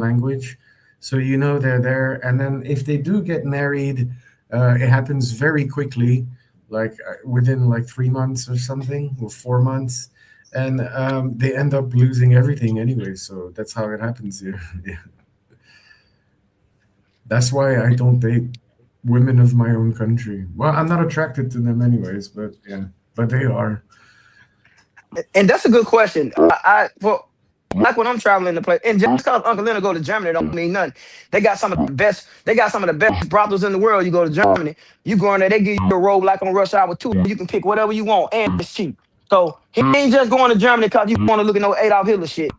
language, so you know they're there. And then if they do get married, it happens very quickly, like within like 3 months or something, or 4 months, and they end up losing everything anyway. So that's how it happens here. Yeah. That's why I don't date women of my own country. Well, I'm not attracted to them anyways, but yeah, but they are. And that's a good question. I for like when I'm traveling to play, and just because Uncle Leonard go to Germany don't mean nothing. They got some of the best. They got some of the best brothels in the world. You go to Germany, you go in there, they give you a robe like on Rush Hour 2. You can pick whatever you want, and it's cheap. So he ain't just going to Germany because you want to look at no Adolf Hitler shit.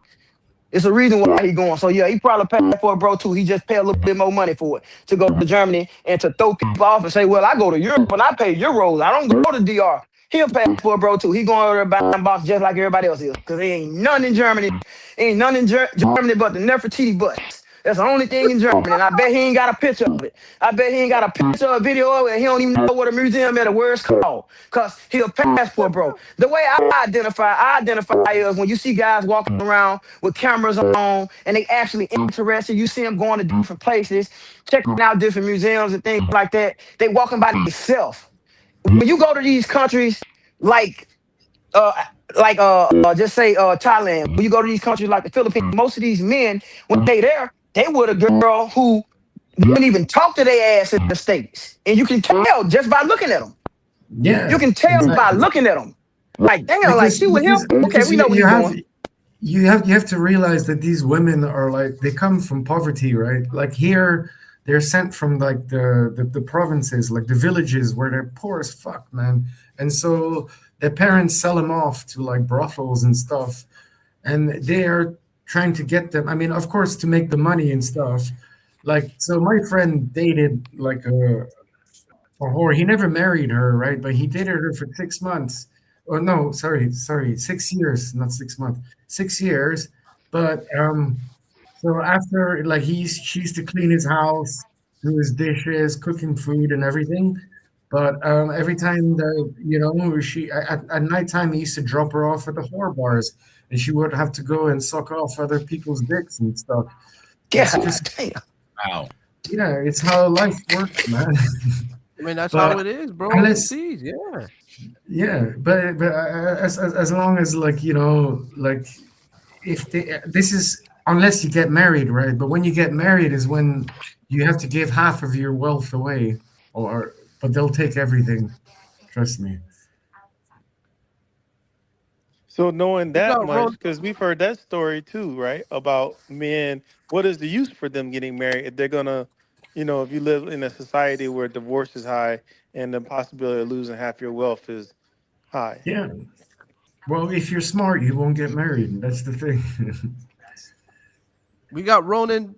It's a reason why he going. So yeah, he probably paid for it, bro, too. He just pay a little bit more money for it to go to Germany and to throw people off and say, well, I go to Europe and I pay euros. I don't go to DR. He'll pay for it, bro, too. He going over there buying box just like everybody else is. Because there ain't none in Germany. Ain't none in Germany but the Nefertiti bust. That's the only thing in Germany. And I bet he ain't got a picture of it. I bet he ain't got a picture or a video of it. And he don't even know what a museum is or where it's called. Because he'll passport, bro. The way I identify is when you see guys walking around with cameras on and they actually interested. You see them going to different places, checking out different museums and things like that. They walking by themselves. When you go to these countries like uh just say Thailand, when you go to these countries like the Philippines, most of these men, when they there, they with a girl who wouldn't even talk to their ass in the States. And you can tell just by looking at them. You Yeah, can tell by exactly. looking at them. Like, damn, like Because she with him? because Okay, because we know where you he's have going. you have to realize that these women are like they come from poverty, right? Like here, they're sent from like the provinces, like the villages where they're poor as fuck, man. And so their parents sell them off to like brothels and stuff, and they are trying to get them. I mean, of course, to make the money and stuff. Like, so my friend dated like a whore. He never married her, right? But he dated her for 6 months. Oh no, sorry, 6 years, not 6 months, 6 years. But so after, like, she used to clean his house, do his dishes, cooking food and everything. But every time that she at nighttime, he used to drop her off at the whore bars, and she would have to go and suck off other people's dicks and stuff. It's God just, damn. Wow. yeah, it's how life works, man. I mean, that's how But it is, bro. unless Overseas, yeah. Yeah, but as long as, like, like, if this is, unless you get married, right? But when you get married is when you have to give half of your wealth away, or but they'll take everything. Trust me. So knowing We that got much, Ron. because we've heard that story too, right? About men, what is the use for them getting married if they're gonna, if you live in a society where divorce is high and the possibility of losing half your wealth is high. Yeah. Well, if you're smart, you won't get married. That's the thing. We got Ronin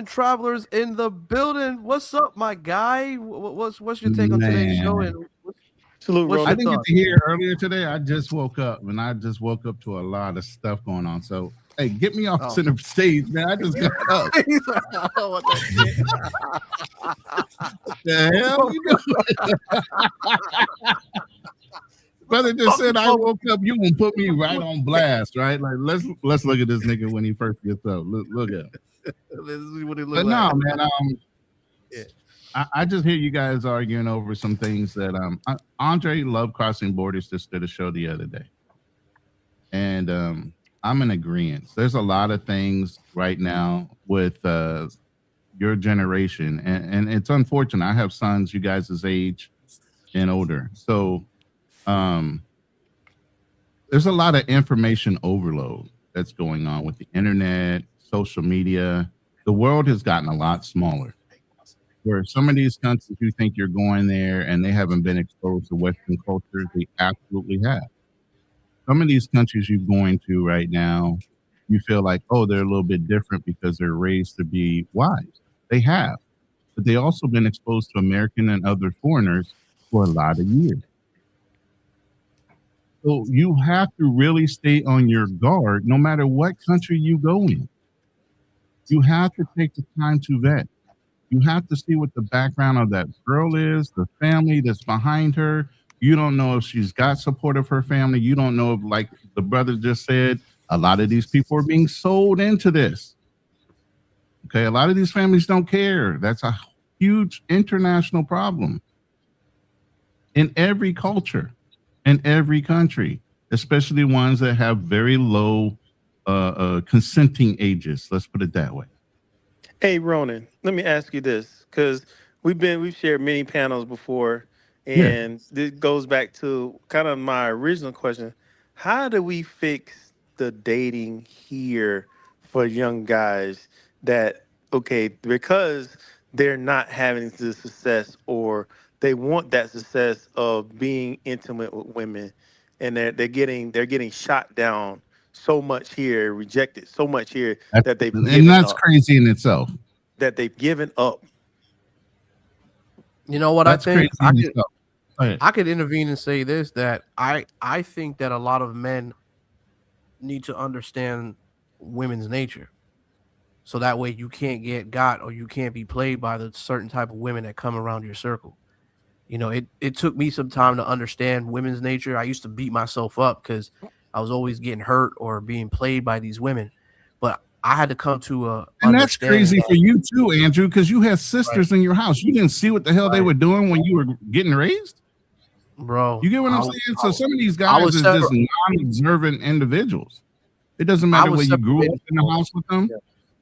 Travelers in the building. What's up, my guy? What's your take on today's show? Man, And Salute, what's I your Ronan. didn't get thoughts? to hear earlier today. I just woke up and I just woke up to a lot of stuff going on. So, hey, get me off Oh. center stage, man. I just got up. What the shit? The hell you doing? Brother just said I woke up. You gonna put me right on blast, right? Like let's look at this nigga when he first gets up. Look at him. This is what it But look no, like. man. Yeah. I just hear you guys arguing over some things that Andre loved crossing borders just did a show the other day, and I'm in agreement. There's a lot of things right now with your generation, and it's unfortunate. I have sons you guys' age and older, so um, there's a lot of information overload that's going on with the internet, social media. The world has gotten a lot smaller. Where some of these countries you think you're going there and they haven't been exposed to Western culture, they absolutely have. Some of these countries you're going to right now, you feel like, oh, they're a little bit different because they're raised to be wise. They have, but they also been exposed to American and other foreigners for a lot of years. So you have to really stay on your guard no matter what country you go in. You have to take the time to vet. You have to see what the background of that girl is, the family that's behind her. You don't know if she's got support of her family. You don't know if, like the brother just said, a lot of these people are being sold into this. Okay, a lot of these families don't care. That's a huge international problem in every culture, in every country, especially ones that have very low consenting ages. Let's put it that way. Hey, Ronan, let me ask you this, because we've shared many panels before, Yeah. and this goes back to kind of my original question: how do we fix the dating here for young guys that, okay, because they're not having the success, or they want that success of being intimate with women, and they're getting shot down so much here, rejected so much here, That's, that they've and given that's up crazy in itself. that they've given up. You know what I That's crazy think? I in could itself. Go ahead. I could intervene and say this, that I think that a lot of men need to understand women's nature. So that way you can't get got, or you can't be played by the certain type of women that come around your circle. You know, it took me some time to understand women's nature. I used to beat myself up because I was always getting hurt or being played by these women. But I had to come to a And that's understanding crazy that, for you too, Andrew, because you had right, sisters in your house. You didn't see what the hell they right, were doing when you were getting raised. bro. You get what I'm saying? So some of these I guys was is several. just non-observant individuals. It doesn't I matter was whether you grew up separated. in the house with them Yeah,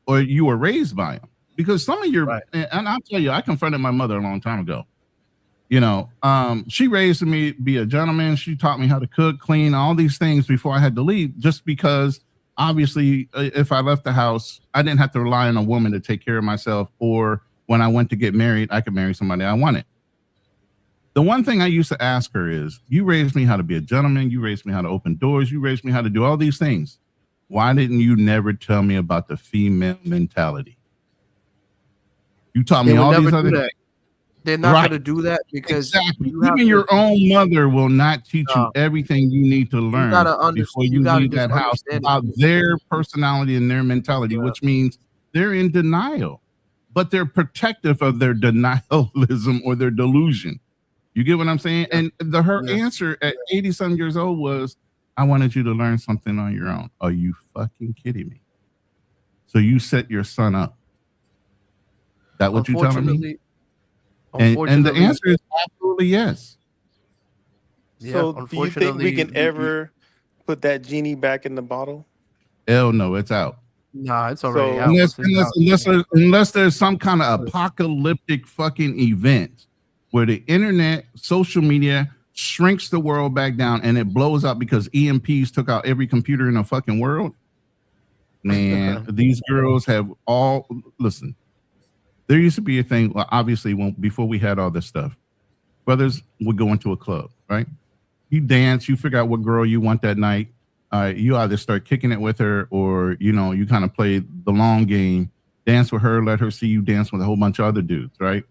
or you were raised by them. Because some of your, right. and I'll tell you, I confronted my mother a long time ago. You know, she raised me to be a gentleman. She taught me how to cook, clean, all these things before I had to leave, just because obviously if I left the house, I didn't have to rely on a woman to take care of myself, or when I went to get married, I could marry somebody I wanted. The one thing I used to ask her is, you raised me how to be a gentleman, you raised me how to open doors, you raised me how to do all these things. Why didn't you never tell me about the female mentality? You taught They me would all never these do other that. things. They're not Right. going to do that because Exactly. you have Even to. your own mother will not teach you Uh, everything you need to you learn gotta before You you gotta leave just that house understand it. about their personality and their mentality, Yeah. which means they're in denial, but they're protective of their denialism or their delusion. You get what I'm saying? Yeah. And her Yeah. answer at 80-some years old was, I wanted you to learn something on your own. Are you fucking kidding me? So you set your son up. That what you telling me? Unfortunately, And the unfortunately, answer is absolutely yes. yeah. So, do you think we Unfortunately, can ever put that genie back in the bottle? Hell no, it's out. nah, it's already So, out. Once it's out, Unless there's some kind of apocalyptic fucking event where the internet, social media shrinks the world back down and it blows up because EMPs took out every computer in the fucking world. Man, these girls have all, listen, there used to be a thing, well, obviously, before we had all this stuff, brothers would go into a club, right? You dance, you figure out what girl you want that night. You either start kicking it with her, or you kind of play the long game, dance with her, let her see you dance with a whole bunch of other dudes, right?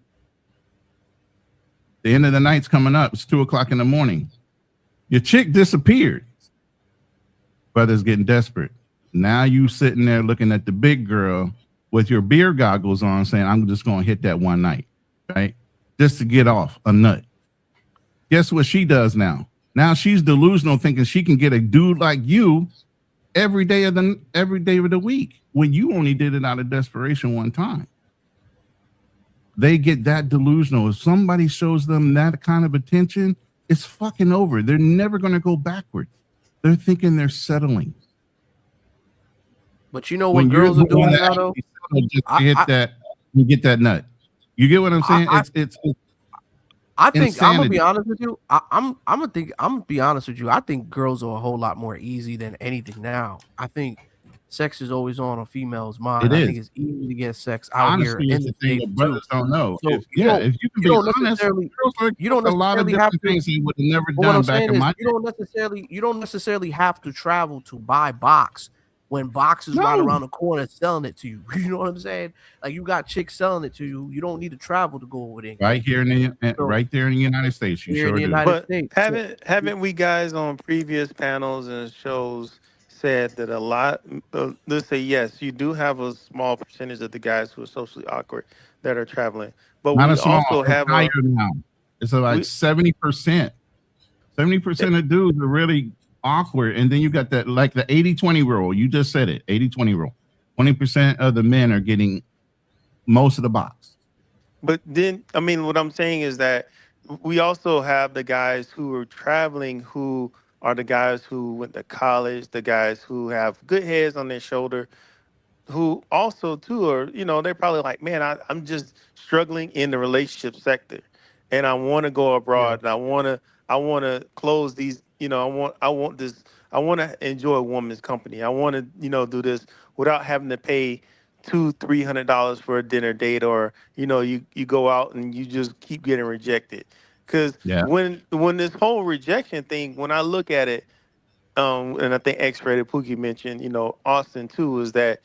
The end of the night's coming up. It's 2:00 in the morning. Your chick disappeared. Brothers getting desperate. Now you sitting there looking at the big girl with your beer goggles on, saying, I'm just going to hit that one night, right? Just to get off a nut. Guess what she does now? Now she's delusional, thinking she can get a dude like you every day of the week, when you only did it out of desperation one time. They get that delusional. If somebody shows them that kind of attention, it's fucking over. They're never going to go backwards. They're thinking they're settling. but you know When what you're girls are the one doing that now, though. actually settled just to I, hit I, that, you get that nut. You get what I'm saying? I, It's I think I'm gonna be insanity. honest with you. I'm gonna be honest with you. I think girls are a whole lot more easy than anything now. I think sex is always on a female's mind. It I think is. it's easy to get sex out here Honestly, in it's the the thing states that too. brothers don't know. So If you can you be don't honest, necessarily girls are you don't a lot of necessarily have different to. things they would have never But what I'm done back saying in is my you don't necessarily have to travel to buy box when box is right no. around the corner selling it to you. You know what I'm saying? Like, you got chicks selling it to you. You don't need to travel to go over there and get Right it. here So right there in the United States, you here in sure the do. United but States. So, haven't we guys on previous panels and shows said that a lot? Let's say yes, you do have a small percentage of the guys who are socially awkward that are traveling, but Not a we small, also it's have higher now. It's like we 70%. 70% of dudes are really awkward. And then you got that, like the 80-20 rule. You just said it, 80-20 rule. 20% of the men are getting most of the box. But then, I mean, what I'm saying is that we also have the guys who are traveling, who are the guys who went to college, the guys who have good heads on their shoulder, who also too are, they're probably like, man, I'm just struggling in the relationship sector, and I want to go Yeah. abroad, and I want to close these, I want this, I want to enjoy a woman's company, I want to, do this without having to pay $200-300 for a dinner date, or you go out and you just keep getting rejected, because Yeah. when this whole rejection thing, when I look at it, and I think X-rated Pookie mentioned, Austin too, is that,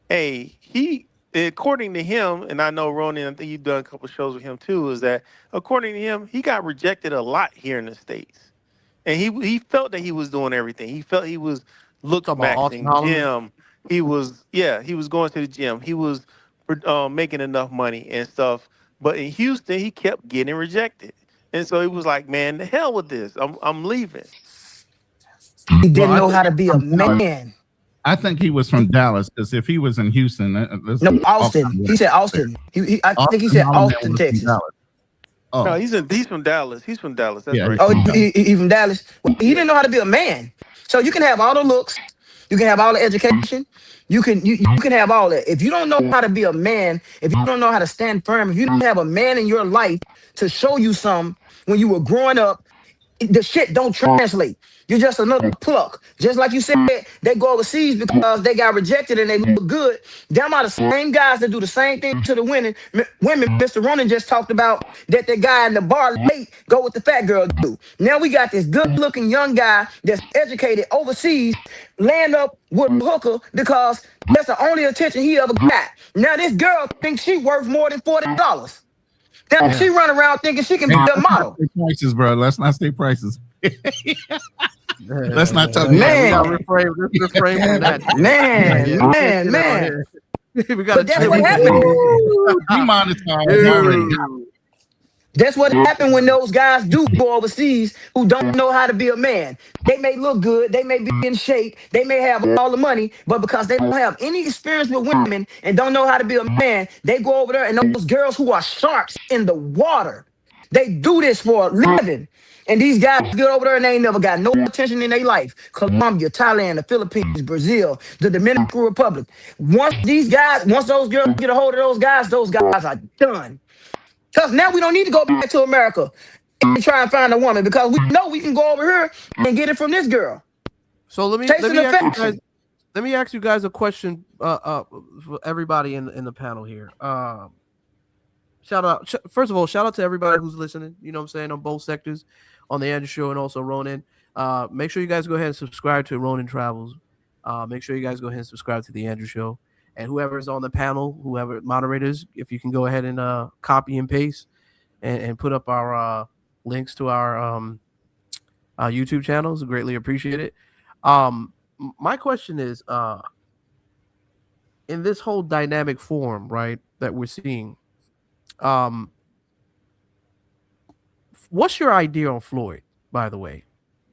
hey, he, according to him, and I know Ronan, I think you've done a couple shows with him too, is that according to him, he got rejected a lot here in the States. And he felt that he was doing everything. He felt he was looks Talk about Austin maxing, Holland. gym. He was going to the gym. He was making enough money and stuff. But in Houston, he kept getting rejected. And so he was like, man, the hell with this. I'm leaving. He Well, didn't I know think how to he's be a from Dallas. man. I think he was from Dallas because if he was in Houston, there's No, all kinds Austin. of He said issues there. Austin. I think he Austin said Holloman Austin, was from Texas. Dallas. No, Oh, he's from Dallas. He's from Dallas. That's yeah, right. he's Oh, from Dallas. he from Dallas. Well, he Yeah. didn't know how to be a man. So you can have all the looks, you can have all the education, you can have all that. If you don't know how to be a man, if you don't know how to stand firm, if you don't have a man in your life to show you some when you were growing up, the shit don't translate. You're just another pluck. Just like you said, they go overseas because they got rejected and they look good. Them are the same guys that do the same thing to the women. Mr. Ronan just talked about that the guy in the bar late go with the fat girl do. Now we got this good looking young guy that's educated overseas, land up with a hooker because that's the only attention he ever got. Now this girl thinks she worth more than $40. Now Yeah. she run around thinking she can Hey, be a let's not model. say prices, bro. Let's not say prices. Let's not talk Yeah, about we got Man, refrain from that. man, We can't man, say that on man. here. We got to But that's trim what it happened. down. Woo! Demonetized already. Dude. That's what happened when those guys do go overseas who don't know how to be a man. They may look good, they may be in shape, they may have all the money, but because they don't have any experience with women and don't know how to be a man, they go over there and those girls who are sharks in the water, they do this for a living. And these guys get over there and they ain't never got no attention in their life. Colombia, Thailand, the Philippines, Brazil, the Dominican Republic. Once those girls get a hold of those guys are done. Because now we don't need to go back to America and try and find a woman because we know we can go over here and get it from this girl. So let Chasing me ask you guys. affection. Let me ask you guys a question. For everybody in the panel here. First of all, shout out to everybody who's listening. You know what I'm saying, on both sectors, on the Andrew Show and also Ronan. Make sure you guys go ahead and subscribe to Ronan Travels. Make sure you guys go ahead and subscribe to the Andrew Show. And whoever's on the panel, whoever moderators, if you can go ahead and copy and paste and put up our links to our YouTube channels, greatly appreciate it. My question is, in this whole dynamic form, right, that we're seeing, what's your idea on Floyd, by the way?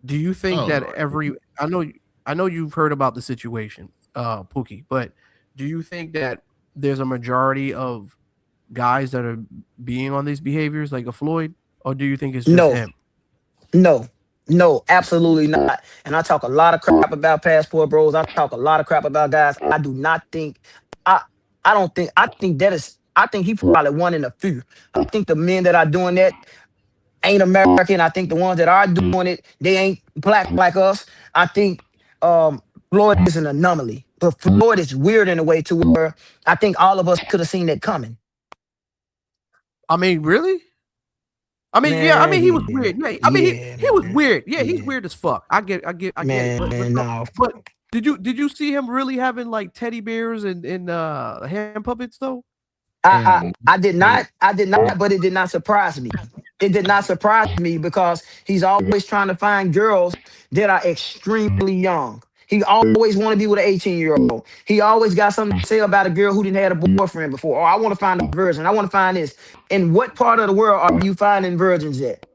Do you think that I know you've heard about the situation, Pookie, but do you think that there's a majority of guys that are being on these behaviors like a Floyd, or do you think it's just No, him? no, absolutely not. And I talk a lot of crap about passport bros. I talk a lot of crap about guys. I do not think, I, I don't think, I think he probably one in a few. I think the men that are doing that ain't American. I think the ones that are doing it, they ain't black like us. I think Floyd is an anomaly. But Floyd is weird in a way to where I think all of us could have seen that coming. I mean, really? I mean, yeah. I mean, he was weird. Yeah. I mean, he was weird. Yeah, he's weird as fuck. I get it. But did you see him really having like teddy bears and hand puppets though? I did not, but it did not surprise me. It did not surprise me because he's always trying to find girls that are extremely young. He always want to be with an 18-year-old. He always got something to say about a girl who didn't have a boyfriend before. Oh, I want to find a virgin. I want to find this. In what part of the world are you finding virgins at?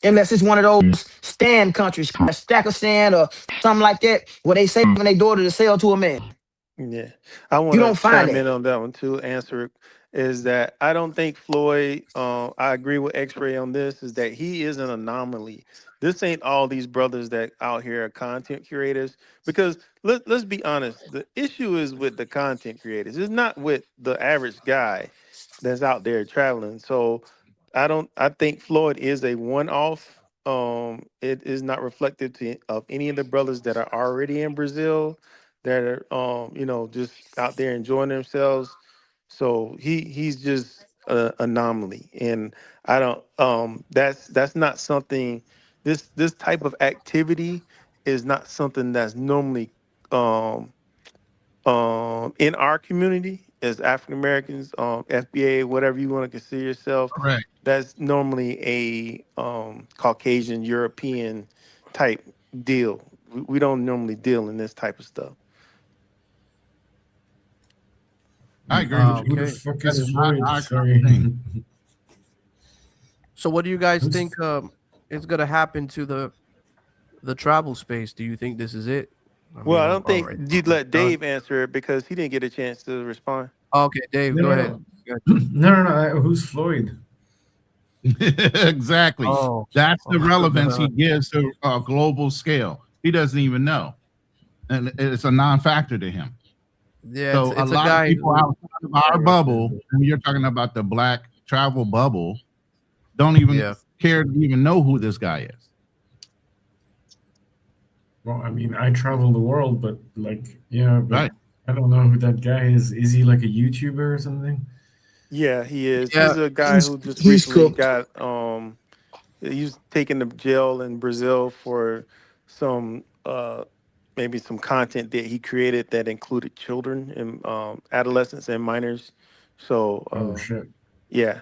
Unless it's one of those stand countries, a stack of sand or something like that, where they saving their daughter to sell to a man. Yeah, I You want to don't find chime that. in on that one too. Answer is that I don't think Floyd. I agree with X-Ray on this. Is that he is an anomaly. This ain't all these brothers that out here are content curators. Because let's be honest, the issue is with the content creators. It's not with the average guy that's out there traveling. So I don't. I think Floyd is a one-off. It is not reflective of any of the brothers that are already in Brazil that are just out there enjoying themselves. So he's just an anomaly, and I don't that's not something. This type of activity is not something that's normally um in our community as African Americans, FBA, whatever you want to consider yourself. Correct. That's normally a Caucasian European type deal. We don't normally deal in this type of stuff. I agree with you. Who the Okay. fuck That is is not Floyd? our kind Sorry. of thing. So what do you guys Who's think is gonna happen to the travel space? Do you think this is it? I Well, mean, I don't think or you'd it's let done? Dave answer it because he didn't get a chance to respond. Okay, Dave, no go no ahead. no no no no? Who's Floyd? Exactly. Oh, That's the relevance oh, he gives to a global scale. He doesn't even know, and it's a non-factor to him. yeah, So a it's a lot of guy people who, outside of our bubble, and you're talking about the black travel bubble, don't even yeah. care to even know who this guy is. Well, I mean, I travel the world, but like, yeah, but Right. I don't know who that guy is. Is he like a YouTuber or something? Yeah, he is. Yeah, He's a guy He's who just he's recently cooked. got he was taken to jail in Brazil for some maybe some content that he created that included children and adolescents and minors. So Oh shit. yeah,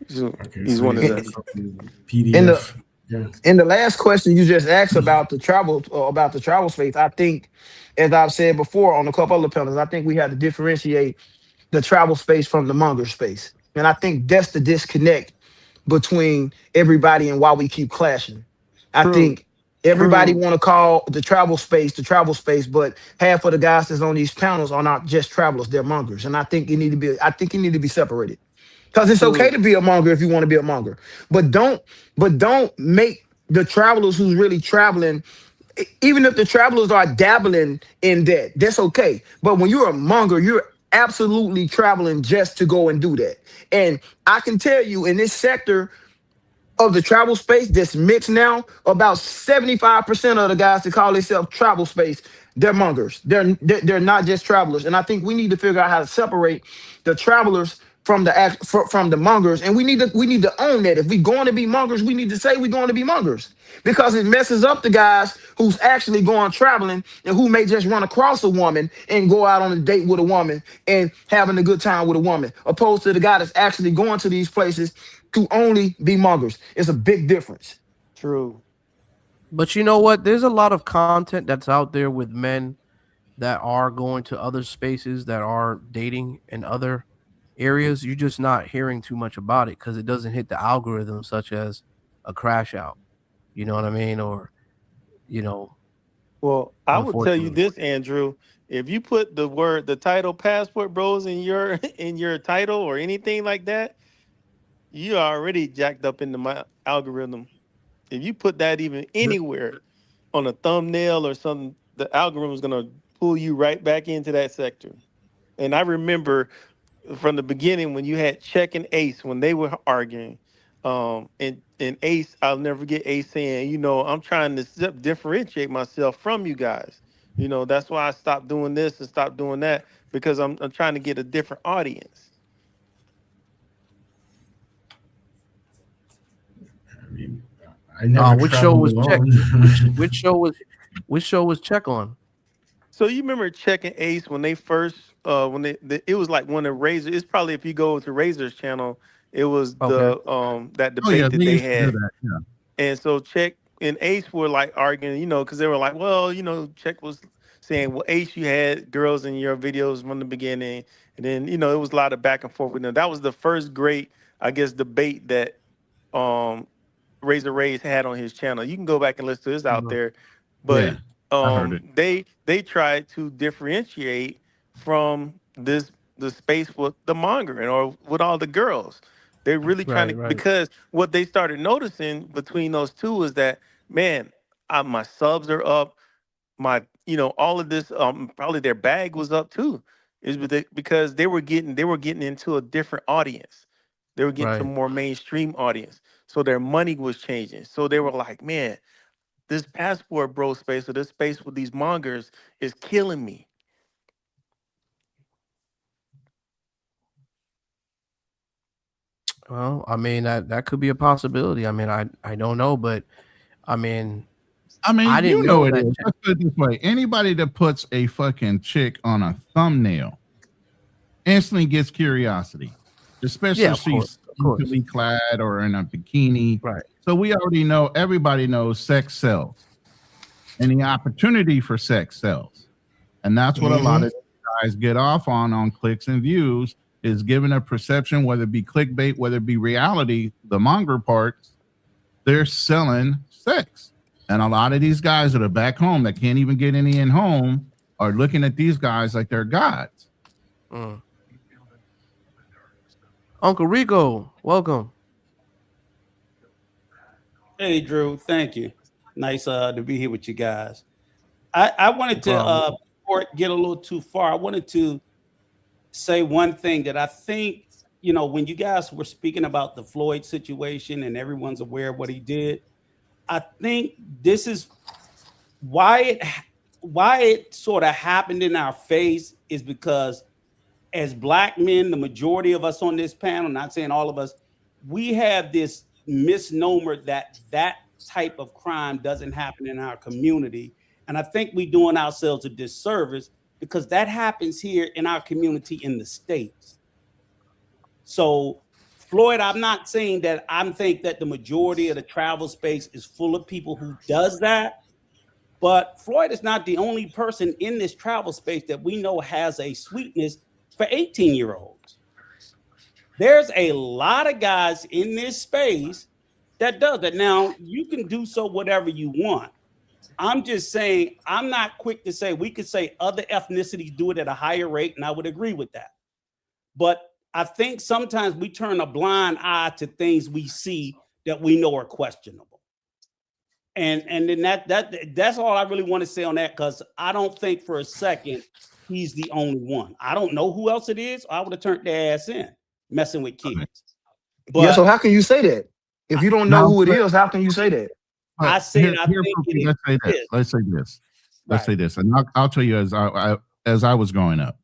he's, Okay, he's so one of he's In like the fucking the PDF. Yeah. in the last question you just asked about the travel space, I think, as I've said before on a couple other panels, I think we have to differentiate the travel space from the monger space, and I think that's the disconnect between everybody and why we keep clashing. I true, think everybody true. want to call the travel space, but half of the guys that's on these panels are not just travelers; they're mongers, and I think you need to be separated. Because it's okay True. to be a monger if you want to be a monger, but don't make the travelers who's really traveling. Even if the travelers are dabbling in that, that's okay. But when you're a monger, you're absolutely traveling just to go and do that. And I can tell you in this sector of the travel space that's mixed now, about 75% of the guys that call themselves travel space, they're mongers. They're not just travelers. And I think we need to figure out how to separate the travelers from from the mongers. And we need to own that. If we're going to be mongers, we need to say we're going to be mongers. Because it messes up the guys who's actually going traveling and who may just run across a woman and go out on a date with a woman and having a good time with a woman, opposed to the guy that's actually going to these places to only be mongers. It's a big difference. True. but you know what? There's a lot of content that's out there with men that are going to other spaces that are dating in other areas. You're just not hearing too much about it because it doesn't hit the algorithm, such as a crash out. You know what I mean? Or you know, Well, I would tell you unfortunately, this, Andrew. If you put the title Passport Bros in your in your title or anything like that, you already jacked up into my algorithm. If you put that even anywhere on a thumbnail or something, the algorithm is gonna pull you right back into that sector. And I remember from the beginning when you had Check and Ace when they were arguing. And Ace, I'll never forget Ace saying, I'm trying to differentiate myself from you guys. That's why I stopped doing this and stopped doing that because I'm trying to get a different audience. I mean, I never which show traveled was check? alone. Which show was check on? So you remember Check and Ace when they first it was like one of Razor. It's probably if you go to Razor's channel, it was Okay. the that Oh yeah, debate that they they used to do had. that. Yeah. And so Check and Ace were like arguing, because they were like, well, Check was saying, well, Ace, you had girls in your videos from the beginning. And then, it was a lot of back and forth with them. That was the first great, I guess, debate that um Razor Ray's had on his channel. You can go back and listen to this out Mhm. there. Yeah. But I heard it. they tried to differentiate. from the space with the mongering or with all the girls. They're really trying Right, to, right, because what they started noticing between those two is that, man, my subs are up, my, all of this, probably their bag was up too, because they were getting into a different audience. They were getting to a right. more mainstream audience, so their money was changing. So they were like, man, this passport bro space, or this space with these mongers, is killing me. Well, I mean that could be a possibility. I mean, I don't know, but I mean, I I mean, didn't you know know it that. is. Let's put it this way: anybody that puts a fucking chick on a thumbnail instantly gets curiosity, especially Yeah, if of course, she's of course. scantily clad or in a bikini. Right. So we already know, everybody knows sex sells, and the opportunity for sex sells, and that's what a lot Hmm. of guys get off on clicks and views, is given a perception, whether it be clickbait, whether it be reality. The monger parts, they're selling sex, and a lot of these guys that are back home that can't even get any in home are looking at these guys like they're gods. Mm. Uncle Rico, welcome. Hey, Drew. Thank you. Nice to be here with you guys. I No wanted to, problem. before it get a little too far, I wanted to say one thing that I think, when you guys were speaking about the Floyd situation and everyone's aware of what he did, I think this is why it sort of happened in our face is because as black men, the majority of us on this panel, not saying all of us, we have this misnomer that type of crime doesn't happen in our community. And I think we're doing ourselves a disservice because that happens here in our community in the States. So, Floyd, I'm not saying that I think that the majority of the travel space is full of people who does that, but Floyd is not the only person in this travel space that we know has a sweetness for 18-year-olds. There's a lot of guys in this space that does that. Now, you can do so whatever you want. I'm just saying, I'm not quick to say we could say other ethnicities do it at a higher rate, and I would agree with that. But I think sometimes we turn a blind eye to things we see that we know are questionable. And then that's all I really want to say on that, because I don't think for a second he's the only one. I don't know who else it is. I would have turned their ass in messing with Okay. kids. Yeah. So But how can you say that if you don't know Now, who it is? How can you say that? but I said I here, think Pookie, it let's say this. is. Let's say this. Let's Right, say this, and I'll tell you, as I was growing up,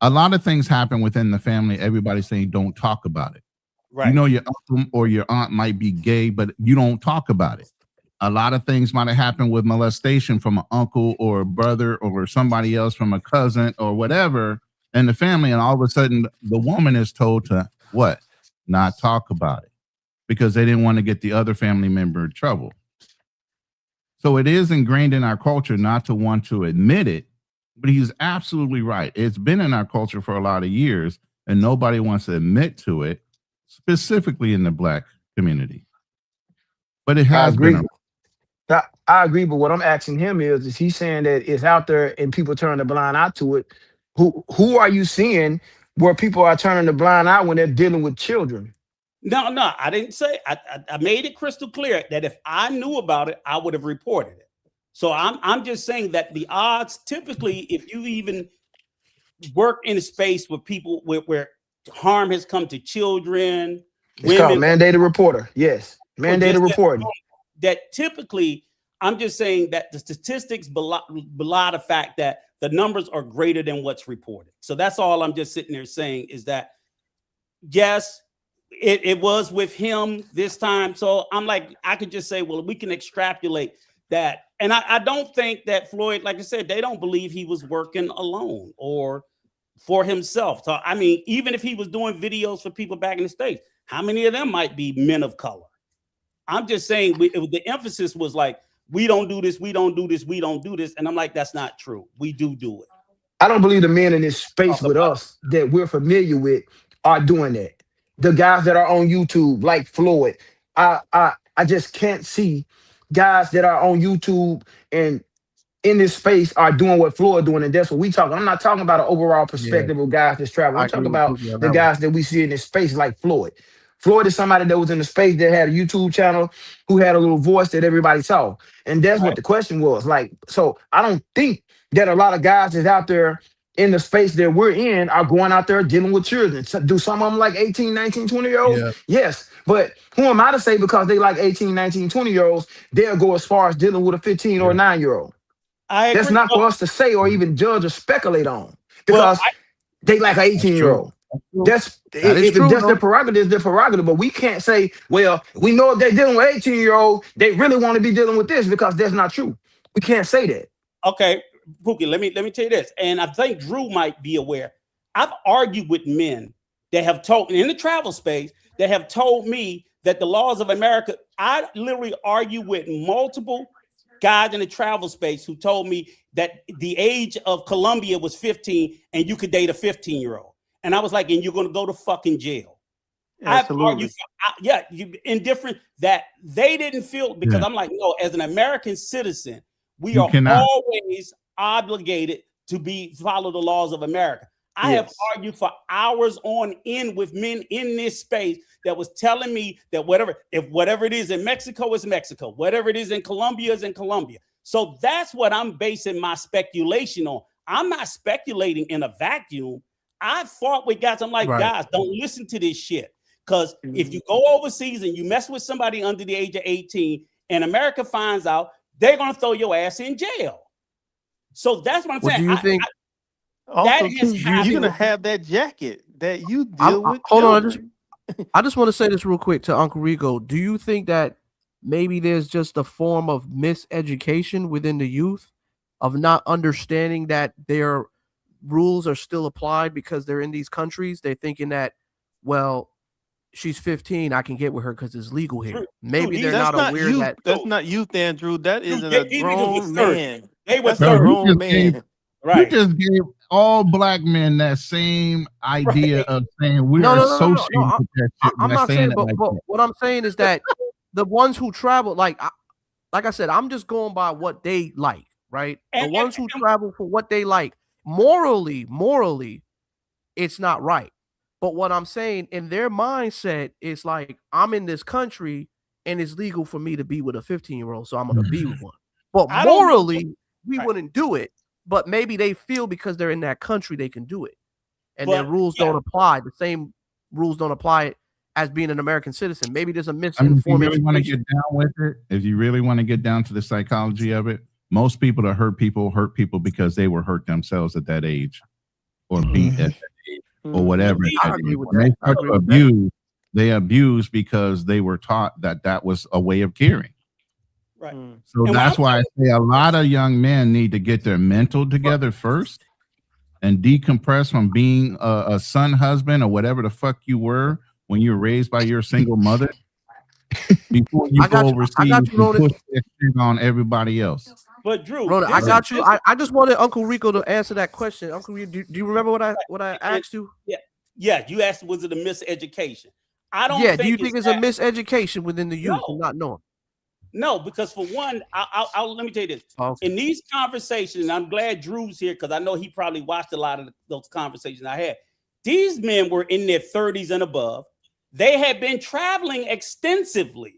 a lot of things happen within the family. Everybody's saying don't talk about it. You right. know, your uncle or your aunt might be gay, but you don't talk about it. A lot of things might have happened with molestation from an uncle or a brother or somebody else, from a cousin or whatever in the family, and all of a sudden the woman is told to what? Not talk about it, because they didn't want to get the other family member in trouble. So it is ingrained in our culture not to want to admit it, but he's absolutely right. It's been in our culture for a lot of years, and nobody wants to admit to it, specifically in the black community. But it I has been agree. a I agree, but what I'm asking him is he saying that it's out there and people turn the blind eye to it? Who are you seeing where people are turning the blind eye when they're dealing with children? No, no, I didn't say. I made it crystal clear that if I knew about it, I would have reported it. So I'm just saying that the odds typically, if you even work in a space with people where harm has come to children, It's called women, mandated reporter. Yes, or mandated just reporting. that typically, I'm just saying that the statistics belie the fact that the numbers are greater than what's reported. So that's all I'm just sitting there saying is that yes, it was with him this time. So I'm like, I could just say, well, we can extrapolate that. And I don't think that Floyd, like I said, they don't believe he was working alone or for himself. So I mean, even if he was doing videos for people back in the States, how many of them might be men of color? I'm just saying the emphasis was like, we don't do this, we don't do this, we don't do this. And I'm like, that's not true. We do it. I don't believe the men in this space Talk with about us that we're familiar with are doing that. The guys that are on YouTube, like Floyd, I just can't see guys that are on YouTube and in this space are doing what Floyd doing, and that's what we talking. I'm not talking about an overall Yeah, perspective of guys that's traveling. I I'm agree talking with about Pookie on the that one. guys that we see in this space, like Floyd. Floyd is somebody that was in the space that had a YouTube channel, who had a little voice that everybody saw, and that's what Right. the question was. Like, so I don't think that a lot of guys that's out there in the space that we're in are going out there dealing with children. So do some of them like 18, 19, 20 year olds? Yeah, Yes. But who am I to say because they like 18, 19, 20 year olds, they'll go as far as dealing with a 15 or yeah. 9 year old? I That's agree. not for us to say or even judge or speculate on Well, because they like an That's 18-year true. old. That's true. That's That is if true that's their though. prerogative, their prerogative. But we can't say, well, we know if they're dealing with 18-year old, they really want to be dealing with this because that's not true. We can't say that. okay, Pookie, let me tell you this, and I think Drew might be aware. I've argued with men that have told in the travel space that have told me that the laws of America. I literally argue with multiple guys in the travel space who told me that the age of Colombia was 15 and you could date a 15-year-old. And I was like, and you're going to go to fucking jail. I've argued, Absolutely. yeah, indifferent that they didn't feel because Yeah. I'm like, no, as an American citizen, we You are cannot. always obligated to be follow the laws of America. I have Yes. argued for hours on end with men in this space that was telling me that whatever it is in Mexico is Mexico, whatever it is in Colombia is in Colombia. So that's what I'm basing my speculation on. I'm not speculating in a vacuum. I fought with guys. I'm like, Right. guys, don't listen to this shit. Because if you go overseas and you mess with somebody under the age of 18 and America finds out, they're going to throw your ass in jail. So that's what I'm Well, do saying. you think? That Also, has too, you're happened. gonna have that jacket that you I'm, deal with hold on. children. I just want to say this real quick to Uncle Rico. Do you think that maybe there's just a form of miseducation within the youth of not understanding that their rules are still applied because they're in these countries? They're thinking that, well, she's 15, I can get with her because it's legal here. Maybe Dude, they're That's not not aware youth. that. That's not youth, Andrew. That Dude, isn't a these niggas was grown 30. man. They were That's a Bro, 30. you grown just gave man. you Right. just gave all black men that same idea Right. of saying we No, are no, no, no, no. associated with that shit I'm by not saying saying, it but like that. what I'm saying is that the ones who travel, like I said, I'm just going by what they like, right? The And, ones who travel for what they like, morally, it's not right. But what I'm saying in their mindset is like, I'm in this country and it's legal for me to be with a 15-year-old, so I'm gonna be with one. But I don't know. morally, we Right. wouldn't do it. But maybe they feel because they're in that country they can do it, and their But rules yeah, don't apply. The same rules don't apply as being an American citizen. Maybe there's a I mean, if you misinformed really want to education. get down with it, if you really want to get down to the psychology of it, most people that hurt people because they were hurt themselves at that age, or beat at that age, or whatever. See, at I that agree age. with When they that. I start agree to with that. abuse, they abuse because they were taught that that was a way of caring. right. Mm. So And that's why I say a lot of young men need to get their mental together first and decompress from being a son, husband, or whatever the fuck you were when you were raised by your single mother before you I go got you. overseas I got you, and Ronan. push that shit on everybody else. But Drew, Ronan, I this got you. is I just wanted Uncle Rico to answer that question. Uncle Rico, do you remember what I asked you? yeah. You asked, was it a miseducation? I don't Yeah. Do you think think it's it's a that. miseducation within the youth No. and not knowing? No, because for one, let me tell you this. Okay. In these conversations, and I'm glad Drew's here because I know he probably watched a lot of those conversations I had. These men were in their 30s and above. They had been traveling extensively.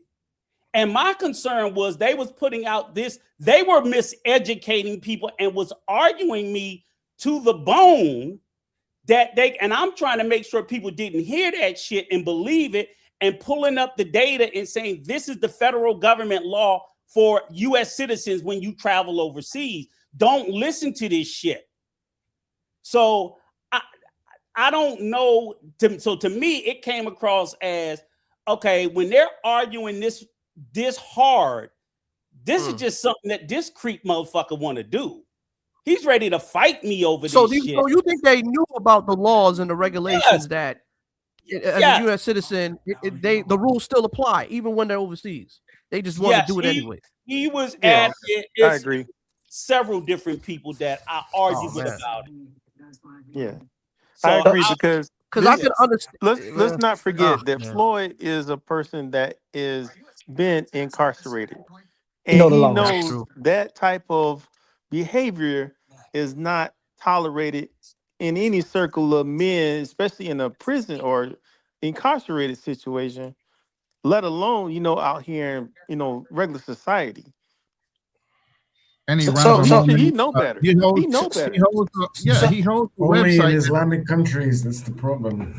And my concern was they was putting out this, they were miseducating people and was arguing me to the bone that and I'm trying to make sure people didn't hear that shit and believe it, and pulling up the data and saying this is the federal government law for US citizens when you travel overseas. Don't listen to this shit. So I don't know. So to me, it came across as, okay, when they're arguing this hard, this is just something that this creep motherfucker want to do. He's ready to fight me over this shit. So you think they knew about the laws and the regulations that as a U.S. citizen, the rules still apply even when they're overseas. They just want to do it anyway. He was Yeah, at I agree. several different people that I argued with about it. Yeah, So I agree because I can understand. let's not forget that man. Floyd is a person that is been incarcerated, You know and the he laws. That's knows true. that type of behavior is not tolerated in any circle of men, especially in a prison or incarcerated situation, let alone, out here in, regular society. And he So runs so a so whole. He know better. He holds. He know He better. holds. so He holds a Only in website. Islamic countries, that's the problem.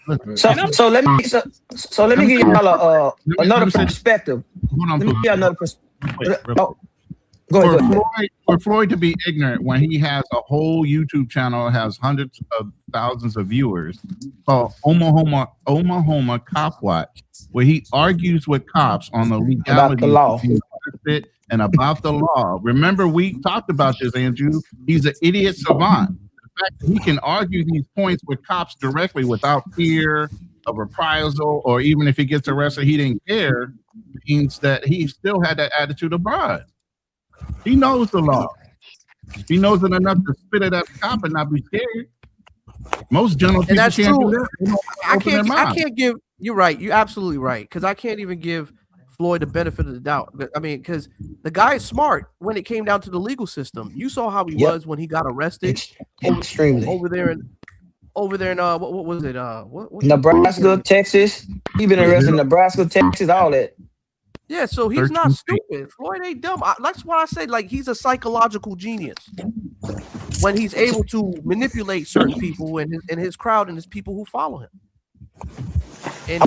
But so And I'm so let me so, so let Let me me give say this. y'all Let another me say this. perspective. Hold on, Let me Pooh. give y'all another Real quick, perspective. real Oh, quick. go ahead, For go ahead. Floyd to be ignorant when he has a whole YouTube channel, has hundreds of thousands of viewers, called Oklahoma Cop Watch, where he argues with cops on the About the legalities of law. being arrested and about the law. Remember, we talked about this, Andrew. He's an idiot savant. The fact that he can argue these points with cops directly without fear of reprisal, or even if he gets arrested, he didn't care, means that he still had that attitude of pride. He knows the law. He knows it enough to spit it at the cop and not be scared. Most general And people that's can't do true. that. They don't open their I mouth. can't give. You're right. You're absolutely right. Because I can't even give Floyd the benefit of the doubt. I mean, because the guy is smart when it came down to the legal system. You saw how he Yep. was when he got arrested Extremely. over there in what was it? What Nebraska, Texas. He been arrested in Nebraska, Texas, all that. Yeah, so he's 13 not states. stupid. Floyd ain't dumb. That's why I say like he's a psychological genius when he's able to manipulate certain people and his crowd and his people who follow him. And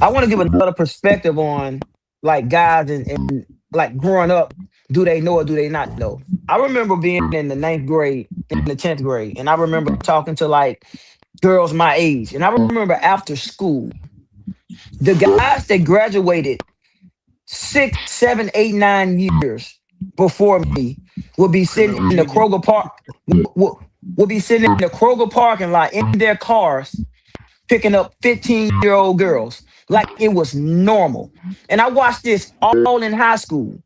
I wanna give another perspective on like guys and like growing up. Do they know or do they not know? I remember being in the 9th grade, in the 10th grade, and I remember talking to like girls my age. And I remember after school, the guys that graduated 6, 7, 8, 9 years before me would be sitting in the Kroger Park, would be sitting in the Kroger parking lot in their cars, picking up 15-year-old girls like it was normal. And I watched this all in high school.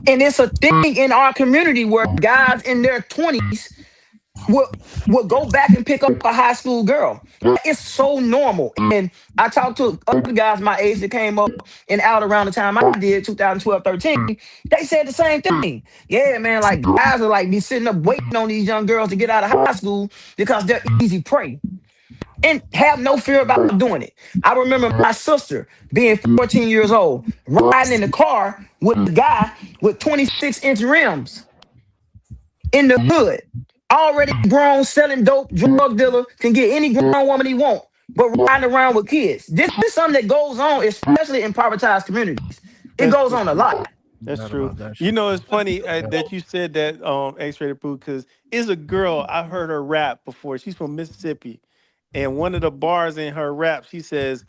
And it's a thing in our community where guys in their 20s will go back and pick up a high school girl. It's so normal. And I talked to other guys my age that came up and out around the time I did, 2012, 13. They said the same thing. Yeah, man, like guys are like be sitting up waiting on these young girls to get out of high school because they're easy prey and have no fear about doing it. I remember my sister being 14 years old, riding in the car with a guy with 26-inch rims in the hood, already grown, selling dope, drug dealer, can get any grown woman he want, but riding around with kids. This is something that goes on, especially in privatized communities. It goes on a lot. That's true. It's funny that you said that, X-Rated Pooh, because it's a girl, I heard her rap before. She's from Mississippi. And one of the bars in her rap, she says,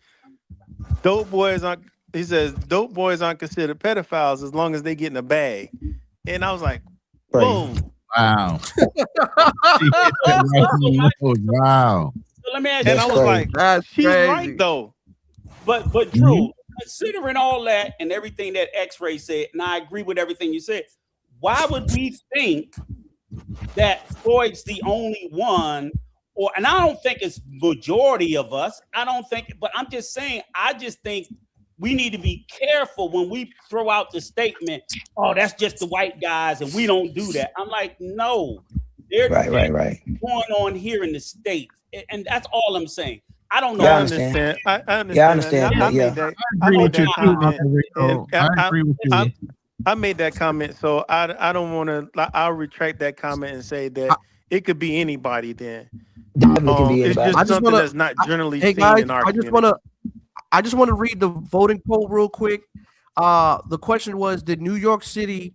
dope boys aren't considered pedophiles as long as they get in a bag. And I was like, whoa. Wow. Wow. So let me ask And you. I was like, That's she's crazy. right though. But Drew, considering all that and everything that X-Ray said, and I agree with everything you said, why would we think that Floyd's the only one? And I don't think it's majority of us. I don't think, but I'm just saying, I just think we need to be careful when we throw out the statement, oh, that's just the white guys and we don't do that. I'm like, no, there's Right. going on here in the States. And that's all I'm saying. I don't know. Yeah, I I understand. understand. I understand. Yeah, I understand. I Yeah. made that. I agree with you too, comment. Uncle Rico. I agree with you. I made that comment, so I don't want to. I'll retract that comment and say that it could be anybody. Then Definitely can be it's anybody. just something that's not generally Hey seen guys, in our I just community. want to read the voting poll real quick. The question was, did New York City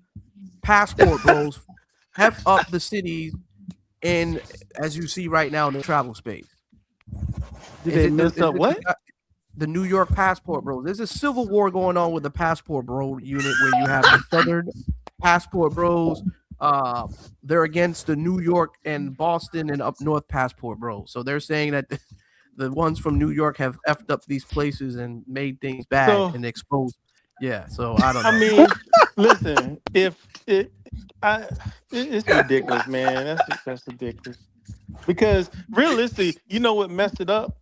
passport bros F up the cities in, as you see right now, in the travel space? Did they mess up what? The New York passport bros. There's a civil war going on with the passport bro unit where you have the Southern passport bros. They're against the New York and Boston and up north passport bros. So they're saying that the ones from New York have effed up these places and made things bad and exposed. Yeah, so I don't know. I mean, listen, it's ridiculous, man. That's ridiculous. Because realistically, you know what messed it up?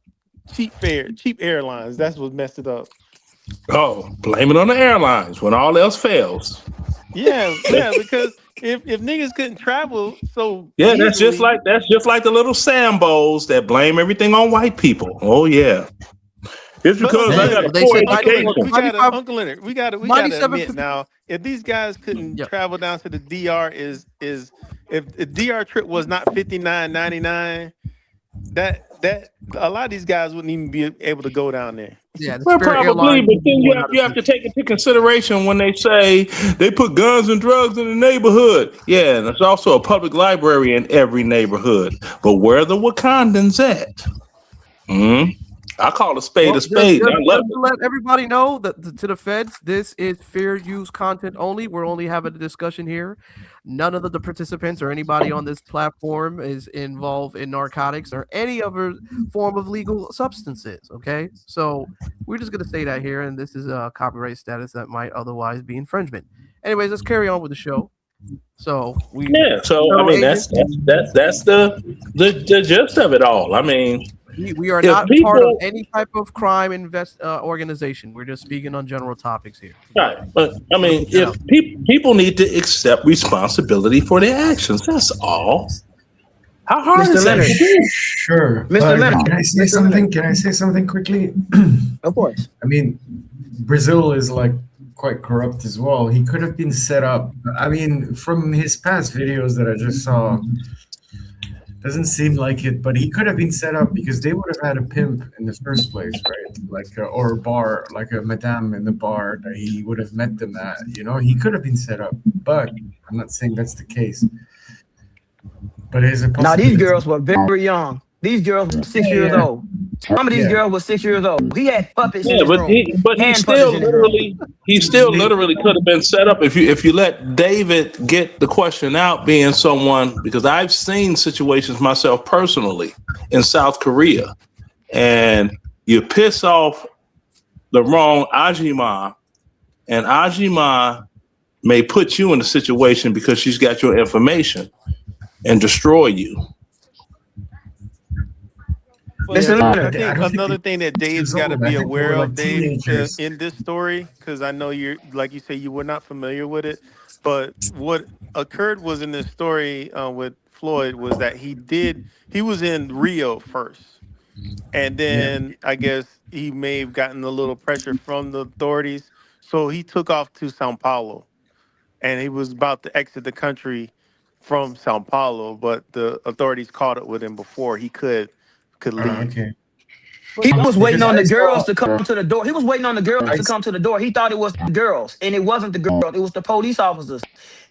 Cheap airlines. That's what messed it up. Oh, blame it on the airlines when all else fails. Yeah, because if niggas couldn't travel so Yeah, easily, that's just like the little Sambos that blame everything on white people. Oh yeah, it's but because Uncle I Man, got a Leonard, they poor say Uncle Leonard, education. we gotta 95, Uncle Leonard, we gotta 97. admit now, if these guys couldn't Yep. travel down to the DR is if the DR trip was not 59.99, that a lot of these guys wouldn't even be able to go down there. Yeah, the Well, Spirit probably, Airlines but would be then going out of you have to business. take into consideration when they say they put guns and drugs in the neighborhood. Yeah, and there's also a public library in every neighborhood. But where the Wakandans at? Hmm? I call a spade Well, a spade, and I love just it. to let everybody know that to the feds, this is fair use content only. We're only having a discussion here. None of the participants or anybody on this platform is involved in narcotics or any other form of legal substances. Okay, so we're just gonna say that here, and this is a copyright status that might otherwise be infringement. Anyways, let's carry on with the show. So Yeah, so I federal mean agents, that's the gist of it all. I mean, we are if not part of people any type of crime organization. We're just speaking on general topics here. right, but I Want to mean, put that if out. people need to accept responsibility for their actions, that's all. How hard Mr. is that Leonard, to do? Sure, Mr. but Leonard, can I say Mr. something? Leonard. Can I say something quickly? Of course. I mean, Brazil is like quite corrupt as well. He could have been set up. I mean, from his past videos that I just saw, doesn't seem like it, but he could have been set up because they would have had a pimp in the first place, right? Like, or a bar, like a madame in the bar that he would have met them at. You know, he could have been set up, but I'm not saying that's the case. But it is a Now these possibility. girls were very young. These girls were 6 years Yeah, old. Some of these yeah. girls were 6 years old. He had puppets in Yeah, his room, but hand puppets in his room. he still They, literally could have been set up if you let David get the question out, being someone, because I've seen situations myself personally in South Korea, and you piss off the wrong Ajima, and Ajima may put you in a situation because she's got your information and destroy you. But Mr. yeah, I Leonard, I think don't think another they thing that 6 years Dave's got to old. I be think they aware were of, like Dave, teenagers. in this story, because I know you're, like you say, you were not familiar with it, but what occurred was in this story with Floyd was that he was in Rio first, and Yeah. then I guess he may have gotten a little pressure from the authorities, so he took off to Sao Paulo, and he was about to exit the country from Sao Paulo, but the authorities caught up with him before he could leave. Okay. he But was don't waiting Because on I the girls saw, to come to the door. He was waiting on the girls I to s- come to the door. He thought it was the girls, and it wasn't the girls. It was the police officers.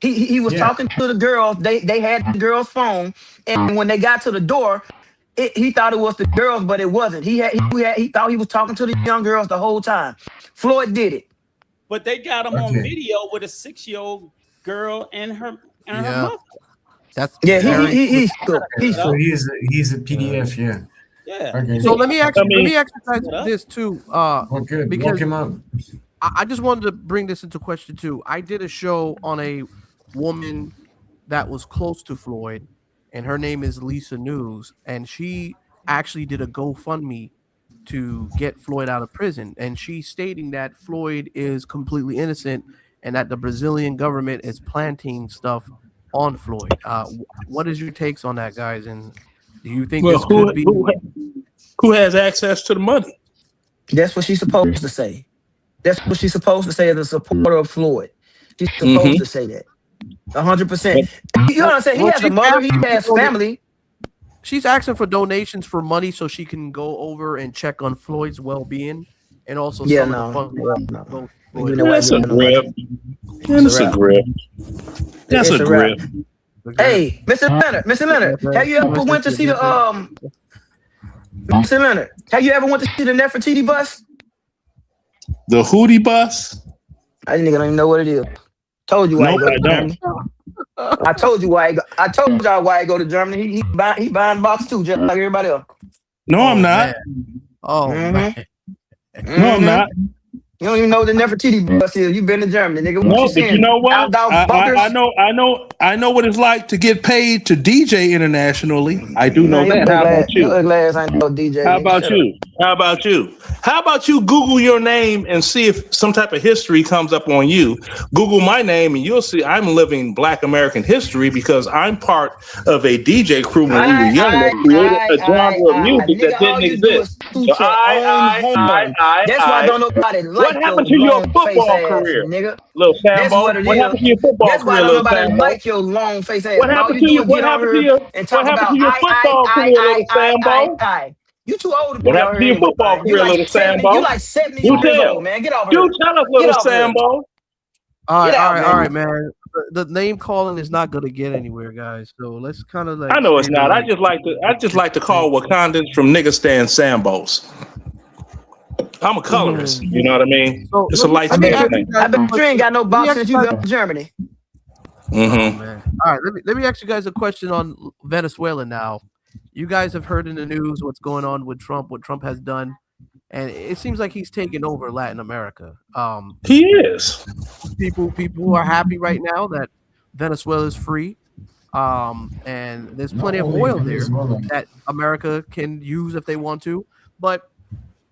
He was yeah. talking to the girls. They had the girls' phone, and when they got to the door, he thought it was the girls, but it wasn't. He thought he was talking to the young girls the whole time. Floyd did it. they got him on Okay. video with a 6-year-old girl and her Yeah, mother. that's Yeah, Oh, very true. he's cool. He's You so know? cool. he's a PDF. Yeah. Yeah. Okay. So let I mean, me exercise Set up. this too, Well, good. Lock because him up. I just wanted to bring this into question too. I did a show on a woman that was close to Floyd, and her name is Lisa News, and she actually did a GoFundMe to get Floyd out of prison, and she's stating that Floyd is completely innocent and that the Brazilian government is planting stuff on Floyd. What is your takes on that, guys? And do you think well, this could be? who has access to the money? That's what she's supposed to say. That's what she's supposed to say as a supporter of Floyd. She's supposed Hmm. to say that. 100%. You know what I'm saying? He Well, has a mother. He has family. she's asking for donations for money so she can go over and check on Floyd's well-being, and also Yeah, some of the no. funds Yeah, go no. to We Floyd. know why That's a giving no money. grip. It's a That's a wrap. grip. That's It's a a wrap. grip. Hey, Mr. Leonard, have you ever went to see the Mr. Leonard, have you ever went to see the Nefertiti bus? The Hootie bus? I nigga don't even know what it is. Told you why Nope, he go I to don't. Germany. I told you why. I told y'all why he go to Germany. He buying box too, just like everybody else. No, I'm not. Oh Mhm. man. No, I'm not. You don't even know what the Nefertiti bus is. You been to Germany, nigga. What you No, but you seeing? know what? Outdog bunkers? I know what it's like to get paid to DJ internationally. I do know Man, that. How about your you? ugly ass ain't no DJ, How nigga. about Shut up. you? How about you? How about you Google your name and see if some type of history comes up on you? Google my name and you'll see I'm living Black American history because I'm part of a DJ crew when we were young that created a genre of music that Nigga, all didn't you do exist. is So toot your own horn. That's why don't nobody What like your happened to your long face football ass, career, nigga. little That's Sambo? what it What is. happened to your football That's why career, don't little nobody Sambo? like your long face ass. What All happened you to do you? is get on here and What talk happened about to your football career, little Sambo? I. You too old to What be on happened to here your anyway, football man. You career, like little 70, you Sambo? like 70 You years old, tell. man. Get off You here. tell us, Get little off here. Sambo. All Get right, out, all man. right, man. The name calling is not gonna get anywhere, guys. So let's kind of like. I know it's stay to, not. I like, just like to call Wakandans from nigga stand Sambos. I'm a colorist. Mhm. You know what I mean? So It's a light I let me bet skin you ask thing. you guys I a bet you ain't question. got no Let me box ask since you you guys. been to Germany. Oh Mm-hmm. man. All right, let me ask you guys a question on Venezuela now. You guys have heard in the news what's going on with Trump, what Trump has done, and it seems like he's taken over Latin America. He is. People are happy right now that Venezuela is free. And there's Not plenty of only oil there Venezuela. that America can use if they want to. But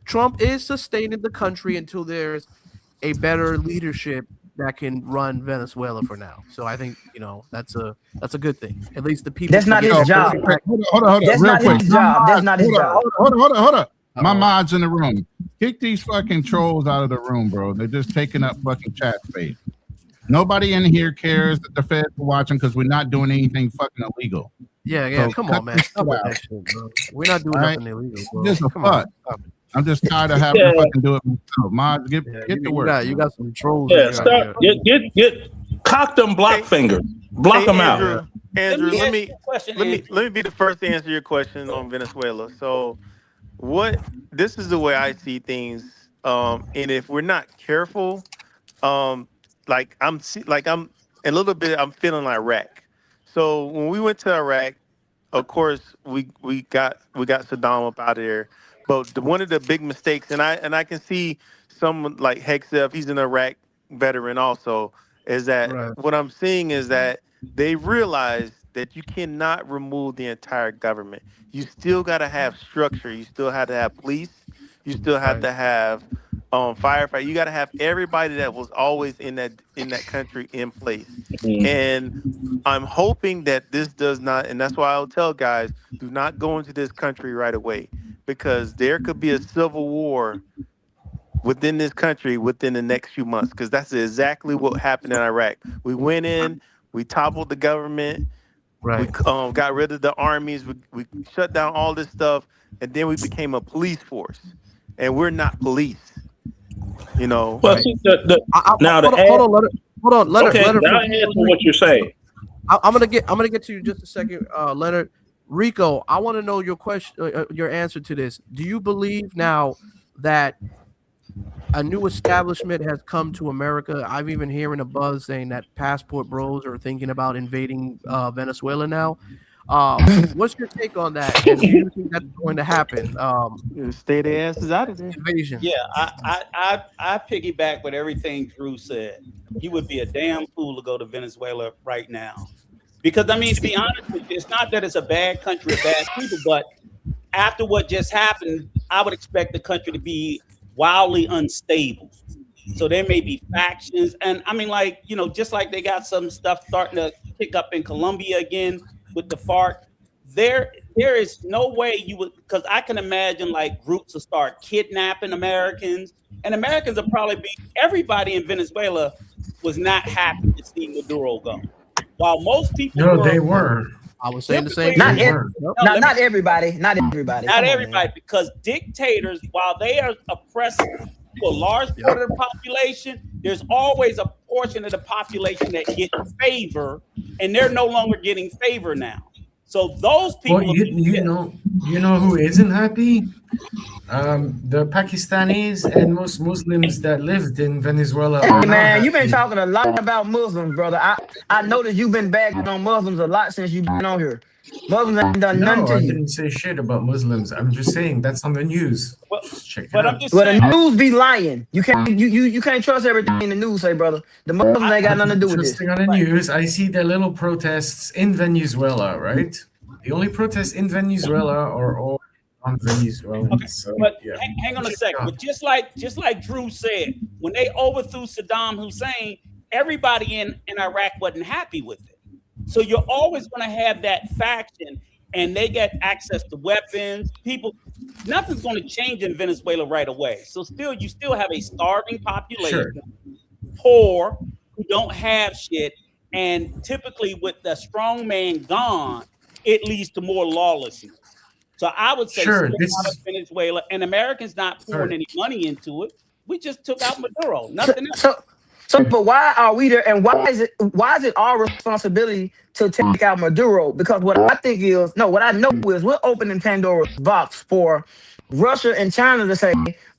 Trump is sustaining the country until there's a better leadership that can run Venezuela for now. So I think that's a good thing. At least the people That's can not get Yo, his their real job. country quick. back. Hold on, That's real not quick. his job. That's not his job. Hold up. My Uh-oh. mods in the room. Kick these fucking trolls out of the room, bro. They're just taking up fucking chat space. Nobody in here cares that the feds are watching because we're not doing anything fucking illegal. Yeah, So come cut on, man. this Stop shit with out. that shit, bro. We're not doing All right? nothing illegal, bro. Just a Come on. fuck. Stop it. I'm just tired of having Yeah, to fucking do it myself. Mods, get Yeah, to you work. got you man. got some trolls yeah. in Start get cock them block Hey, fingers. Block hey, them out. Yeah. Andrew, Let me let ask you me a question, let me Andrew. let me be the first to answer your question on Venezuela. So, what this is the way I see things. And if we're not careful, I'm a little bit. I'm feeling like Iraq. So when we went to Iraq, of course we got Saddam up out of there. But one of the big mistakes, and I can see someone like Hexef, he's an Iraq veteran also, is that Right. what I'm seeing is that they realize that you cannot remove the entire government. You still got to have structure. You still have to have police. You still have Right. to have firefighter. You got to have everybody that was always in that country in place. Mhm. And I'm hoping that this does not, and that's why I'll tell guys, do not go into this country right away because there could be a civil war within this country within the next few months because that's exactly what happened in Iraq. We went in, we toppled the government, we Right. got rid of the armies, we shut down all this stuff, and then we became a police force. And we're not police, you know. Well, Right. see, now to Hold on, add. hold on, Leonard. Okay, Leonard, now add to what you're saying. I'm gonna get to you in just a second, Leonard. Rico, I want to know your question, your answer to this. Do you believe now that a new establishment has come to America? I've even hearing a buzz saying that passport bros are thinking about invading Venezuela now. What's your take on that? And do you think that's going to happen? Stay their asses out of there. Invasion. Yeah, I piggyback with everything Drew said. You would be a damn fool to go to Venezuela right now. Because I mean, to be honest with you, it's not that it's a bad country or bad people, but after what just happened, I would expect the country to be wildly unstable. So there may be factions, and I mean, like just like they got some stuff starting to pick up in Colombia again with the FARC. There is no way you would, because I can imagine like groups will start kidnapping Americans, and Americans will probably be. Everybody in Venezuela was not happy to see Maduro go, while most people No, were they were. I was saying the same Not They thing. ev- were. No, not everybody. Not everybody. not Come on, everybody, man. because dictators, while they are oppressing to a large part of the population, there's always a portion of the population that get favor, and they're no longer getting favor now. So those Well, people, you know who isn't happy? The Pakistanis and most Muslims that lived in Venezuela are Hey not man, you've been happy. talking a lot about Muslims, brother. I noticed you've been bagging on Muslims a lot since you've been on here. Muslims ain't done nothing No, to I you. didn't say shit about Muslims. I'm just saying that's on the news. Just check it But I'm out. just Well, the saying. news be lying. You can't trust everything in the news, say brother. The Muslims ain't got nothing to do with this. Interesting on the news. I see the little protests in Venezuela, right? The only protests in Venezuela are all non-Venezuelans. Okay, So but yeah, hang on a check it second. out. But just like Drew said, when they overthrew Saddam Hussein, everybody in Iraq wasn't happy with it. So you're always going to have that faction, and they get access to weapons. People, nothing's going to change in Venezuela right away. So you still have a starving population, Sure. poor, who don't have shit, and typically with the strong man gone, it leads to more lawlessness. So I would say stay Sure. This out of is Venezuela, and Americans not pouring sorry. any money into it. We just took out Maduro. So, Nothing else. so, but why are we there? And why is it our responsibility to take out Maduro? Because what I think is no, what I know is we're opening Pandora's box for Russia and China to say,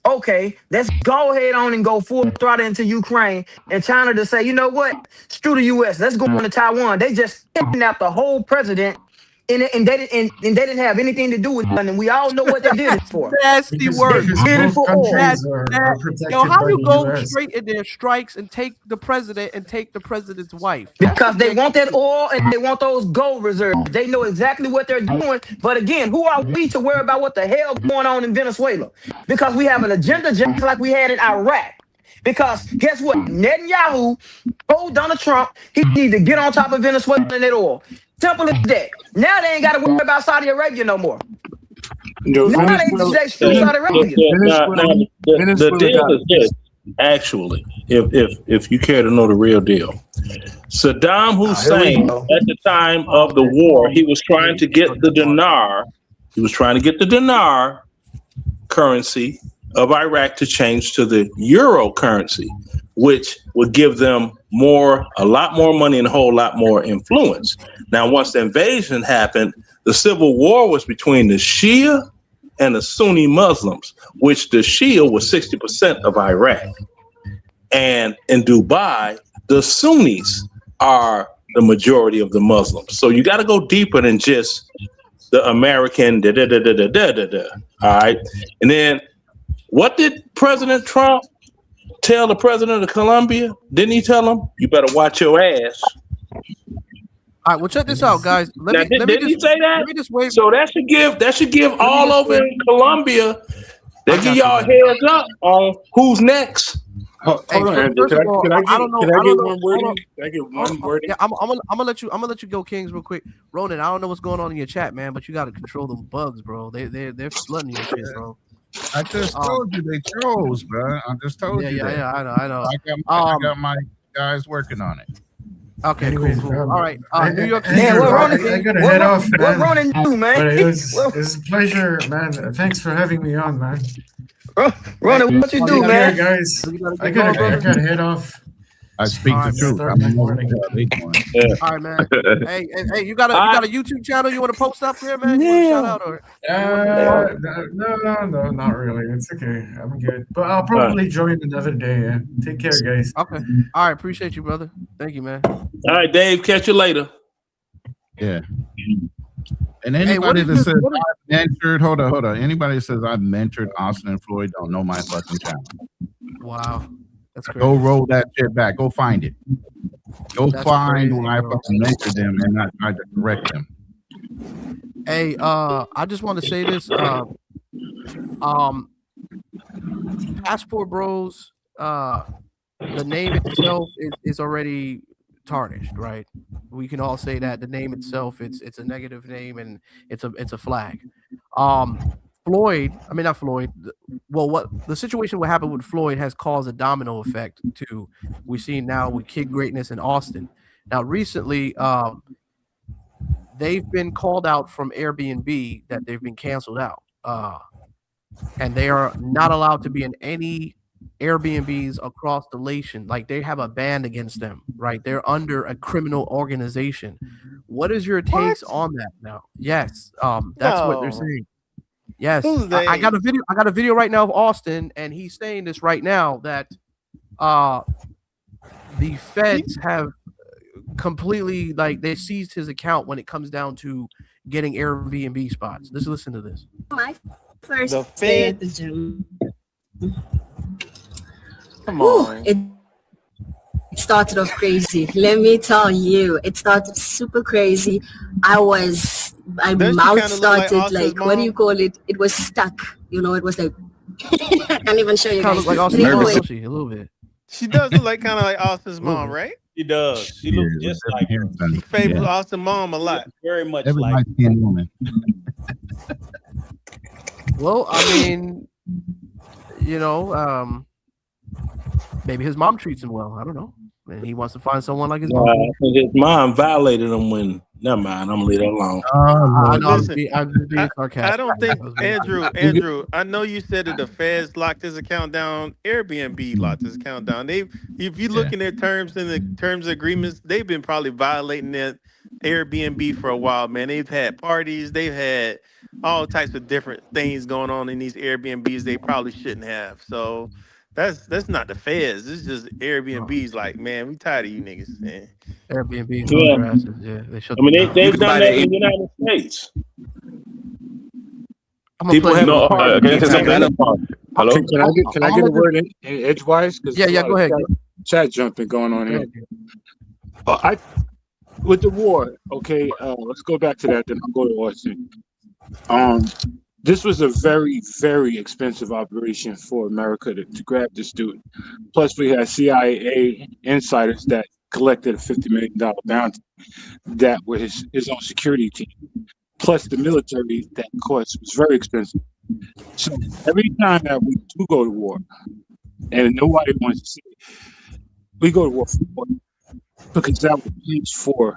okay, let's go ahead on and go full throttle into Ukraine, and China to say, you know what, screw the U.S. Let's go into Taiwan. They just kidnapped the whole president. And they didn't have anything to do with it, and we all know what they did it That's for. nasty Because work. They because did it both for oil. countries That, are yo, protected how by you the go U.S. straight in their strikes and take the president and take the president's wife? That's Because they some want that nigga. oil and they want those gold reserves. They know exactly what they're doing. But again, who are we to worry about what the hell going on in Venezuela? Because we have an agenda just like we had in Iraq. Because guess what? Netanyahu told Donald Trump he need to get on top of Venezuela and that oil. Simple as that. Now they ain't got to worry about Saudi Arabia no more. Now Venezuela, they screw Saudi Arabia. Venezuela, The Venezuela deal got is this. Actually, if you care to know the real deal, Saddam Here we Hussein go. at the time Oh of the man, war, he come was on. trying to get the dinar. He was trying to get the dinar currency of Iraq to change to the euro currency, which would give them a lot more money and a whole lot more influence. Now, once the invasion happened, the civil war was between the Shia and the Sunni Muslims, which the Shia was 60% of Iraq. And in Dubai, the Sunnis are the majority of the Muslims. So you got to go deeper than just the American da da da da da da da da. All right. And then what did President Trump tell the president of Colombia? Didn't he tell him, you better watch your ass? All right, well, check this out, guys. Now, didn't he say that? Let me just wait. So that should give me all just over wait. in Colombia. They I give got you, y'all man. heads up on who's next. Hold Hey, on, Andrew. first of all, Can I I don't know. Can I I get don't know. one Hold word on. in? Can I get Hold one on. word in? Yeah, I'm gonna let you go, Kings, real quick. Ronan, I don't know what's going on in your chat, man, but you got to control them bugs, bro. They're flooding your shit, bro. I just told you they trolls, bro. I just told Yeah, you yeah, that. yeah. I know. I got my guys working on it. Okay, Anyways, cool. All right. New York City. Damn, Andrew, what I Ronan? gotta head off, What man. Ronan do, man? But it was What- a pleasure, man. Thanks for having me on, man. Ronan, what you Oh, do, you Take gotta- care, man? guys. You gotta I get going, gotta brother. head off. I speak All the right, truth. start I my don't know what morning. the hell they doing. All right, man. Hey, you got a YouTube channel you want to post up here, man? You want to shout out or? No, not really. It's okay. I'm good. But I'll probably join another day. Yeah. Take care, guys. Okay. All right. Appreciate you, brother. Thank you, man. All right, Dave, catch you later. Yeah. And Hey, what anybody is that this- says what is- I've mentored, hold on. Anybody that says I've mentored Austin and Floyd don't know my fucking channel. Wow. That's crazy. Go roll that shit back. Go find it. Go That's find crazy, where I bro. fucking mentored them and not try to correct them. Hey, I just want to say this. Passport Bros, the name itself is already tarnished, right? We can all say that the name itself, it's a negative name and it's a flag. Floyd, I mean not Floyd. Well, what the situation what happened with Floyd has caused a domino effect to we see now with Kid Greatness in Austin. Now, recently, they've been called out from Airbnb that they've been canceled out, and they are not allowed to be in any Airbnbs across the nation. Like they have a ban against them, right? They're under a criminal organization. What is your takes on that now? Yes, that's what they're No. saying. Yes, Who's I got they? a video. I got a video right now of Austin, and he's saying this right now that the feds have completely like they seized his account when it comes down to getting Airbnb spots. Let's listen to this. My The First day at the feds? gym. Come Whew, on. it started off crazy. Let me tell you, it started super crazy. My Doesn't she mouth kind of look like started Austin's like, what do you mom? call it? It was stuck. It was like, I can't even show She you kind of guys. look like And Austin's mom, anyway, don't she? A little bit. She does look like kind of like Austin's A little mom, bit. right? She does. She Yeah, looks with just every like her. hairstyle. She favors Yeah. Austin mom a She lot. looks very much Every like. light-skinned woman. Well, I mean, maybe his mom treats him well. I don't know. And he wants to find someone like his mom. I think his mom violated him when. Never mind. I'm gonna leave that alone. Oh, I Lord. know Listen, I was being I sarcastic. don't think I was being Andrew. I know you said that the feds locked his account down. Airbnb locked his account down. If you look Yeah. in their terms and the terms of agreements, they've been probably violating that Airbnb for a while, man. They've had parties, they've had all types of different things going on in these Airbnbs they probably shouldn't have. So that's not the feds. It's just Airbnb's like, man, we tired of you niggas, man. Airbnb closed Yeah. their asses. Yeah, they shut I mean, them down. You they've could done buy that the in the United States. I'm gonna People play have you a no. clip. Can I say done something? that. Hello. Can I get I'm a gonna word in edgewise? Because Yeah, there's a yeah. lot Go of ahead. chat jumping going on Go here. ahead. I with the war. Okay, let's go back to that. Then I'll go to Austin. This was a very, very expensive operation for America to grab this dude. Plus, we had CIA insiders that collected a $50 million bounty that were his own security team. Plus, the military that cost was very expensive. So every time that we do go to war, and nobody wants to see it, we go to war for what? Because that was pays for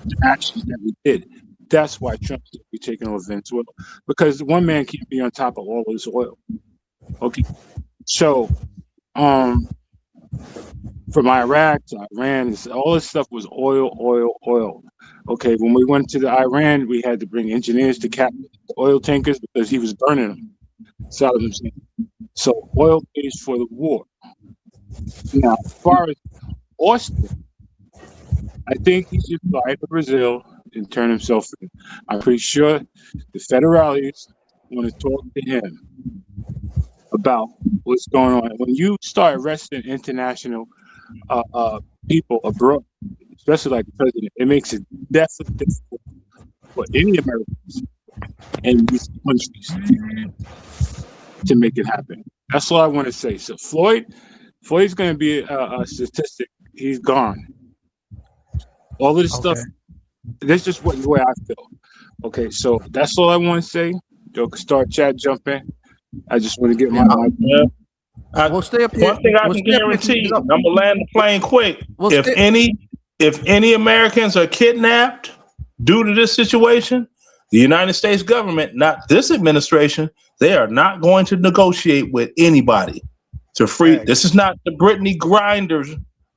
the actions that we did. That's why Trump should be taking over Venezuela, because one man can't be on top of all this oil. Okay, so from Iraq to Iran, all this stuff was oil, oil, oil. Okay, when we went to the Iran, we had to bring engineers to cap the oil tankers because he was burning them. Saddam Hussein. So oil pays for the war. Now, as far as Austin, I think he should fly to Brazil and turn himself in. I'm pretty sure the federales want to talk to him about what's going on. When you start arresting international people abroad, especially like the president, it makes it definitely difficult for any Americans in these countries to make it happen. That's all I want to say. So Floyd's going to be a statistic. He's gone. All of this stuff. That's just the way I feel. Okay, so that's all I want to say. Y'all can start chat jumping. I just want to get my Yeah. We'll stay up here. One thing I We'll can stay up here. guarantee, I'm gonna land the plane quick. We'll If stay- any Americans are kidnapped due to this situation, the United States government, not this administration, they are not going to negotiate with anybody to free. Facts. This is not the Brittany Grinders.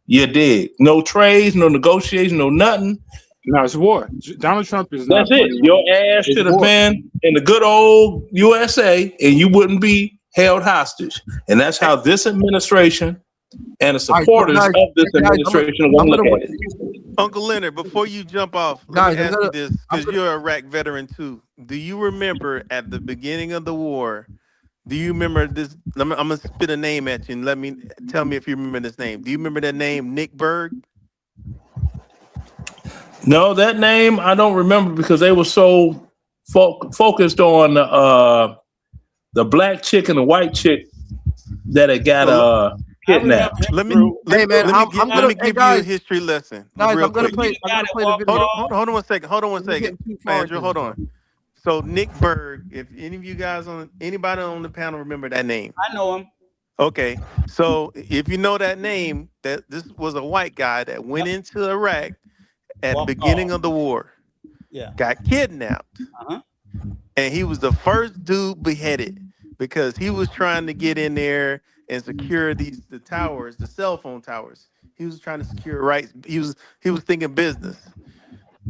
You dig? No trades, no negotiation, no nothing. No, it's war. Donald Trump is not. That's it. Your ass It's should have war. been in the good old USA, and you wouldn't be held hostage. And that's how this administration and the supporters guys, of this guys, administration are I'm going to gonna look at it. Uncle Leonard, before you jump off, let Guys, me I'm ask gonna- you this, because you're a Iraq veteran too. Do you remember at the beginning of the war? Do you remember this? I'm gonna spit a name at you and tell me if you remember this name. Do you remember that name, Nick Berg? No, that name I don't remember because they were so focused on the black chick and the white chick that had got kidnapped. Let me Through- Hey, man, let me give you a guys, history lesson. guys, real I'm gonna quick. play. I'm gonna play the Hold video. Hold on one second. Hold on one We're second. getting too far Andrew, into hold this, on. So Nick Berg, if any of you guys anybody on the panel remember that name? I know him. Okay. So if you know that name, that this was a white guy that went into Iraq at the Walked beginning off. of the war, Yeah. got kidnapped, Uh-huh. and he was the first dude beheaded because he was trying to get in there and secure the towers, the cell phone towers. He was trying to secure rights. He was thinking business.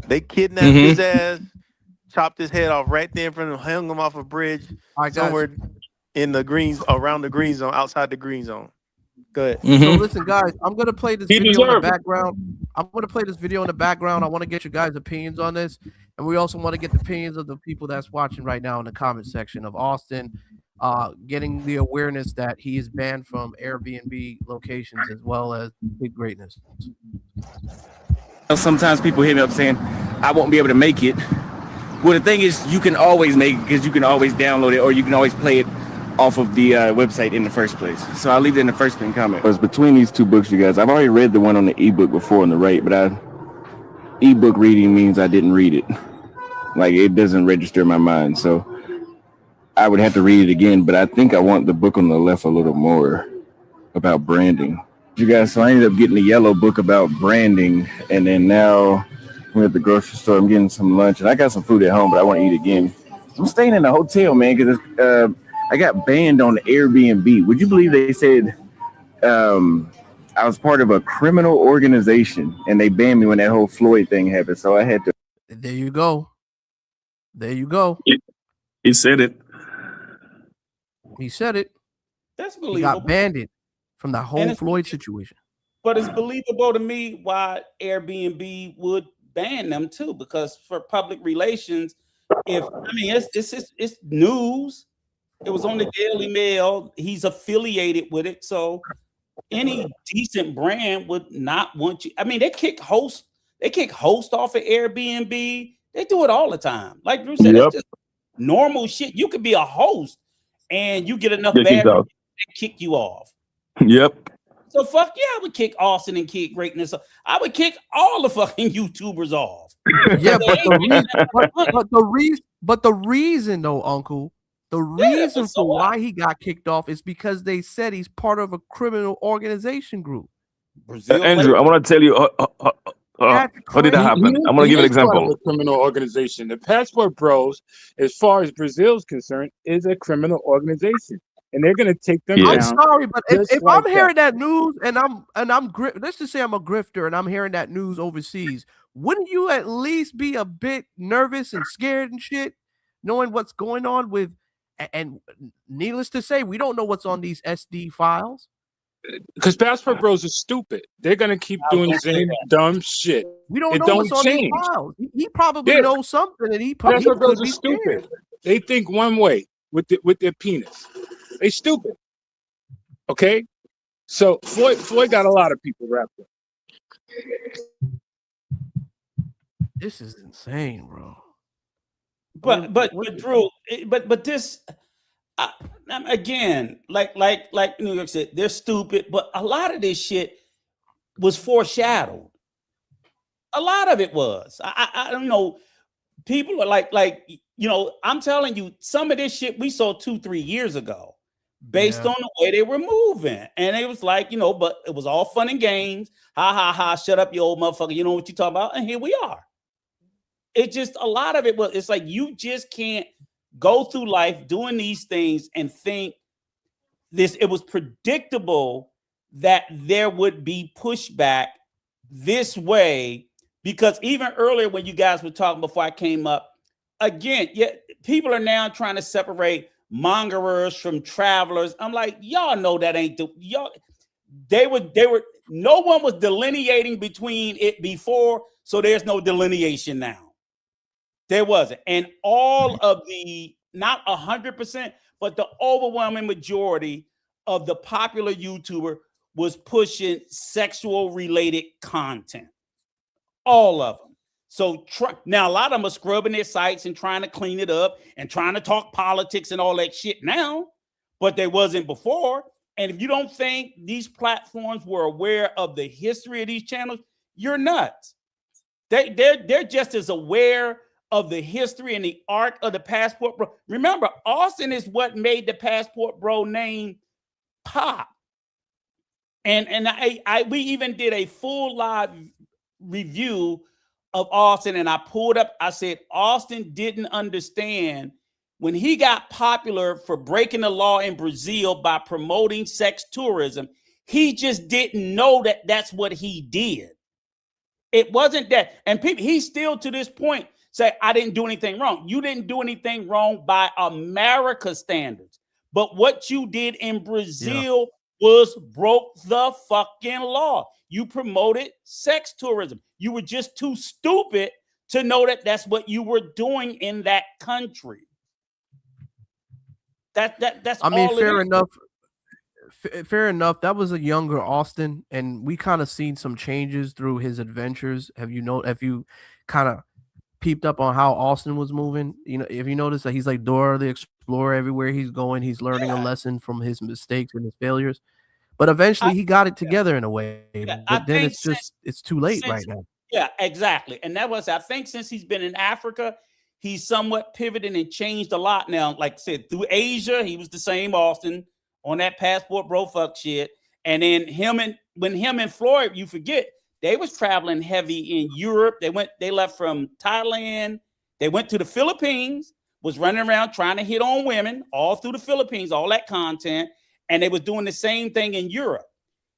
They kidnapped his ass, chopped his head off right there in front of him, hung him off a bridge All right, guys. somewhere in the greens, around the green zone, outside the green zone. Good. So listen, guys, I'm gonna play this He video in the deserved it. background. I'm gonna play this video in the background. I want to get your guys' opinions on this, and we also want to get the opinions of the people that's watching right now in the comment section of Austin, getting the awareness that he is banned from Airbnb locations as well as Big Greatness. Sometimes people hit me up saying I won't be able to make it. Well, the thing is, you can always make it because you can always download it or you can always play it off of the website in the first place. So I'll leave it in the first pin comment. It was between these two books, you guys. I've already read the one on the ebook before on the right, but ebook reading means I didn't read it. Like, it doesn't register in my mind. So I would have to read it again, but I think I want the book on the left a little more about branding. You guys, so I ended up getting the yellow book about branding, and then now we're at the grocery store. I'm getting some lunch, and I got some food at home, but I want to eat again. I'm staying in a hotel, man, because I got banned on the Airbnb. Would you believe they said I was part of a criminal organization, and they banned me when that whole Floyd thing happened, so I had to. There you go. There you go. He said it. He said it. That's He believable. got banned from the whole it's- Floyd situation. But it's believable to me why Airbnb would ban them too, because for public relations, it's news. It was on the Daily Mail. He's affiliated with it, so any decent brand would not want you. I mean, they kick hosts off of Airbnb. They do it all the time. Like Drew said, Yep. it's just normal shit. You could be a host and you get enough Get bad kicked off. they kick you off. Yep. So fuck yeah, I would kick Austin and kick Greatness. I would kick all the fucking YouTubers off. Yeah, but the reason though, Uncle, the reason so for why he got kicked off is because they said he's part of a criminal organization group. Brazil Andrew, I want to tell you how did that happen? I'm going to give an He is part of example. a criminal organization. The Passport Bros, as far as Brazil's concerned, is a criminal organization, and they're going to take them Yeah. I'm down. sorry, but if just I'm like hearing that news and let's just say I'm a grifter and I'm hearing that news overseas, wouldn't you at least be a bit nervous and scared and shit, knowing what's going on with? And needless to say, we don't know what's on these SD files. Because Passport Bros is stupid. They're going to keep doing the same dumb shit. We don't It know don't what's on change. these files. He probably Yeah. knows something, and he Passport Bros could are be stupid. scared. They think one way with their penis. They stupid. Okay? So Floyd got a lot of people wrapped up. This is insane, bro. But Drew, but this again, like New York said, they're stupid. But a lot of this shit was foreshadowed. A lot of it was. I don't know. People are like I'm telling you, some of this shit we saw 2-3 years ago, based on the way they were moving, and it was like but it was all fun and games. Ha ha ha! Shut up, you old motherfucker. You know what you talking about? And here we are. It just a lot of it was. It's like you just can't go through life doing these things and think this. It was predictable that there would be pushback this way, because even earlier when you guys were talking before I came up, again, people are now trying to separate mongerers from travelers. I'm like, y'all know that ain't y'all. They were. No one was delineating between it before, so there's no delineation now. There wasn't. And all of the, not 100%, but the overwhelming majority of the popular YouTuber was pushing sexual related content. All of them. So now a lot of them are scrubbing their sites and trying to clean it up and trying to talk politics and all that shit now, but they wasn't before. And if you don't think these platforms were aware of the history of these channels, you're nuts. They're just as aware of the history and the arc of the Passport Bro. Remember, Austin is what made the Passport Bro name pop. And we even did a full live review of Austin, and I pulled up, I said, Austin didn't understand when he got popular for breaking the law in Brazil by promoting sex tourism. He just didn't know that that's what he did. It wasn't that. And people, he still to this point say, I didn't do anything wrong. You didn't do anything wrong by America standards. But what you did in Brazil broke the fucking law. You promoted sex tourism. You were just too stupid to know that that's what you were doing in that country. That's I mean, all fair it is. enough. Fair enough. That was a younger Austin, and we kind of seen some changes through his adventures. Have you kind of peeped up on how Austin was moving? You know, if you notice that he's like Dora the Explorer everywhere he's going, he's learning a lesson from his mistakes and his failures. But eventually, he got it together in a way. I But then think it's too late right since now. yeah, exactly. And that was, I think, since he's been in Africa, he's somewhat pivoted and changed a lot now. Like I said, through Asia, he was the same Austin on that passport bro fuck shit. And then him and Floyd, you forget, they was traveling heavy in Europe. They left from Thailand. They went to the Philippines, was running around trying to hit on women all through the Philippines, all that content. And they was doing the same thing in Europe.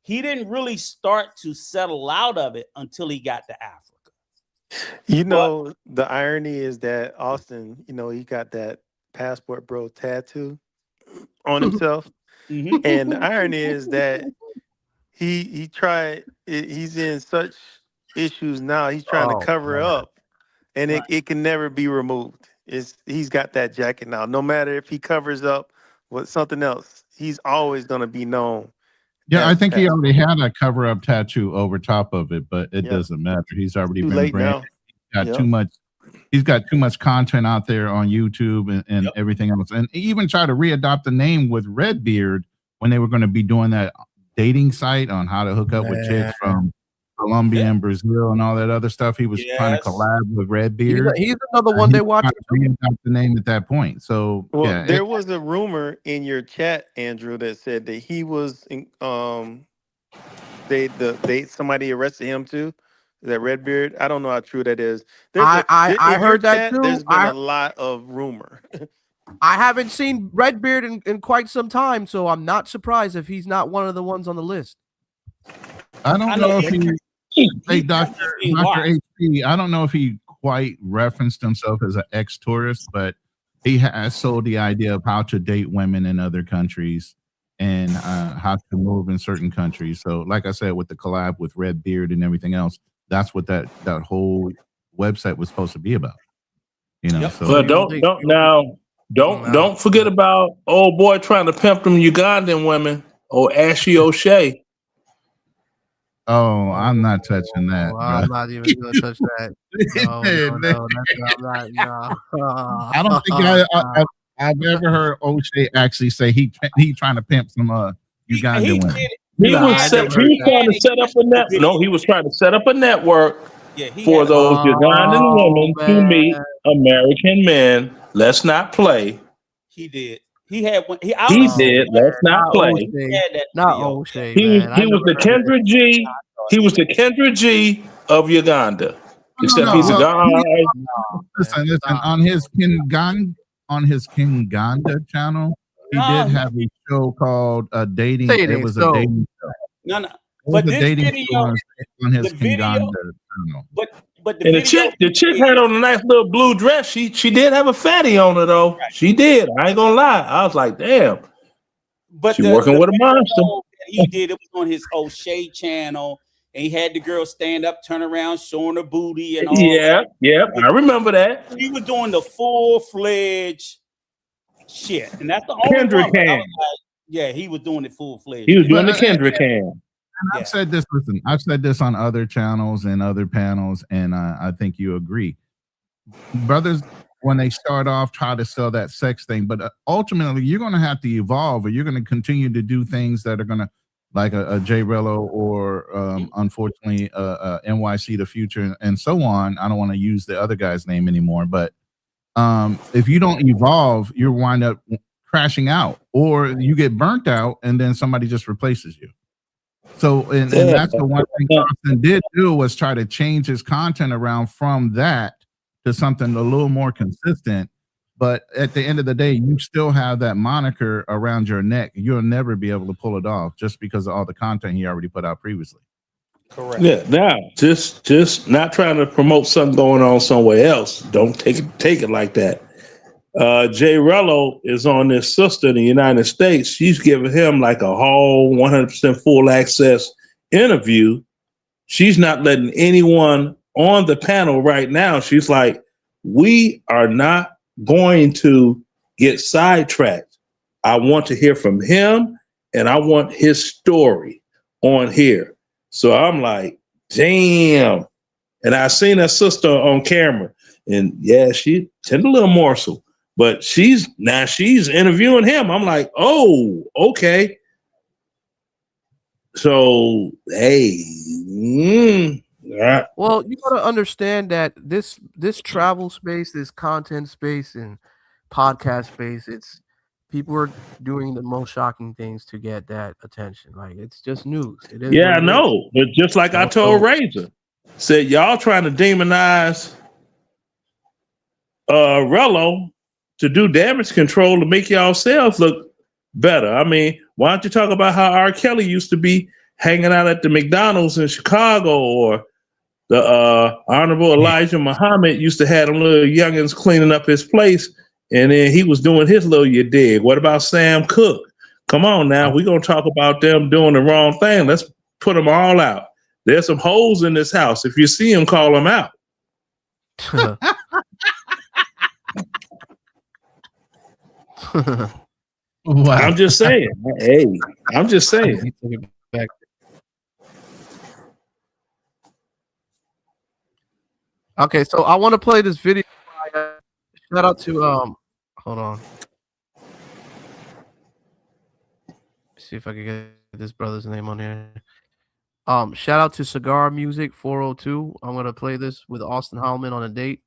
He didn't really start to settle out of it until he got to Africa. You know, the irony is that Austin, you know, he got that passport bro tattoo on himself. And the irony is that he's in such issues now. He's trying to cover up, and it can never be removed. He's got that jacket now. No matter if he covers up with something else, he's always going to be known. Yeah, I think he already had a cover-up tattoo over top of it, but it doesn't matter. He's already been branded. He's got too much content out there on YouTube and everything else. And he even tried to readopt the name with Redbeard when they were going to be doing that dating site on how to hook up with chicks from Colombia and Brazil and all that other stuff. He was trying to collab with Redbeard. He's another one they watch. Readopt the name at that point. So there was a rumor in your chat, Andrew, that said that he was somebody arrested him too. That Redbeard. I don't know how true that is. I heard that too. There's been a lot of rumor. I haven't seen Redbeard in quite some time, so I'm not surprised if he's not one of the ones on the list. I don't know if Dr. HP, I don't know if he quite referenced himself as an ex-tourist, but he has sold the idea of how to date women in other countries and how to move in certain countries. So like I said, with the collab with Redbeard and everything else, that's what that whole website was supposed to be about. You know, so well, don't forget about old boy trying to pimp them Ugandan women or Ashley O'Shea. Oh, I'm not touching that. I'm not even gonna touch that. No. I don't think I've ever heard O'Shea actually say he trying to pimp some Ugandan women. He was trying to set up a net. No, he was trying to set up a network for those Ugandan women to meet American men. Let's not play. He did. He had one. He did. Let's not play. Not O'Shea. He was the Kendra G. He was the Kendra G of Uganda. Except he's a guy. Listen. On his Kinganda channel, he did have a show called Dating. It was a dating show. No. But this video on his Kinganda channel. But the chick had on a nice little blue dress. She did have a fatty on her though. Right. She did. I ain't gonna lie. I was like, damn. But she's working with a monster. He did it was on his O'Shea channel, and he had the girl stand up, turn around, showing her booty and all. Yeah. I remember that. He was doing the full-fledged shit, and that's the only Kendrick Cam. He was doing it full-fledged. He was doing the Kendrick Cam. And I've said this. Listen, I've said this on other channels and other panels, and I think you agree. Brothers, when they start off, try to sell that sex thing, but ultimately, you're going to have to evolve, or you're going to continue to do things that are going to, like a J Rello, or unfortunately, NYC the Future, and so on. I don't want to use the other guy's name anymore, but if you don't evolve, you wind up crashing out, or you get burnt out, and then somebody just replaces you. So, and that's the one thing Austin did do, was try to change his content around from that to something a little more consistent. But at the end of the day, you still have that moniker around your neck. You'll never be able to pull it off just because of all the content he already put out previously. Correct. Yeah. Now, just not trying to promote something going on somewhere else. Don't take it like that. Jay Rello is on this sister in the United States. She's giving him like a whole 100% full access interview. She's not letting anyone on the panel right now. She's like, we are not going to get sidetracked. I want to hear from him and I want his story on here. So I'm like, damn. And I seen that sister on camera, and yeah, she tend a little morsel, but she's interviewing him. I'm like, oh, okay. So hey, Well, you gotta understand that this travel space, this content space, and podcast space, it's people are doing the most shocking things to get that attention. Like it's just news. It is yeah, what I it is. know. But just like I told Razor, said y'all trying to demonize Rello to do damage control to make yourselves look better. I mean, why don't you talk about how R. Kelly used to be hanging out at the McDonald's in Chicago, or the Honorable Elijah Muhammad used to have them little youngins cleaning up his place, and then he was doing his little you dig. What about Sam Cooke? Come on now, we're going to talk about them doing the wrong thing. Let's put them all out. There's some holes in this house. If you see them, call them out. Wow. I'm just saying. Hey, I'm just saying. Okay, so I want to play this video. Shout out to hold on. Let's see if I can get this brother's name on here. Shout out to Cigar Music 402. I'm gonna play this with Austin Howman on a date.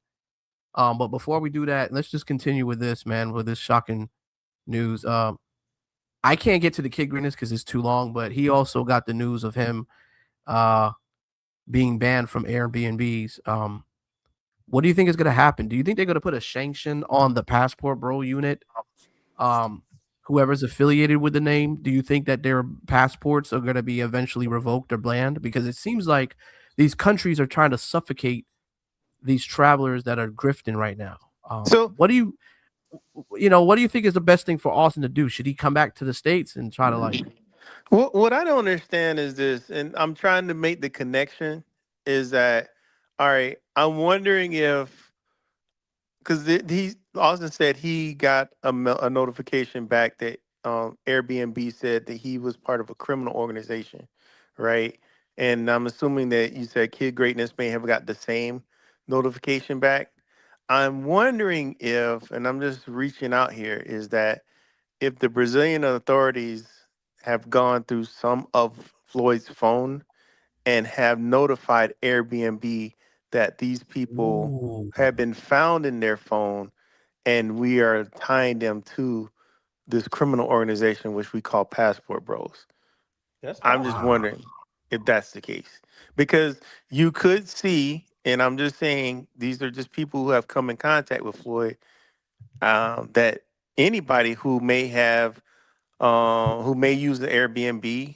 But before we do that, let's just continue with this, man, with this shocking news. I can't get to the Kid Greatness because it's too long, but he also got the news of him being banned from Airbnbs. What do you think is going to happen? Do you think they're going to put a sanction on the Passport Bro unit? Whoever's affiliated with the name, do you think that their passports are going to be eventually revoked or banned? Because it seems like these countries are trying to suffocate these travelers that are grifting right now. So what do you think is the best thing for Austin to do? Should he come back to the States and try to like? what I don't understand is this, and I'm trying to make the connection, is that all right? I'm wondering if, because Austin said he got a notification back that Airbnb said that he was part of a criminal organization, right? And I'm assuming that you said Kid Greatness may have got the same notification back. I'm wondering if, and I'm just reaching out here, is that if the Brazilian authorities have gone through some of Floyd's phone and have notified Airbnb that these people have been found in their phone, and we are tying them to this criminal organization, which we call Passport Bros. I'm just wondering if that's the case. Because you could see, and I'm just saying, these are just people who have come in contact with Floyd, that anybody who may use the Airbnb,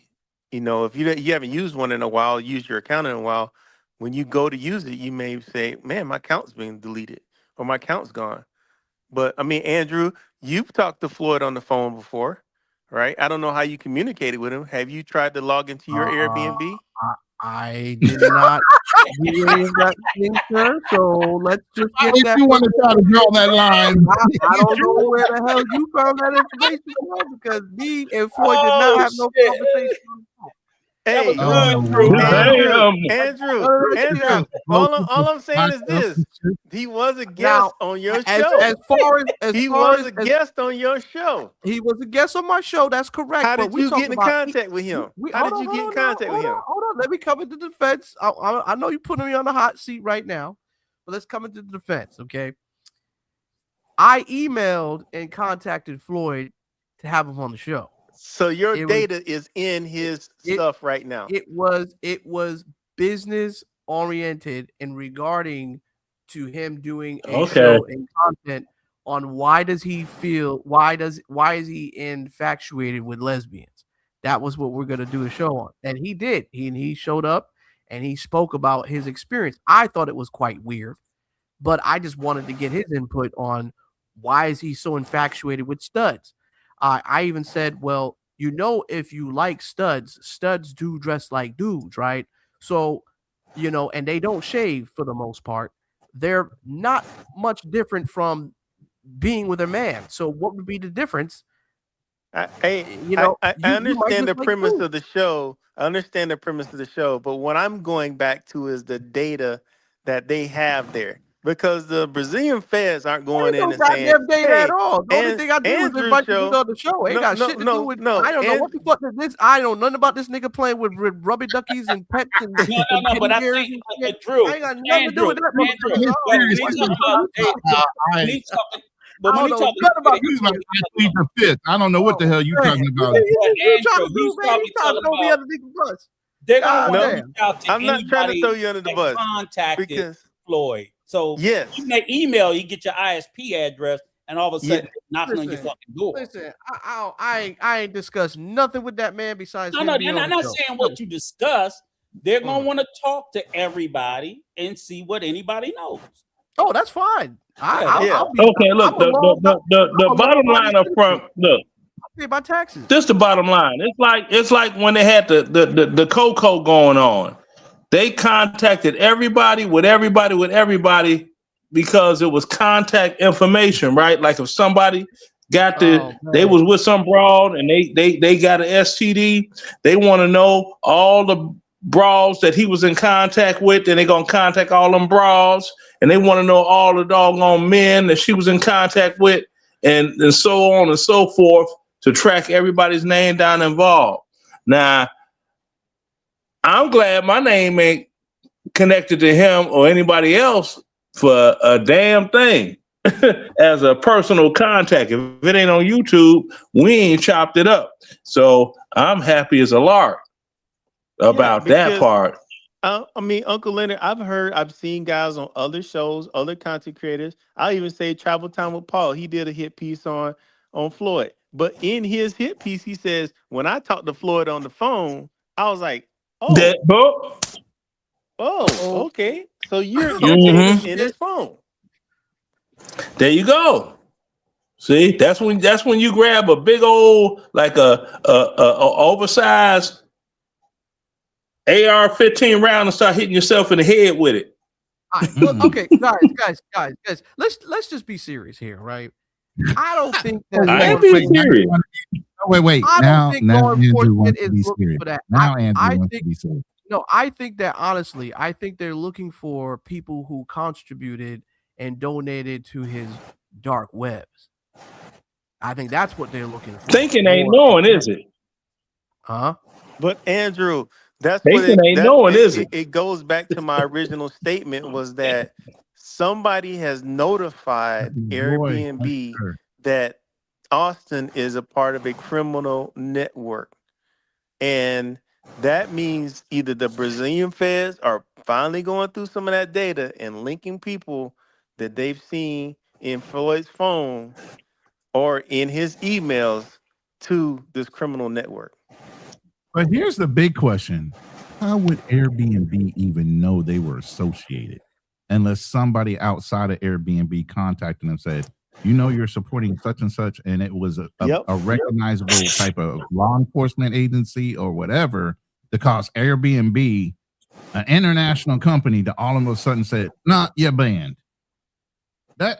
if you haven't used one in a while, use your account in a while, when you go to use it, you may say, man, my account's being deleted or my account's gone. But I mean, Andrew, you've talked to Floyd on the phone before, right? I don't know how you communicated with him. Have you tried to log into your Airbnb? I did not do any of that thing, sir. So let's just get If that. you want to try to draw that line, I don't know where the hell you found that information from, because me and Floyd did not have no conversation. Hey, Andrew. All I'm saying is this: he was a guest on your show. He was a guest on your show. He was a guest on my show. That's correct. How did you get in contact with him? How did you get in contact with him? Hold on. Let me come into defense. I know you're putting me on the hot seat right now, but let's come into the defense, okay? I emailed and contacted Floyd to have him on the show. So your data is in his stuff right now. It was business oriented and regarding to him doing a show and content on why is he infatuated with lesbians. That was what we're gonna do a show on, and he did. He showed up and he spoke about his experience. I thought it was quite weird, but I just wanted to get his input on why is he so infatuated with studs? I even said, well, if you like studs, studs do dress like dudes, right? So, and they don't shave for the most part. They're not much different from being with a man. So what would be the difference? I You might understand just the like premise dudes. of the show. I understand the premise of the show, but what I'm going back to is the data that they have there. Because the Brazilian feds aren't There going ain't in no and saying, goddamn date at "Hey, all. The only and thing I did was Andrew's invite you to show." the show. Ain't No, got no, shit to do no, with. no. I don't know And what the fuck is this. I don't know nothing about this nigga playing with rubber duckies and pets and, No, no, and no. teddy But I bears think, and shit. Drew, I ain't got nothing to do with that motherfucker. Andrew. He's Oh, But serious. when he talking about I, when he talking, I don't know nothing about he's this about nigga. to plead the fifth. I don't know what the hell you Man, talking about. you trying to Andrew, do, he's man? probably He trying to talking throw me about under the bus. they're gonna God want to no, reach damn. out to I'm not trying to anybody throw you under the that bus contacted because Floyd. So yes, you may email, you get your ISP address, and all of a yeah, sudden knocking on your fucking door. Listen, I ain't discussed nothing with that man besides No, him no, being they're on not the show. saying what you discussed. They're gonna Mm. want to talk to everybody and see what anybody knows. Oh, that's fine. Yeah. I'll be. Okay, look, I'm a law. the I'm a bottom line law-abiding up citizen. front, look, I pay my taxes. this the bottom line. It's like when they had the cocoa going on. They contacted everybody with everybody with everybody because it was contact information, right? Like if somebody got Oh they man. was with some broad and they got an STD, they want to know all the bras that he was in contact with, and they gonna contact all them bras, and they want to know all the doggone men that she was in contact with, and so on and so forth to track everybody's name down involved. Now, I'm glad my name ain't connected to him or anybody else for a damn thing as a personal contact. If it ain't on YouTube, we ain't chopped it up. So I'm happy as a lark yeah, about that because part. I mean, Uncle Leonard, I've seen guys on other shows, other content creators. I'll even say Travel Time with Paul. He did a hit piece on Floyd. But in his hit piece, he says, when I talked to Floyd on the phone, I was like, That oh, book. Uh-oh. okay. So you're Mhm. data's in his phone. There you go. See, that's when you grab a big old like a oversized AR-15 round and start hitting yourself in the head with it. All right, well, okay, guys. Let's just be serious here, right? I don't think that I law ain't being enforcement. serious. Wait. I don't think Now law Andrew enforcement wants to is be looking serious. for that. Now Andrew I wants think to be serious. no. I think that honestly, I think they're looking for people who contributed and donated to his dark webs. I think that's what they're looking for. Thinking ain't More, knowing, is it? huh? But Andrew, that's what Thinking ain't knowing, is it? it goes back to my original statement was that somebody has notified Boy, Airbnb that Austin is a part of a criminal network. And that means either the Brazilian feds are finally going through some of that data and linking people that they've seen in Floyd's phone or in his emails to this criminal network. but here's the big question. How would Airbnb even know they were associated unless somebody outside of Airbnb contacted them and said, you're supporting such and such, and it was a recognizable type of law enforcement agency or whatever that caused Airbnb, an international company, to all of a sudden said, nah, you're banned. That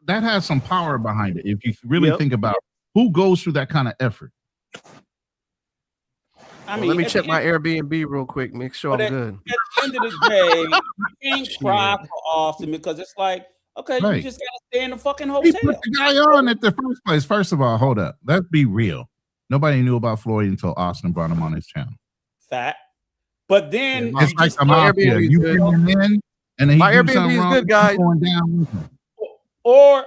has some power behind it if you really think about who goes through that kind of effort. I Well, mean, let me check my Airbnb real quick, make sure I'm good. At the end of the day, you can't cry for Austin because it's like, okay, you Right. just gotta stay in the fucking He hotel. put the guy on at the first place. First of all, hold up. Let's be real. Nobody knew about Floyd until Austin brought him on his channel. Fact. But then It's like the mafia. You bring him in, and then he My do Airbnb something is wrong. good, guys. Going down with him. or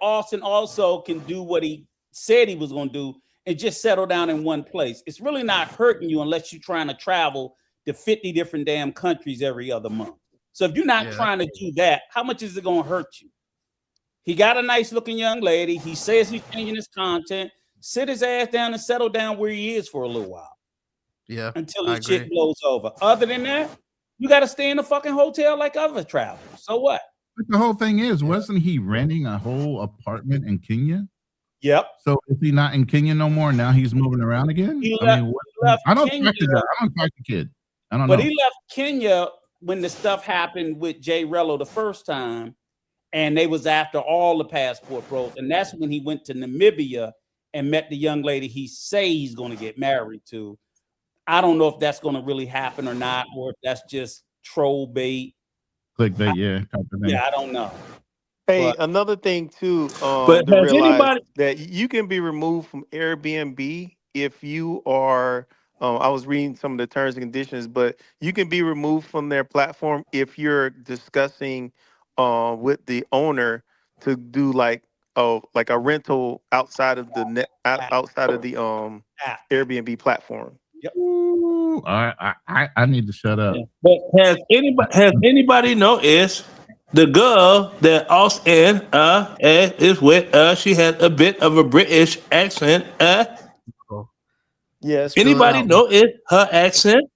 Austin also can do what he said he was going to do and just settle down in one place. It's really not hurting you unless you're trying to travel to 50 different damn countries every other month. So if you're not trying to do that, how much is it going to hurt you? He got a nice looking young lady. He says he's changing his content. Sit his ass down and settle down where he is for a little while. Yeah. Until his shit blows over. Other than that, you got to stay in a fucking hotel like other travelers. So what? But the whole thing is, wasn't he renting a whole apartment in Kenya? Yep. So is he not in Kenya no more? Now he's moving around again. He I left, mean, he left I don't Kenya, track the guy. I don't track the kid. I don't but know. he left Kenya when the stuff happened with Jay Rello the first time, and they was after all the passport bros, and that's when he went to Namibia and met the young lady he say he's going to get married to. I don't know if that's going to really happen or not, or if that's just troll bait. Clickbait, yeah. Yeah, I don't know. Hey, But another thing too, But to has realize anybody? that you can be removed from Airbnb if you are. I was reading some of the terms and conditions, but you can be removed from their platform if you're discussing with the owner to do like a rental outside of the outside of the app. Airbnb platform. Yep. Ooh, I need to shut up. But has anybody noticed the girl that Austin is with? She has a bit of a British accent. Yes, Spill it Anybody out. notice her accent?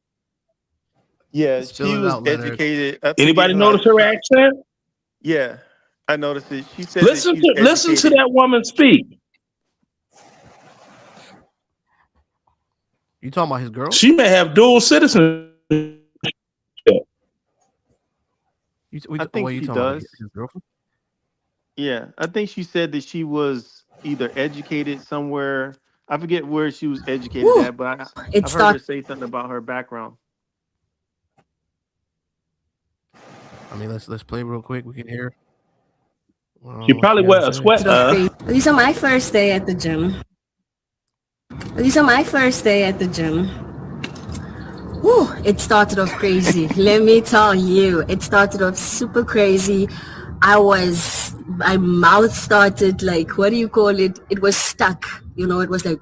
yeah, Spill she it was out, Leonard. educated. I Anybody forget how notice her she. accent? Yeah, I noticed it. She said that Listen she's to educated. that woman speak. You talking about his girl? She may have dual citizenship. I think you she talking about does. his girlfriend? Yeah, I think she said that she was either educated somewhere. I forget where she was educated Woo, at, but it I've heard her started. say something about her background. I mean, let's play real quick. We can hear She what probably she had wear to a say. sweat. At least on my first day at the gym. At least on my first day at the gym. Woo, it started off crazy. Let me tell you, it started off super crazy. My mouth started like, what do you call it? It was stuck. You know, it was like,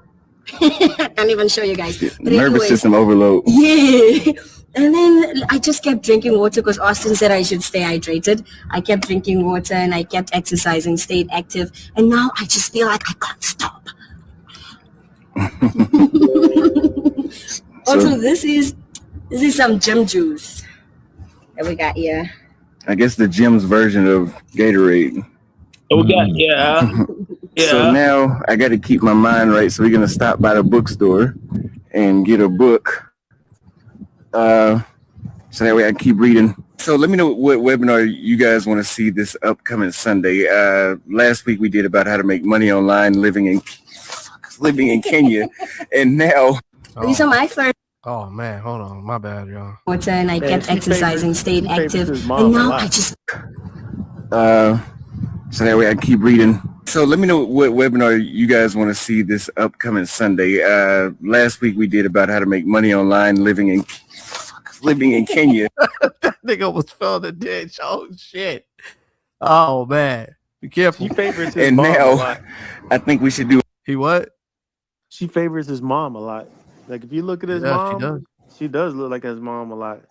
I can't even show you guys. But Nervous anyways, system overload. yeah. And then I just kept drinking water because Austin said I should stay hydrated. I kept drinking water and I kept exercising, stayed active. And now I just feel like I can't stop. Also, So this is some gym juice that we got here. I guess the gym's version of Gatorade. We got So now I got to keep my mind right. So we're gonna stop by the bookstore and get a book. So that way I can keep reading. So let me know what webinar you guys want to see this upcoming Sunday. Last week we did about how to make money online living in Kenya, and now. These are my first Oh man, hold on, my bad, y'all. water, and I kept she exercising, favors- stayed she favors active, his mom and a now lot. I just. So that way I can keep reading. So let me know what webinar you guys want to see this upcoming Sunday. Last week we did about how to make money online living in Kenya. That nigga almost fell in the ditch. Oh shit. Oh man, be careful. She favors his And mom a now lot. I think we should do. He what? She favors his mom a lot. Like if you look at his Yeah, mom, she does. she does look like his mom a lot.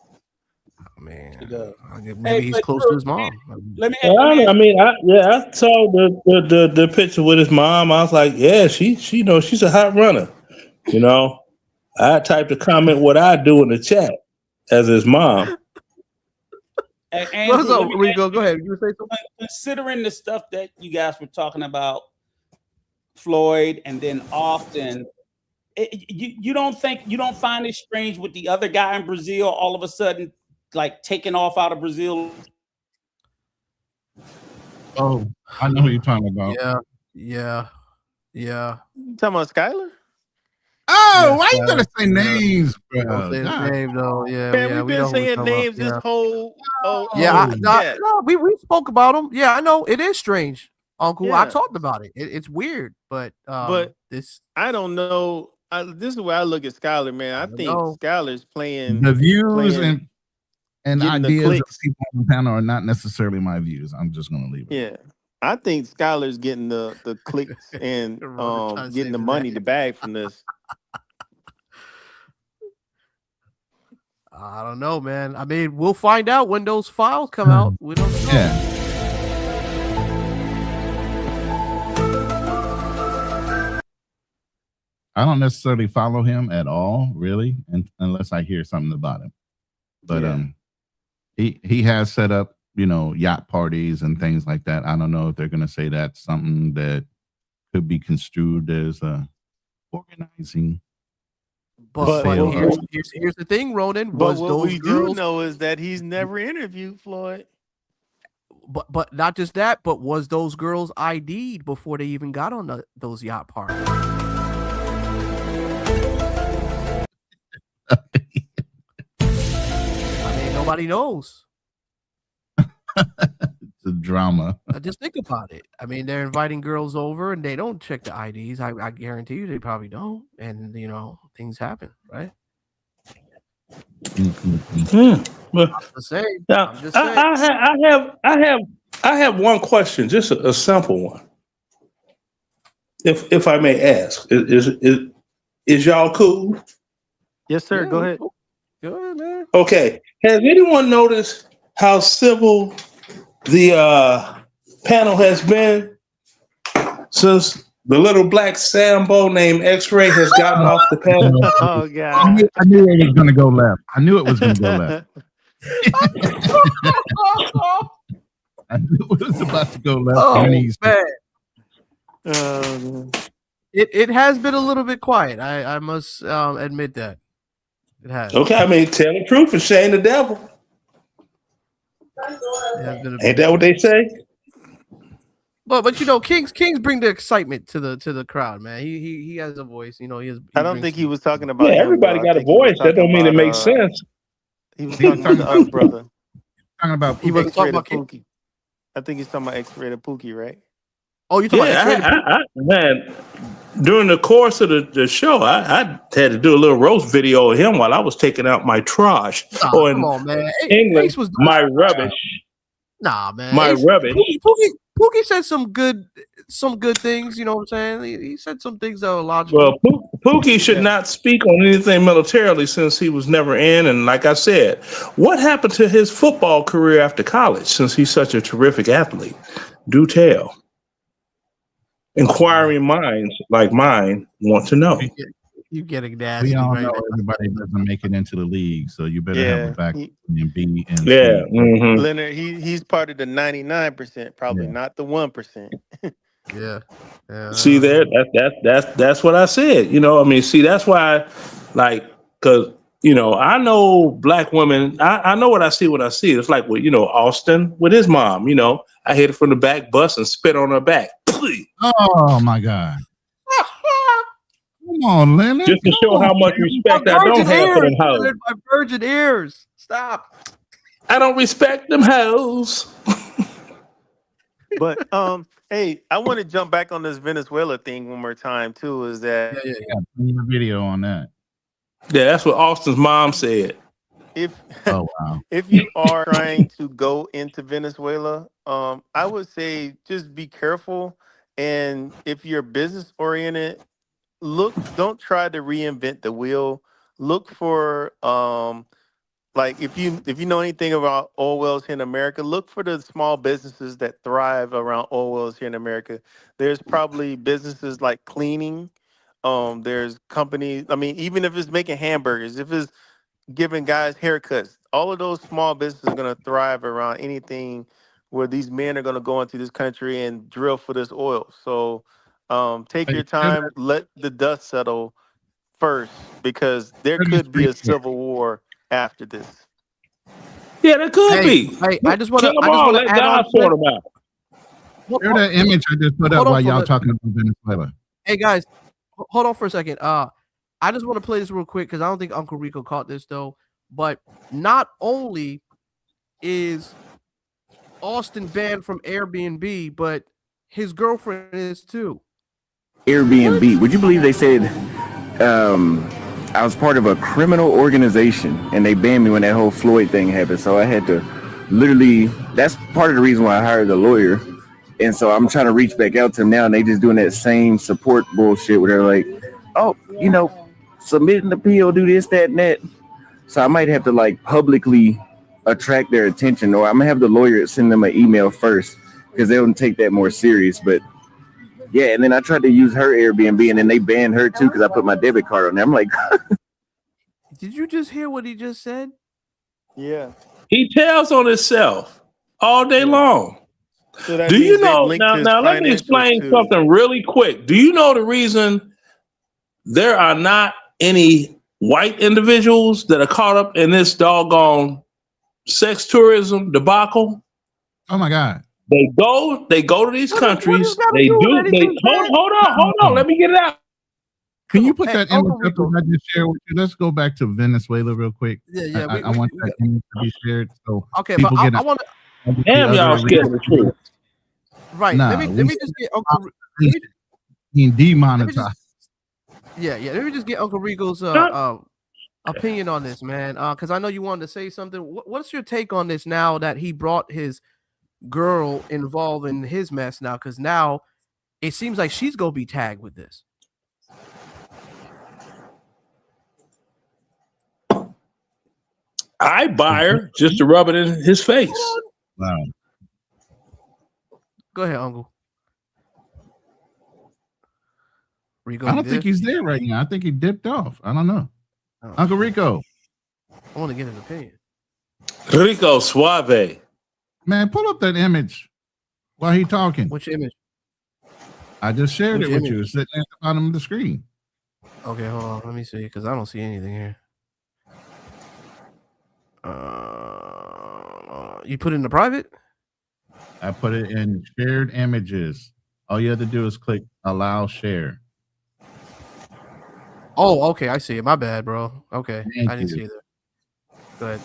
Oh, man, She does. maybe he's but close Drew, to his mom. Let me. I mean, I saw the picture with his mom. I was like, yeah, she knows she's a hot runner. You know, I typed a comment what I do in the chat as his mom. Andrew, What's up, let me Rico? Go ahead. You were saying something? considering the stuff that you guys were talking about, Floyd and then Austin, you don't find it strange with the other guy in Brazil all of a sudden like taking off out of Brazil? Oh, I know who you're talking about. Yeah. You talking about Skylar? Oh, Yes, why you gotta say names, bro? Don't say his God. name though. Yeah, Man, yeah. we've we been know who we're saying talking about. names this Yeah. whole Yeah, chat. we spoke about him. Yeah, I know it is strange, Uncle. I Yeah. talked about it. It's weird, but this I don't know. This is the way I look at Skylar, man. I think know. Skylar's playing The views playing- and getting the ideas of clicks. people on the panel are not necessarily my views. I'm just gonna leave it. Yeah. I think Skylar's getting the clicks and Ron trying to getting save the his money, ass. the bag from this. I don't know, man. I mean, we'll find out when those files come out. We don't know. Yeah. I don't necessarily follow him at all, really, unless I hear something about him. But Yeah. he has set up yacht parties and things like that. I don't know if they're going to say that's something that could be construed as organizing. But sale of- here's the thing, Ronan. But Was what those we girls? do know is that he's never interviewed Floyd. But not just that. But was those girls ID'd before they even got on those yacht parties? I mean, nobody knows. It's a drama. Just think about it. I mean, they're inviting girls over and they don't check the IDs. I guarantee you they probably don't. And, things happen, right? Well, I'm just saying. now, I'm just saying. I have one question, just a simple one, if I may ask. Is y'all cool? Yes, sir. Yeah, Go ahead. Go ahead, man. Okay. Has anyone noticed how civil the panel has been since the little black Sambo named X-Ray has gotten off the panel? Oh I God. knew it was going to go left. I knew it was going to go left. I knew it was about to go left. Oh, He's- man. It has been a little bit quiet. I must admit that. It has. Okay, I mean, tell the truth and shame the devil. It has been Ain't that what they say? But Kings bring the excitement to the crowd, man. He has a voice, he has. I don't think he was talking about. Yeah, him, everybody though. I got a think he was voice. That talking don't mean it about, makes sense. He was talking about the other brother. talking about He wasn't talking X-rated about King. Pookie. I think he's talking about X-rated Pookie, right? Oh, you talking Yeah, about man. During the course of the show, I had to do a little roast video of him while I was taking out my trash. Or in come on, man. English, Ace was my rubbish. Nah, man. My Ace, rubbish. Pookie said some good things. You know what I'm saying? He said some things that were logical. Well, Pookie should not speak on anything militarily since he was never in. And like I said, what happened to his football career after college since he's such a terrific athlete? Do tell. Inquiring minds like mine want to know. You getting nasty We all right know now. everybody doesn't make it into the league, so you better have a back and B and Yeah. C. Mhm. Leonard, he's part of the 99%, probably not the 1%. Yeah. See there, that's what I said. See, that's why, because I know black women. I know what I see when I see it. It's like with Austin with his mom. I hit her from the back, bus, and spit on her back. Oh my God! Come on, Leonard. Just to show how much respect I don't have for them hoes. My virgin ears. Stop. I don't respect them hoes. But hey, I want to jump back on this Venezuela thing one more time too. Is that Yeah. Video on that. Yeah, that's what Austin's mom said. if Oh wow. if you are trying to go into Venezuela, I would say just be careful. And if you're business oriented, don't try to reinvent the wheel. Look for like if you know anything about oil wells here in America, look for the small businesses that thrive around oil wells here in America. There's probably businesses like cleaning. There's companies. I mean, even if it's making hamburgers, if it's giving guys haircuts, all of those small businesses are going to thrive around anything where these men are going to go into this country and drill for this oil. So take your time, let the dust settle first, because there could be a civil war after this. Yeah, there could be. Hey, I just want Kill to. them I just all. want Let to add on. God sort them out. Share that image I just put up Hold on while for a y'all minute. talking about Venezuela. Hey guys, hold on for a second. I just want to play this real quick because I don't think Uncle Rico caught this though. But not only is Austin banned from Airbnb, but his girlfriend is too. Airbnb. Would you believe they said I was part of a criminal organization and they banned me when that whole Floyd thing happened? So I had to literally, that's part of the reason why I hired a lawyer. And so I'm trying to reach back out to them now, and they just doing that same support bullshit where they're like, oh, submit an appeal, do this, that, and that. So I might have to like publicly attract their attention, or I'm gonna have the lawyer send them an email first because they don't take that more serious. But yeah, and then I tried to use her Airbnb, and then they banned her too because I put my debit card on there. I'm like, Did you just hear what he just said? Yeah. He tells on himself. all day long. So that Do you means they've know linked now? his Now let me financials explain to. something really quick. Do you know the reason there are not any white individuals that are caught up in this doggone sex tourism debacle? Oh my God. They go to these What countries. does that They do with do. They anything, man? hold on. Let me get it out. Can you on, put hey, that image Uncle up Rico. that I just shared with you? Let's go back to Venezuela real quick. Yeah. I want that image to be shared so Okay, but people I get want to. Damn, y'all scared of the truth. Right. Nah, let me just get Uncle. being Let me demonetized. just. Yeah. Let me just get Uncle Rico's opinion on this, man. Because I know you wanted to say something. What's your take on this now that he brought his girl involved in his mess now? Because now it seems like she's gonna be tagged with this. I buy her just to rub it in his face. Wow. Go ahead, Uncle. Rico, I don't think he's there right now. I think he dipped off. I don't know. Oh, Uncle Rico. I want to get his opinion. Rico Suave. Man, pull up that image while he talking. Which image? I just shared Which it with image? you. It's sitting at the bottom of the screen. Okay, hold on. Let me see, because I don't see anything here. You put it in the private? I put it in shared images. All you have to do is click allow share. Oh, okay. I see it. My bad, bro. Okay. Thank I didn't you. see it there. Go ahead.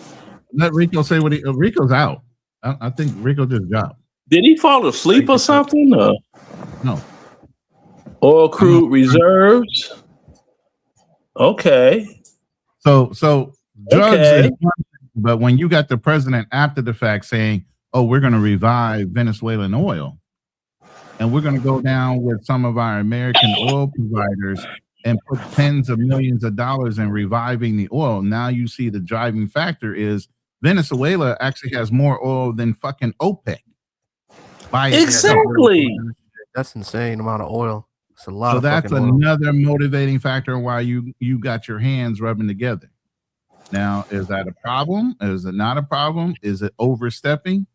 Let Rico say what Rico's out. I think Rico just dropped. Did he fall asleep or something? No. Oil crude reserves. Okay. So drugs Okay. is one thing, but when you got the president after the fact saying, "Oh, we're going to revive Venezuelan oil, and we're going to go down with some of our American oil providers and put tens of millions of dollars in reviving the oil," now you see the driving factor is Venezuela actually has more oil than fucking OPEC. Exactly. That's insane amount of oil. It's a lot So of that's fucking oil. another motivating factor why you got your hands rubbing together. Now, is that a problem? Is it not a problem? Is it overstepping?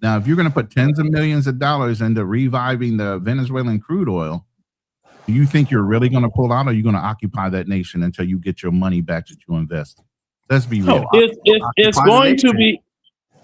Now, if you're going to put tens of millions of dollars into reviving the Venezuelan crude oil, do you think you're really going to pull out, or are you going to occupy that nation until you get your money back that you invested? Let's be real. It's going to be.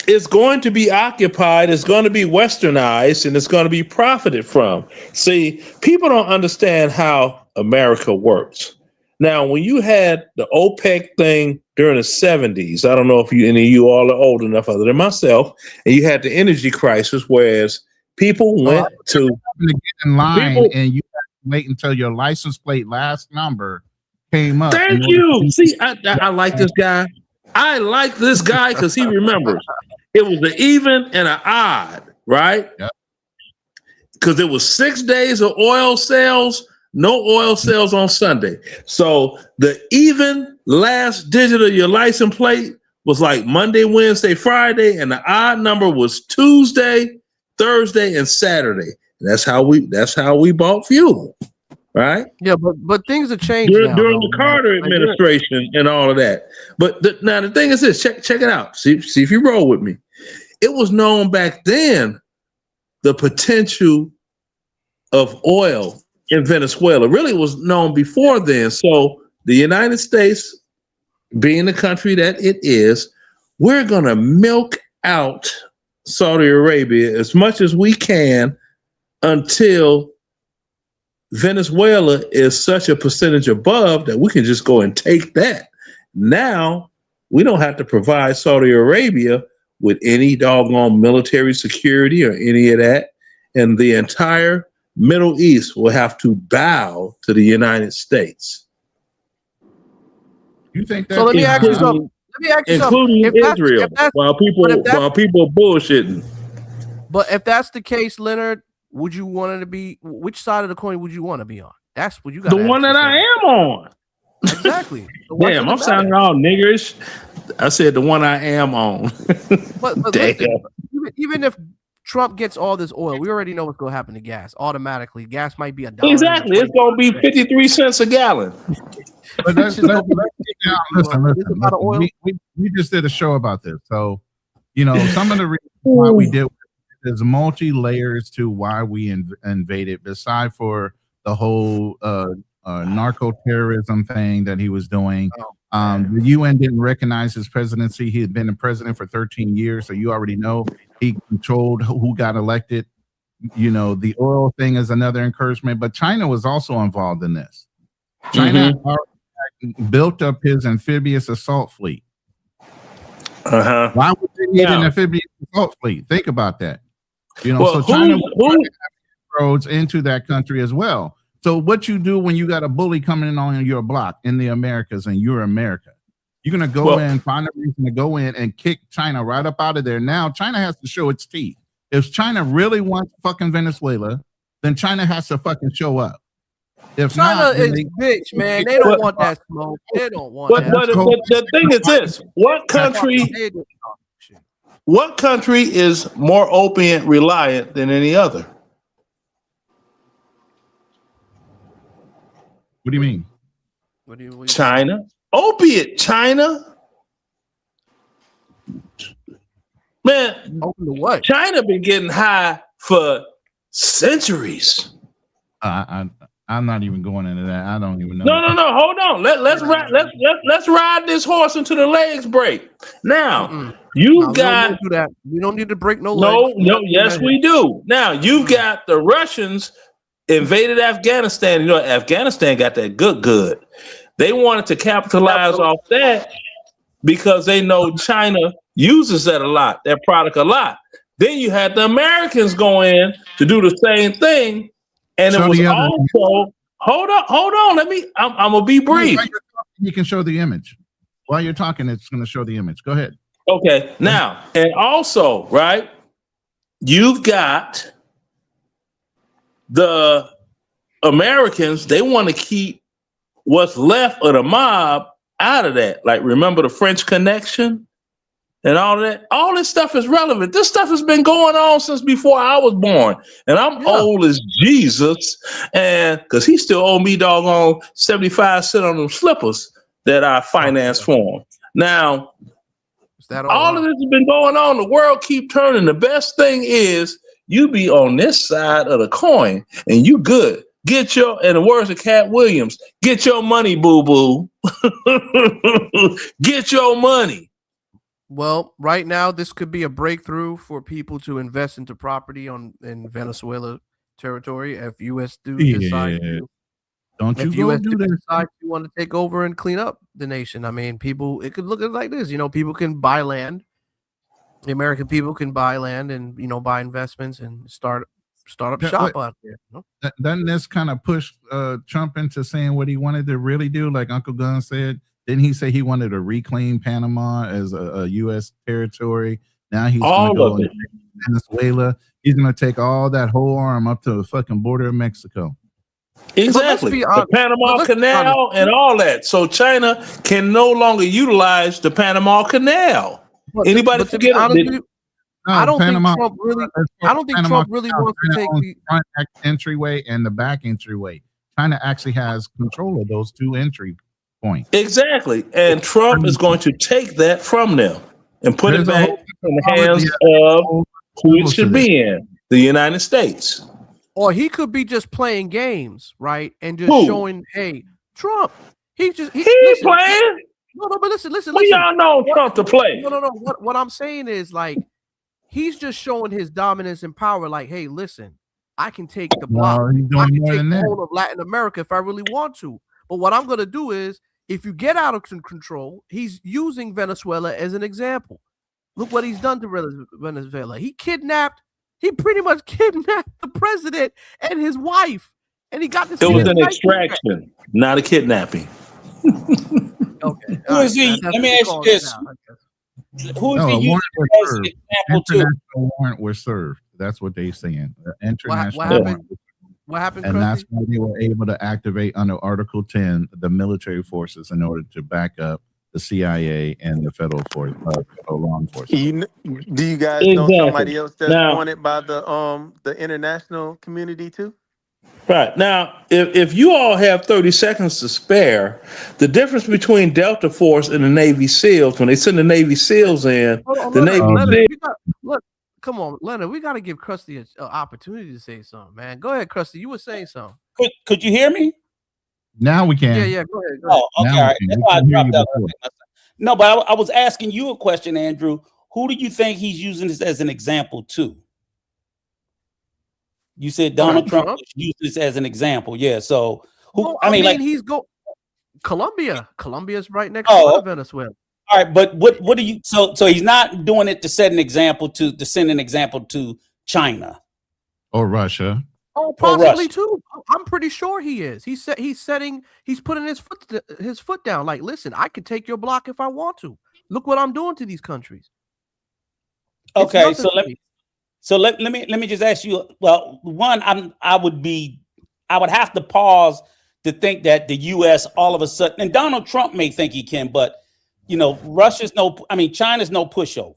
It's going to be occupied, it's going to be westernized, and it's going to be profited from. See, people don't understand how America works. Now, when you had the OPEC thing during the 70s, I don't know if any of you all are old enough other than myself, and you had the energy crisis, whereas people went to get in line and you have to wait until your license plate last number came up. Thank you. See, I like this guy. I like this guy because he remembers. It was an even and an odd, right? Because it was 6 days of oil sales, no oil sales on Sunday. So the even last digit of your license plate was like Monday, Wednesday, Friday, and the odd number was Tuesday, Thursday, and Saturday. That's how we bought fuel. Right? Yeah, but things have changed during now, the Carter administration and all of that. But now the thing is this: check it out. See if you roll with me. It was known back then the potential of oil in Venezuela. Really was known before then. So the United States, being the country that it is, we're gonna milk out Saudi Arabia as much as we can until Venezuela is such a percentage above that we can just go and take that. Now we don't have to provide Saudi Arabia with any doggone military security or any of that. And the entire Middle East will have to bow to the United States. You think that? So let me ask you something. Including Israel, while people are bullshitting. But if that's the case, Leonard, would you want it to be? Which side of the coin would you want to be on? That's what you got. The one that I am on. Exactly. Damn, I'm sounding all niggerish. I said the one I am on. But listen, even if Trump gets all this oil, we already know what's going to happen to gas. Automatically, gas might be $1. Exactly, it's going to be 53 cents a gallon. But listen. We just did a show about this. So You know, some of the reasons why we did, there's multi layers to why we invaded. Beside for the whole narco terrorism thing that he was doing. The UN didn't recognize his presidency. He had been the president for 13 years, so you already know he controlled who got elected. You know, the oil thing is another encouragement, but China was also involved in this. China built up his amphibious assault fleet. Why would they need an amphibious assault fleet? Think about that. You know, so China roads into that country as well. So what you do when you got a bully coming in on your block in the Americas and you're America, you're going to go in, find a reason to go in and kick China right up out of there. Now China has to show its teeth. If China really wants fucking Venezuela, then China has to fucking show up. If China not, is bitch, man. They don't want that smoke. They don't want that. But the thing is this: what country is more opiate reliant than any other? What do you mean? What do you China. Opiate China. Man, open to what? China been getting high for centuries. I'm not even going into that. I don't even know. No. Hold on. Let's ride this horse until the legs break. Now you got. We don't do that. We don't need to break no legs. No. Yes, we do. Now you've got the Russians invaded Afghanistan. You know, Afghanistan got that good. They wanted to capitalize off that because they know China uses that product a lot. Then you had the Americans go in to do the same thing. And it was also, hold on. I'm going to be brief. You can show the image. While you're talking, it's going to show the image. Go ahead. Okay. Now, and also, right, you've got the Americans, they want to keep what's left of the mob out of that. Like, remember the French Connection and all that? All this stuff is relevant. This stuff has been going on since before I was born. And I'm old as Jesus. And because he still owe me doggone 75 cents on them slippers that I financed for him. Now, all of this has been going on. The world keep turning. The best thing is you be on this side of the coin and you good. Get your, in the words of Cat Williams, get your money, boo-boo. Get your money. Well, right now, this could be a breakthrough for people to invest into property in Venezuela territory. If U.S. decide to, if U.S. decide to want to take over and clean up the nation, I mean, it could look like this. You know, people can buy land. The American people can buy land and, you know, buy investments and start up shop out there. You know? Doesn't this kind of push Trump into saying what he wanted to really do? Like Uncle Gunn said, didn't he say he wanted to reclaim Panama as a U.S. territory? Now he's going to go into Venezuela. He's going to take all that whole arm up to the fucking border of Mexico. Exactly. The Panama Canal and all that. So China can no longer utilize the Panama Canal. Anybody forget it? I don't think Trump really. I don't think Trump really wants to take the front entryway and the back entryway. China actually has control of those two entry points. Exactly, and Trump is going to take that from them and put it back in the hands of who it should be in, the United States. Or he could be just playing games, right, and just showing, hey, Trump. He ain't playing. No, but listen. We all know Trump to play. No. What I'm saying is, like, he's just showing his dominance and power. Like, hey, listen, I can take the block. I can take the whole of Latin America if I really want to. But what I'm going to do is, if you get out of control, he's using Venezuela as an example. Look what he's done to Venezuela. He pretty much kidnapped the president and his wife. And he got this. It was an extraction, not a kidnapping. Okay. Who is he? Let me ask you this. Who is he using as an example to? International warrant were served. That's what they're saying. International warrant. What happened? And that's why they were able to activate under Article 10 the military forces in order to back up the CIA and the federal law enforcement. Do you guys know somebody else that's wanted by the international community too? Right. Now, if you all have 30 seconds to spare, the difference between Delta Force and the Navy SEALs, when they send the Navy SEAls in, Hold on, the Navy Leonard, SEALs. we got look. Come on, Leonard. We got to give Krusty an opportunity to say something, man. Go ahead, Krusty. You were saying something. Could you hear me? Now we can. Yeah. Go ahead. Go ahead. Oh, okay. Now All right. we That's can. why I We can hear you dropped out. before. No, but I was asking you a question, Andrew. Who do you think he's using this as an example to? You said Donald Trump used this as an example. Yeah. So who? Well, I mean, like he's Colombia. Colombia's right next door to Venezuela. All right, but what do you? So he's not doing it to set an example to send an example to China or Russia. Oh, possibly too. I'm pretty sure he is. He's putting his foot down. Like, listen, I could take your block if I want to. Look what I'm doing to these countries. Okay, so let me just ask you. Well, one, I would have to pause to think that the U.S. all of a sudden, and Donald Trump may think he can, but China's no pushover.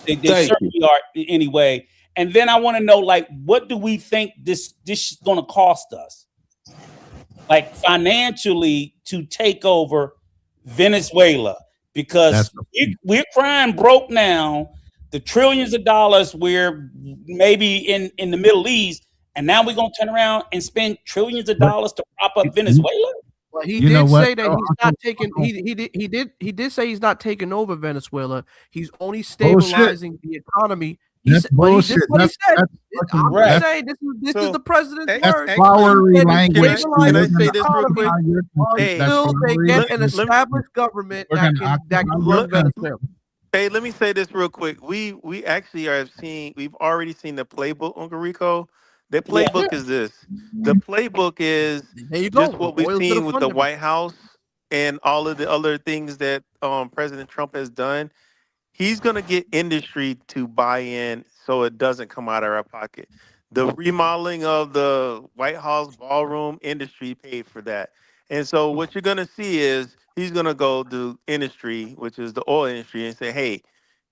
They certainly are anyway. And then I want to know, like, what do we think this is going to cost us, like financially, to take over Venezuela? Because we're crying broke now. The trillions of dollars we're maybe in the Middle East, and now we're going to turn around and spend trillions of dollars to prop up Venezuela. Well, he did say that he's not taking. He did say he's not taking over Venezuela. He's only stabilizing the economy. That's bullshit. I'm saying this is the president's word. Flowery language. Can I say this real quick? Until they get an established government that can run Venezuela. Hey, let me say this real quick. We actually we've already seen the playbook, Uncle Rico. The playbook is this. The playbook is just what we've seen with the White House and all of the other things that President Trump has done. He's going to get industry to buy in so it doesn't come out of our pocket. The remodeling of the White House ballroom, industry paid for that. And so what you're going to see is he's going to go to industry, which is the oil industry, and say, hey,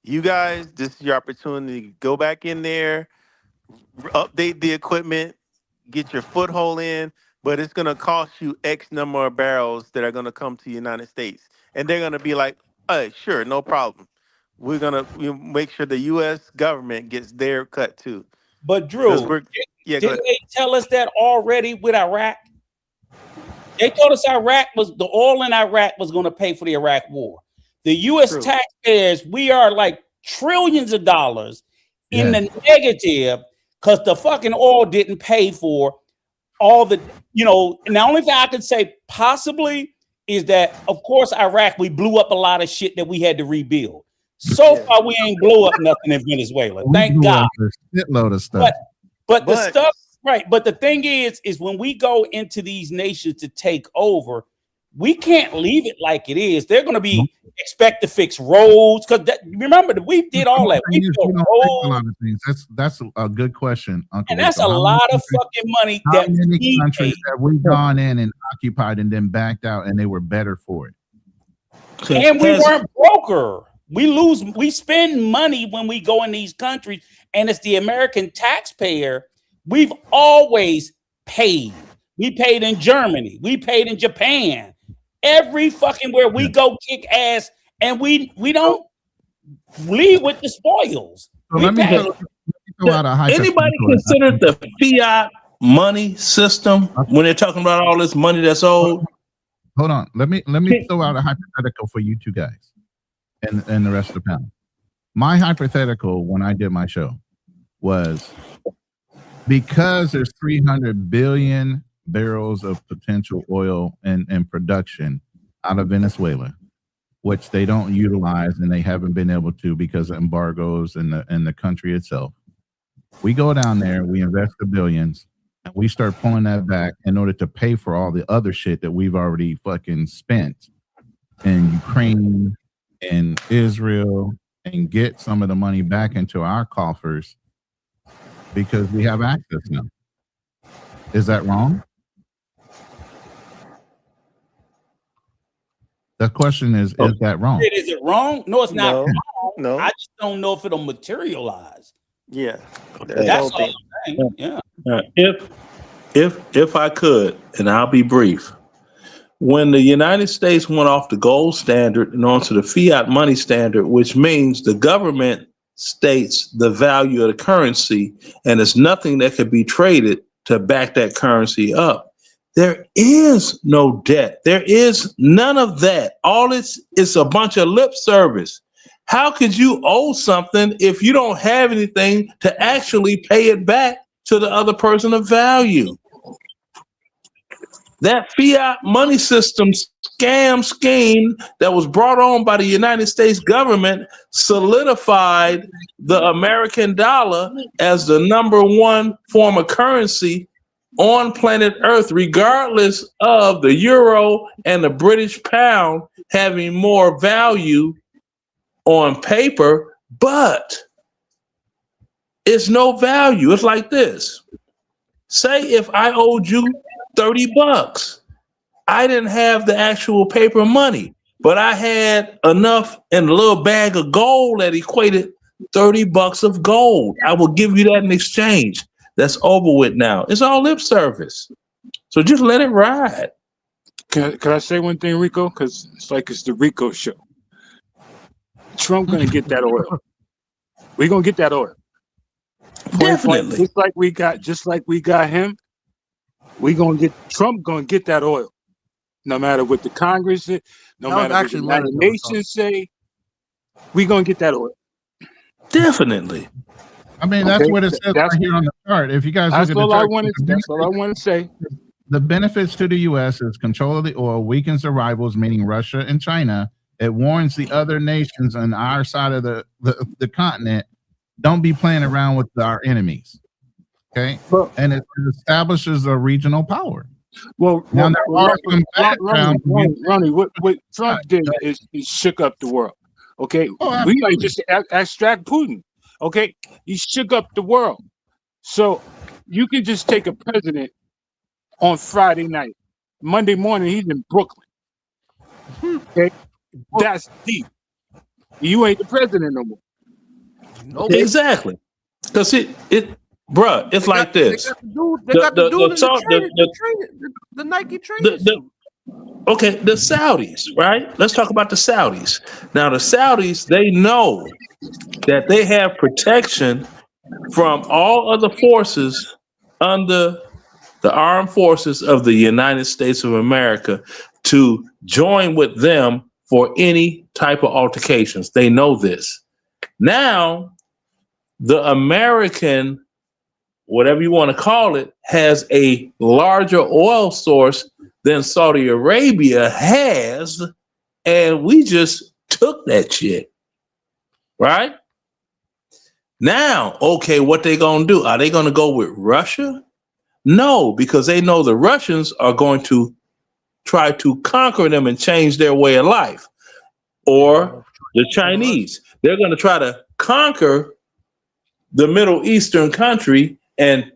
you guys, this is your opportunity to go back in there, update the equipment, get your foothold in, but it's going to cost you X number of barrels that are going to come to the United States. And they're going to be like, hey, sure, no problem. We're going to make sure the U.S. government gets their cut too. But Drew, didn't they tell us that already with Iraq? They told us the oil in Iraq was going to pay for the Iraq war. The U.S. taxpayers, we are like trillions of dollars in the negative because the fucking oil didn't pay for all the, and the only thing I could say possibly is that, of course, Iraq, we blew up a lot of shit that we had to rebuild. So far, we ain't blow up nothing in Venezuela. Thank God. Shitload of stuff. But the stuff, right. But the thing is when we go into these nations to take over, we can't leave it like it is. They're going to expect to fix roads. Because remember, we did all that. We built roads. A lot of things. That's a good question, Uncle. And that's a lot of fucking money. How many countries have we gone in and occupied and then backed out and they were better for it? And we weren't broker. We spend money when we go in these countries, and it's the American taxpayer. We've always paid. We paid in Germany. We paid in Japan. Every fucking where we go kick ass, and we don't leave with the spoils. So anybody consider the fiat money system when they're talking about all this money that's owed? Hold on. Let me throw out a hypothetical for you two guys. And the rest of the panel. My hypothetical when I did my show was because there's 300 billion barrels of potential oil and production out of Venezuela, which they don't utilize and they haven't been able to because of embargoes in the country itself. We go down there, we invest the billions, and we start pulling that back in order to pay for all the other shit that we've already fucking spent in Ukraine and Israel and get some of the money back into our coffers because we have access now. Is that wrong? The question is that wrong? Is it wrong? No, it's not wrong. No. I just don't know if it'll materialize. Yeah. That's all I'm saying. Yeah. if I could, and I'll be brief. When the United States went off the gold standard and onto the fiat money standard, which means the government states the value of the currency, and there's nothing that could be traded to back that currency up. There is no debt. There is none of that. All it's a bunch of lip service. How could you owe something if you don't have anything to actually pay it back to the other person of value? That fiat money system scheme that was brought on by the United States government solidified the American dollar as the number one form of currency on planet Earth, regardless of the euro and the British pound having more value on paper, but it's no value. It's like this. Say if I owed you $30, I didn't have the actual paper money, but I had enough in a little bag of gold that equated $30 of gold. I will give you that in exchange. That's over with now. It's all lip service. So just let it ride. Can I say one thing, Rico? Because it's the Rico show. Trump gonna get that oil. We're gonna get that oil. Definitely. Just like we got him. Trump gonna get that oil. No matter what the Congress say, no matter what the United Nations say, we gonna get that oil. Definitely. I mean, that's what it says right here on the chart. If you guys look at the chart, that's all I want to say. The benefits to the U.S. is control of the oil, weakens the rivals, meaning Russia and China. It warns the other nations on our side of the continent, don't be playing around with our enemies. Okay? And it establishes a regional power. Well, now, Ronnie, what Trump did is shook up the world. Okay? We might just extract Putin. Okay? He shook up the world. So you can just take a president on Friday night. Monday morning, he's in Brooklyn. Okay? That's deep. You ain't the president no more. Nope. Exactly. Because it's like this. They got the dude the Nike trainers. Okay, the Saudis, right? Let's talk about the Saudis. Now, the Saudis, they know that they have protection from all other forces under the armed forces of the United States of America to join with them for any type of altercations. They know this. Now, the American, whatever you want to call it, has a larger oil source than Saudi Arabia has, and we just took that shit, right? Now, okay, what they gonna do? Are they gonna go with Russia? No, because they know the Russians are going to try to conquer them and change their way of life. Or the Chinese, they're going to try to conquer the Middle Eastern country and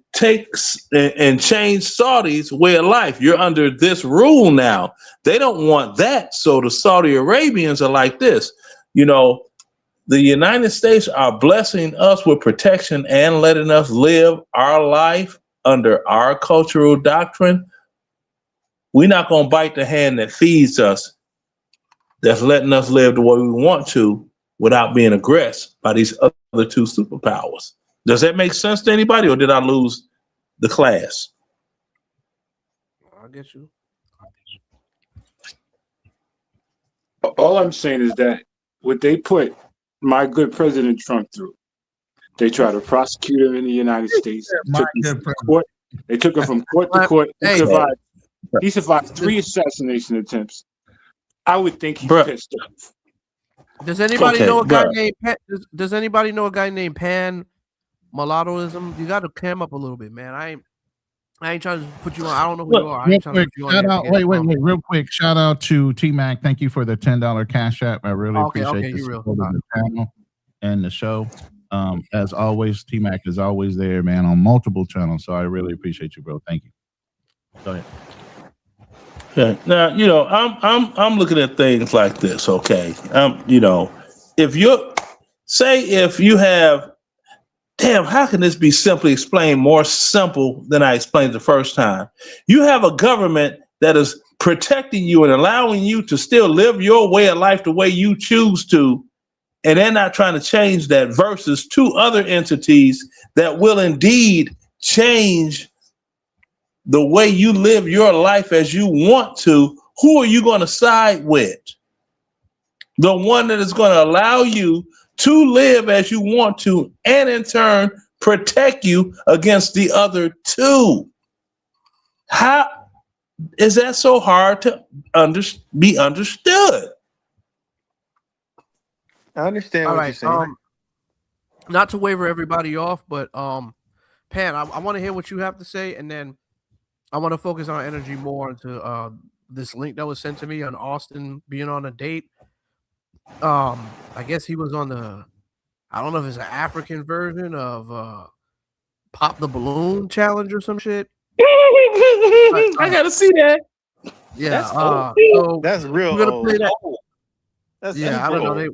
and change Saudi's way of life. You're under this rule now. They don't want that. So the Saudi Arabians are like this. You know, the United States are blessing us with protection and letting us live our life under our cultural doctrine. We're not going to bite the hand that feeds us, that's letting us live the way we want to without being aggressed by these other two superpowers. Does that make sense to anybody, or did I lose the class? I get you. All I'm saying is that what they put my good President Trump through, they try to prosecute him in the United States. They took him from court to court. He survived 3 assassination attempts. I would think he's pissed off. Does anybody know a guy named Pan? Does anybody know a guy named Pan Mulattoism? You got to cam up a little bit, man. I ain't trying to put you on. I don't know who you are. I ain't trying to put you on. Wait, real quick. Shout out to T-Mac. Thank you for the $10 cash app. I really appreciate the support of the channel and the show. As always, T-Mac is always there, man, on multiple channels. So I really appreciate you, bro. Thank you. Go ahead. Okay. Now, you know, I'm looking at things like this. Okay. You know, if you have damn, how can this be simply explained more simple than I explained the first time? You have a government that is protecting you and allowing you to still live your way of life the way you choose to, and they're not trying to change that, versus two other entities that will indeed change the way you live your life as you want to. Who are you going to side with? The one that is going to allow you to live as you want to, and in turn protect you against the other two. How is that so hard to be understood? I understand All what right. you're saying. Not to waver everybody off, but Pan, I want to hear what you have to say, and then I want to focus our energy more into this link that was sent to me on Austin being on a date. I guess he was on I don't know if it's an African version of Pop the Balloon challenge or some shit. I gotta see that. Yeah, so that's real we're gonna old. play that. That's I don't know. a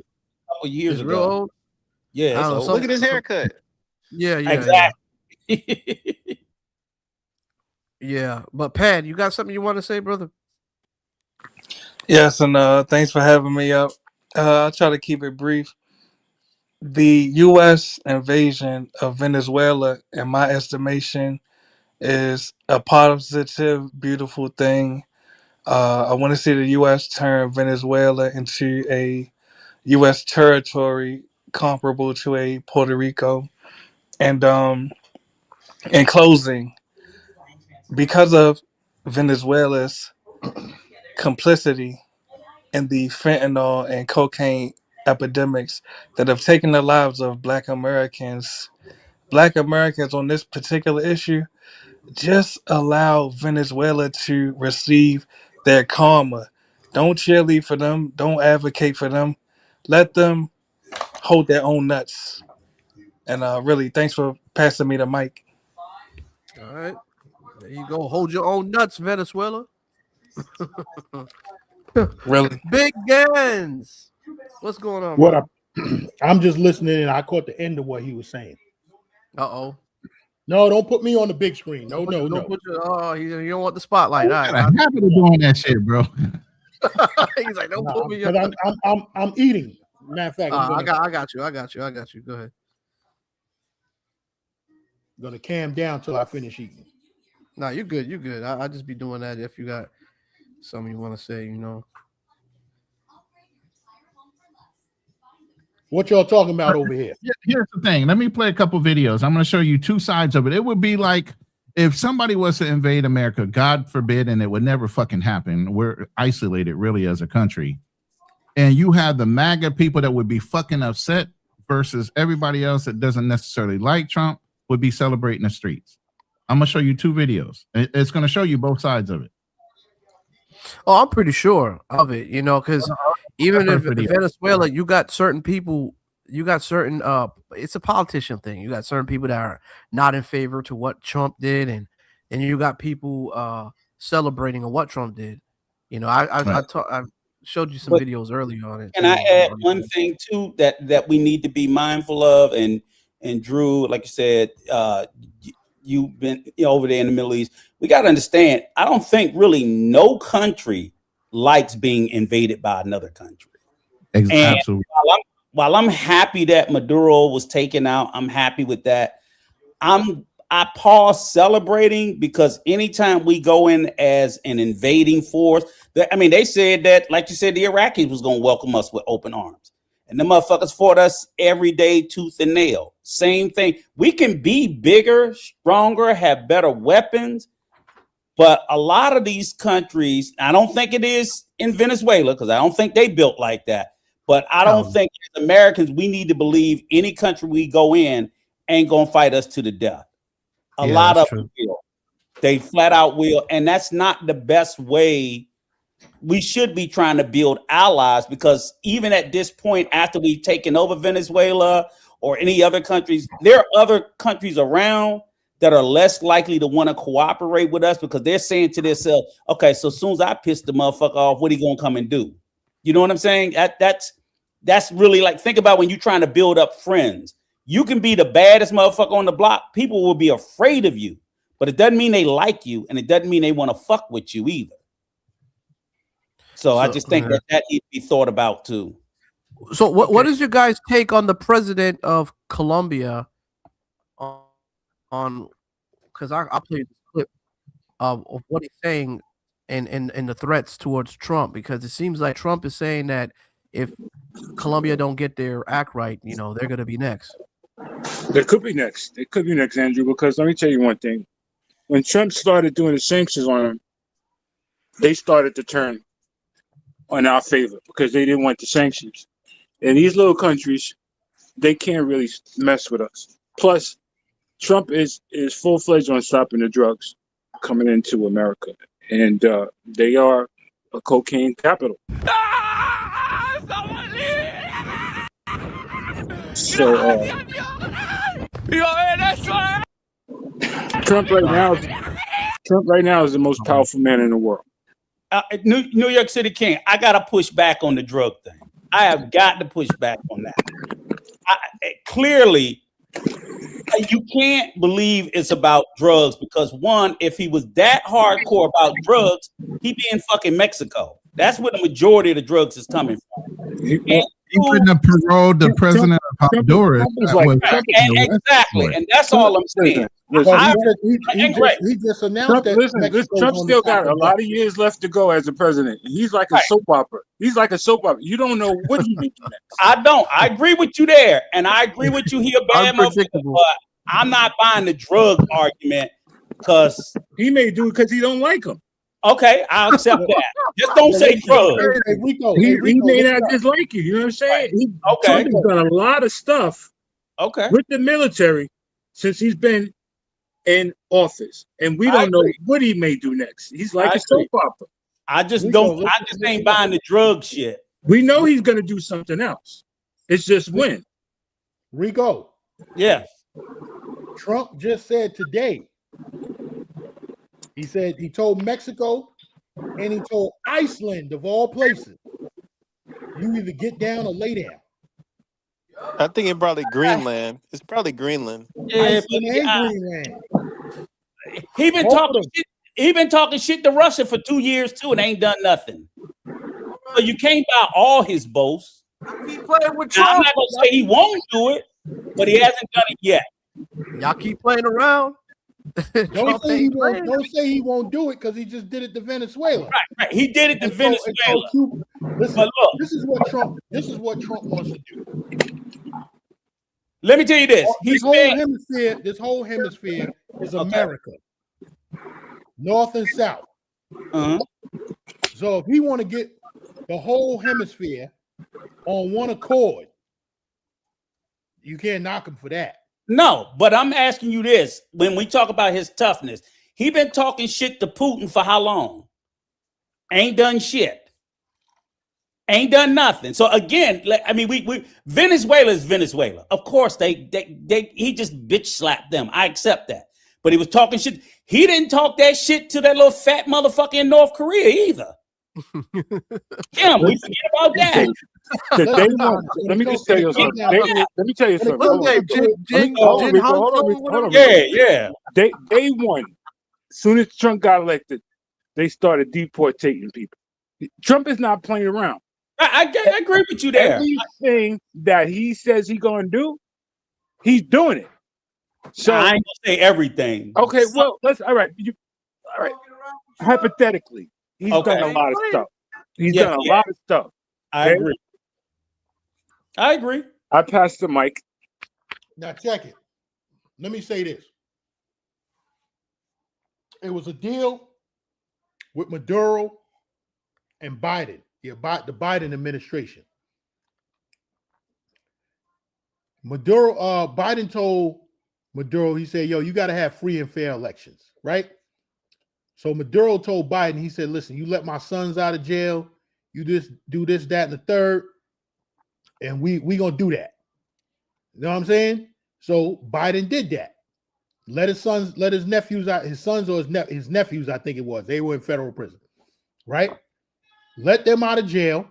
couple years real ago. old. Yeah, I don't know, Look at his haircut. Yeah, exactly. Yeah, but Pat, you got something you want to say, brother? Yes, and thanks for having me up. I'll try to keep it brief. The U.S. invasion of Venezuela, in my estimation, is a positive, beautiful thing. I want to see the U.S. turn Venezuela into a U.S. territory comparable to a Puerto Rico. And in closing, because of Venezuela's complicity in the fentanyl and cocaine epidemics that have taken the lives of Black Americans on this particular issue, just allow Venezuela to receive their karma. Don't cheerlead for them. Don't advocate for them. Let them hold their own nuts. And really, thanks for passing me the mic. All right, there you go. Hold your own nuts, Venezuela. Really, Big Gans. What's going on, What bro? I'm just listening, and I caught the end of what he was saying. Uh-oh. No, don't put me on the big screen. No. You don't want the spotlight. All right, I'm happy to doing that shit, bro. he's like, don't put me on. Because I'm eating. Matter of fact, I got you. Go ahead. I'm gonna calm down till I finish eating. No, you're good. You're good. I just be doing that if you got something you want to say, you know. What y'all talking about over here? Here's the thing. Let me play a couple videos. I'm going to show you two sides of it. It would be like if somebody was to invade America, God forbid, and it would never fucking happen. We're isolated really as a country. And you have the MAGA people that would be fucking upset versus everybody else that doesn't necessarily like Trump would be celebrating the streets. I'm going to show you two videos. It's going to show you both sides of it. Oh, I'm pretty sure of it, you know, because even if Venezuela, you got certain people, it's a politician thing. You got certain people that are not in favor to what Trump did, and you got people celebrating on what Trump did. You know, I showed you some videos earlier on it. Can I add one thing too that we need to be mindful of, and Drew, like you said, you've been over there in the Middle East. We got to understand, I don't think really no country likes being invaded by another country. Absolutely. While I'm happy that Maduro was taken out, I'm happy with that. I pause celebrating because anytime we go in as an invading force, they said that, like you said, the Iraqis was going to welcome us with open arms. And the motherfuckers fought us every day, tooth and nail. Same thing. We can be bigger, stronger, have better weapons. But a lot of these countries, I don't think it is in Venezuela because I don't think they built like that. But I don't think as Americans, we need to believe any country we go in ain't going to fight us to the death. A lot of them will. They flat out will. And that's not the best way. We should be trying to build allies, because even at this point, after we've taken over Venezuela or any other countries, there are other countries around that are less likely to want to cooperate with us because they're saying to themselves, okay, so as soon as I piss the motherfucker off, what are you going to come and do? You know what I'm saying? That's really like, think about when you're trying to build up friends. You can be the baddest motherfucker on the block. People will be afraid of you, but it doesn't mean they like you, and it doesn't mean they want to fuck with you either. So I just think that needs to be thought about too. So what is your guys' take on the president of Colombia on because I'll play this clip of what he's saying and the threats towards Trump, because it seems like Trump is saying that if Colombia don't get their act right, you know, they're gonna be next. They could be next. They could be next, Andrew, because let me tell you one thing. When Trump started doing the sanctions on them, they started to turn on our favor because they didn't want the sanctions. And these little countries, they can't really mess with us. Plus, Trump is full-fledged on stopping the drugs coming into America. And they are a cocaine capital. So Trump right now is the most powerful man in the world. New York City King, I gotta push back on the drug thing. I have got to push back on that. Clearly, you can't believe it's about drugs because one, if he was that hardcore about drugs, he'd be in fucking Mexico. That's where the majority of the drugs is coming from. He wouldn't have paroled the president of Honduras. Exactly, and that's all I'm saying. He just announced that Trump still got a lot of years left to go as a president. He's like a soap opera. He's like a soap opera. You don't know what he may do next. I don't. I agree with you there, and I agree with you here, bad motherfucker. But I'm not buying the drug argument because he may do it because he don't like him. Okay, I'll accept that. Just don't say drugs. He may not just like you. You know what I'm saying? Trump has done a lot of stuff. With the military since he's been in office, and we don't know what he may do next. He's like a soap opera. I just ain't buying the drug shit. We know he's gonna do something else. It's just when. Rico. Yes. Trump just said today. He said he told Mexico and he told Iceland, of all places, you either get down or lay down. I think it's probably Greenland. It's probably Greenland. Yeah, Greenland. He been talking shit to Russia for 2 years too, and ain't done nothing. So you can't buy all his boasts. Keep playing with Now, Trump. I'm not gonna say he won't do it, but he hasn't done it yet. Y'all keep playing around. Don't say he won't do it because he just did it to Venezuela. Right. He did it to Venezuela. Listen, but look, this is what Trump wants to do. Let me tell you this. This whole hemisphere is America. North and South. So if he want to get the whole hemisphere on one accord, you can't knock him for that. No, but I'm asking you this. When we talk about his toughness, he been talking shit to Putin for how long? Ain't done shit. Ain't done nothing. So again, I mean, we Venezuela is Venezuela. Of course, he just bitch slapped them. I accept that. But he was talking shit. He didn't talk that shit to that little fat motherfucker in North Korea either. Damn, we forget about that. Let me just tell you something. Let me tell you something. Hold on. Yeah. They won. As soon as Trump got elected, they started deportating people. Trump is not playing around. I agree with you there. Everything that he says he's going to do, he's doing it. So I ain't gonna say everything. Okay, well, all right. Hypothetically, he's done a lot of stuff. He's done a lot of stuff. I agree. I passed the mic. Now check it. Let me say this. It was a deal with Maduro and Biden, the Biden administration. Biden told Maduro, he said, yo, you got to have free and fair elections, right? So Maduro told Biden, he said, listen, you let my sons out of jail, you just do this, that, and the third, and we gonna do that. You know what I'm saying? So Biden did that. Let his nephews out, his sons or his nephews, I think it was. They were in federal prison, right? Let them out of jail,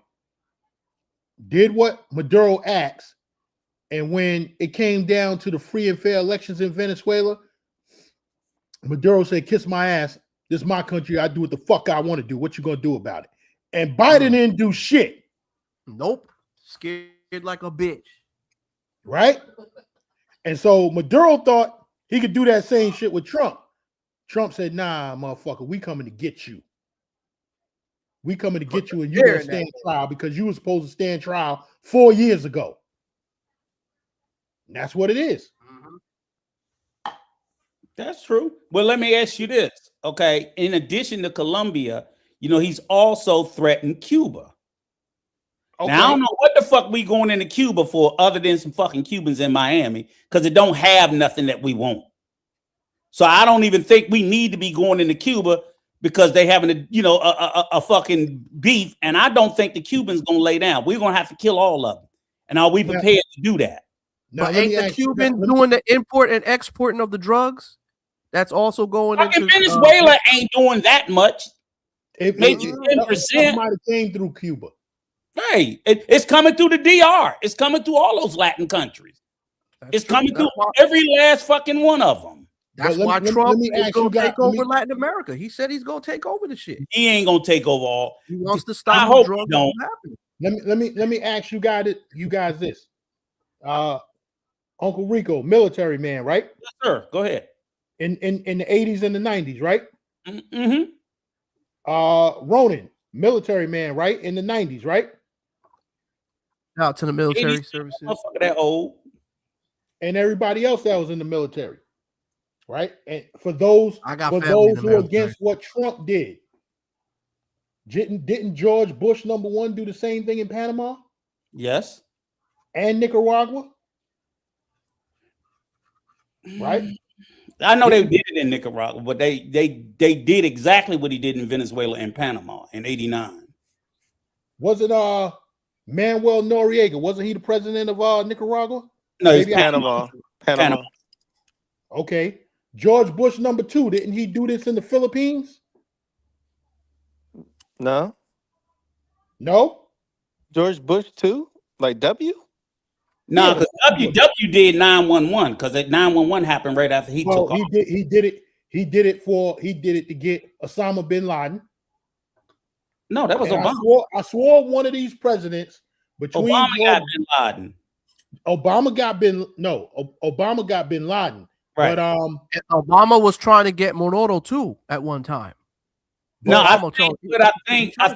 did what Maduro asked, And when it came down to the free and fair elections in Venezuela, Maduro said, "Kiss my ass. This is my country. I do what the fuck I want to do. What you gonna do about it?" And Biden didn't do shit. Nope. Scared like a bitch. Right? And so Maduro thought he could do that same shit with Trump. Trump said, "Nah, motherfucker, we coming to get you. We coming to get you, and you're gonna stand trial because you were supposed to stand trial 4 years ago." And that's what it is. That's true. Well, let me ask you this. Okay. In addition to Colombia, he's also threatened Cuba. Okay. Now, I don't know what the fuck we going into Cuba for other than some fucking Cubans in Miami because it don't have nothing that we want. So I don't even think we need to be going into Cuba because they having a fucking beef. And I don't think the Cubans going to lay down. We're going to have to kill all of them. And are we prepared to do that? But ain't the Cubans doing the import and exporting of the drugs? That's also going into Venezuela ain't doing that much. Maybe 10%. Might have came through Cuba. Right. It's coming through the DR. It's coming through all those Latin countries. It's coming through every last fucking one of them. That's why Trump is going to take over Latin America. He said he's going to take over the shit. He ain't going to take over all. He wants to stop. I hope he don't. Let me ask you guys this. Uncle Rico, military man, right? Yes, sir. Go ahead. In the 80s and the 90s, right? Mm-hmm. Ronan, military man, right? In the 90s, right? Out to the military services. Motherfucker that old. And everybody else that was in the military, right? And for those who are against what Trump did, didn't George Bush #1 do the same thing in Panama? Yes. And Nicaragua? Right? I know they did it in Nicaragua, but they did exactly what he did in Venezuela and Panama in '89. Was it Manuel Noriega? Wasn't he the president of Nicaragua? No, it's Panama. Okay. George Bush #2, didn't he do this in the Philippines? No. George Bush too? Like W? No, because WW did 911 because that 911 happened right after he took off. He did it to get Osama bin Laden. No, that was Obama. I swore one of these presidents between Obama got bin Laden. Obama got bin Laden. Right. But Obama was trying to get Monoro too at one time. No, I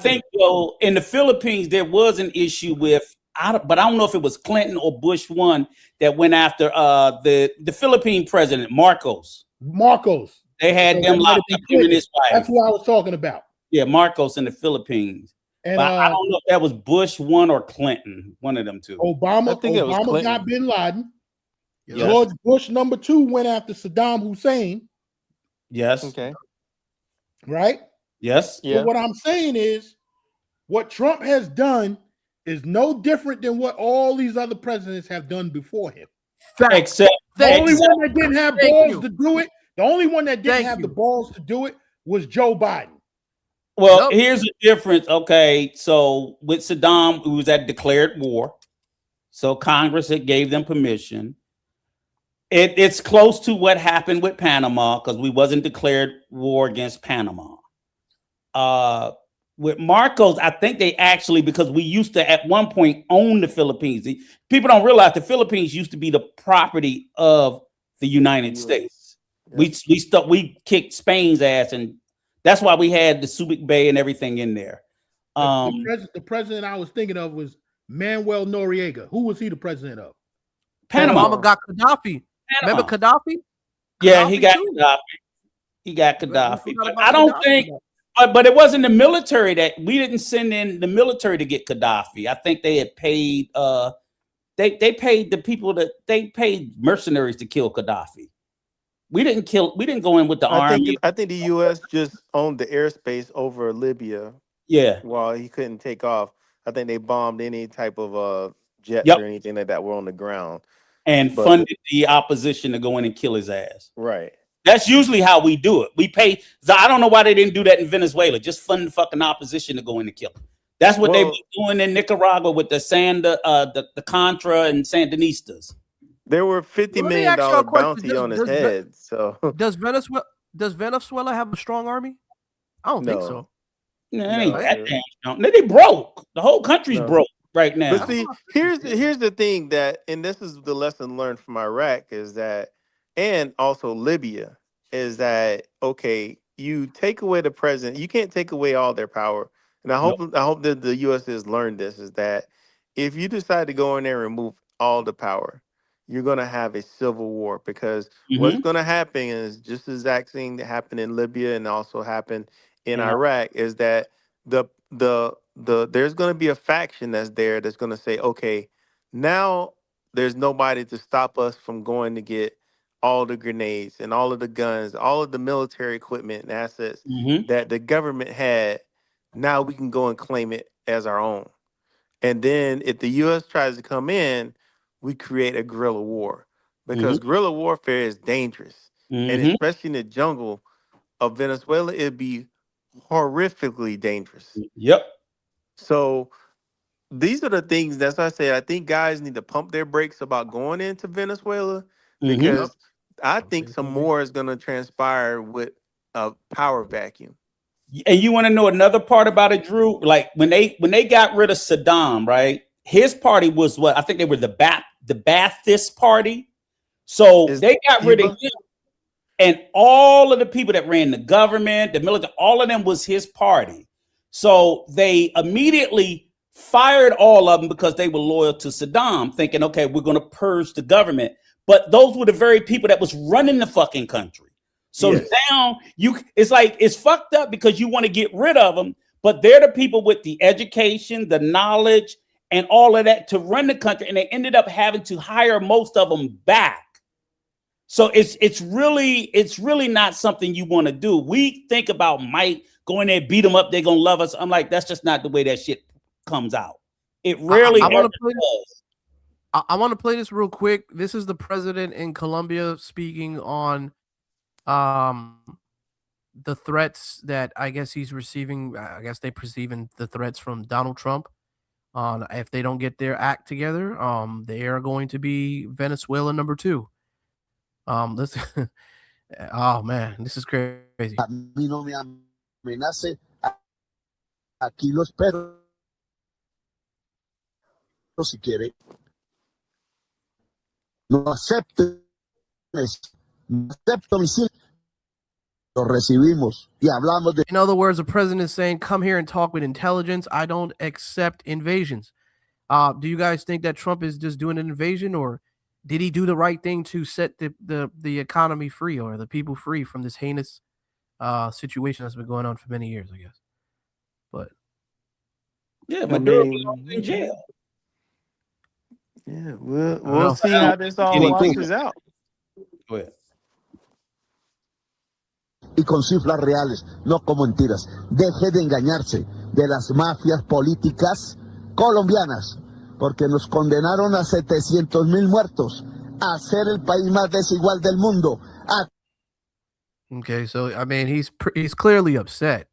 think though in the Philippines there was an issue with, but I don't know if it was Clinton or Bush one that went after the Philippine president Marcos. They had them locked up, him and his wife. That's what I was talking about. Yeah, Marcos in the Philippines. And but I don't know if that was Bush one or Clinton, one of them two. Obama got bin Laden. Yes. George Bush #2 went after Saddam Hussein. Yes. Okay. Right? Yes. So what I'm saying is what Trump has done is no different than what all these other presidents have done before him. Except the only one that didn't have balls to do it, the only one that didn't have the balls to do it was Joe Biden. Well, here's the difference. Okay, so with Saddam, who was at declared war, so Congress had gave them permission. It's close to what happened with Panama because we wasn't declared war against Panama. With Marcos, I think they actually, because we used to at one point own the Philippines. People don't realize the Philippines used to be the property of the United States. Yeah. We kicked Spain's ass, and that's why we had the Subic Bay and everything in there. The president I was thinking of was Manuel Noriega. Who was he the president of? Panama. Obama got Gaddafi. Remember Gaddafi? Yeah, he got Gaddafi. He got Gaddafi. But I don't think, but it wasn't the military that we didn't send in the military to get Gaddafi. I think they had paid. They paid the people that they paid mercenaries to kill Gaddafi. We didn't go in with the army. I think the U.S. just owned the airspace over Libya. Yeah. While he couldn't take off, I think they bombed any type of jets or anything like that were on the ground. And funded the opposition to go in and kill his ass. Right. That's usually how we do it. We pay. I don't know why they didn't do that in Venezuela. Just fund the fucking opposition to go in and kill him. That's what they've been doing in Nicaragua with the Contra and Sandinistas. There were $50 million bounty on his head. So does Venezuela have a strong army? I don't think so. No, it ain't that damn strong. They broke. The whole country's broke right now. But see, here's the thing that, and this is the lesson learned from Iraq, is that, and also Libya, is that okay, you take away the president, you can't take away all their power. And I hope that the US has learned this, is that if you decide to go in there and remove all the power, you're gonna have a civil war, because what's gonna happen is just the exact thing that happened in Libya and also happened in Iraq, is that the there's going to be a faction that's going to say, okay, now there's nobody to stop us from going to get all the grenades and all of the guns, all of the military equipment and assets that the government had. Now we can go and claim it as our own. And then if the US tries to come in, we create a guerrilla war, because guerrilla warfare is dangerous. And especially in the jungle of Venezuela, it'd be horrifically dangerous. Yep. So these are the things, that's why I say I think guys need to pump their brakes about going into Venezuela, because I think some more is going to transpire with a power vacuum. And you want to know another part about it, Drew? Like when they got rid of Saddam, right? His party was what? I think they were the Ba'athist party. So they got rid of him. And all of the people that ran the government, the military, all of them was his party. So they immediately fired all of them because they were loyal to Saddam, thinking, okay, we're going to purge the government. But those were the very people that was running the fucking country. So now it's like, it's fucked up because you want to get rid of them, but they're the people with the education, the knowledge, and all of that to run the country. And they ended up having to hire most of them back. So it's really not something you want to do. We think about might go in there, beat them up, they're gonna love us. I'm like, that's just not the way that shit comes out. It rarely I want to play this real quick. This is the president in Colombia speaking on the threats that I guess he's receiving. I guess they perceiving the threats from Donald Trump. If they don't get their act together, they are going to be Venezuela number 2. This, oh man, this is crazy. A mí no me amenace. Aquí lo espero. Si quiere. No acepte. No acepto misil. Lo recibimos y hablamos de. In other words, the president is saying, "Come here and talk with intelligence. I don't accept invasions." Do you guys think that Trump is just doing an invasion, or did he do the right thing to set the economy free, or the people free from this heinous situation that's been going on for many years, I guess? But yeah, Maduro belongs in jail. Yeah, we'll see how this all washes out. Go ahead. Y con cifras reales, no con mentiras. Deje de engañarse de las mafias políticas colombianas, porque nos condenaron a 700,000 muertos, a ser el país más desigual del mundo. Okay, so I mean, he's clearly upset.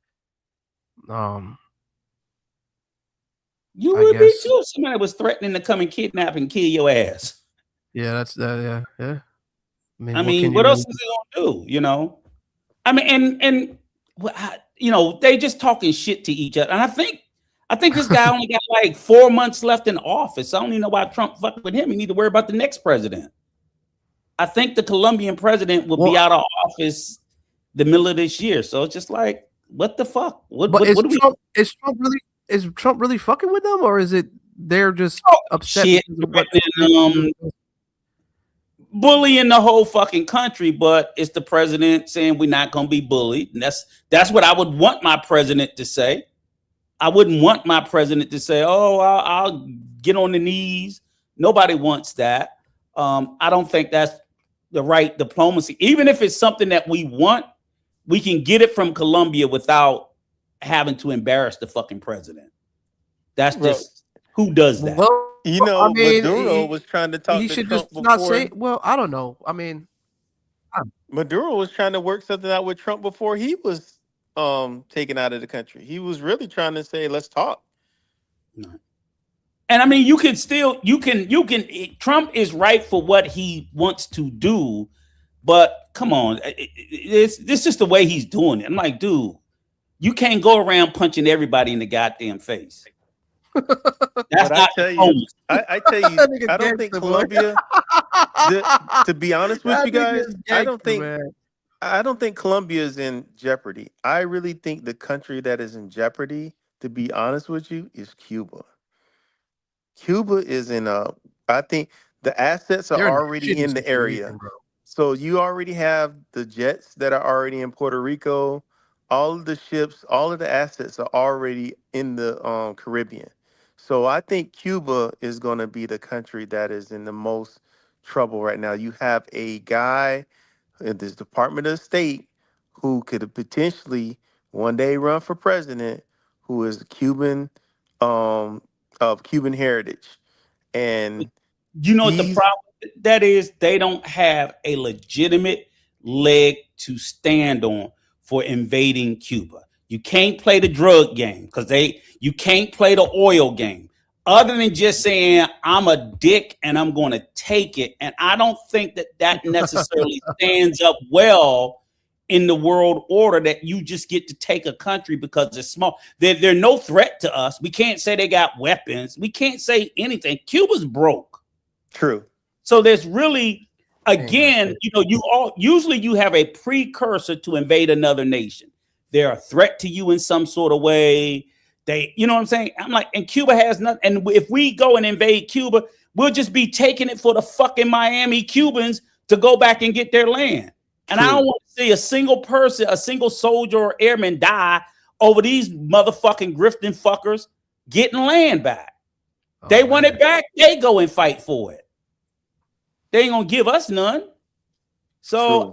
You would be too if somebody was threatening to come and kidnap and kill your ass. Yeah, that's yeah. I mean, what else is he gonna do? You know, I mean, and you know, they just talking shit to each other. And I think this guy only got like 4 months left in office. I don't even know why Trump fucked with him. He need to worry about the next president. I think the Colombian president will be out of office the middle of this year. So it's just like, what the fuck? Is Trump really fucking with them, or is it they're just upset? Shit, bullying the whole fucking country, but it's the president saying we're not gonna be bullied. And that's what I would want my president to say. I wouldn't want my president to say, "Oh, I'll get on the knees." Nobody wants that. I don't think that's the right diplomacy. Even if it's something that we want, we can get it from Colombia without having to embarrass the fucking president. That's just who does that. Well, you know, I mean, Maduro was trying to talk. He should just not say. Well, I don't know. I mean, Maduro was trying to work something out with Trump before he was taken out of the country. He was really trying to say, "Let's talk." And I mean, you can Trump is right for what he wants to do, but come on, this is just the way he's doing it. I'm like, dude, you can't go around punching everybody in the goddamn face. That's not I tell you, I don't think Colombia. To be honest with you guys, I don't think Colombia is in jeopardy. I really think the country that is in jeopardy, to be honest with you, is Cuba. Cuba is I think the assets are already in the area. So you already have the jets that are already in Puerto Rico. All of the ships, all of the assets are already in the Caribbean. So I think Cuba is going to be the country that is in the most trouble right now. You have a guy in this Department of State who could potentially one day run for president, who is Cuban, of Cuban heritage. And you know what the problem that is? They don't have a legitimate leg to stand on for invading Cuba. You can't play the drug game because you can't play the oil game. Other than just saying I'm a dick and I'm going to take it, and I don't think that necessarily stands up well in the world order, that you just get to take a country because it's small. They're no threat to us. We can't say they got weapons. We can't say anything. Cuba's broke. True. So there's really, again, usually you have a precursor to invade another nation. They're a threat to you in some sort of way. You know what I'm saying? I'm like, and Cuba has nothing. And if we go and invade Cuba, we'll just be taking it for the fucking Miami Cubans to go back and get their land. And I don't want to see a single person, a single soldier or airman die over these motherfucking grifting fuckers getting land back. They want it back. They go and fight for it. They ain't gonna give us none. So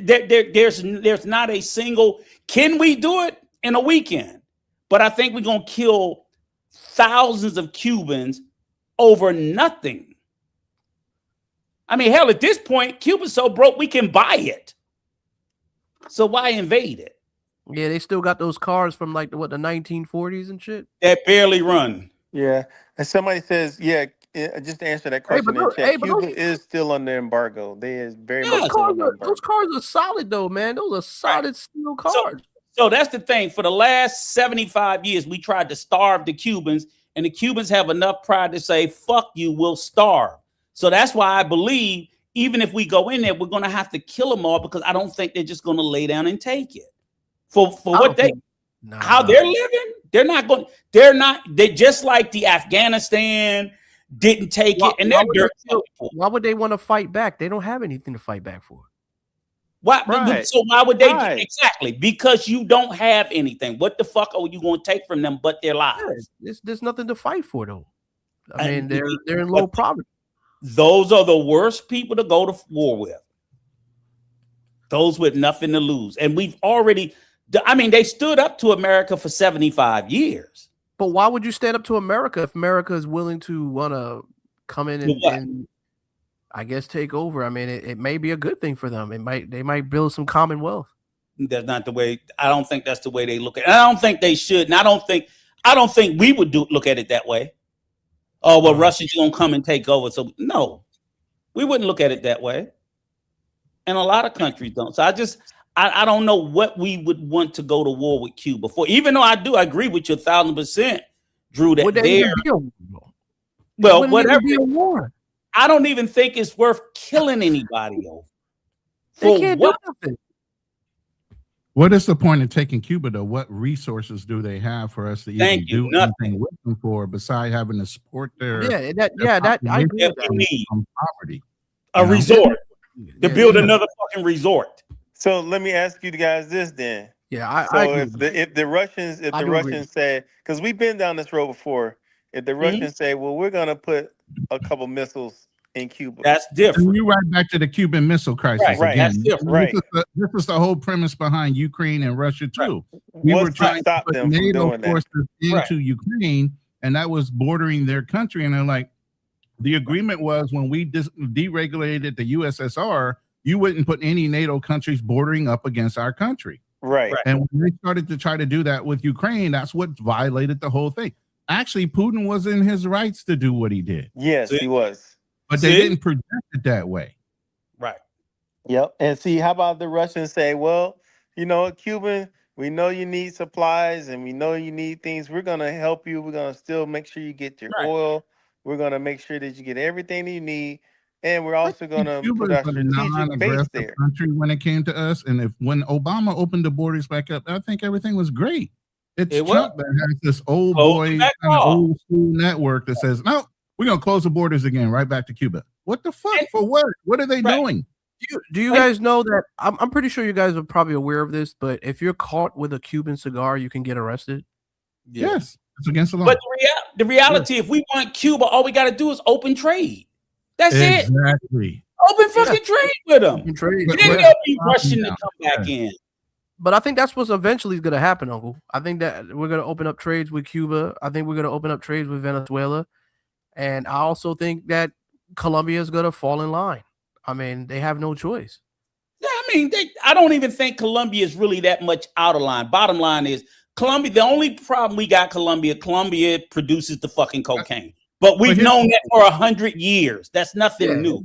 there's not a single. Can we do it in a weekend? But I think we're gonna kill thousands of Cubans over nothing. I mean, hell, at this point, Cuba's so broke we can buy it. So why invade it? Yeah, they still got those cars from like the 1940s and shit that barely run. Yeah, and somebody says, just to answer that question in chat, Cuba is still under embargo. They is very much still under embargo. Those cars are solid though, man. Those are solid steel cars. So that's the thing. For the last 75 years, we tried to starve the Cubans, and the Cubans have enough pride to say, "Fuck you, we'll starve." So that's why I believe even if we go in there, we're going to have to kill them all, because I don't think they're just going to lay down and take it. For what how they're living, they're just like the Afghanistan didn't take it. And why would they want to fight back? They don't have anything to fight back for. Why? Right. So why would they do exactly? Because you don't have anything. What the fuck are you going to take from them but their lives? There's nothing to fight for though. I mean, they're in low poverty. Those are the worst people to go to war with. Those with nothing to lose. And we've already, they stood up to America for 75 years. But why would you stand up to America if America is willing to want to come in and I guess take over? I mean, it may be a good thing for them. They might build some commonwealth. That's not the way. I don't think that's the way they look at it. I don't think they should. And I don't think we would look at it that way. Oh, well, Russia's gonna come and take over. So no, we wouldn't look at it that way. And a lot of countries don't. So I don't know what we would want to go to war with Cuba for. Even though I agree with you 1,000%, Drew, that whatever. Be a war. I don't even think it's worth killing anybody over. They can't do nothing. What is the point of taking Cuba, though? What resources do they have for us to even do anything with them for, besides having to support their I agree with that. Poverty. A resort. To build another fucking resort. So let me ask you guys this then. Yeah, if the Russians say, because we've been down this road before, if the Russians say, well, we're gonna put a couple missiles in Cuba, that's different. And you're right back to the Cuban Missile Crisis again. That's different. Right. This is the whole premise behind Ukraine and Russia too. We were trying to put NATO forces into Ukraine, and that was bordering their country. And they're like, the agreement was when we deregulated the USSR, you wouldn't put any NATO countries bordering up against our country. Right. And when they started to try to do that with Ukraine, that's what violated the whole thing. actually Putin was in his rights to do what he did. Yes, he was. But they didn't project it that way. Right. Yep. And see, how about the Russians say, well, you know, Cuban, we know you need supplies and we know you need things. We're going to help you. We're going to still make sure you get your oil. We're going to make sure that you get everything you need. And we're also going to Cuba put is our a strategic base non-aggressive there. country when it came to us. And when Obama opened the borders back up, I think everything was great. It's Trump that has this old boy, kind of old school network that says, no, we're going to close the borders again, right back to Cuba. What the fuck? For what? What are they doing? Do you guys know that? I'm pretty sure you guys are probably aware of this, but if you're caught with a Cuban cigar, you can get arrested. Yes, it's against the law. But the reality, if we want Cuba, all we got to do is open trade. That's it. Exactly. Open fucking trade with them. Open trade. And then they'll be rushing to come back in. But I think that's what's eventually going to happen, Uncle. I think that we're going to open up trades with Cuba. I think we're going to open up trades with Venezuela. And I also think that Colombia is going to fall in line. I mean, they have no choice. Yeah, I mean, I don't even think Colombia is really that much out of line. Bottom line is, Colombia, the only problem we got, Colombia produces the fucking cocaine. But we've known that for 100 years. That's nothing new.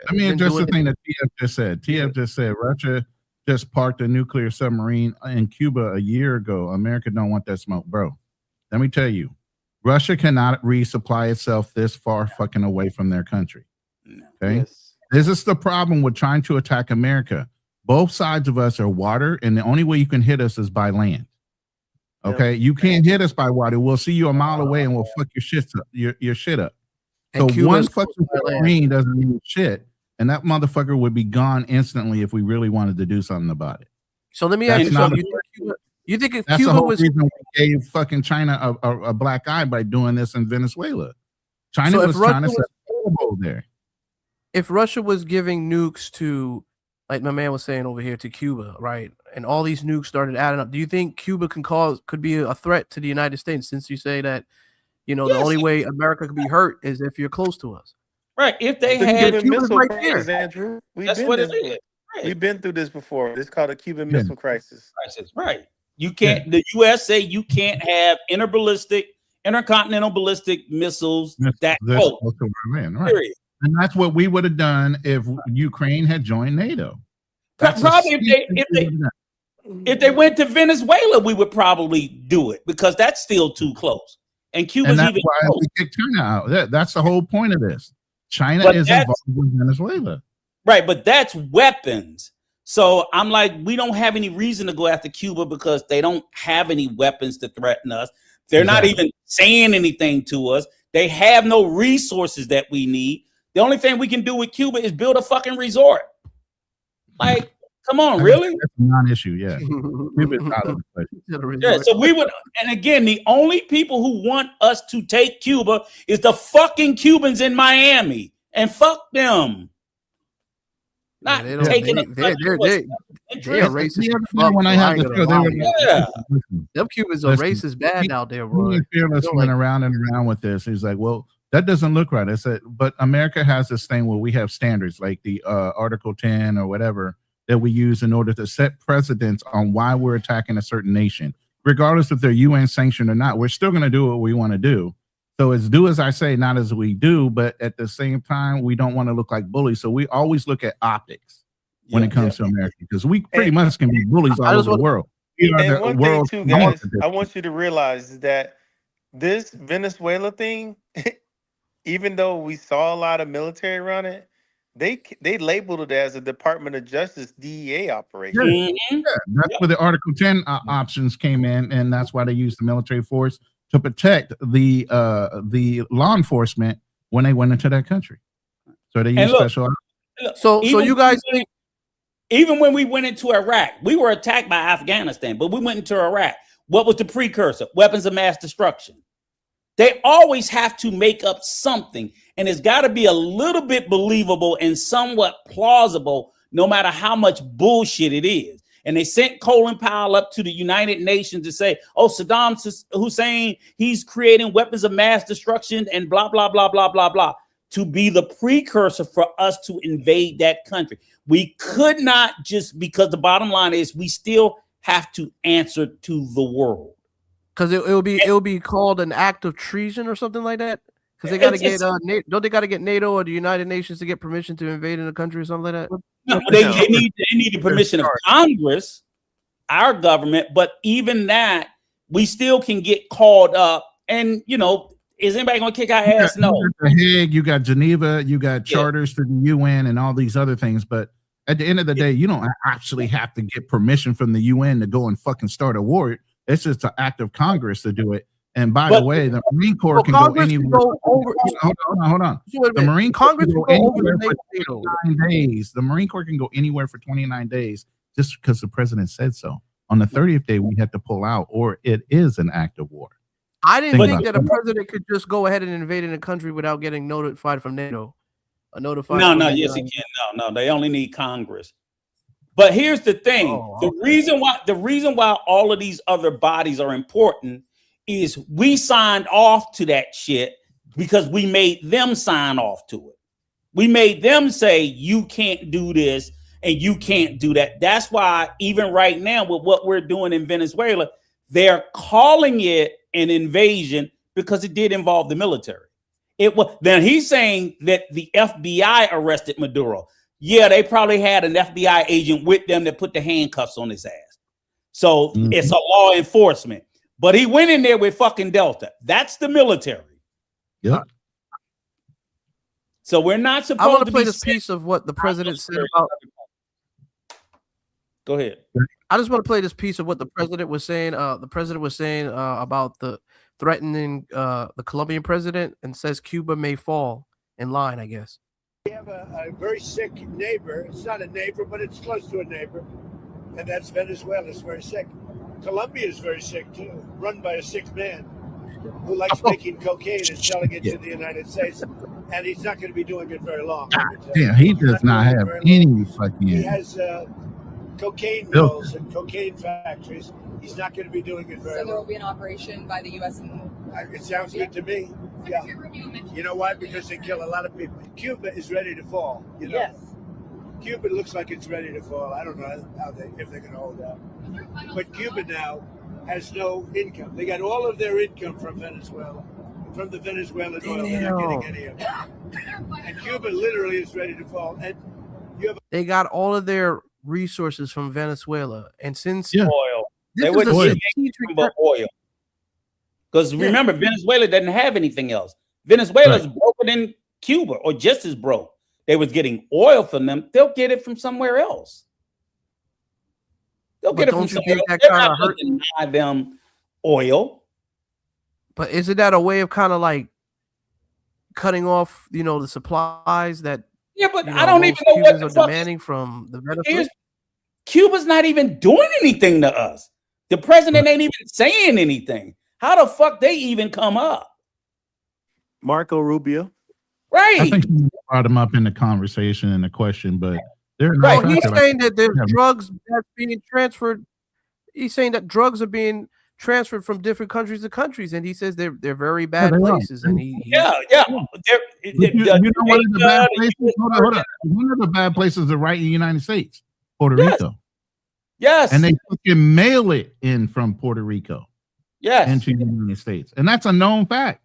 I mean, just the thing that TF just said. TF just said Russia just parked a nuclear submarine in Cuba a year ago. America don't want that smoke, bro. Let me tell you, Russia cannot resupply itself this far fucking away from their country. Okay? Yes. This is the problem with trying to attack America. Both sides of us are water, and the only way you can hit us is by land. Okay? You can't hit us by water. We'll see you a mile away, and we'll fuck your shit up. So one fucking submarine doesn't mean shit, and that motherfucker would be gone instantly if we really wanted to do something about it. So let me ask you something. You think if that's Cuba the whole was reason we gave fucking China a black eye by doing this in Venezuela? China was trying to set a there. If Russia was giving nukes to, like my man was saying over here, to Cuba, right, and all these nukes started adding up, do you think Cuba could be a threat to the United States? Since you say that, the only way America could be hurt is if you're close to us. Right. If they had Cuban missile right crisis, there. Andrew, That's what it is. Right. We've been through this before. It's called a Cuban Missile Crisis. Right. You can't. The U.S. say you can't have intercontinental ballistic missiles that close. Right. Period. And that's what we would have done if Ukraine had joined NATO. Probably if they went to Venezuela, we would probably do it because that's still too close. And Cuba's that's even why close. we kicked China out. That's the whole point of this. China is involved with Venezuela. Right, but that's weapons. So I'm like, we don't have any reason to go after Cuba because they don't have any weapons to threaten us. They're not even saying anything to us. They have no resources that we need. The only thing we can do with Cuba is build a fucking resort. Like, come on, really? That's a non-issue, yeah. So we would, and again, the only people who want us to take Cuba is the fucking Cubans in Miami, and fuck them. Not taking a they're racist. When I have Them Cubans are racist bad out there, bro. Fearless went around and around with this. He's like, well, that doesn't look right. I said, but America has this thing where we have standards like the Article 10 or whatever that we use in order to set precedents on why we're attacking a certain nation, regardless if they're UN sanctioned or not. We're still going to do what we want to do. So it's do as I say, not as we do. But at the same time, we don't want to look like bullies. So we always look at optics when it comes to America, because we pretty much can be bullies all over the world. And one thing too, guys, I want you to realize is that this Venezuela thing, even though we saw a lot of military around it, they labeled it as a Department of Justice DEA operation. Yeah, that's where the Article 10 options came in, and that's why they used the military force to protect the law enforcement when they went into that country. So they used special. So you guys think, even when we went into Iraq, we were attacked by Afghanistan, but we went into Iraq. What was the precursor? Weapons of mass destruction. They always have to make up something, and it's got to be a little bit believable and somewhat plausible, no matter how much bullshit it is. And they sent Colin Powell up to the United Nations to say, oh, Saddam Hussein, he's creating weapons of mass destruction and blah, blah, blah, blah, blah, blah, to be the precursor for us to invade that country. We could not just, because the bottom line is we still have to answer to the world. Because it'll be called an act of treason or something like that. Because they got to get don't they got to get NATO or the United Nations to get permission to invade in a country or something like that? No, they need the permission of Congress, our government. But even that, we still can get called up. And is anybody going to kick our ass? No. You got The Hague, you got Geneva, you got charters for the UN and all these other things. But at the end of the day, you don't actually have to get permission from the UN to go and fucking start a war. It's just an act of Congress to do it. And by the way, the Marine Corps can go anywhere. Hold on. The Marine Corps can go anywhere for 29 days. The Marine Corps can go anywhere for 29 days just because the president said so. On the 30th day, we had to pull out, or it is an act of war. I didn't think that a president could just go ahead and invade in a country without getting notified from NATO. No, yes, he can. No, they only need Congress. But here's the thing: the reason why all of these other bodies are important is we signed off to that shit because we made them sign off to it. We made them say you can't do this and you can't do that. That's why even right now with what we're doing in Venezuela, they're calling it an invasion because it did involve the military. Then he's saying that the FBI arrested Maduro. Yeah, they probably had an FBI agent with them that put the handcuffs on his ass. So it's a law enforcement. But he went in there with fucking Delta. That's the military. Yep. So we're not supposed I want to play be this piece of what the president said about. Go ahead. I just want to play this piece of what the president was saying. The president was saying about the threatening the Colombian president and says Cuba may fall in line, I guess. We have a very sick neighbor. It's not a neighbor, but it's close to a neighbor. And that's Venezuela. It's very sick. Colombia is very sick, too, run by a sick man who likes making cocaine and selling it to the United States. And he's not going to be doing it very long. Yeah, he does not have any fucking. He has cocaine mills and cocaine factories. He's not going to be doing it very long. So there will be an operation by the U.S. It sounds good to me. Yeah. You know why? Because they kill a lot of people. Cuba is ready to fall. Yes. Cuba looks like it's ready to fall. I don't know if they're going to hold out. But Cuba now has no income. They got all of their income from Venezuela, from the Venezuelan oil. They're not getting any of it. And Cuba literally is ready to fall. And they got all of their resources from Venezuela, and since oil, they wouldn't get anything but oil. Because remember, Venezuela doesn't have anything else. Venezuela's broker than Cuba, or just as broke. They was getting oil from them. They'll get it from somewhere else. They'll get it from somewhere else. They're not going to deny them oil. But isn't that a way of kind of like cutting off, the supplies that? Yeah, but I don't even know what the fuck demanding from the Venezuela. Cuba's not even doing anything to us. The president ain't even saying anything. How the fuck they even come up? Marco Rubio. Right. I think you brought him up in the conversation and the question, but they're not. He's saying that there's drugs that's being transferred. He's saying that drugs are being transferred from different countries to countries, and he says they're very bad places. And you know one of the bad places. Hold on. One of the bad places are right in the United States, Puerto Rico. Yes, and they fucking mail it in from Puerto Rico. Yes, into the United States, and that's a known fact.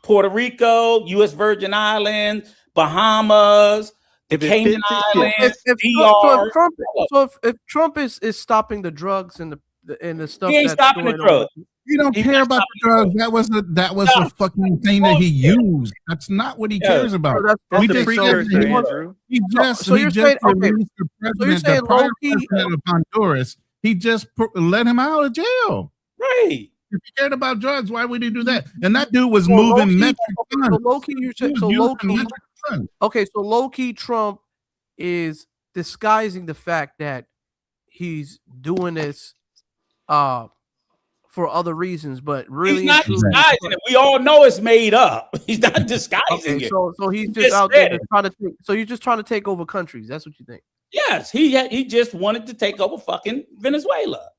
Puerto Rico, U.S. Virgin Islands, Bahamas, the Cayman Islands, if Trump is stopping the drugs and the stuff, he ain't stopping the drugs. He don't care about the drugs. That was the fucking thing that he used. That's not what he cares about. He just released the prior president of Honduras. He just let him out of jail. Right. If he cared about drugs, why would he do that? And that dude was moving metric tons. So low-key Trump is disguising the fact that he's doing this for other reasons, but really he's not disguising it. We all know it's made up. He's not disguising it. So he's just out there trying to he's just trying to take over countries. That's what you think? Yes, he just wanted to take over fucking Venezuela.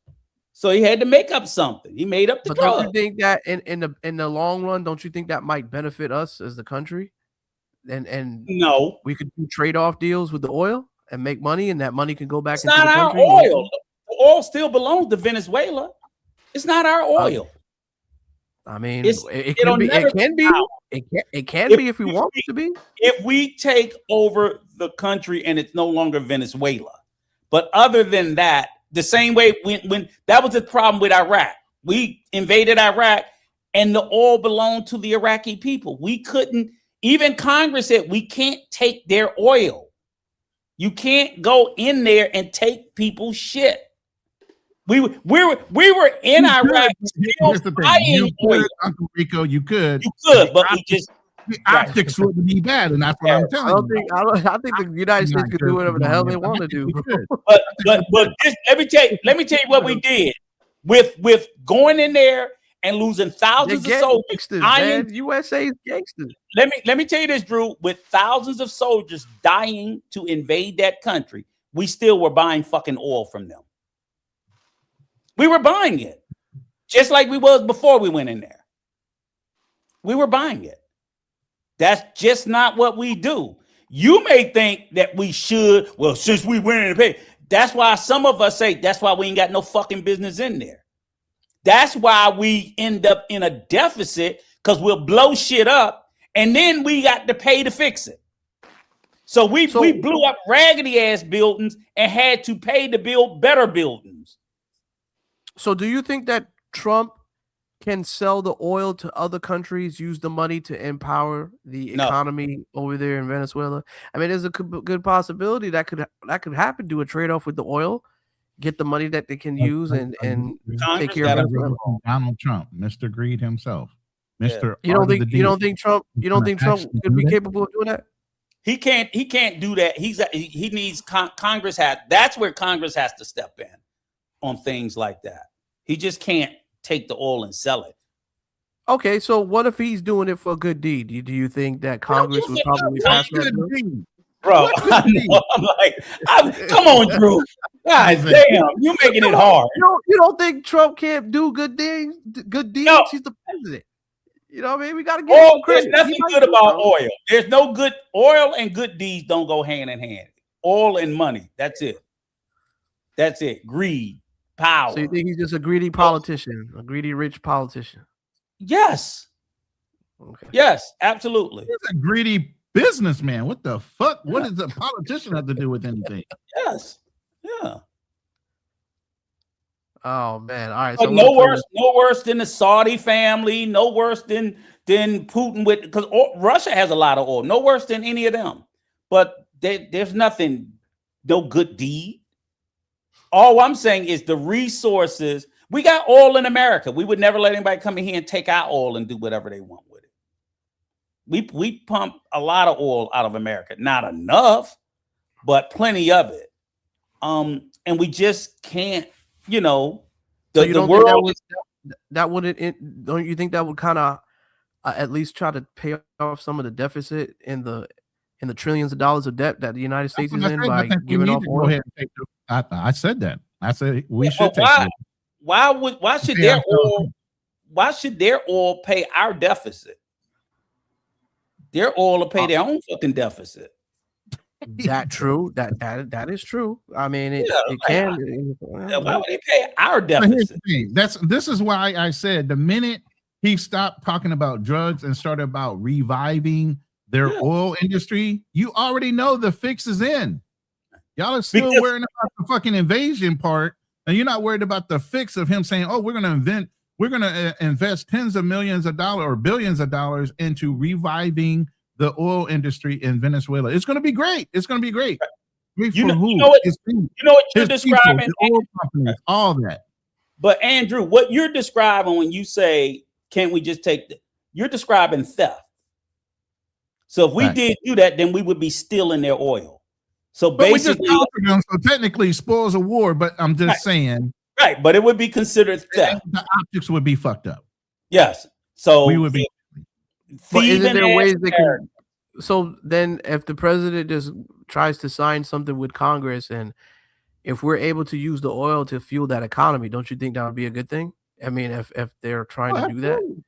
So he had to make up something. He made up the drug. Don't you think that in the long run, don't you think that might benefit us as the country? And no, we could do trade-off deals with the oil and make money, and that money can go back it's into not the country. Our oil. The oil still belongs to Venezuela. It's not our oil. I mean, It'll it can be. never It can be be. ours. It can be if we want it to be. If we take over the country and it's no longer Venezuela, but other than that, the same way when that was the problem with Iraq, we invaded Iraq and the oil belonged to the Iraqi people. We couldn't. Even Congress said we can't take their oil. You can't go in there and take people's shit. We were in Iraq still buying oil. Uncle Rico, you could, but we just the optics wouldn't be bad, and that's what I'm telling you. I think the United States could do whatever the hell they want to do. But this, let me tell you what we did with going in there and losing thousands of soldiers. Dying. USA's gangsters. Let me tell you this, Drew. With thousands of soldiers dying to invade that country, we still were buying fucking oil from them. We were buying it, just like we was before we went in there. We were buying it. That's just not what we do. You may think that we should. Well, since we went in and paid, that's why some of us say that's why we ain't got no fucking business in there. That's why we end up in a deficit, because we'll blow shit up and then we got to pay to fix it. So we blew up raggedy ass buildings and had to pay to build better buildings. So do you think that Trump can sell the oil to other countries, use the money to empower the economy over there in Venezuela? I mean, there's a good possibility that could happen. Do a trade-off with the oil, get the money that they can use, and take care of it. Donald Trump, Mr. Greed himself, Mr. You don't think Trump could be capable of doing that? He can't do that. He needs Congress. That's where Congress has to step in on things like that. He just can't take the oil and sell it. Okay, so what if he's doing it for a good deed? Do you think that Congress would probably pass that bill? Bro, come on, Drew. God damn, you making it hard. You don't think Trump can't do good things? Good deeds? No. He's the president. You know what I mean? We got to get him credit. There's nothing good about oil. There's no good oil, and good deeds don't go hand in hand. Oil and money. That's it. That's it. Greed, power. So you think he's just a greedy politician, a greedy rich politician? Yes. Okay. Yes, absolutely. He's a greedy businessman. What the fuck? What does a politician have to do with anything? Yes. Yeah. Oh man. All right. But So no worse than the Saudi family, no worse than Putin, with because Russia has a lot of oil. No worse than any of them. But there's nothing, no good deed. All I'm saying is the resources. We got oil in America. We would never let anybody come in here and take our oil and do whatever they want with it. We pump a lot of oil out of America. Not enough, but plenty of it. And we just can't, so you don't think that wouldn't don't you think that would kind of at least try to pay off some of the deficit in the trillions of dollars of debt that the United States is in by giving off oil? I said that. I said we should take why should their oil pay our deficit? Their oil will pay their own fucking deficit. That true. That is true. I mean, it can. Why would they pay our deficit? This is why I said the minute he stopped talking about drugs and started about reviving their oil industry, you already know the fix is in. Y'all are still worrying about the fucking invasion part, and you're not worried about the fix of him saying, "Oh, we're going to invest tens of millions of dollars or billions of dollars into reviving the oil industry in Venezuela." It's going to be great. It's going to be great. You know what you're describing? People, oil companies, all that. But Andrew, what you're describing when you say, "Can't we just take?" You're describing theft. So if we did do that, then we would be stealing their oil. So basically, so technically, spoils of war. But I'm just saying, right? But it would be considered theft. The optics would be fucked up. Yes. So we would be. But isn't there ways they can? So then, if the president just tries to sign something with Congress, and if we're able to use the oil to fuel that economy, don't you think that would be a good thing? I mean, if they're trying to do that,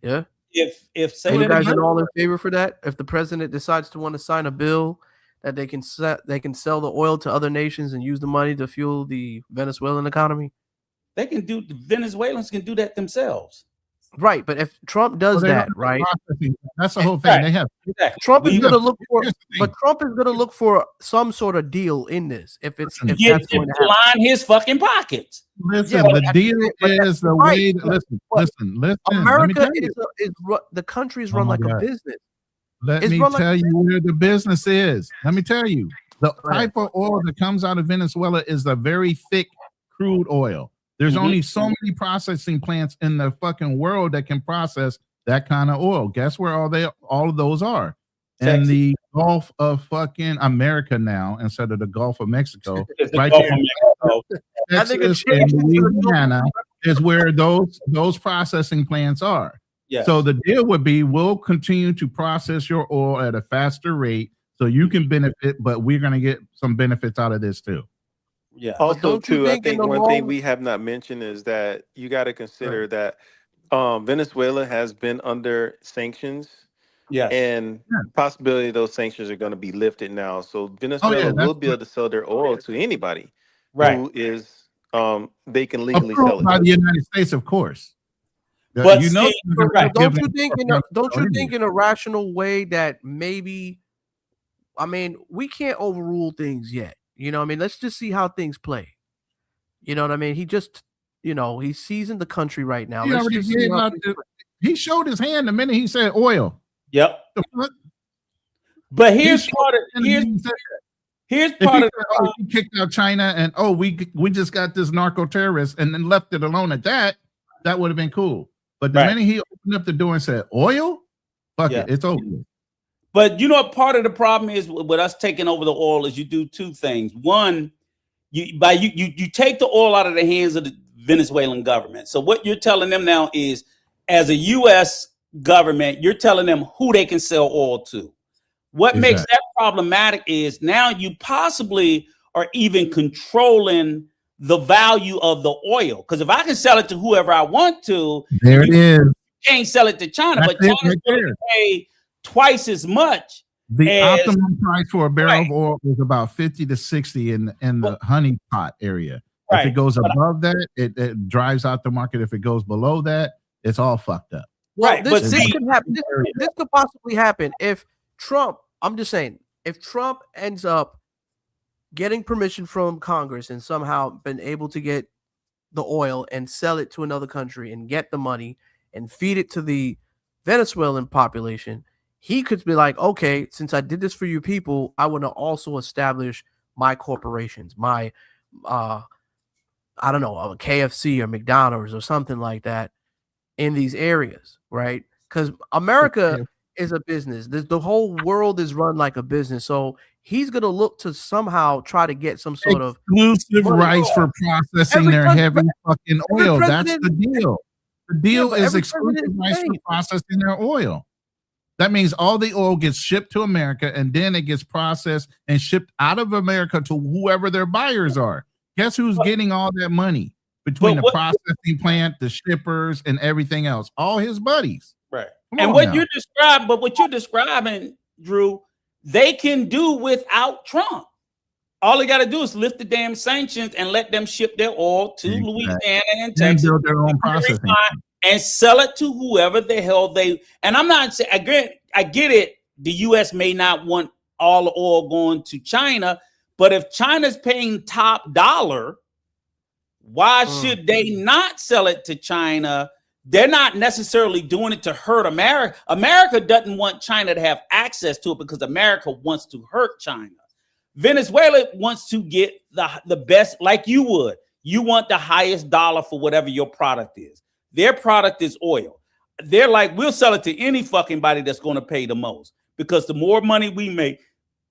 yeah. If say you guys are all in favor for that, if the president decides to want to sign a bill that they can sell the oil to other nations and use the money to fuel the Venezuelan economy. They can do. The Venezuelans can do that themselves. Right, but if Trump does that, right? That's the whole thing. They have Trump is going to look for, but Trump is going to look for some sort of deal in this. If it's if that's going to line his fucking pockets. Listen, the deal is the way. Listen. America is the country is run like a business. Let me tell you where the business is. Let me tell you, the type of oil that comes out of Venezuela is a very thick crude oil. There's only so many processing plants in the fucking world that can process that kind of oil. Guess where all of those are? Texas. In the Gulf of fucking America now, instead of the Gulf of Mexico. Right Gulf there. of Mexico. Texas and Louisiana is where those processing plants are. Yes. So the deal would be, we'll continue to process your oil at a faster rate so you can benefit, but we're going to get some benefits out of this too. Yeah. Also, too, I think one thing we have not mentioned is that you got to consider that Venezuela has been under sanctions. Yes. And possibility those sanctions are going to be lifted now. So Venezuela will be able to sell their oil to anybody who is they can legally sell it by the United States, of course. But you know, don't you think in a rational way that maybe, I mean, we can't overrule things yet. You know what I mean? Let's just see how things play. You know what I mean? He just, he's seasoned the country right now. He showed his hand the minute he said oil. Yep. But here's part of he kicked out China and we just got this narco terrorist and then left it alone at that. That would have been cool. But the minute he opened up the door and said oil, fuck it, it's over. But part of the problem is with us taking over the oil is you do two things. One, you take the oil out of the hands of the Venezuelan government. So what you're telling them now is, as a U.S. government, you're telling them who they can sell oil to. What makes that problematic is now you possibly are even controlling the value of the oil. Because if I can sell it to whoever I want to, there it is. You can't sell it to China, but China's going to pay twice as much. The optimum price for a barrel of oil is about 50 to 60 in the honey pot area. If it goes above that, it drives out the market. If it goes below that, it's all fucked up. Well, this could happen. This could possibly happen if Trump. I'm just saying, if Trump ends up getting permission from Congress and somehow been able to get the oil and sell it to another country and get the money and feed it to the Venezuelan population, he could be like, okay, since I did this for you people, I want to also establish my corporations, my, I don't know, a KFC or McDonald's or something like that in these areas, right? Because America is a business. The whole world is run like a business. So he's going to look to somehow try to get some sort of exclusive rights for processing their heavy fucking oil. That's the deal. The deal is exclusive rights for processing their oil. That means all the oil gets shipped to America and then it gets processed and shipped out of America to whoever their buyers are. Guess who's getting all that money between the processing plant, the shippers, and everything else? All his buddies. Right. And what you're describing, Drew, they can do without Trump. All they got to do is lift the damn sanctions and let them ship their oil to Louisiana and Texas, build their own processing and sell it to whoever the hell they. And I'm not saying I get it. The U.S. may not want all the oil going to China, but if China's paying top dollar, why should they not sell it to China? They're not necessarily doing it to hurt America. America doesn't want China to have access to it because America wants to hurt China. Venezuela wants to get the best, like you would. You want the highest dollar for whatever your product is. Their product is oil. They're like, we'll sell it to any fucking body that's going to pay the most, because the more money we make,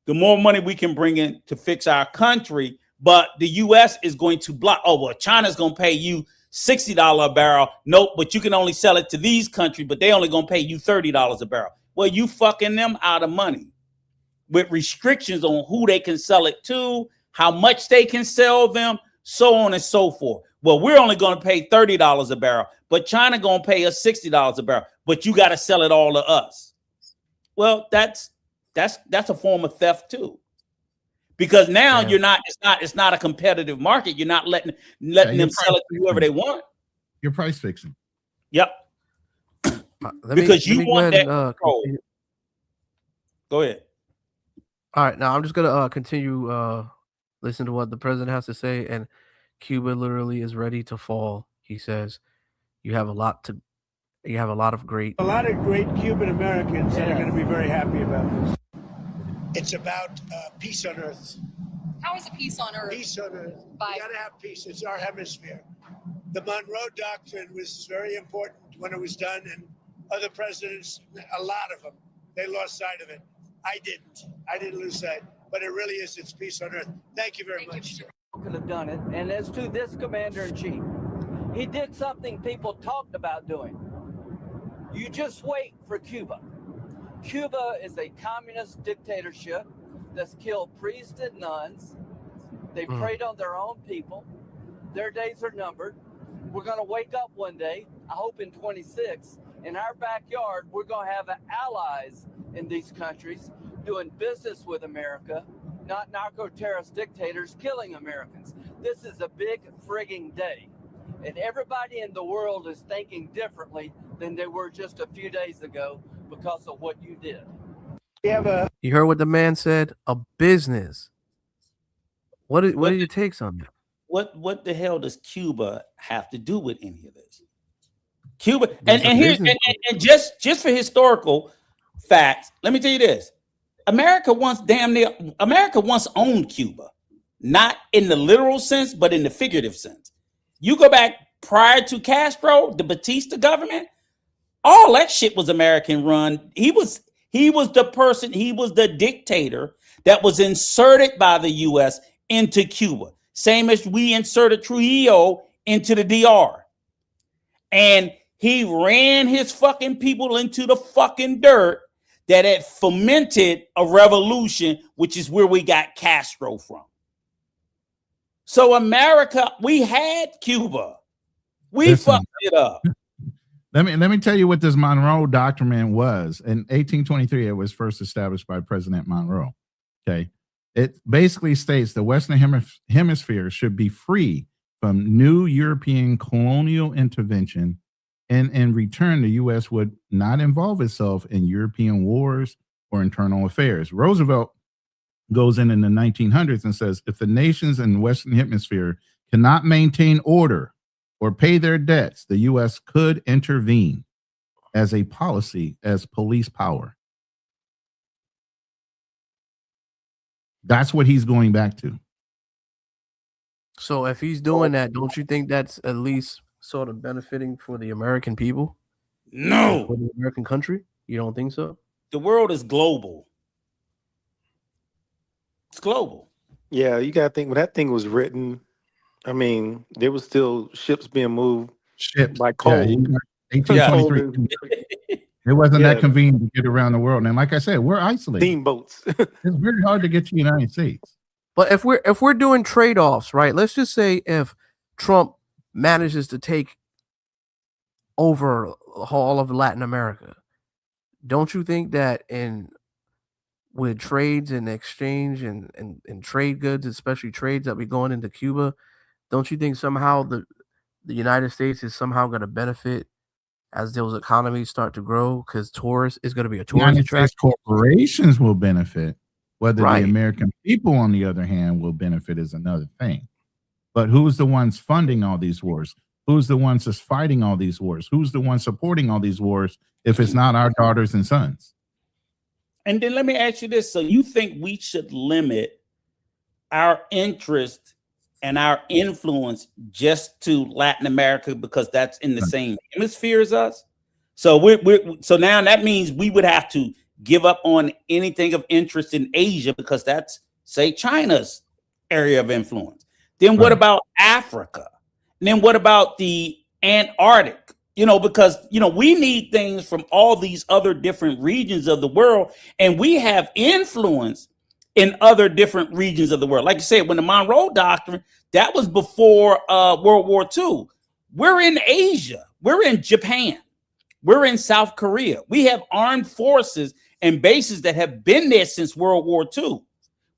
the more money we can bring in to fix our country. But the U.S. is going to block. Oh, well, China's going to pay you $60 a barrel. Nope, but you can only sell it to these countries, but they only going to pay you $30 a barrel. Well, you fucking them out of money with restrictions on who they can sell it to, how much they can sell them, so on and so forth. Well, we're only going to pay $30 a barrel, but China going to pay us $60 a barrel, but you got to sell it all to us. Well, that's a form of theft too. because now Damn. you're not. It's not a competitive market. You're not letting them sell it to whoever they want. You're price fixing. Yep. Let You me go want ahead that and control. continue. Go ahead. All right, now I'm just gonna continue listen to what the president has to say, and Cuba literally is ready to fall. He says, you have a lot of great Cuban Americans that are going to be very happy about this. It's about peace on earth. How is it peace on earth? Peace on earth. We got to have peace. It's our hemisphere. The Monroe Doctrine was very important when it was done, and other presidents, a lot of them, they lost sight of it. I didn't lose sight, but it really is. It's peace on earth. Thank you very much, sir. Could have done it. And as to this commander-in-chief, he did something people talked about doing. You just wait for Cuba. Cuba is a communist dictatorship that's killed priests and nuns. They preyed on their own people. Their days are numbered. We're going to wake up one day, I hope in 26, in our backyard, we're going to have allies in these countries doing business with America, not narco-terrorist dictators killing Americans. This is a big frigging day. And everybody in the world is thinking differently than they were just a few days ago because of what you did. You heard what the man said? A business. What are your takes on that? What the hell does Cuba have to do with any of this? Cuba, and just for historical facts, let me tell you this: America once owned Cuba, not in the literal sense, but in the figurative sense. You go back prior to Castro, the Batista government, all that shit was American run. He was the dictator that was inserted by the U.S. into Cuba. Same as we inserted Trujillo into the DR. And he ran his fucking people into the fucking dirt that had fomented a revolution, which is where we got Castro from. So America, we had Cuba. We fucked it up. Let me tell you what this Monroe Doctrine was. In 1823, it was first established by President Monroe. Okay. It basically states the Western Hemisphere should be free from new European colonial intervention, and in return, the U.S. would not involve itself in European wars or internal affairs. Roosevelt goes in the 1900s and says, if the nations in the Western Hemisphere cannot maintain order or pay their debts, the U.S. could intervene as a policy, as police power. That's what he's going back to. So if he's doing that, don't you think that's at least sort of benefiting for the American people? No. For the American country? You don't think so? The world is global. It's global. Yeah, you got to think when that thing was written, I mean, there was still ships being moved by coal. Yeah, 1823. It wasn't that convenient to get around the world. And like I said, we're isolated. Steamboats. It's very hard to get to the United States. But if we're doing trade-offs, right? Let's just say if Trump manages to take over all of Latin America, don't you think that with trades and exchange and trade goods, especially trades that be going into Cuba, don't you think somehow the United States is somehow going to benefit as those economies start to grow, because tourists is going to be a tourist attraction? Corporations will benefit. Whether the American people, on the other hand, will benefit is another thing. But who's the ones funding all these wars? Who's the ones that's fighting all these wars? Who's the one supporting all these wars if it's not our daughters and sons? And then let me ask you this. So you think we should limit our interest and our influence just to Latin America because that's in the same hemisphere as us? So so now that means we would have to give up on anything of interest in Asia because that's, say, China's area of influence. Then what about Africa? And then what about the Antarctic? Because, we need things from all these other different regions of the world, and we have influence in other different regions of the world. Like you said, when the Monroe Doctrine, that was before World War II. We're in Asia. We're in Japan. We're in South Korea. We have armed forces and bases that have been there since World War II.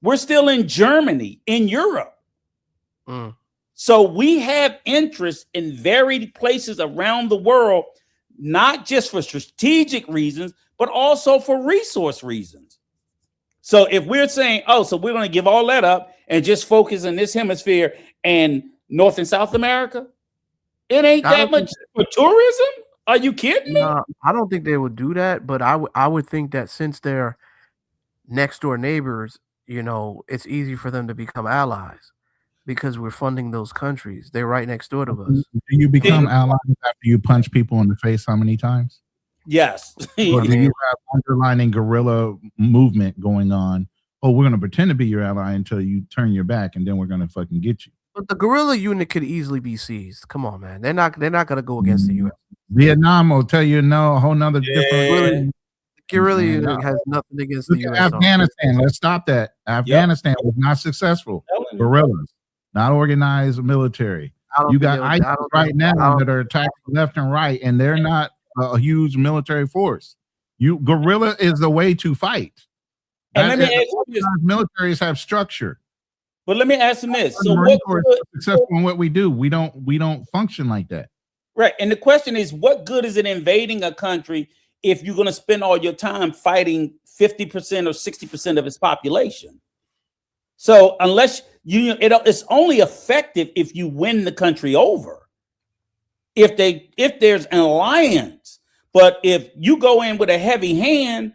We're still in Germany, in Europe. So we have interest in varied places around the world, not just for strategic reasons, but also for resource reasons. So if we're saying, oh, so we're going to give all that up and just focus in this hemisphere and North and South America, it ain't that much for tourism. Are you kidding me? I don't think they would do that, but I would think that since they're next door neighbors, you know, it's easy for them to become allies because we're funding those countries. They're right next door to us. Do you become allies after you punch people in the face how many times? Yes. Or do you have underlining guerrilla movement going on? Oh, we're going to pretend to be your ally until you turn your back, and then we're going to fucking get you. But the guerrilla unit could easily be seized. Come on, man. They're not going to go against the U.S. Vietnam will tell you no, a whole nother different. Guerrilla unit has nothing against the U.S. Afghanistan, let's stop that. Afghanistan was not successful. Guerrillas, not organized military. You got ISIS right now that are attacking left and right, and they're not a huge military force. Guerrilla is the way to fight. And let me ask you this. Militaries have structure. But let me ask you this. So what successful in what we do? We don't function like that. Right. And the question is, what good is it invading a country if you're going to spend all your time fighting 50% or 60% of its population? So unless it's only effective if you win the country over. If there's an alliance, but if you go in with a heavy hand,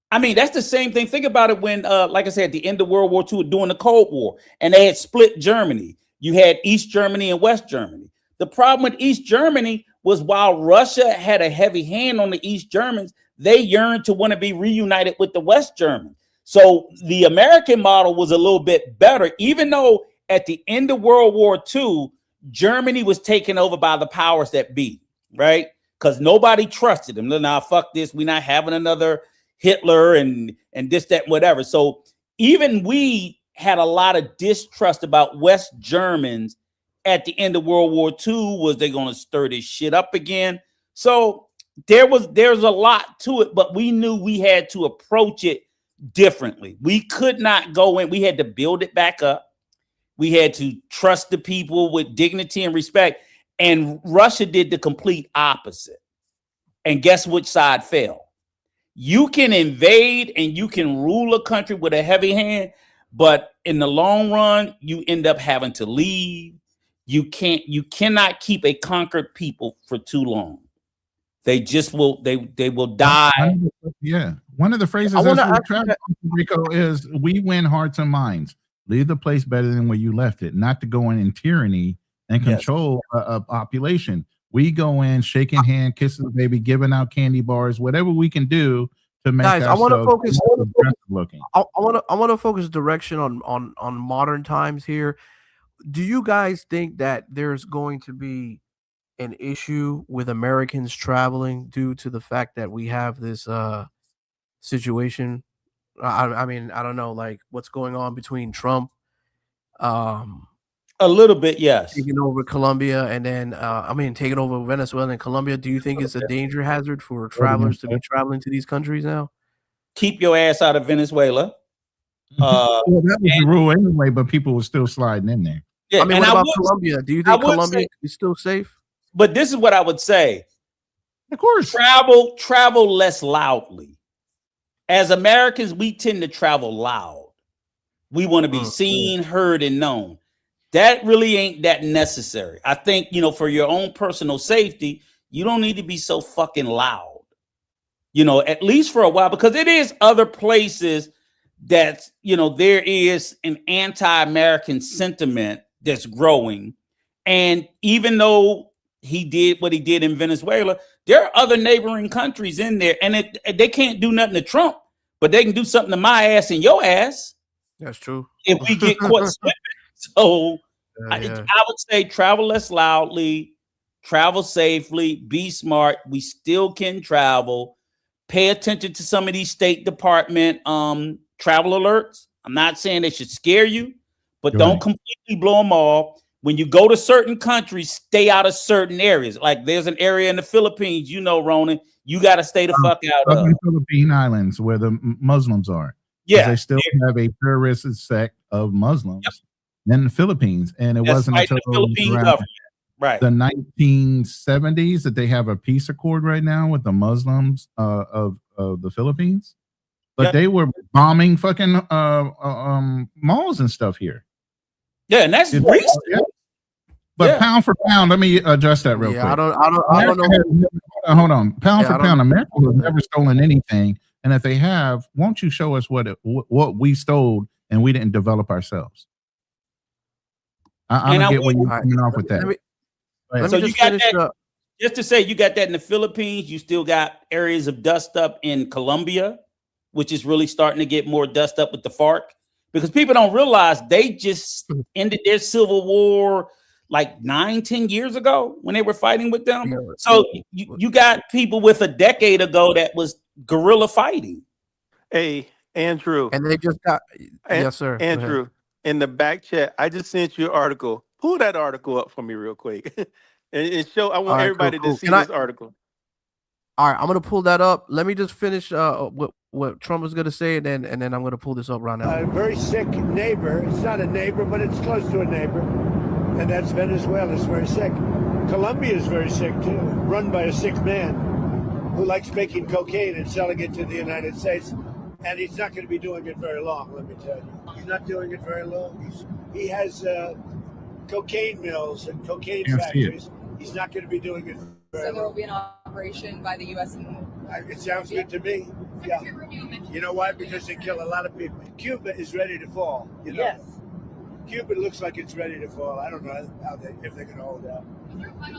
I mean, that's the same thing. Think about it when, like I said, at the end of World War II, during the Cold War, and they had split Germany. You had East Germany and West Germany. The problem with East Germany was while Russia had a heavy hand on the East Germans, they yearned to want to be reunited with the West Germans. So the American model was a little bit better, even though at the end of World War II, Germany was taken over by the powers that be, right? Because nobody trusted them. Now, fuck this. We're not having another Hitler and this, that, whatever. So even we had a lot of distrust about West Germans at the end of World War II. Was they going to stir this shit up again? So there's a lot to it, but we knew we had to approach it differently. We could not go in. We had to build it back up. We had to trust the people with dignity and respect. And Russia did the complete opposite. And guess which side fell? You can invade and you can rule a country with a heavy hand, but in the long run, you end up having to leave. You cannot keep a conquered people for too long. They just will, they will die. One of the phrases Rico is we win hearts and minds. Leave the place better than where you left it, not to go in tyranny and control a population. We go in shaking hand, kissing the baby, giving out candy bars, whatever we can do to make guys. I want to focus. Looking. I want to focus direction on modern times here. Do you guys think that there's going to be an issue with Americans traveling due to the fact that we have this situation? I mean, I don't know, like what's going on between Trump, a little bit, yes, taking over Colombia, and then taking over Venezuela and Colombia. Do you think it's a danger hazard for travelers to be traveling to these countries now? Keep your ass out of Venezuela. Well, that was the rule anyway, but people were still sliding in there. Yeah, I mean, what about Colombia? Do you think Colombia is still safe? But this is what I would say. Of course, travel less loudly. As Americans, we tend to travel loud. We want to be seen, heard, and known. That really ain't that necessary. I think, for your own personal safety, you don't need to be so fucking loud, at least for a while, because it is other places that, there is an anti-American sentiment that's growing. And even though he did what he did in Venezuela, there are other neighboring countries in there, and they can't do nothing to Trump, but they can do something to my ass and your ass. That's true. If we get caught slipping. So I would say travel less loudly, travel safely, be smart. We still can travel. Pay attention to some of these State Department travel alerts. I'm not saying they should scare you, but don't completely blow them off. When you go to certain countries, stay out of certain areas. Like there's an area in the Philippines, Ronan, you got to stay the fuck out of. Philippine Islands where the Muslims are. They still have a terrorist sect of Muslims in the Philippines, and it wasn't until around the 1970s that they have a peace accord right now with the Muslims of the Philippines. But they were bombing fucking malls and stuff here. Yeah, and that's recent. Yeah. But pound for pound, let me address that real quick. I don't know. Hold on. Pound for pound, America has never stolen anything. And if they have, won't you show us what we stole and we didn't develop ourselves? I don't get what you're coming off with that. So you got that. Just to say, you got that in the Philippines. You still got areas of dust up in Colombia, which is really starting to get more dust up with the FARC, because people don't realize they just ended their civil war like 9-10 years ago when they were fighting with them. So you got people with a decade ago that was guerrilla fighting. Hey, Andrew. And they just got yes, sir. Andrew, in the back chat, I just sent you an article. Pull that article up for me real quick. and show. I want everybody to see this article. All right, I'm gonna pull that up. Let me just finish what Trump was gonna say, and then I'm gonna pull this up right now. A very sick neighbor. It's not a neighbor, but it's close to a neighbor. And that's Venezuela. It's very sick. Colombia is very sick too, run by a sick man who likes making cocaine and selling it to the United States. And he's not going to be doing it very long, let me tell you. He's not doing it very long. He has cocaine mills and cocaine factories. He's not going to be doing it very long. So there will be an operation by the U.S. and it sounds good to me. Yeah. You know why? Because they kill a lot of people. Cuba is ready to fall. You know? Yes. Cuba looks like it's ready to fall. I don't know if they're going to hold out.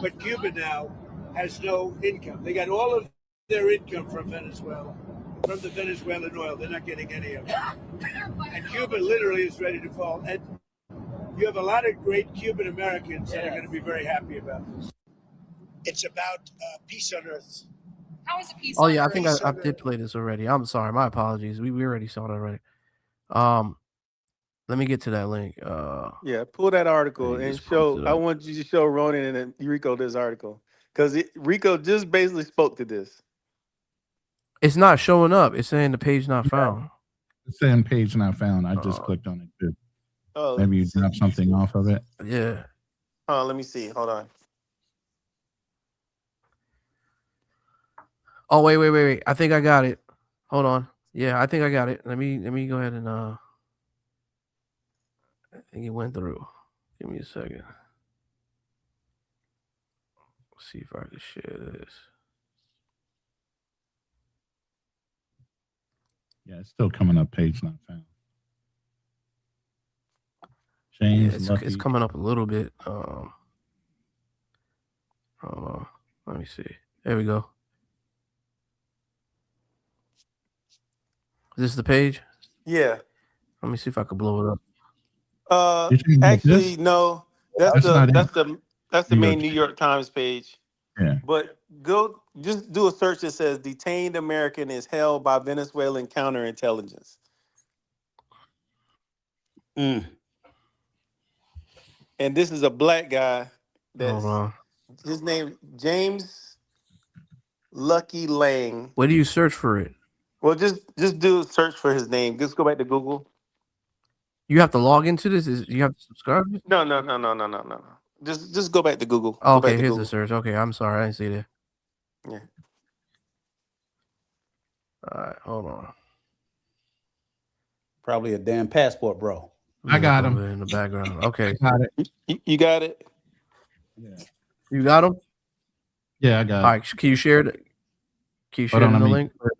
But Cuba now has no income. They got all of their income from Venezuela, from the Venezuelan oil. They're not getting any of it. And Cuba literally is ready to fall. And you have a lot of great Cuban Americans that are going to be very happy about this. It's about peace on earth. How is it peace? Oh yeah, I think I did play this already. I'm sorry, my apologies. We already saw that already. Let me get to that link. Yeah, pull that article and show. I want you to show Ronan and Rico this article, because Rico just basically spoke to this. It's not showing up. It's saying the page not found. It's saying page not found. I just clicked on it too. Oh, maybe you dropped something off of it. Yeah. Oh, let me see. Hold on. Oh wait. I think I got it. Hold on. Yeah, I think I got it. Let me go ahead and I think it went through. Give me a second. Let's see if I can share this. Yeah, it's still coming up. Page not found. James, it's coming up a little bit. Hold on. Let me see. There we go. Is this the page? Yeah. Let me see if I can blow it up. Actually, no. That's the main New York Times page. Yeah. But just do a search that says detained American is held by Venezuelan counterintelligence. And this is a black guy. His name James Lucky Lang. Where do you search for it? Well, just do a search for his name. Just go back to Google. You have to log into this. You have to subscribe? No. Just go back to Google. Oh, okay, here's the search. Okay, I'm sorry, I didn't see that. Yeah. All right, hold on. Probably a damn passport, bro. I got him in the background. Okay, got it. You got it. Yeah. You got him? Yeah, I got it. All right, can you share it? Can you share the link? Real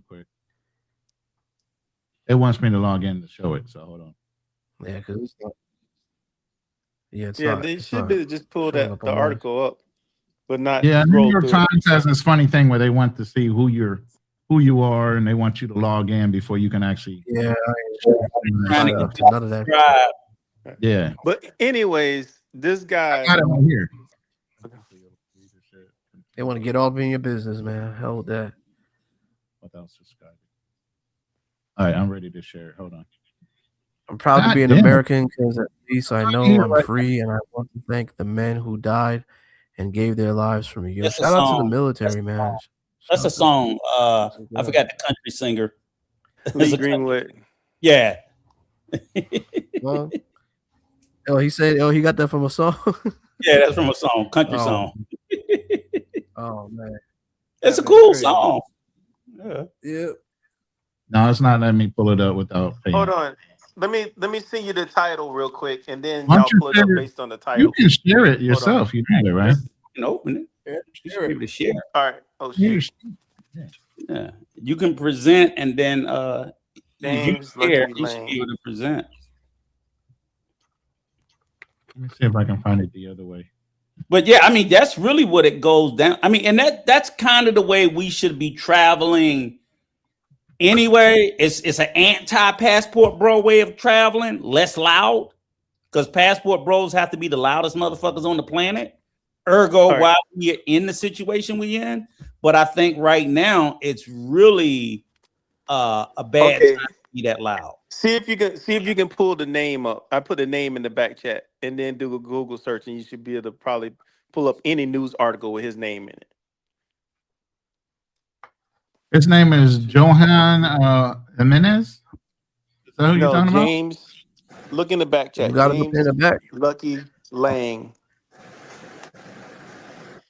quick. It wants me to log in to show it, so hold on. Yeah, because it's not. Yeah, it's yeah, not. they should be just pull the article up, but not. Yeah, New York Times has this funny thing where they want to see who you are, and they want you to log in before you can actually. Yeah, none of that. Yeah, but anyways, this guy. I got it right here. They want to get all in your business, man. Hell with that. Without subscribing. All right, I'm ready to share. Hold on. I'm proud to be an American because at least I know I'm free, and I want to thank the men who died and gave their lives for me. Shout out to the military, man. That's a song. I forgot the country singer. Lee Greenwood. Yeah. Well, he said, he got that from a song. Yeah, that's from a song, country Oh. song. Oh man, It's a that man's cool crazy. song. Yeah. Yeah. No, it's not letting me pull it up without paying. Hold on. Let me send you the title real quick, and then Why don't y'all you pull it up share it? based on the You title. can share it Hold on. yourself. You have it, right? Just- You can open it. You should be able to share. All right. Oh You shit. Yeah. You can present, and then if you James share, Lucky you should be able to present. Let me see if I can find it the other way. But yeah, I mean, that's really what it goes down. I mean, and that's kind of the way we should be traveling anyway. It's an anti-passport bro way of traveling, less loud, because passport bros have to be the loudest motherfuckers on the planet. Ergo, right. why we're in the situation we're in. But I think right now it's really a bad Okay. time to be that loud. See if you can pull the name up. I put the name in the back chat, and then do a Google search, and you should be able to probably pull up any news article with his name in it. His name is Johan Jimenez. Is that who you're No, talking about? James. Look in the back You chat. got him in James the back. Lucky Lang.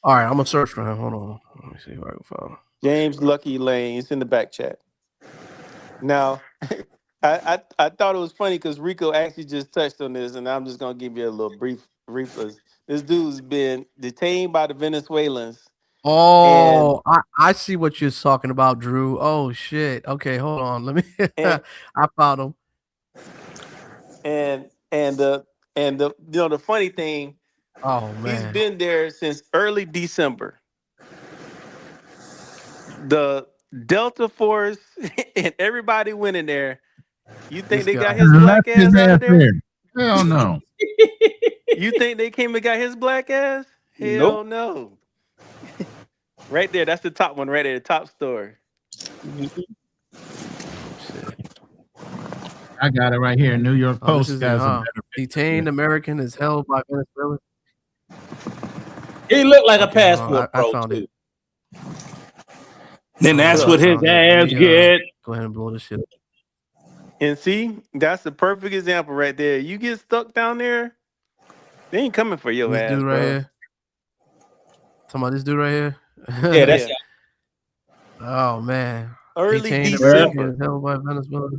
All right, I'm gonna search for him. Hold on. Let me see if I can find him. James Lucky Lang. It's in the back chat. Now, I thought it was funny because Rico actually just touched on this, and I'm just gonna give you a little brief. This dude's been detained by the Venezuelans. Oh, I see what you're talking about, Drew. Oh shit. Okay, hold on. Let me. And- I found him. And the the funny thing, Oh he's man. been there since early December. The Delta Force and everybody went in there. You think This they got guy. his black Left his ass out ass of there? there. Hell no. You think they came and got his black ass? Hell Nope. no. Right there, that's the top one right there, the top story. I got it right here. New York Oh, this Post is guys. Detained American is held by Venezuela. He looked like a Okay, passport I bro found too. it. Then that's what his Found it. Let ass me, get. Go ahead and blow this shit up. And see, that's the perfect example right there. You get stuck down there, they ain't coming for your This ass, dude right bro. here. Talking about this dude right here. Yeah, that's Yeah. Oh man. Early Detained December. American is held by Venezuela.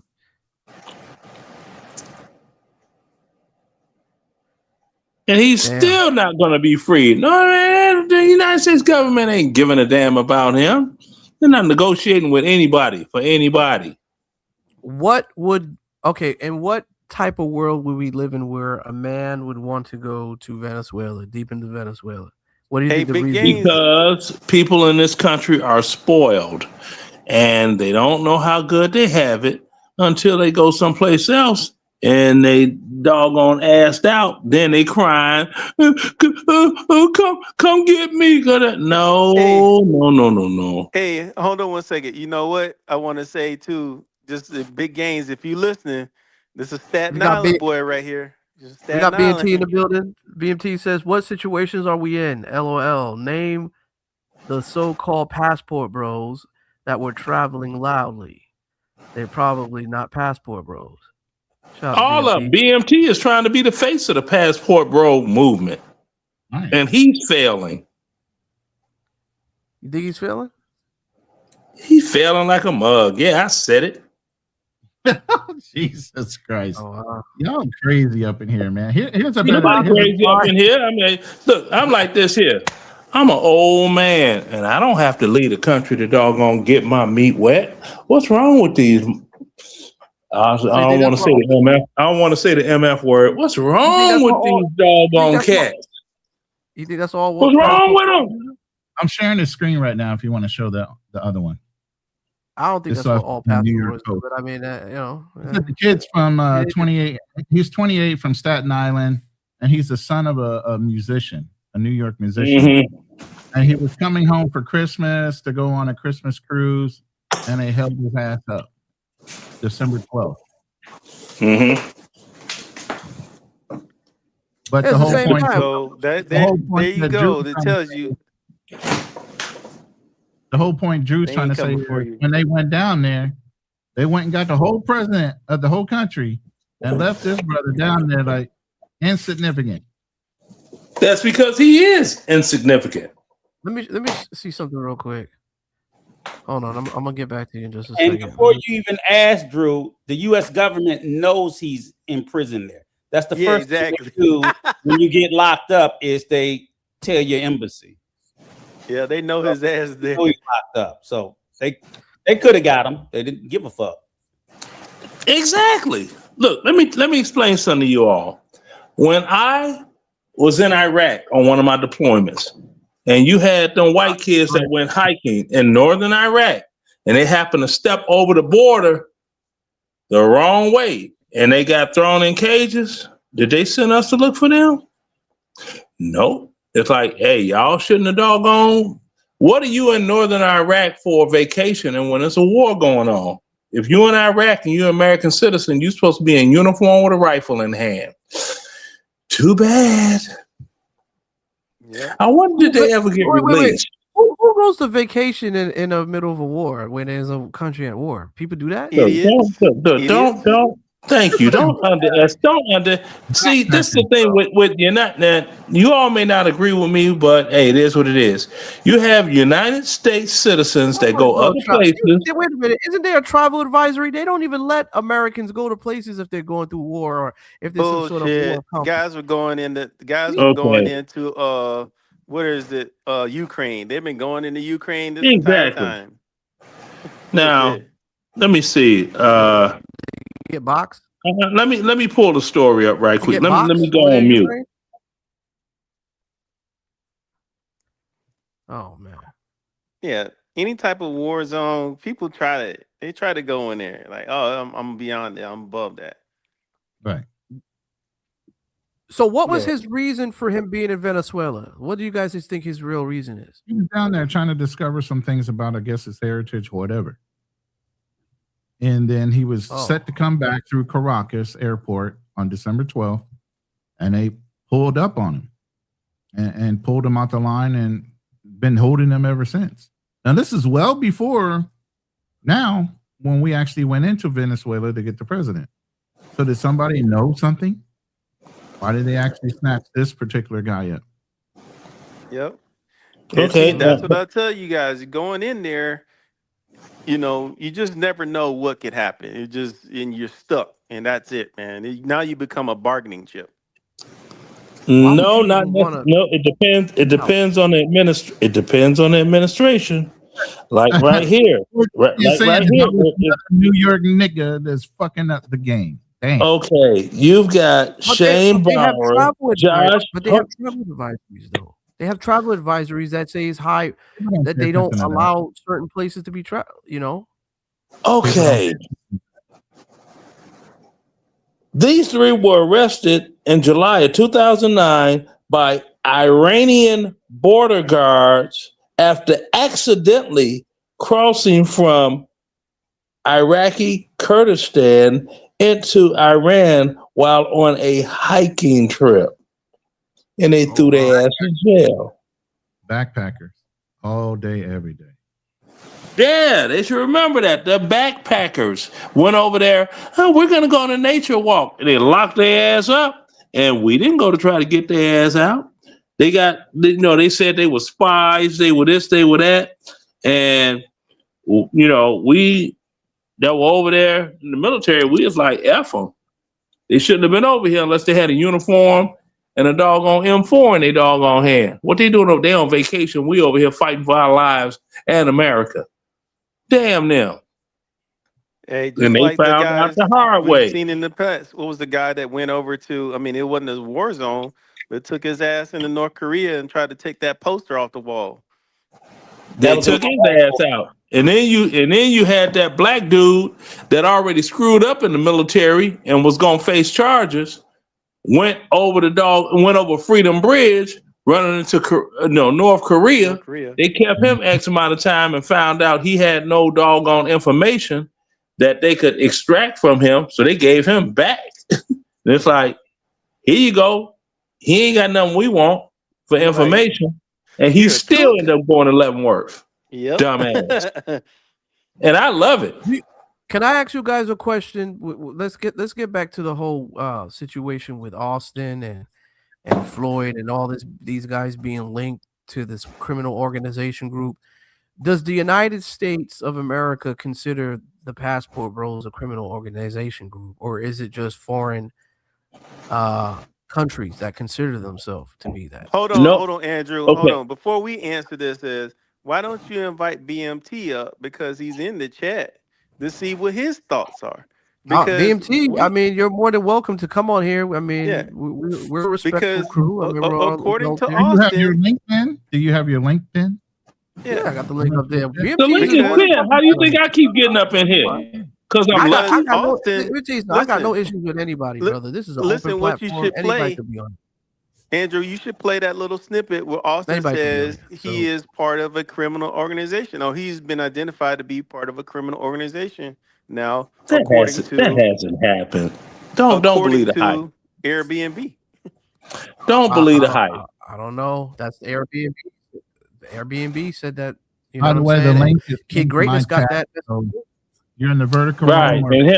And he's Damn. still not going to be free. No, man, the United States government ain't giving a damn about him. They're not negotiating with anybody for anybody. And what type of world would we live in where a man would want to go to Venezuela, deep into Venezuela? What do you Hey, think the Big reason Gaines. is? Because people in this country are spoiled and they don't know how good they have it until they go someplace else and they doggone assed out. Then they crying, come get me. No. Hey, hold on one second. You know what? I want to say too, just the Big Gaines, if you listening, this is Staten We got Island big- boy right here. Just We Staten got BMT Island. in the building. BMT says, "What situations are we in?" LOL. Name the so-called passport bros that were traveling loudly. They're probably not passport bros. Shout out to All of BMT. BMT is trying to be the face of the passport bro movement. Nice. And he's failing. You think he's feeling? He's failing like a mug. Yeah, I said it. Jesus Christ. Oh, wow. Y'all crazy up in here, man. Here's a I'm better. crazy up in here. I mean, look, I'm like this here. I'm an old man, and I don't have to leave the country to doggone get my meat wet. What's wrong with these? I don't want to say the MF. I don't want to say the MF word. What's wrong with these doggone cats? You think that's all? What's wrong with them? I'm sharing the screen right now if you want to show the other one. I don't think This that's is what all from New passport York bros, Post. but I mean, The kid's from 28. He's 28 from Staten Island, and he's the son of a musician, a New York musician. Mm-hmm. And he was coming home for Christmas to go on a Christmas cruise, and they held his ass up December 12th. Mm-hmm. But the whole point. So there you go. That tells you. The whole point Drew's They trying to ain't say coming is for you. when they went down there, They went and got the whole president of the whole country and left this brother down there like insignificant. That's because he is insignificant. Let me see something real quick. Hold on, I'm gonna get back to you in just a And second. before you even ask, Drew, the U.S. government knows he's in prison there. That's the first thing they do when you get locked up is they tell your embassy. Yeah, they know his ass there. They know he's locked up, so they could have got him. They didn't give a fuck. Exactly. Look, let me explain something to you all. When I was in Iraq on one of my deployments, and you had them white kids that went hiking in northern Iraq, and they happened to step over the border the wrong way, and they got thrown in cages, did they send us to look for them? No. It's like, hey, y'all shouldn't have doggone. What are you in northern Iraq for vacation and when there's a war going on? If you're in Iraq and you're an American citizen, you're supposed to be in uniform with a rifle in hand. Too bad. Yeah. I wonder did they ever get released? Who goes to vacation in the middle of a war when there's a country at war? People do that? Don't. Thank you. Don't see. This is the thing with you're not that you all may not agree with me, but hey, it is what it is. You have United States citizens that go other places. Wait a minute, isn't there a travel advisory? They don't even let Americans go to places if they're going through war or if there's some sort of war. conflict. Guys were going into what is it? Ukraine. They've been going into Ukraine this entire time. Now, let me see. Get boxed. Let me pull the story up right quick. Let me go What on mute. Oh man. Yeah, any type of war zone, people try to go in there. Like, oh, I'm beyond that. I'm above that. Right. So what was his reason for him being in Venezuela? What do you guys think his real reason is? He was down there trying to discover some things about, I guess, his heritage or whatever. And then he was set to come back through Caracas airport on December 12th, and they pulled up on him and pulled him out the line and been holding him ever since. Now, this is well before now when we actually went into Venezuela to get the president. So did somebody know something? Why did they actually snatch this particular guy up? Yep. Okay, That's what I tell you guys. Going in there, you just never know what could happen. You're stuck, and that's it, man. Now you become a bargaining chip. No, not necessarily. No. It depends. It depends on the It depends on the administration. Like right here, right here. New York nigga that's fucking up the game. Dang. Okay, you've got Shane Bauer, Josh. But they have travel advisories, though. They have travel advisories that say it's high, that they don't allow certain places to be Okay. These three were arrested in July of 2009 by Iranian border guards after accidentally crossing from Iraqi Kurdistan into Iran while on a hiking trip. And they threw their ass in jail. Backpackers all day, every day. Yeah, they should remember that. The backpackers went over there. Oh, we're going to go on a nature walk. And they locked their ass up. And we didn't go to try to get their ass out. They they said they were spies. They were this, they were that. And, we that were over there in the military, we was like, F them. They shouldn't have been over here unless they had a uniform and a doggone M4 in their doggone hand. What they doing over there on vacation? We over here fighting for our lives and America. Damn them. Hey, just and they like found the out guys the hard way. we've seen in the past. What was the guy that went over to? I mean, it wasn't a war zone, but took his ass into North Korea and tried to take that poster off the wall. They took his ass out. And then you had that black dude that already screwed up in the military and was gonna face charges. Went over Freedom Bridge, running into North Korea. They kept him X amount of time and found out he had no doggone information that they could extract from him, so they gave him back. It's like, here you go. He ain't got nothing we want for information, and he still ended up going to Leavenworth. Yep. Dumbass. And I love it. Can I ask you guys a question? Let's get back to the whole situation with Austin and Floyd and all these guys being linked to this criminal organization group. Does the United States of America consider the Passport Bros a criminal organization group, or is it just foreign countries that consider themselves to be that? Hold on, Andrew. Okay. Hold on. Before we answer this, why don't you invite BMT up, because he's in the chat, to see what his thoughts are? Because BMT, I mean, you're more than welcome to come on here. I mean, Yeah. we're a respectful Because crew. I mean, we're all according to adults here. Do you have your LinkedIn? Do you have your LinkedIn? Yeah, I got the link up there. The link is clear. How do you think I keep getting up in here? Because I'm I lucky. got no issues with anybody, brother. This is an open what you platform. should Anybody play, could be on. Andrew, you should play that little snippet where Austin Anybody can be on says it, he is part of a criminal organization, or he's been identified to be part of a criminal organization. Now, That according hasn't happened. Don't believe the hype. Airbnb. Don't believe the hype. I don't know. That's the Airbnb. The Airbnb said that. You By know the what way, I'm the saying? link is Kid in Greatness my got chat, that. so you're in the vertical Right. room.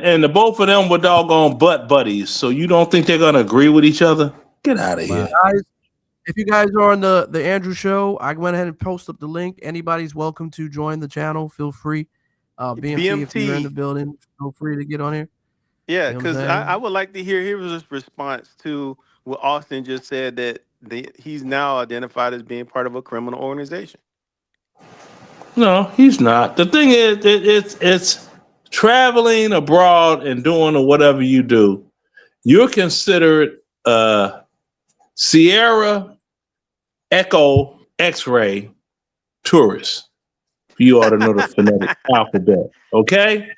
And the both of them were doggone butt buddies. So you don't think they're gonna agree with each other? Get out of here. Guys, if you guys are on the Andrew show, I went ahead and post up the link. Anybody's welcome to join the channel. Feel free. BMT, if you're in the building, feel free to get on here. Yeah, You know what I'm because saying? I would like to hear his response to what Austin just said, that he's now identified as being part of a criminal organization. No, he's not. The thing is, it's traveling abroad and doing or whatever you do. You're considered Sierra Echo X-ray tourist. You ought to know the phonetic alphabet, okay?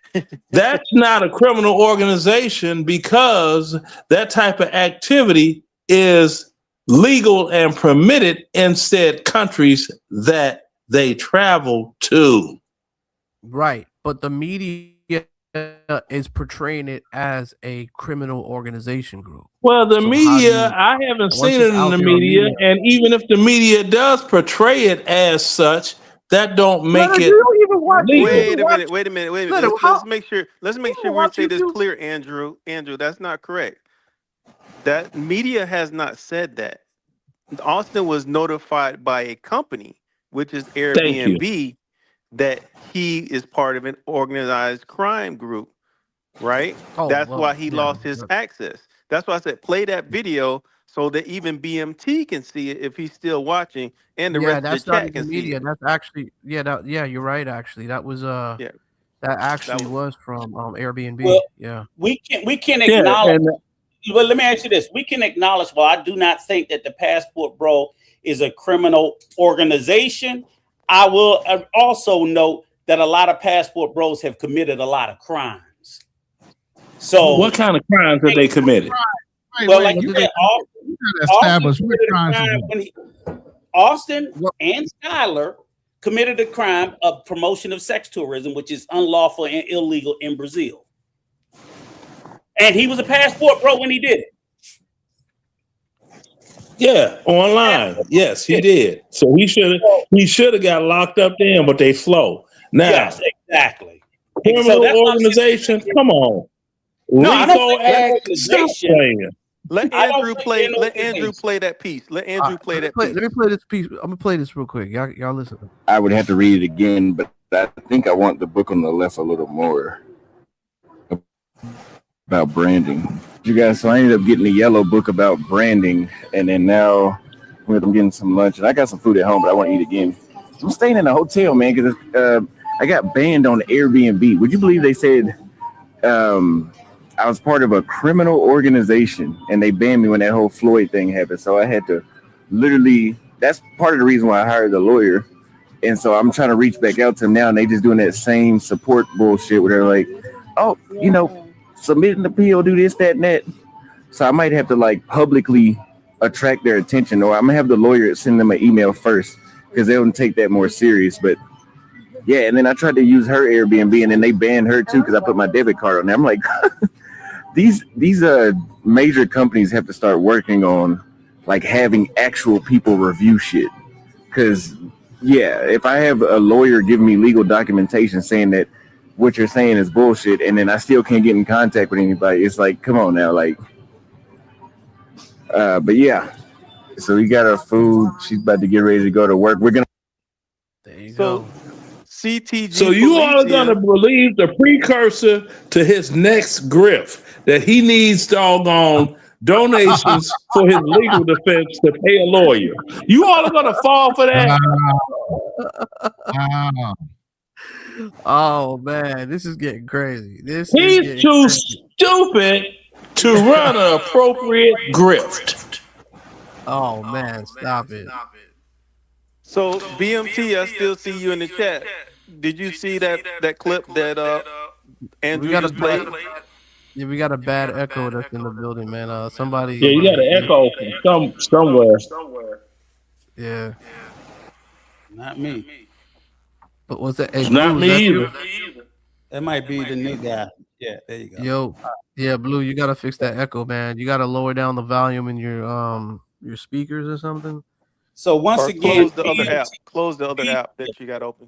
That's not a criminal organization, because that type of activity is legal and permitted in said countries that they travel to. Right. But the media is portraying it as a criminal organization group. Well, the So how do media, you- I haven't once seen it's it in out the there on media, media- and even if the media does portray it as such, that don't make Brother, it you don't even watch. legal. Wait a minute. Little, Let's make sure we watch say this YouTube? clear, Andrew. Andrew, that's not correct. That media has not said that. Austin was notified by a company, which is Thank you. Airbnb, that he is part of an organized crime group, right? Oh, That's well, why he yeah, lost his access. That's why I said play that video so that even BMT can see it if he's still watching, and the Yeah, rest of that's the not chat even can see media. it. That's actually you're right. Actually, that was that actually was from Airbnb. Well, yeah. we can Yeah, acknowledge. and Well, let me ask you this: we can acknowledge. Well, I do not think that the Passport Bro is a criminal organization. I will also note that a lot of Passport Bros have committed a lot of crimes. So, what kind of crimes have they committed? like you said, Establish what crimes Austin and Skylar committed a crime of promotion of sex tourism, which is unlawful and illegal in Brazil. And he was a Passport Bro when he did it. Yeah, online. Yes, he did. So he should have got locked up then, but they flow. Now, Yes, exactly. criminal So that's what I'm organization, come on. No, I don't RICO think that's Act, stop organization. playing. Let Andrew play. Let Andrew play that piece. Let Andrew play that piece. Let me play this piece. I'm gonna play this real quick. Y'all listen. I would have to read it again, but I think I want the book on the left a little more about branding. You guys, so I ended up getting the yellow book about branding, and then now I'm getting some lunch, and I got some food at home, but I want to eat again. I'm staying in a hotel, man, because I got banned on Airbnb. Would you believe they said I was part of a criminal organization, and they banned me when that whole Floyd thing happened. So I had to literally, that's part of the reason why I hired a lawyer. And so I'm trying to reach back out to them now, and they just doing that same support bullshit where they're like, oh, submit an appeal, do this, that, and that. So I might have to like publicly attract their attention, or I'm gonna have the lawyer send them an email first because they don't take that more serious. But yeah, and then I tried to use her Airbnb, and then they banned her too because I put my debit card on there. I'm like, these major companies have to start working on like having actual people review shit. Because yeah, if I have a lawyer giving me legal documentation saying that what you're saying is bullshit, and then I still can't get in contact with anybody. It's like, come on now, like. But yeah, so we got our food. She's about to get ready to go to work. We're gonna. There you So go. CTG So you all are Felicia. gonna believe the precursor to his next grift that he needs doggone donations for his legal defense to pay a lawyer. You all are gonna fall for that. Oh man, this is getting crazy. This is He's getting too crazy. stupid to run an appropriate grift. Oh man, stop it. So BMT, I still see you in the chat. Did you see that clip that We Andrew got a just played? yeah, we got a bad echo that's in the building, man. Somebody. Yeah, you got an echo from somewhere. Yeah. Not me. But what's that? Hey, It's Blue, not is me that either. you? That might be the new guy. Yeah, there you go. Yo, yeah, Blue, you gotta fix that echo, man. You gotta lower down the volume in your speakers or something. So once Or again, close the other app. Close the other app that you got open.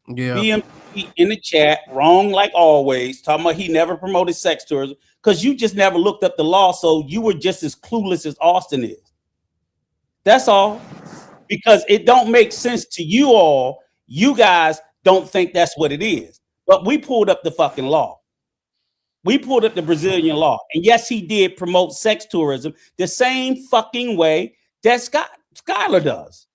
Yeah. BMT in the chat, wrong like always, talking about he never promoted sex tourism because you just never looked up the law, so you were just as clueless as Austin is. That's all. Because it don't make sense to you all. You guys don't think that's what it is. But we pulled up the fucking law. We pulled up the Brazilian law. And yes, he did promote sex tourism the same fucking way that Skylar does.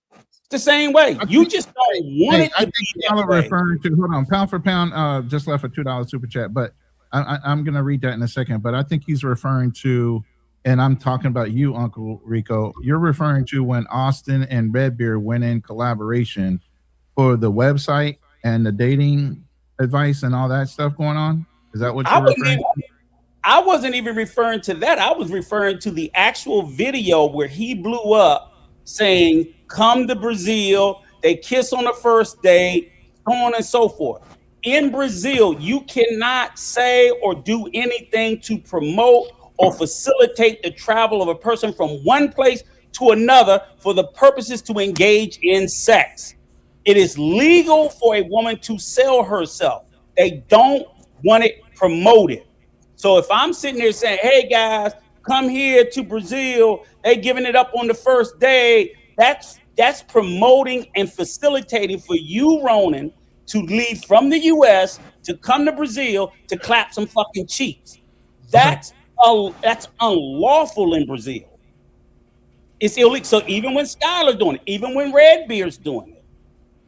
The same way. You just don't want it to be that y'all are way. referring to, hold on, pound for pound just left a $2 super chat, but I'm going to read that in a second. But I think he's referring to, and I'm talking about you, Uncle Rico. You're referring to when Austin and Redbeard went in collaboration for the website and the dating advice and all that stuff going on. Is that what you're referring to? I wasn't even referring to that. I was referring to the actual video where he blew up saying, come to Brazil, they kiss on the first date, so on and so forth. In Brazil, you cannot say or do anything to promote or facilitate the travel of a person from one place to another for the purposes to engage in sex. It is legal for a woman to sell herself. They don't want it promoted. So if I'm sitting there saying, hey guys, come here to Brazil, they giving it up on the first day, that's promoting and facilitating for you, Ronan, to leave from the US to come to Brazil to clap some fucking cheeks. That's unlawful in Brazil. It's illegal. So even when Skylar's doing it, even when Redbeard's doing it,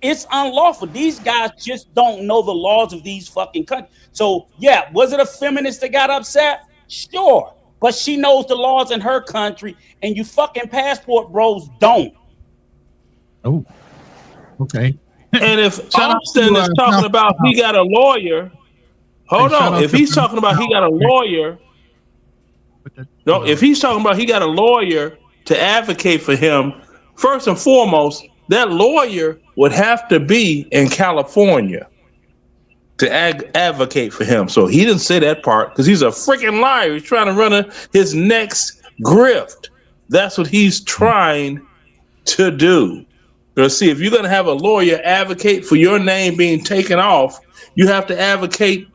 it's unlawful. These guys just don't know the laws of these fucking countries. So yeah, was it a feminist that got upset? Sure. But she knows the laws in her country, and you fucking passport bros don't. Oh, okay. And if Austin is talking about he got a lawyer, hold on. If he's talking about he got a lawyer, no, if he's talking about he got a lawyer to advocate for him, first and foremost, that lawyer would have to be in California to advocate for him. So he didn't say that part because he's a freaking liar. He's trying to run his next grift. That's what he's trying to do. Because see, if you're going to have a lawyer advocate for your name being taken off, you have to advocate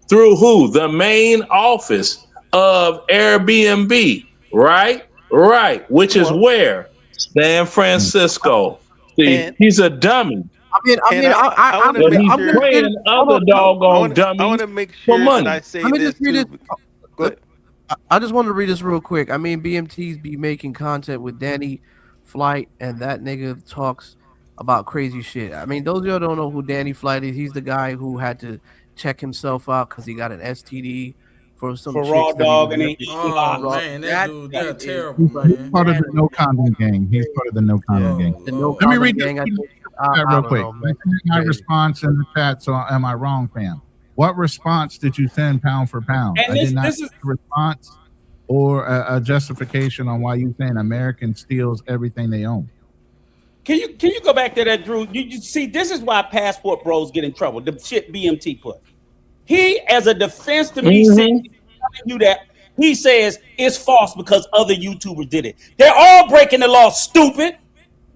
through who? The main office of Airbnb, right? Right. Which is where? San Francisco. See, he's a dummy. I'm but he's playing other doggone dummies. I want to make sure that I say this too. Go ahead. I just wanted to read this real quick. I mean, BMTs be making content with Danny Flight, and that nigga talks about crazy shit. I mean, those of y'all don't know who Danny Flight is. He's the guy who had to check himself out because he got an STD for some chicks raw dog and man, that dude, they're terrible, man. He's part of the no condom gang. He's part of the no condom gang. Let me read this real quick. My response in the chat. So, am I wrong, fam? What response did you send pound for pound? And I did not see a response or a justification on why you saying American steals everything they own. Can you go back to that, Drew? You see, this is why passport bros get in trouble. The shit BMT put. He, as a defense to me, telling you that he says it's false because other YouTubers did it. They're all breaking the law, stupid.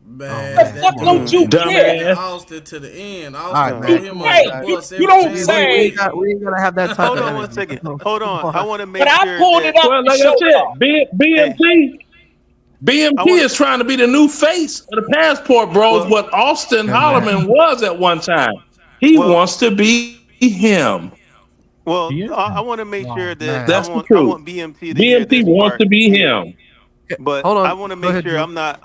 Man, The fuck that don't dude you been care? defending Dumbass. Austin to the end. All Austin right, throw man. You Come him on, under the right. guys. You, bus you every don't chance he We say. ain't get. got we ain't gonna have that type Hold of on one energy. second. Come Hold on. I on. want to But make I sure pulled it that up Well, to like I show said, y'all. hey, I BMT want is trying to be the new face of the Passport Bros. well What Austin Hey, man. Holloman was at one time. He well wants to be him. well I want to make Oh sure that man. That's the I truth. want BMT to hear BMT this wants part to be here. him. But Hold I on. want to Go make ahead, sure Drew. I'm not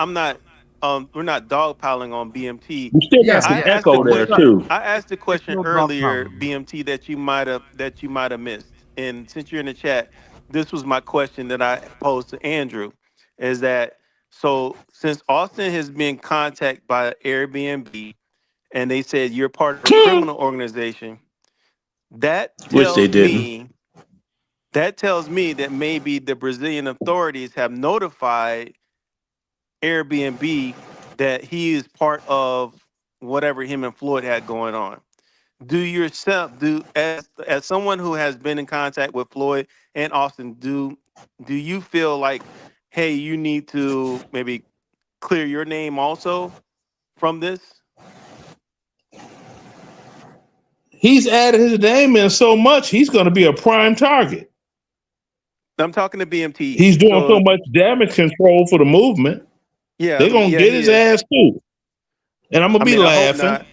we're not dogpiling on BMT. We still got Yeah, some I yeah. asked the echo No, there it's not. question too. I asked the It's question no dog earlier, problem. BMT, that you might have missed. And since you're in the chat, this was my question that I posed to Andrew, is that so since Austin has been contacted by Airbnb and they said you're part of a criminal organization, that Which they tells didn't. me that maybe the Brazilian authorities have notified Airbnb that he is part of whatever him and Floyd had going on. Do yourself do as someone who has been in contact with Floyd and Austin, do you feel like, hey, you need to maybe clear your name also from this? He's added his name in so much, he's going to be a prime target. I'm talking to BMT. He's doing so So much damage control for the movement. yeah, I They're mean, going to yeah, get he his is. ass too. And I'm going I to be mean, I hope laughing. not.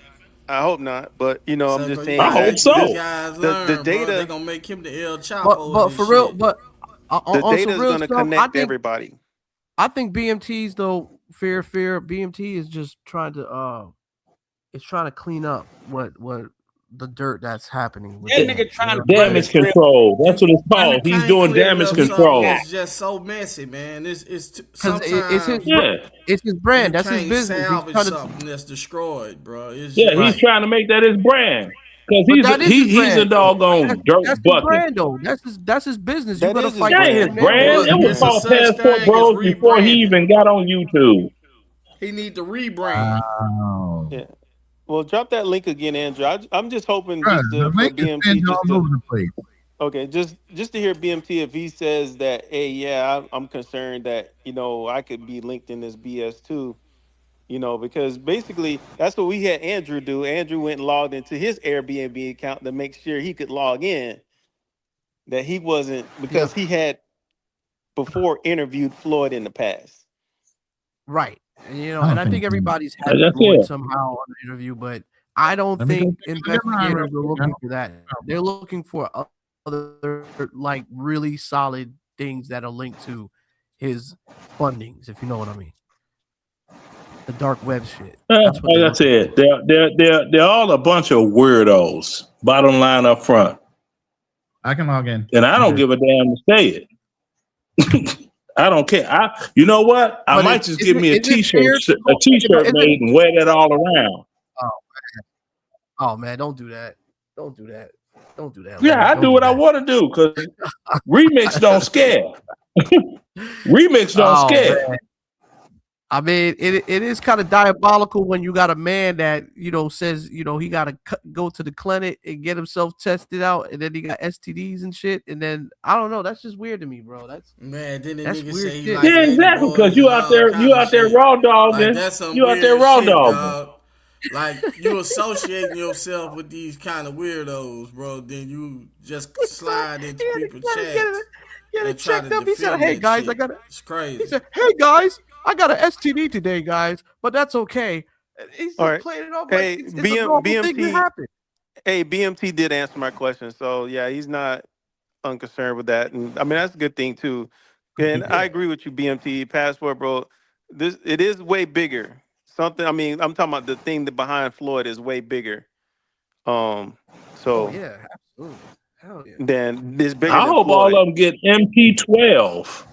I hope not. But I'm just Sucker, you I saying gotta hope that let these this so. guys the learn, bro. They data gonna make him the El Chapo of But this for real, shit. but the on data some is real going to stuff, I connect think everybody. BMT's though fear BMT is just trying to it's trying to clean up what the dirt that's happening with That the nigga men. You know trying to what I'm run the saying? Damage crib. control. That's You what it's you called. He's can't doing clear damage up He's something control. not. that's just so messy, man. Because it's his Sometimes Yeah. it's his you brand. That's his can't business. He's salvage trying to, something that's destroyed, bro. It's Yeah, he's just right. trying to make that his brand. Because But that is his he's a brand though. doggone dirt That's his bucket. brand though. That's his business. You That gotta is his fight That tooth ain't his brand. and nail with brand. his well, It was it's a business. called such Passport thing as Bros before he rebranding. even got on YouTube. He need to rebrand. Wow. Yeah. Well, drop that link again, Andrew. I'm just hoping Bruh, just the for link is BMT pinned just all to over the place. okay, just to hear BMT if he says that, hey, yeah, I'm concerned that I could be linked in this BS too. Because basically that's what we had Andrew do. Andrew went and logged into his Airbnb account to make sure he could log in. That he wasn't Yeah. because he had before interviewed Floyd in the past. Right. And I and don't I think think everybody's had Like I Floyd said, somehow on the interview, but I don't let me go think check it out real investigators are quick. I looking don't for that. They're looking for other like really solid things that are linked to his fundings, if you know what I mean. The dark web shit. That's what they're like I looking for. said, they're all a bunch of weirdos. Bottom line up front, I can log in. and I I'm don't good. give a damn to say it. I don't care. You know what? I But might just is give it me is it fair to a call t-shirt is it made and wear that all around. oh oh man, don't do that. Don't do that. Don't do that, Yeah, Leonard. I Don't do do what I that. want to do because remix don't scare. Remix don't Oh scare. man. I mean, it is kind of diabolical when you got a man that says he got to go to the clinic and get himself tested out, and then he got STDs and shit, and then I don't know. That's just weird to me, bro. Man, then the That's nigga weird say he shit. like Yeah, lady exactly. Because boys and all kind you of out there shit. raw Like dogging. that's some You out there weird raw shit, dogging. dog. Like you associating yourself with these kind of weirdos, bro. Then you just slide into He had people's to chats get it and try to checked up. He said, defend "Hey that guys, shit. It's He crazy. said, "Hey guys, I got an STD today, guys, but that's okay." And he's All just right. playing it off like Hey, it's a normal thing to BMT. happen. Hey, BMT did answer my question, so yeah, he's not unconcerned with that, and I mean that's a good thing too. And I Yeah. agree with you, BMT passport, bro. It is way bigger. Something. I mean, I'm talking about the thing that behind Floyd is way bigger. Um, Oh so yeah, absolutely. Hell yeah. then it's bigger I than hope all Floyd. of them get MP12.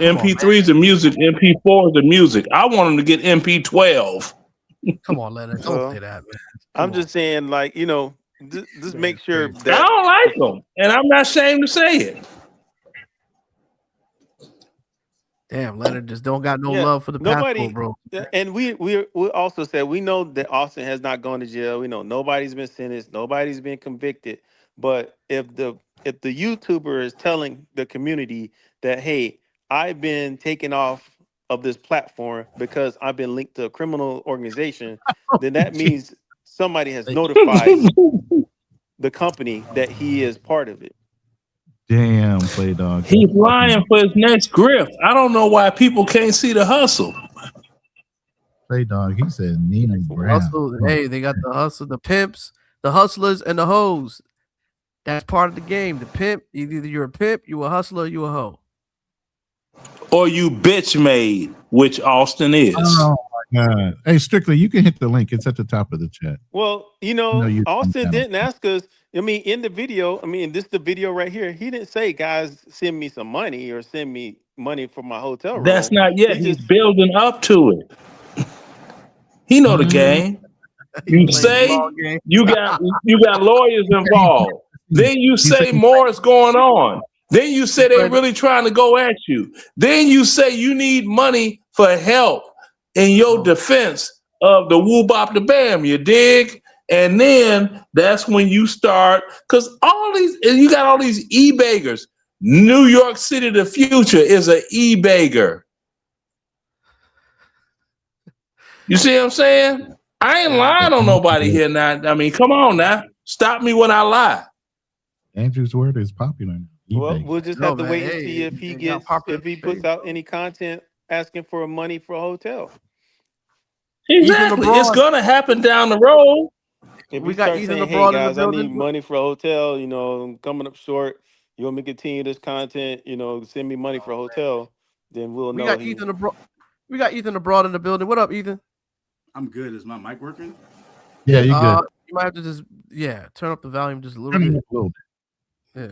Come on, man. MP3 is the music, MP4 is the music. I want them to get MP12. Come on, Leonard. Don't say Well, that, man. I'm Come on, just saying, like just man. make It's sure crazy. I that don't the like them, and I'm not ashamed to say it. Damn, Leonard just don't got no yeah love for the passport, nobody. bro. And we also said we know that Austin has not gone to jail. We know nobody's been sentenced, nobody's been convicted. But if the YouTuber is telling the community that, hey, I've been taken off of this platform because I've been linked to a criminal organization, then that means somebody has notified the company that he is part of it. Damn, Play Dog. He's lying for his next grift. I don't know why people can't see the hustle. Play Dog. He said Nina Brown. Hustle, hey, they got the hustle, the pimps, the hustlers, and the hoes. That's part of the game. The pimp, either you're a pimp, you a hustler, you a hoe. Or you bitch made, which Austin is. Oh my God. Hey, Strictly, you can hit the link. It's at the top of the chat. Well, Austin didn't ask us. I mean, in the video, this is the video right here. He didn't say, guys, send me some money or send me money for my hotel room. That's not yet. He's building up to it. He know the game. You say you got lawyers involved. Then you say more is going on. Then you say they're really trying to go at you. Then you say you need money for help in your defense of the woo bop the bam, you dig? And then that's when you start, because you got all these e-beggars. New York City, the future is an e-beggar. You see what I'm saying? I ain't lying on nobody here now. I mean, come on now. Stop me when I lie. Andrew's word is popular. Well, we'll just have to wait and see if he puts out any content asking for money for a hotel. Exactly. It's gonna happen down the road. If we start saying, hey guys, I need money for a hotel, I'm coming up short. You want me to continue this content, send me money for a hotel, then we'll know. We got Ethan abroad in the building. What up, Ethan? I'm good. Is my mic working? Yeah, you good. You might have to just turn up the volume just a little bit. Yeah.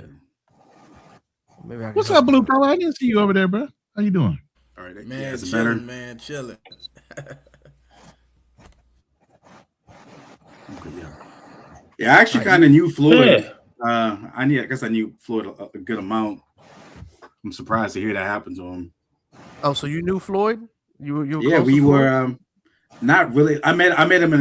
Maybe What's up, Blue Collar? I didn't see you over there, bro. How you doing? All right, man, is it chilling, better? man, chilling. Yeah, I actually kind of knew Floyd. I guess I knew Floyd a good amount. I'm surprised to hear that happen to him. Oh, so you knew Floyd? You were yeah, we were not really. I met him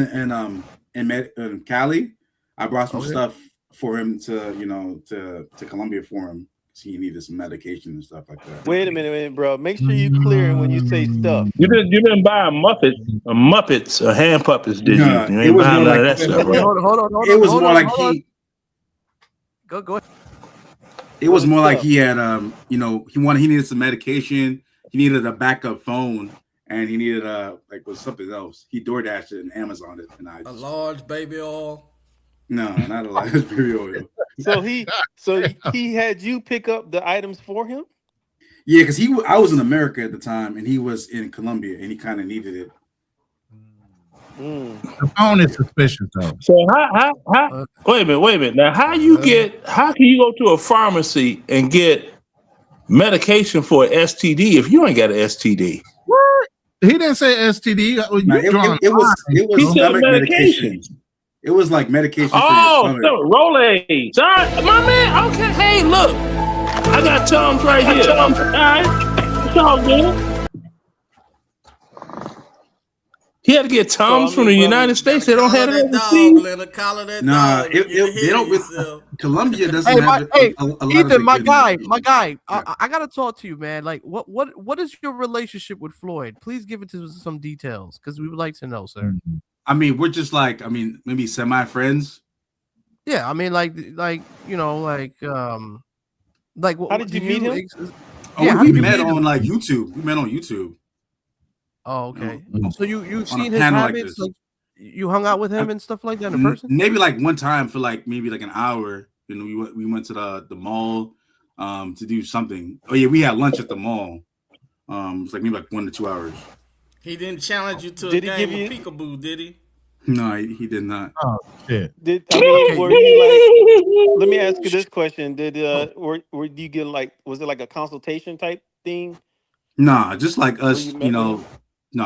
in Cali. I brought some stuff for him to Colombia for him. He needed some medication and stuff like that. Wait a minute, bro. Make sure you clear when you say stuff. You didn't buy a Muppets or hand puppets, did you? You It ain't was buying more none like of that stuff, right? Hold It was on, more like hold on. he. Go ahead. It was more like he had he needed some medication. He needed a backup phone, and he needed was something else. He DoorDashed it and Amazon it, and a large baby oil. No, not a large baby oil. So he had you pick up the items for him? Yeah, because I was in America at the time, and he was in Colombia, and he kind of needed it. The phone is suspicious, though. So how wait a minute. Now how can you go to a pharmacy and get medication for an STD if you ain't got an STD? What? He didn't say STD. It was stomach medication. It was like medication for your stomach. Rolaids. All right, my man. Okay, hey, look. I got Tums right here. All right. It's all good. He had to get Tums from the United States. They don't have it overseas. Nah, they don't. Colombia doesn't have a lot Ethan, of my guy. I gotta talk to you, man. Like, what is your relationship with Floyd? Please give it to us some details, because we would like to know, sir. I mean, we're just maybe semi friends. Yeah, I mean, like, how did you meet him? We met on YouTube. We met on YouTube. Oh, okay. So you seen his habits? Like, you hung out with him and stuff like that in person? Maybe one time for maybe an hour. We went to the mall to do something. Oh yeah, we had lunch at the mall. It's maybe 1 to 2 hours. He didn't challenge you to a game of peekaboo, did he? No, he did not. Oh shit! Were you let me ask you this question: Did were you get was it a consultation type thing? Nah, just like us, no,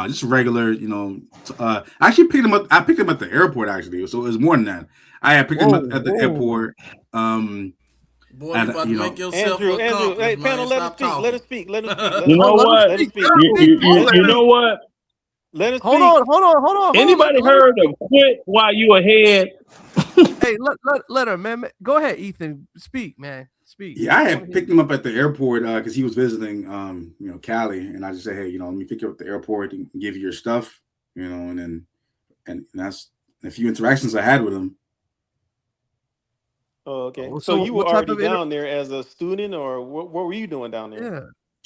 just regular, I actually picked him up. I picked him at the airport, actually, so it was more than that. I had picked him up at the airport. Boy, you about to make yourself Andrew, hey, man. panel, let us speak. You know what? You know what? Let us hold on. Anybody heard of quit while you ahead? Hey, let her, man. Go ahead, Ethan. Speak, man. Speak. Yeah, I had picked him up at the airport because he was visiting, Cali, and I just said, hey, let me pick you up at the airport and give you your stuff, and that's a few interactions I had with him. Oh, okay. Oh, So you were what type already of down there as a student, or what were you doing down there? Yeah.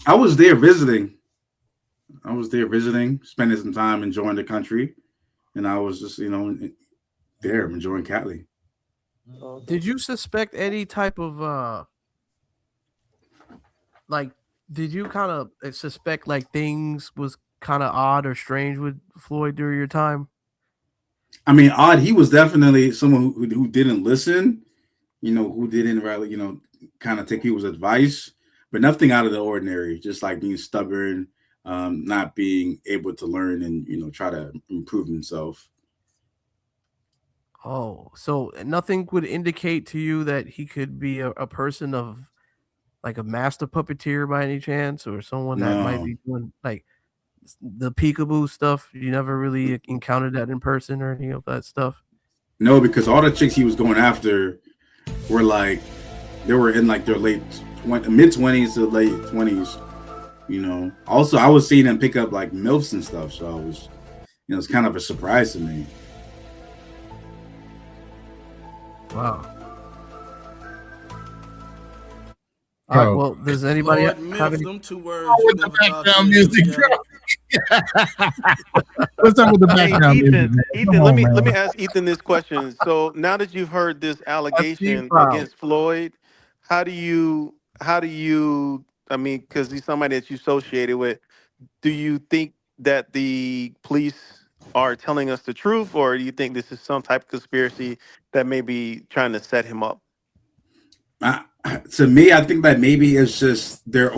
I was there visiting. Spending some time enjoying the country, and I was just, there enjoying Cali. Okay. Did you suspect any type of did you kind of suspect like things was kind of odd or strange with Floyd during your time? I mean, odd. He was definitely someone who didn't listen, who didn't really, kind of take people's advice, but nothing out of the ordinary. Just like being stubborn, not being able to learn and try to improve himself. Oh, so nothing would indicate to you that he could be a person of like a master puppeteer by any chance, or someone that might No, be doing like the peekaboo stuff? You never really encountered that in person or any of that stuff? no, because all the chicks he was going after were like, they were in like their mid 20s to late 20s. Also, I was seeing him pick up like MILFs and stuff, so I was, it's kind of a surprise to me. Wow. All right. Well, does anybody Floyd have Mills, any? them 2 words you never thought you'd put together. What's up with the Hey, background music, Ethan. man? Ethan, Come let on, me man. ask Ethan this question. So now that you've heard this allegation Wow. against Floyd, how do you? I mean, because he's somebody that you associated with. Do you think that the police are telling us the truth, or do you think this is some type of conspiracy that may be trying to set him up? To me, I think that maybe it's just they're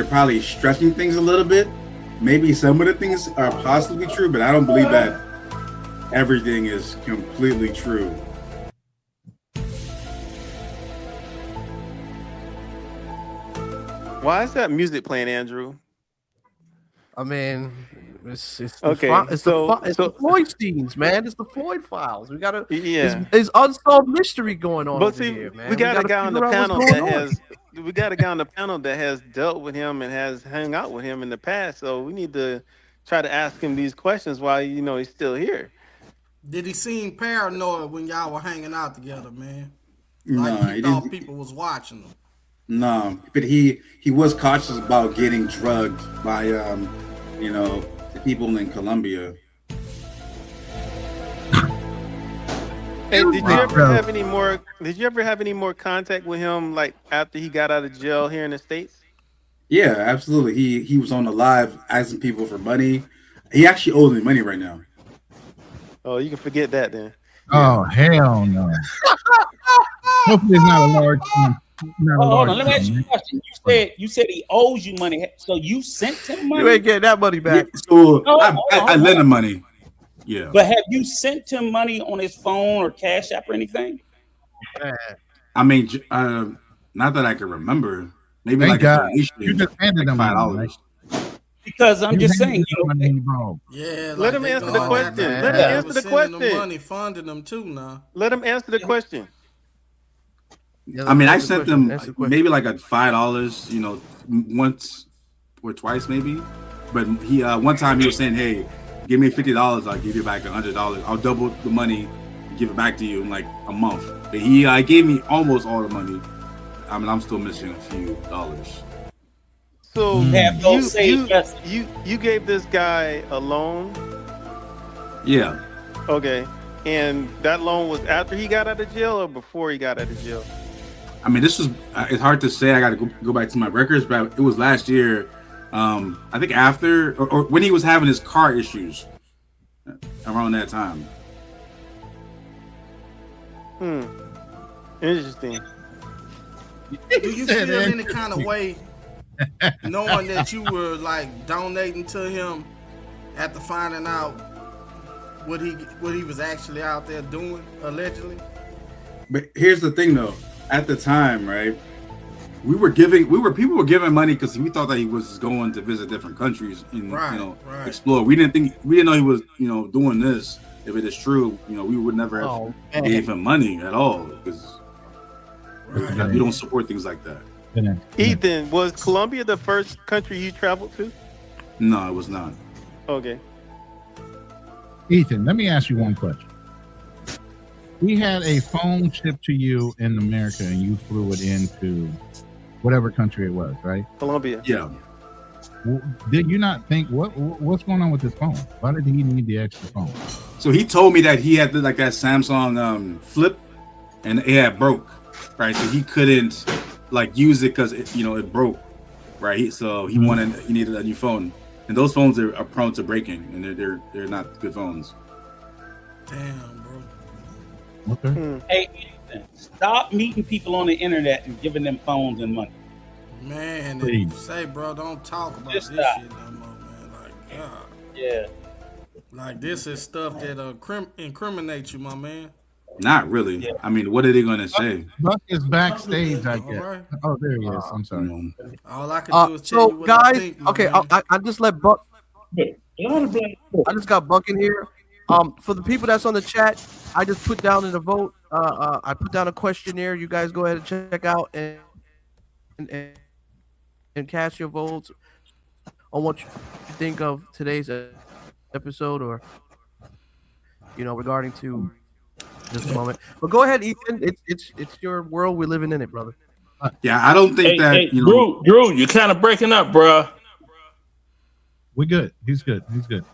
probably stretching things a little bit. Maybe some of the things are possibly true, but I don't believe that everything is completely true. Why is that music playing, Andrew? I mean, it's the Okay, it's so the Floyd scenes, man. It's the Floyd files. We gotta. yeah. It's unsolved mystery going on But over see, here, man. we got a gotta guy on the figure out what's panel going that on. has we got a guy on the panel that has dealt with him and has hung out with him in the past. So we need to try to ask him these questions while he's still here. Did he seem paranoid when y'all were hanging out together, man? No, Like he he thought didn't. people was watching him. No, but he was cautious about getting drugged by the people in Colombia. Hey, did you ever have any more? Did you ever have any more contact with him, like after he got out of jail here in the States? Yeah, absolutely. He was on the live asking people for money. He actually owes me money right now. Oh, you can forget that then. Oh, hell no. Hopefully it's not a large sum. Hold on, let me ask you a question. You said he owes you money, so you sent him money? You ain't getting that money back. Yeah, so I lent him money. Yeah. But have you sent him money on his phone or Cash App or anything? I mean, not that I can remember. Maybe Thank like God. a donation. You just handed like them $5. money, right? Because I'm just saying, Yeah, Let him answer the question. Let him answer the question. Money funding them too now. Let him answer the question. I mean, I sent them maybe like a $5, once or twice maybe. But he one time he was saying, "Hey, give me $50. I'll give you back $100. I'll double the money, give it back to you in like a month." But he gave me almost all the money. I mean, I'm still missing a few dollars. So you gave this guy a loan? Yeah. Okay. And that loan was after he got out of jail or before he got out of jail? I mean, this was, it's hard to say. I got to go back to my records, but it was last year. I think after or when he was having his car issues around that time. Interesting. Do you feel any kind of way knowing that you were like donating to him after finding out what he was actually out there doing, allegedly? But here's the thing though, at the time, right? People were giving money because we thought that he was going to visit different countries and explore. We didn't know he was, doing this. if it is true, you know, we would never have Oh, gave him money at all because we don't support things like that. Ethan, was Colombia the first country you traveled to? No, it was not. Okay. Ethan, let me ask you one question. We had a phone shipped to you in America and you flew it into whatever country it was, right? Colombia. Yeah. Did you not think what's going on with this phone? Why did he need the extra phone? So he told me that he had like that Samsung Flip, and it had broke, right? So he couldn't like use it because it broke, right? So he needed a new phone, and those phones are prone to breaking, and they're not good phones. Damn, bro. Okay. Hey, Ethan, stop meeting people on the internet and giving them phones and money. Man, Please. say, bro, don't talk about Just this stop. shit no more, man. Like, God. Yeah. Like, this is stuff that incriminates you, my man. Not really. Yeah. I mean, what are they going to say? Buck is backstage, I All guess. right. Oh, there he is. I'm sorry. All I can do is tell So you what I guys, think, my okay, man. I just let Buck. I just got Buck in here. For the people that's on the chat, I just put down in the vote. I put down a questionnaire. You guys go ahead and check out and cast your votes on what you think of today's episode, or regarding to just a moment. But go ahead, Ethan. It's your world. We're living in it, brother. Yeah, I don't think that Drew, you're kind of breaking up, bruh. We're good. He's good.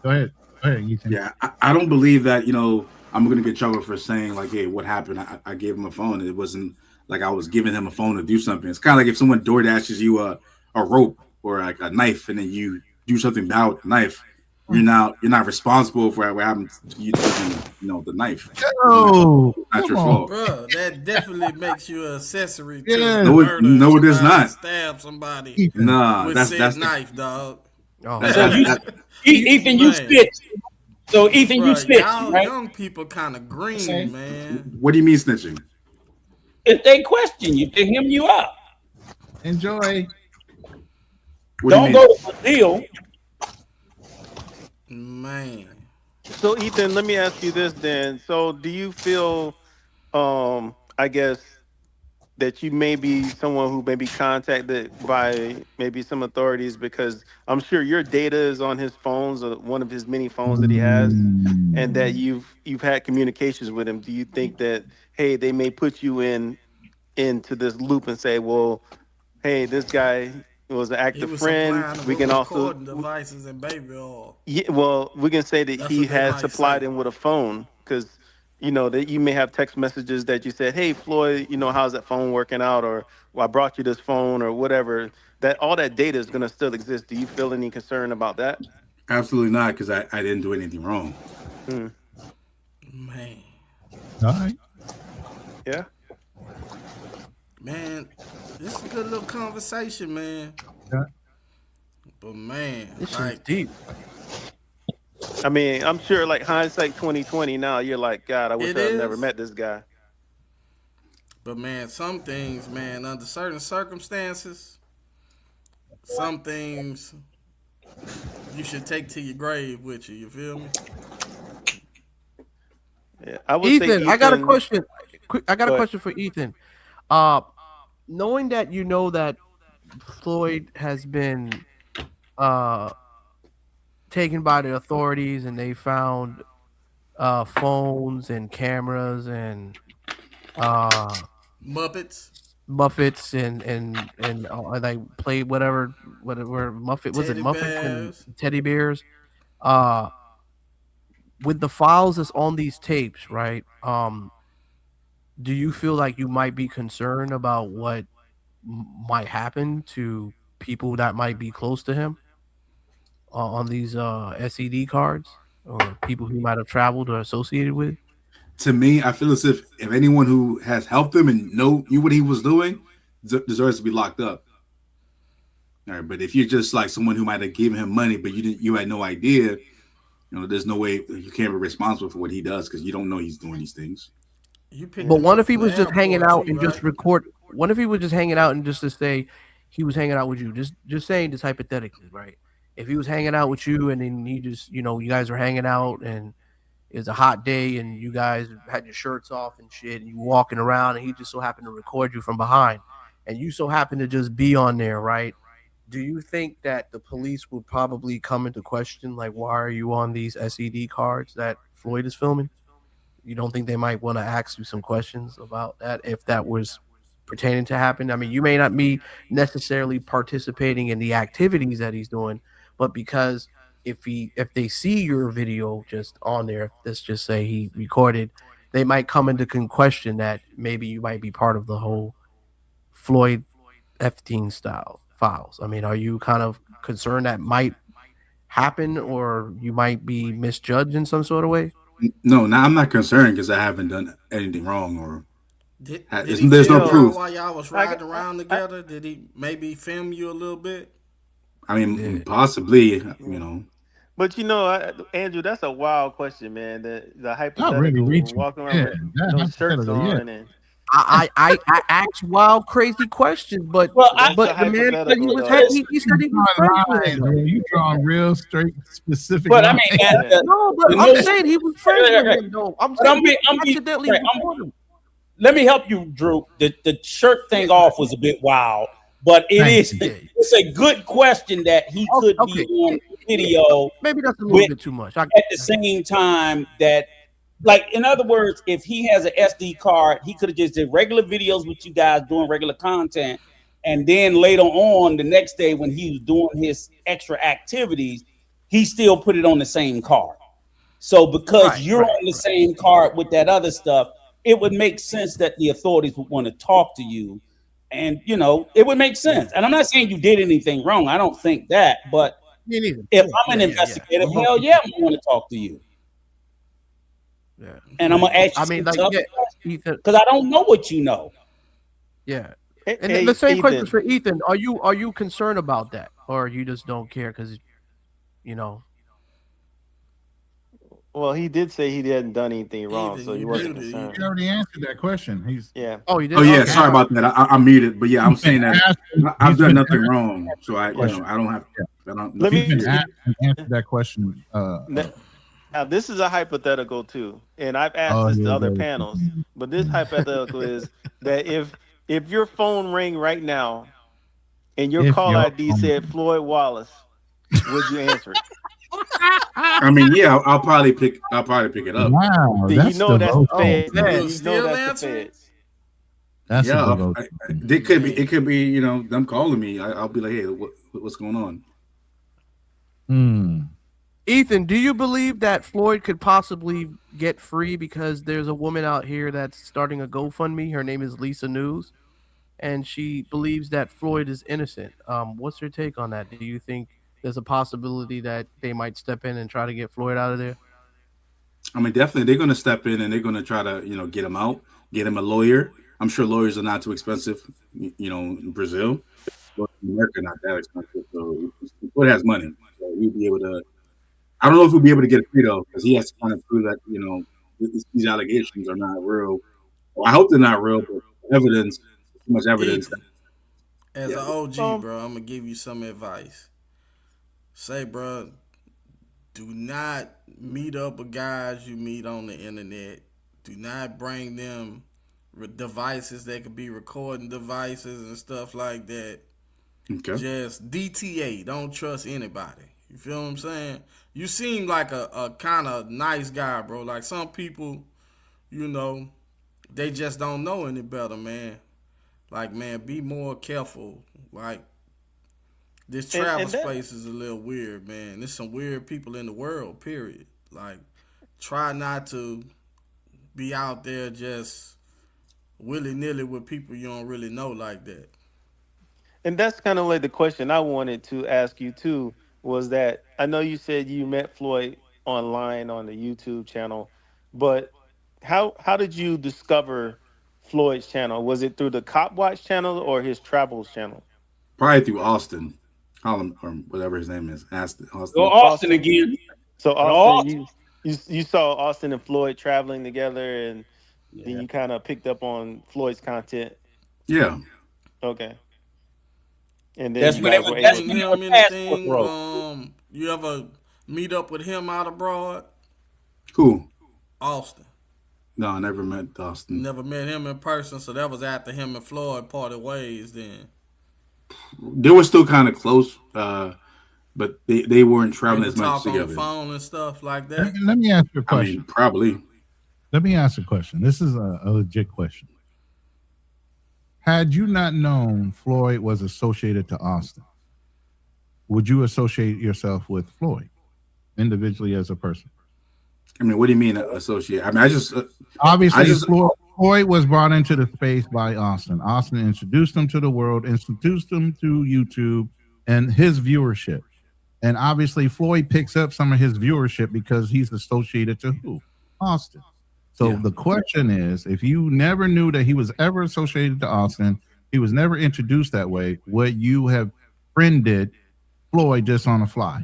Go ahead. Go ahead, Ethan. Yeah, I don't believe that, I'm going to get in trouble for saying, like, hey, what happened? I gave him a phone. It wasn't like I was giving him a phone to do something. It's kind of like if someone door dashes you a rope or like a knife and then you do something bad with the knife, you're not responsible for what happened to you taking, the knife. Oh, not your fault. Bro, that definitely makes you an accessory to Yeah. murder. No, it does not. Stab somebody Nah, with that's knife, dog. Ethan, you snitched. So Ethan, you snitched, y'all right? young people kind of green, man. What do you mean snitching? If they question you, they hem you up. Enjoy. Don't go to the deal. Man. So Ethan, let me ask you this then. So do you feel I guess that you may be someone who may be contacted by maybe some authorities, because I'm sure your data is on his phones, or one of his many phones that he has, and that you've had communications with him. Do you think that, hey, they may put you into this loop and say, well, hey, this guy was an active friend. We can also recording devices and baby oil. Yeah, well, we can say that That's he what they had might supplied say. him with a phone, because that you may have text messages that you said, "Hey, Floyd, how's that phone working out?" Or, "Well, I brought you this phone," or whatever. That all that data is going to still exist. Do you feel any concern about that? Absolutely not, because I didn't do anything wrong. Man. All right. Yeah. Man, this is a good little conversation, man. Yeah. But man, This is like, deep. I mean, I'm sure, like, hindsight 2020. Now you're like, God, I wish It I'd never is. met this guy. But man, some things, man, under certain circumstances, some things you should take to your grave with you. You feel me? Yeah, I would say, Ethan, I got a Ethan- question. I got Go a ahead. question for Ethan. Knowing that that Floyd has been taken by the authorities and they found phones and cameras and Muppets. and they played whatever Muppet was, it Teddy Muppets bears. and teddy bears. With the files that's on these tapes, right? Do you feel like you might be concerned about what might happen to people that might be close to him on these SED cards, or people who might have traveled or associated with? To me, I feel as if anyone who has helped him and knew what he was doing deserves to be locked up. All right, but if you're just like someone who might have given him money, but you had no idea, there's no way you can't be responsible for what he does, because you don't know he's doing these things. But what if he was just hanging out and just just record? What if he was just hanging out and just to say he was hanging out with you? Just saying this hypothetically, right? If he was hanging out with you and then he just, you guys are hanging out and it's a hot day and you guys had your shirts off and shit, and you walking around, and he just so happened to record you from behind, and you so happen to just be on there, right? Do you think that the police would probably come into question, like, why are you on these SED cards that Floyd is filming? You don't think they might want to ask you some questions about that if that was pertaining to happen? I mean, you may not be necessarily participating in the activities that he's doing, but because if they see your video just on there, let's just say he recorded, they might come into question that maybe you might be part of the whole Floyd Epstein style files. I mean, are you kind of concerned that might happen, or you might be misjudged in some sort of way? No, now I'm not concerned because I haven't done anything wrong or Did he there's no film y'all proof. while y'all was riding around together? Did he maybe film you a little bit? I mean, possibly, you know. But Andrew, that's a wild question, man. The Not really hypothetical reaching. walking around Yeah, with that no shirts hypothetical, yeah. on and I asked wild, crazy questions, but that's a the man said he hypothetical was though. he said he was friends with him. Bro, you drawing real straight, specific. But I lines. mean, No, but I'm saying he was friends with him, though. I'm But saying be- he accidentally recorded him. let me help you, Drew. The shirt thing off was a bit wild, but it's a good question that he could be on video. Maybe that's a little bit too much. At the same time that, like, in other words, if he has an SD card, he could have just did regular videos with you guys doing regular content, and then later on the next day when he was doing his extra activities, he still put it on the same card. So because you're on the same card with that other stuff, it would make sense that the authorities would want to talk to you, and it would make sense. And I'm not saying you did anything wrong. I don't think that, but if I'm an investigator, hell yeah, I'm going to talk to you. Yeah. And I'm gonna ask you because I don't know what you know. Yeah. And the same question for Ethan. Are you concerned about that, or you just don't care because Well, he did say he hadn't done anything wrong, so he wasn't concerned. You already answered that question. Yeah. Oh, you did. Oh yeah, sorry about that. I'm muted, but yeah, I'm saying that I've done nothing wrong, so I don't have. Let me answer that question. Now, this is a hypothetical too, and I've asked this to other panels. But this hypothetical is that if your phone rang right now, and your call ID said Floyd Wallace, would you answer it? I mean, yeah, I'll probably pick it up. Wow, Do you know that's the feds? You You know still that's the answering? feds. That's it could be them calling me. I'll be like, hey, what's going on? Ethan, do you believe that Floyd could possibly get free because there's a woman out here that's starting a GoFundMe? Her name is Lisa News, and she believes that Floyd is innocent. What's your take on that? Do you think there's a possibility that they might step in and try to get Floyd out of there? I mean, definitely they're going to step in and they're going to try to, get him out, get him a lawyer. I'm sure lawyers are not too expensive, in Brazil. But in America, not that expensive. So Floyd has money. So he'll be able to. I don't know if he'll be able to get it free though, because he has to kind of prove that these allegations are not real. Well, I hope they're not real, but evidence, too much evidence. As an OG, bro, I'm gonna give you some advice. Say, bro, do not meet up with guys you meet on the internet. Do not bring them devices that could be recording devices and stuff like that. Okay. Just DTA. Don't trust anybody. You feel what I'm saying? You seem like a kind of nice guy, bro. Like some people, they just don't know any better, man. Like, man, be more careful. Like, this travel space is a little weird, man. There's some weird people in the world, period. Like, try not to be out there just willy-nilly with people you don't really know like that. And that's kind of like the question I wanted to ask you too, was that I know you said you met Floyd online on the YouTube channel, but how did you discover Floyd's channel? Was it through the Cop Watch channel or his travels channel? Probably through Austin, Holland, or whatever his name is. Austin. Austin again. So Austin, you saw Austin and Floyd traveling together, and then you kind of picked up on Floyd's content. Yeah. Okay. And then that's you when guys were able anything. You ever meet up with him out abroad? Who? Austin. No, I never met Austin. Never met him in person, so that was after him and Floyd parted ways. Then They were still kind of close, but they weren't they traveling would as much talk on the together. phone and stuff like Let, that. let me ask you a I question. mean, probably. Let me ask a question. This is a legit question. Had you not known Floyd was associated to Austin, would you associate yourself with Floyd individually as a person? I mean, what do you mean associate? I mean, I just Obviously, just Floyd was brought into the space by Austin. Austin introduced him to the world, introduced him to YouTube and his viewership. And obviously, Floyd picks up some of his viewership because he's associated to who? Austin. So the question is, if you never knew that he was ever associated to Austin, he was never introduced that way, would you have friended Floyd just on the fly?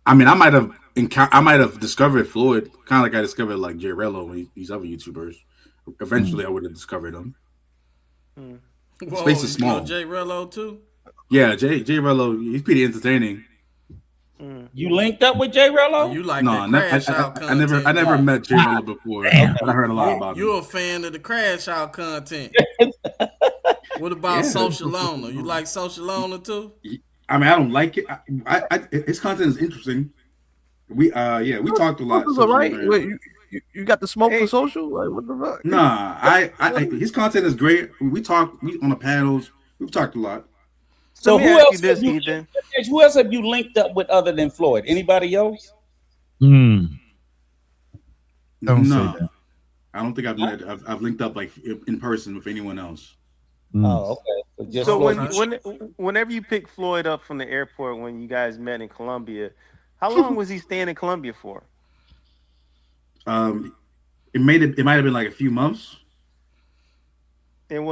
I mean, I might have discovered Floyd, kind of like I discovered like Jay Rello and these other YouTubers. Eventually, I would have discovered them. Whoa, Space is you know small. Jay Rello too? Yeah, Jay Rello, he's pretty entertaining. You linked up with Jay Rello? You like No, that crash out I never content? met Jay Rello before, but I heard a lot about him. You're a fan of the crash out content. What about Yeah. Social Loner? You like Social Loner too? I mean, I don't like it. His content is interesting. We talked a lot. Social's all right. Wait, you got the smoke for social? Like, what the fuck? Nah, his content is great. We on the panels. We've talked a lot. So Let me who ask else? you this, have you, Ethan. who else have you linked up with other than Floyd? Anybody else? Don't say No, that. I don't think I've linked up like in person with anyone else. Oh, okay. Just So Floyd. whenever you pick Floyd up from the airport when you guys met in Colombia, how long was he staying in Colombia for? It might have been like a few months. And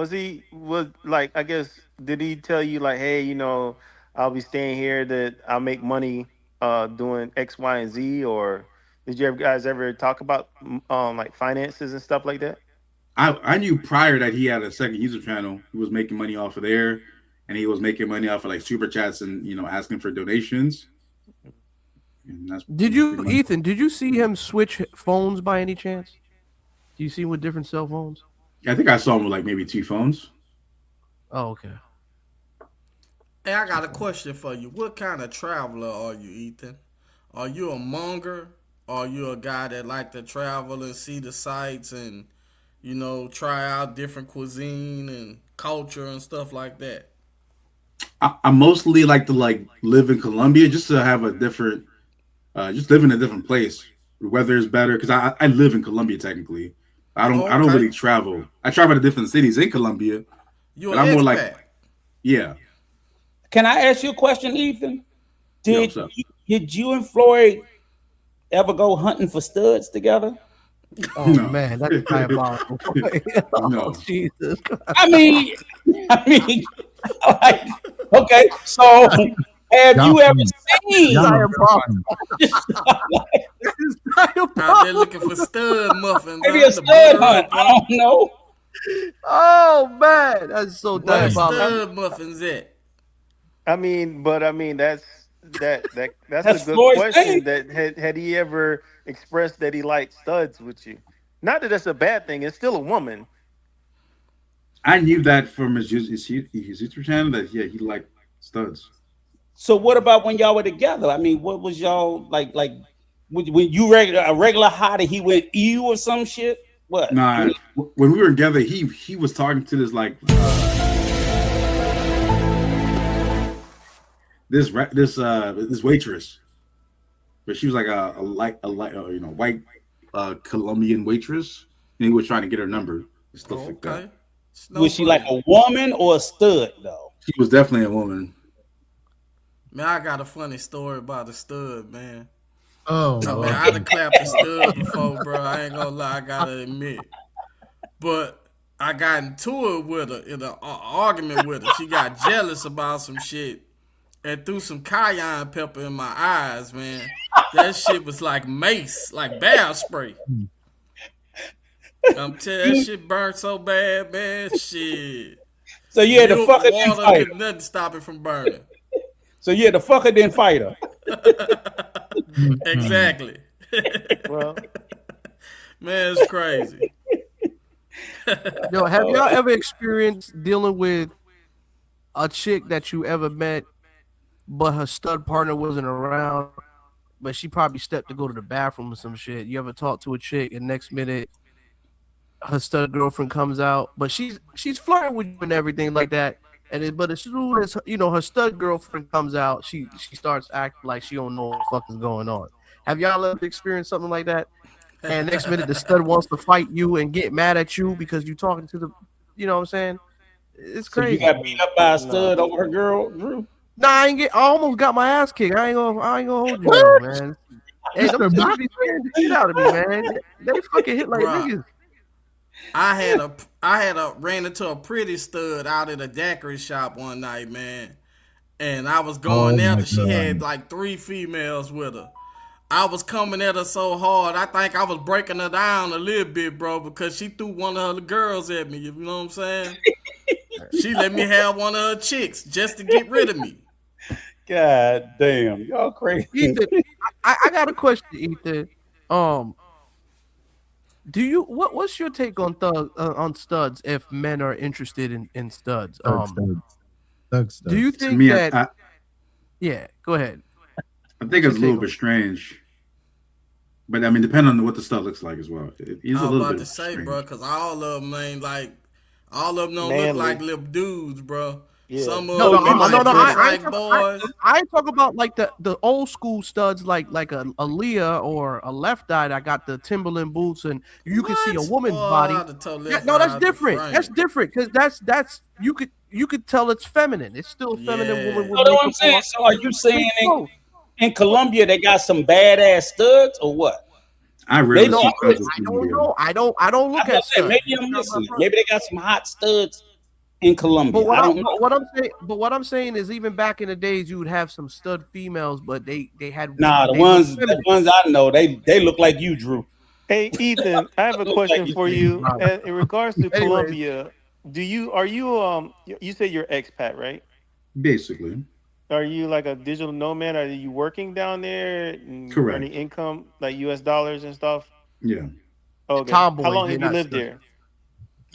I guess, did he tell you like, hey, I'll be staying here, that I'll make money doing X, Y, and Z, or did you guys ever talk about like finances and stuff like that? I knew prior that he had a second YouTube channel. He was making money off of there, and he was making money off of like super chats and asking for donations. And that's Ethan, did you see him switch phones by any chance? Do you see him with different cell phones? I think I saw him with like maybe 2 phones. Oh, okay. Hey, I got a question for you. What kind of traveler are you, Ethan? Are you a monger? Are you a guy that like to travel and see the sights and, try out different cuisine and culture and stuff like that? I mostly like to live in Colombia just to have a different, just live in a different place. The weather is better because I live in Colombia technically. I don't really travel. I travel to different cities in Colombia. You're an expat. Yeah. Can I ask you a question, Ethan? What's up? Did you and Floyd ever go hunting for studs together? Oh man, that's diabolical. No. Jesus. I mean, like, okay. So, have you ever seen? Out there looking for stud muffins. Maybe a stud hunt. I don't know. Oh man, that's so Where diabolical. stud muffins at? That's That's a good Floyd's question. thing. That had he ever expressed that he liked studs with you? Not that that's a bad thing. It's still a woman. I knew that from his YouTube channel that he liked studs. So, what about when y'all were together? I mean, what was y'all like? When you a regular hottie, he went ew or some shit. What? Nah, when we were together, he was talking to this this waitress, but she was like a white Colombian waitress, and he was trying to get her number and stuff like that. Was she like a woman or a stud though? She was definitely a woman. Man, I got a funny story about a stud, man. Oh, man, I done clapped a stud before, bro. I ain't gonna lie, I gotta admit. But I got into it with her, in an argument with her. She got jealous about some shit and threw some cayenne pepper in my eyes, man. That shit was like mace, like bear spray. I'm telling you, that shit burned so bad, man. Shit. So you had to fuck her then fight her. Could nothing stop it from burning. So you had to fuck her then fight her. Exactly. Well, Man, it's crazy. Yo, have y'all ever experienced dealing with a chick that you ever met, but her stud partner wasn't around, but she probably stepped to go to the bathroom or some shit? You ever talk to a chick and next minute her stud girlfriend comes out, but she's flirting with you and everything like that, but as soon as her stud girlfriend comes out, she starts acting like she don't know what the fuck is going on. Have y'all ever experienced something like that? And next minute the stud wants to fight you and get mad at you because you talking to the, you know what I'm saying? It's So you crazy. got beat up by a stud over her girl, Drew? Nah, I almost got my ass kicked. I ain't gonna hold you down, man. Hey, them chicks be scaring the shit out of me, man. They fucking hit like Bruh. niggas. I had ran into a pretty stud out at a daiquiri shop one night, man. And I was going Oh there. my She had God. like 3 females with her. I was coming at her so hard, I think I was breaking her down a little bit, bro, because she threw one of her girls at me. You know what I'm saying? She let me have one of her chicks just to get rid of me. God damn, y'all crazy. Ethan, I got a question, Ethan. What's your take on studs if men are interested in studs? Do you To think me, that? Yeah, go ahead. I think it's a little bit strange. But I mean, depending on what the stuff looks like as well. He's I a was little about bit to say, strange. bro, because all of them ain't like, all of them don't Manly. look like little dudes, bro. Yeah. Some of No, them look like dress I ain't like boys. I ain't talking about like the old school studs like a Leah or a Left Eye that got the Timberland boots and you can see a woman's Boy, body. I'd have told Yeah, Left no, Eye that's out the different. That's frame. different because that's you could tell it's feminine. It's still a feminine woman Yeah. with So that's what I'm makeup saying. on. So are you saying No, in Colombia they got some badass studs or what? I They rarely don't. see I studs in don't Colombia. know. I don't look at studs. maybe I'm missing it. Maybe they got some hot studs in Colombia. I don't know. But what I'm saying is even back in the days you would have some stud females, but they had Nah, the they look ones feminine. I know, they look like you, Drew. Hey, Ethan, I have a Look like question for you. you. In regards to Anyways, Colombia, are you you say you're expat, right? Basically. Are you like a digital nomad? Are you working down there and Correct. earning income like US dollars and stuff? Yeah. Okay. How tomboys, long they have you not lived studs. there?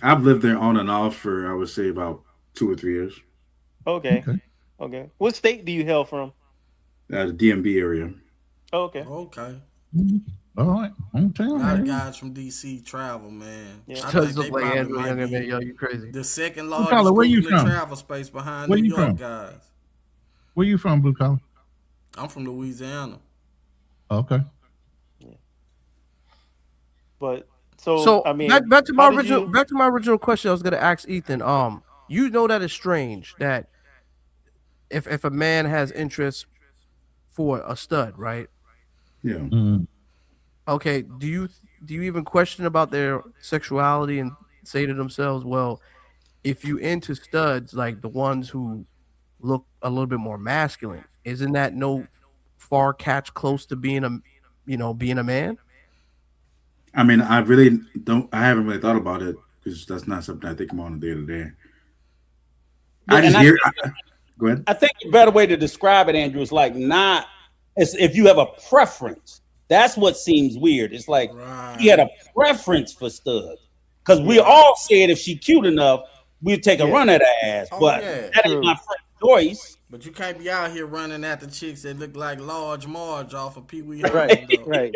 I've lived there on and off for, I would say, about 2 or 3 years. Okay. Okay. What state do you hail from? The DMV area. Okay. Okay. All right. I'm A telling lot of you. guys from DC travel, man. Yeah. I Studs think look they like probably Andrew might Younger, man. be Yo, you crazy. the second Blue largest collar, where group you in the from? travel space behind Where New you York from? guys. Where you from, Blue Collar? I'm from Louisiana. Okay. But so So I mean, back to my how did you original question I was gonna ask Ethan. You know that it's strange that if a man has interest for a stud, right? Yeah. Mm. Okay, do you even question about their sexuality and say to themselves, well, if you into studs like the ones who look a little bit more masculine, isn't that no far catch close to being being a man? I mean, I haven't really thought about it because that's not something I think about on a day to day. I just hear. Go ahead. I think a better way to describe it, Andrew, is like not as if you have a preference. That's what seems weird. It's like he had a preference for studs. Because we all said if she cute enough, we'd take a run at her ass. But that ain't my first choice. But you can't be out here running after chicks that look like Large Marge off of Pee Wee Right, Herman, though. right.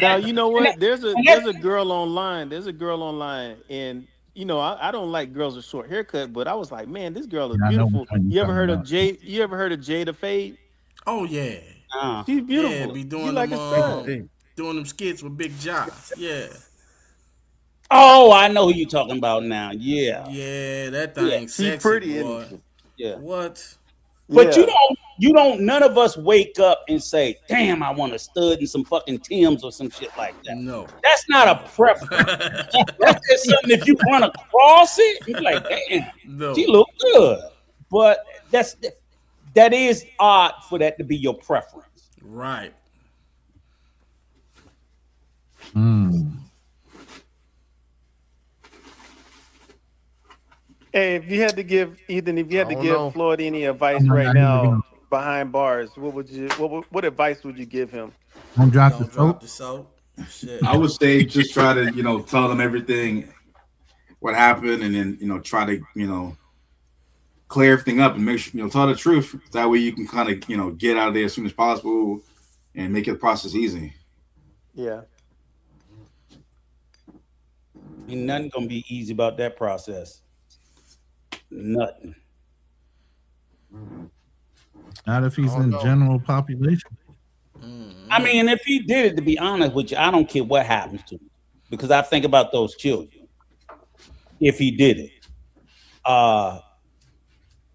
Now you know what? There's a girl online. There's a girl online, and I don't like girls with short haircut, but I was like, man, this girl is Yeah, I know beautiful. which one You you're ever heard of talking about. You ever heard of Jada Fade? Oh yeah. She's beautiful. Yeah, be You doing like them a stud. doing them skits with Big Ja. Yeah. Oh, I know who you talking about now. Yeah. Yeah, that thing She's sexy, pretty, boy. isn't Yeah. What? But you don't none of us wake up and say, damn, I want a stud and some fucking Timbs or some shit like that. No. That's not a preference. That's just something if you run across it, you're like, damn, she look good. But that is odd for that to be your preference. Right. Hey, if you had to give know. Floyd any advice right now behind bars, what advice would you give him? Don't drop Don't drop the soap. Shit. I would say just try to, tell them everything, what happened, and then, try to, clear everything up and make sure, tell the truth. That way you can kind of, get out of there as soon as possible and make the process easy. Yeah. Ain't nothing gonna be easy about that process. Nothing. Not if he's in general population. I mean, if he did it, to be honest with you, I don't care what happens to him because I think about those children. If he did it,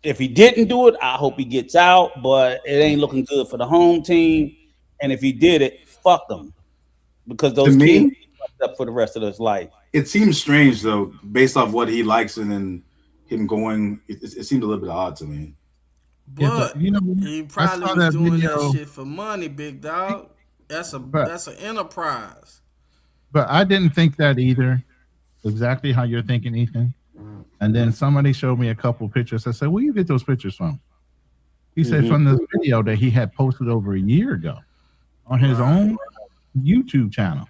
if he didn't do it, I hope he gets out. But it ain't looking good for the home team. And if he did it, fuck them because those kids fucked up for the rest of his life. It seems strange though, based off what he likes and then him going. It seemed a little bit odd to me. But he probably saw was that doing video. that shit for money, big dog. That's an enterprise. But I didn't think that either. Exactly how you're thinking, Ethan. And then somebody showed me a couple pictures. I said, "Where you get those pictures from?" He said, "From this video that he had posted over a year ago on his own YouTube channel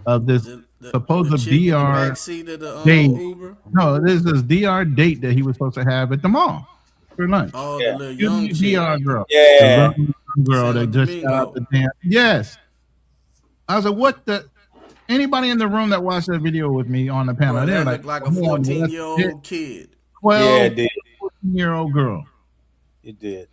of this supposed DR date." Uber? No, this is DR date that he was supposed to have at the mall for lunch. Oh, the little young DR chick. girl. Yeah. The young girl that just got out the damn. Yes. I was like, "What the?" Anybody in the room that watched that video with me on the panel, Bro, they're that like, looked like a 14-year-old kid. 12-year-old girl. It did.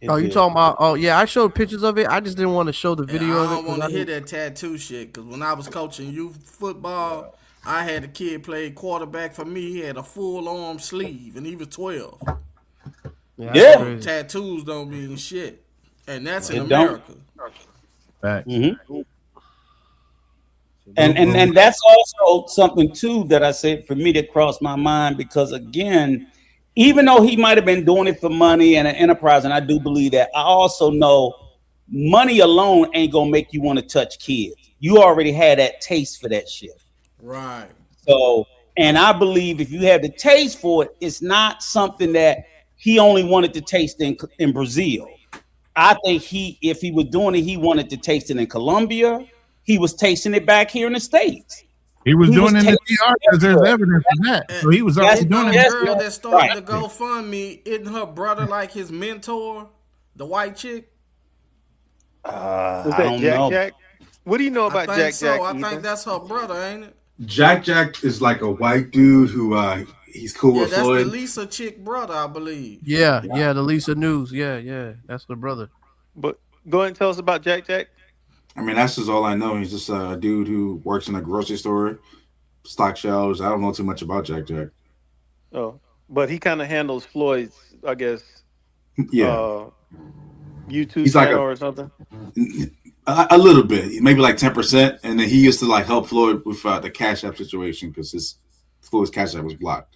You talking about? Oh yeah, I showed pictures of it. I just didn't want to show the video I of it. don't want to hear that tattoo shit because when I was coaching youth football, I had a kid play quarterback for me. He had a full arm sleeve and he was 12. Yeah. Tattoos don't mean shit, and that's in It don't. America. Mm-hmm. And that's also something too that I said for me that crossed my mind because again, even though he might have been doing it for money and an enterprise, and I do believe that, I also know money alone ain't gonna make you want to touch kids. You already had that taste for that shit. Right. So, and I believe if you have the taste for it, it's not something that he only wanted to taste in Brazil. I think if he was doing it, he wanted to taste it in Colombia. He was tasting it back here in the States. He was doing it in the DR because there's evidence of that. So he was already doing it. The girl that started the GoFundMe, isn't her brother like his mentor, the white chick? Was that Jack? What do you know about Jack? I think that's her brother, ain't it? Jack is like a white dude who he's cool with that's Floyd. the Lisa chick brother, I believe. Yeah, the Lisa News. Yeah, that's the brother. But go ahead and tell us about Jack. I mean, that's just all I know. He's just a dude who works in a grocery store, stock shelves. I don't know too much about Jack. Oh, but he kind of handles Floyd's, I guess. Yeah. YouTube He's channel like or something. A little bit, maybe like 10%, and then he used to like help Floyd with the Cash App situation because Floyd's Cash App was blocked.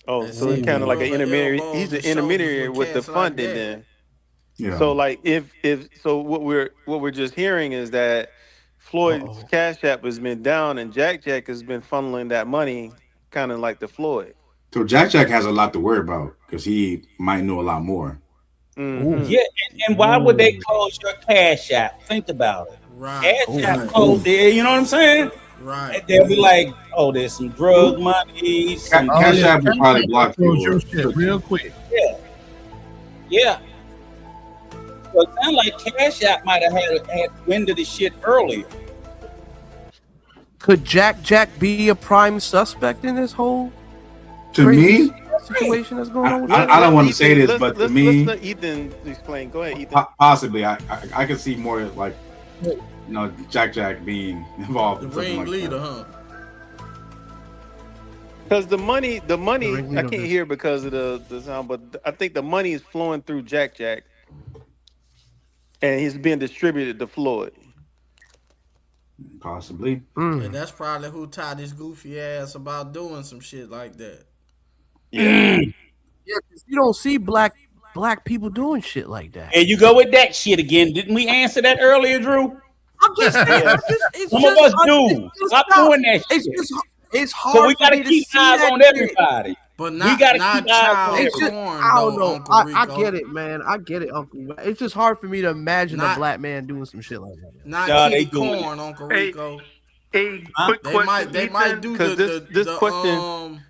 Oh, so he's kind of like an intermediary. He's the intermediary with the funding, then. Yeah. So like if what we're just hearing is that Floyd's Cash App has been down and Jack has been funneling that money kind of like the Floyd. So Jack has a lot to worry about because he might know a lot more. Mm-hmm. Yeah, and why would they close your Cash App? Think about it. Right. Cash App closed there, you know what I'm saying? Right. And they'll be like, oh, there's some drug money. Some Cash App will probably block your shit real quick. Yeah. So it sounds like Cash App might have had wind of the shit earlier. Could Jack be a prime suspect in this whole To me, situation that's going on? With I don't want to say this, but to me, let Ethan explain. Go ahead, Ethan. Possibly, I can see more like Jack being involved. The in something ringleader, like Because the money, I can't hear because of the sound, but I think the money is flowing through Jack, and he's being distributed to Floyd. Possibly. And that's probably who taught his goofy ass about doing some shit like that. Yeah, because you don't see black people doing shit like that. And you go with that shit again. Didn't we answer that earlier, Drew? I'm just saying. Some of us do. Stop doing that shit. It's hard. So we for gotta me to keep see eyes that on shit. everybody. But we got to not keep eyes on child It's just, corn I don't though, know. Uncle I Rico. get it, man. I get it, Uncle. It's just hard for me to imagine a Not black man doing some shit like that. not Nah, kitty they doing it. corn, Uncle Hey, Rico. quick They question, might Ethan, do because this question.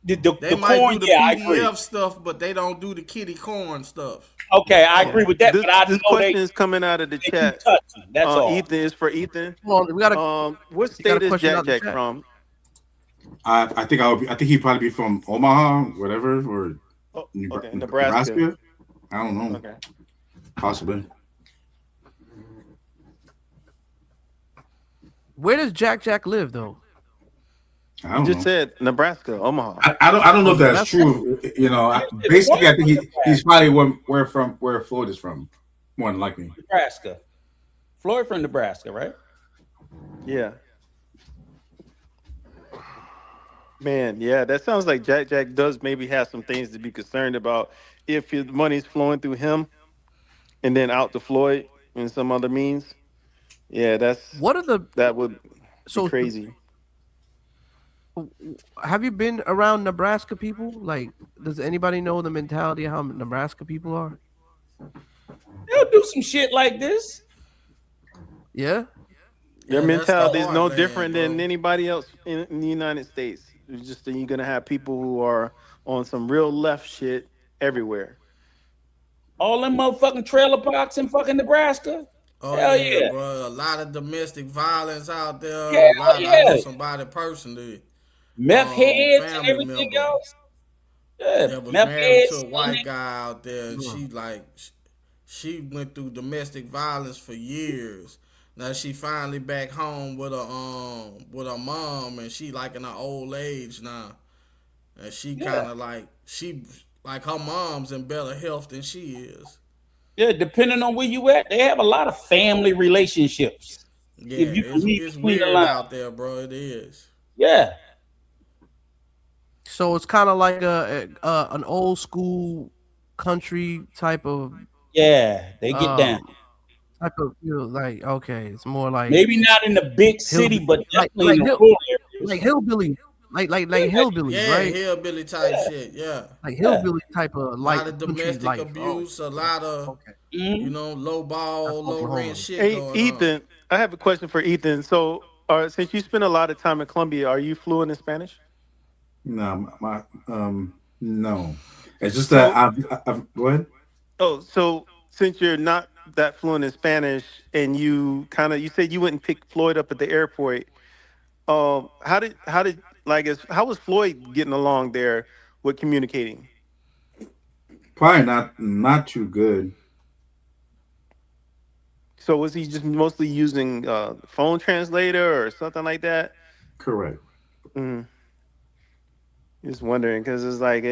they The might corn, do the yeah, I agree. PDF stuff, but they don't do the kitty corn stuff. Okay, I agree with that, This but I this know question is coming out of the they keep chat. touching. That's all. Ethan is for Ethan. Come on, we got a What you got a state is question Jack out the Jack chat. from? I think I think he'd probably be from Omaha, whatever, or Okay, Nebraska. I don't know. Okay. Possibly. Where does Jack Jack live though? I You don't just know. said Nebraska, Omaha. I don't know if that's That's true. You know, basically, I think he's probably where Floyd is from, more than likely. Nebraska. Floyd from Nebraska, right? Yeah. Man, yeah, that sounds like Jack Jack does maybe have some things to be concerned about if his money's flowing through him and then out to Floyd in some other means. Yeah, that would be crazy. Have you been around Nebraska people? Like, does anybody know the mentality of how Nebraska people are? They'll do some shit like this. Yeah. Their Yeah, mentality is no heartland, different bro. than anybody else in the United States. It's just that you're gonna have people who are on some real left shit everywhere. All them motherfucking trailer parks in fucking Nebraska. Oh Hell yeah, yeah. bro. A lot of domestic violence out there. Hell A lot. I yeah. know somebody personally. Meth heads and Family everything member else. Yeah, that was meth married to heads. a white guy out there, and she went through domestic violence for years. Now she finally back home with her mom, and she like in her old age now, and she kind of like her mom's in better health than she is. Yeah, depending on where you at, they have a lot of family relationships. Yeah, If you can read it's between the weird lines. out there, bro. It is. Yeah. So it's kind of like an old school country type of. Yeah, they get down. Type of, like, okay, it's more like Maybe not in the big city, but definitely in the rural areas. like hillbilly, like hillbillies, Yeah, right? hillbilly type shit. Yeah, Like hillbilly type of a like lot of country domestic life. abuse, a lot of Mm-hmm. low ball, low rent shit Hey, going Ethan, I have a question for Ethan. So, since you spend a lot of time in Colombia, are you fluent in Spanish? No, no. It's just that I've go ahead. Oh, so since you're not that fluent in Spanish, and you said you went and picked Floyd up at the airport. How was Floyd getting along there with communicating? Probably not too good. So was he just mostly using phone translator or something like that? Correct. Mm. Just wondering because it's like,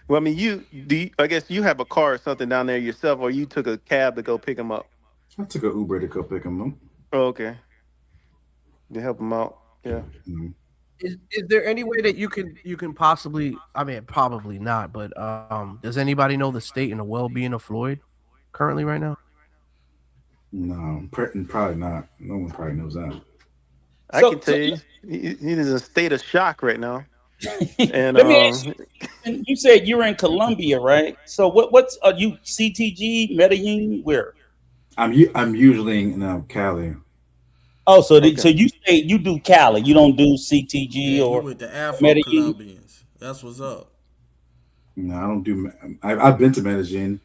well, I mean, I guess you have a car or something down there yourself, or you took a cab to go pick him up. I took an Uber to go pick him up. Oh, okay. To help him out, yeah. Mm-hmm. Is there any way that you can possibly? I mean, probably not. But does anybody know the state and the well-being of Floyd currently right now? No, probably not. No one probably knows that. I can tell you, he's in a state of shock right now. And let me ask you. You said you're in Colombia, right? So what's are you CTG Medellin? Where? I'm usually in Cali. Oh, so so you do Cali, you don't do CTG or on. With the Afro Medellin? Colombians, that's what's up. No, I don't do. I've been to Medellin.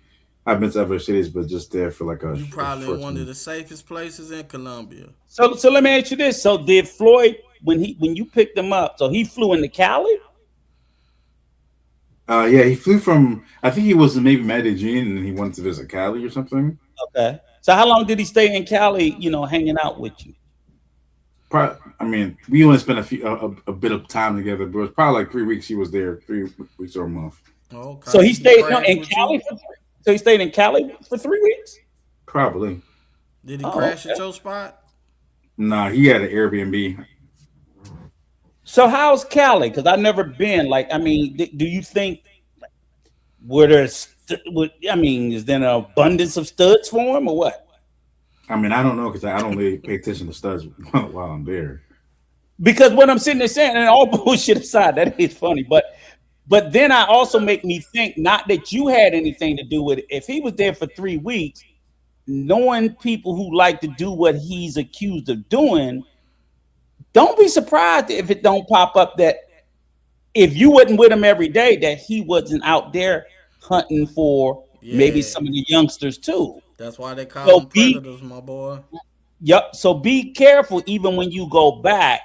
I've been to other cities, but just there for like a. You probably in one of the safest places in Colombia. So let me ask you this: so did Floyd when you picked him up? So he flew into Cali? Yeah, he flew from. I think he was in maybe Medellin, and he went to visit Cali or something. Okay. So how long did he stay in Cali? Hanging out with you? I mean, we only spent a bit of time together, but it was probably like 3 weeks. He was there 3 weeks or a month. Okay. So he stayed in Cali. So he stayed in Cali for 3 weeks. Probably. Did he crash at your spot? Nah, he had an Airbnb. So how's Cali? Because I've never been. Like, I mean, do you think is there an abundance of studs for him or what? I mean, I don't know because I don't really pay attention to studs while I'm there. Because what I'm sitting there saying, and all bullshit aside, that is funny, but But then I also make me think, not that you had anything to do with it. If he was there for 3 weeks, knowing people who like to do what he's accused of doing, don't be surprised if it don't pop up that if you wasn't with him every day, that he wasn't out there hunting for maybe Yeah, some of the youngsters too. that's why they call So them be predators, my boy. Yep. So be careful, even when you go back,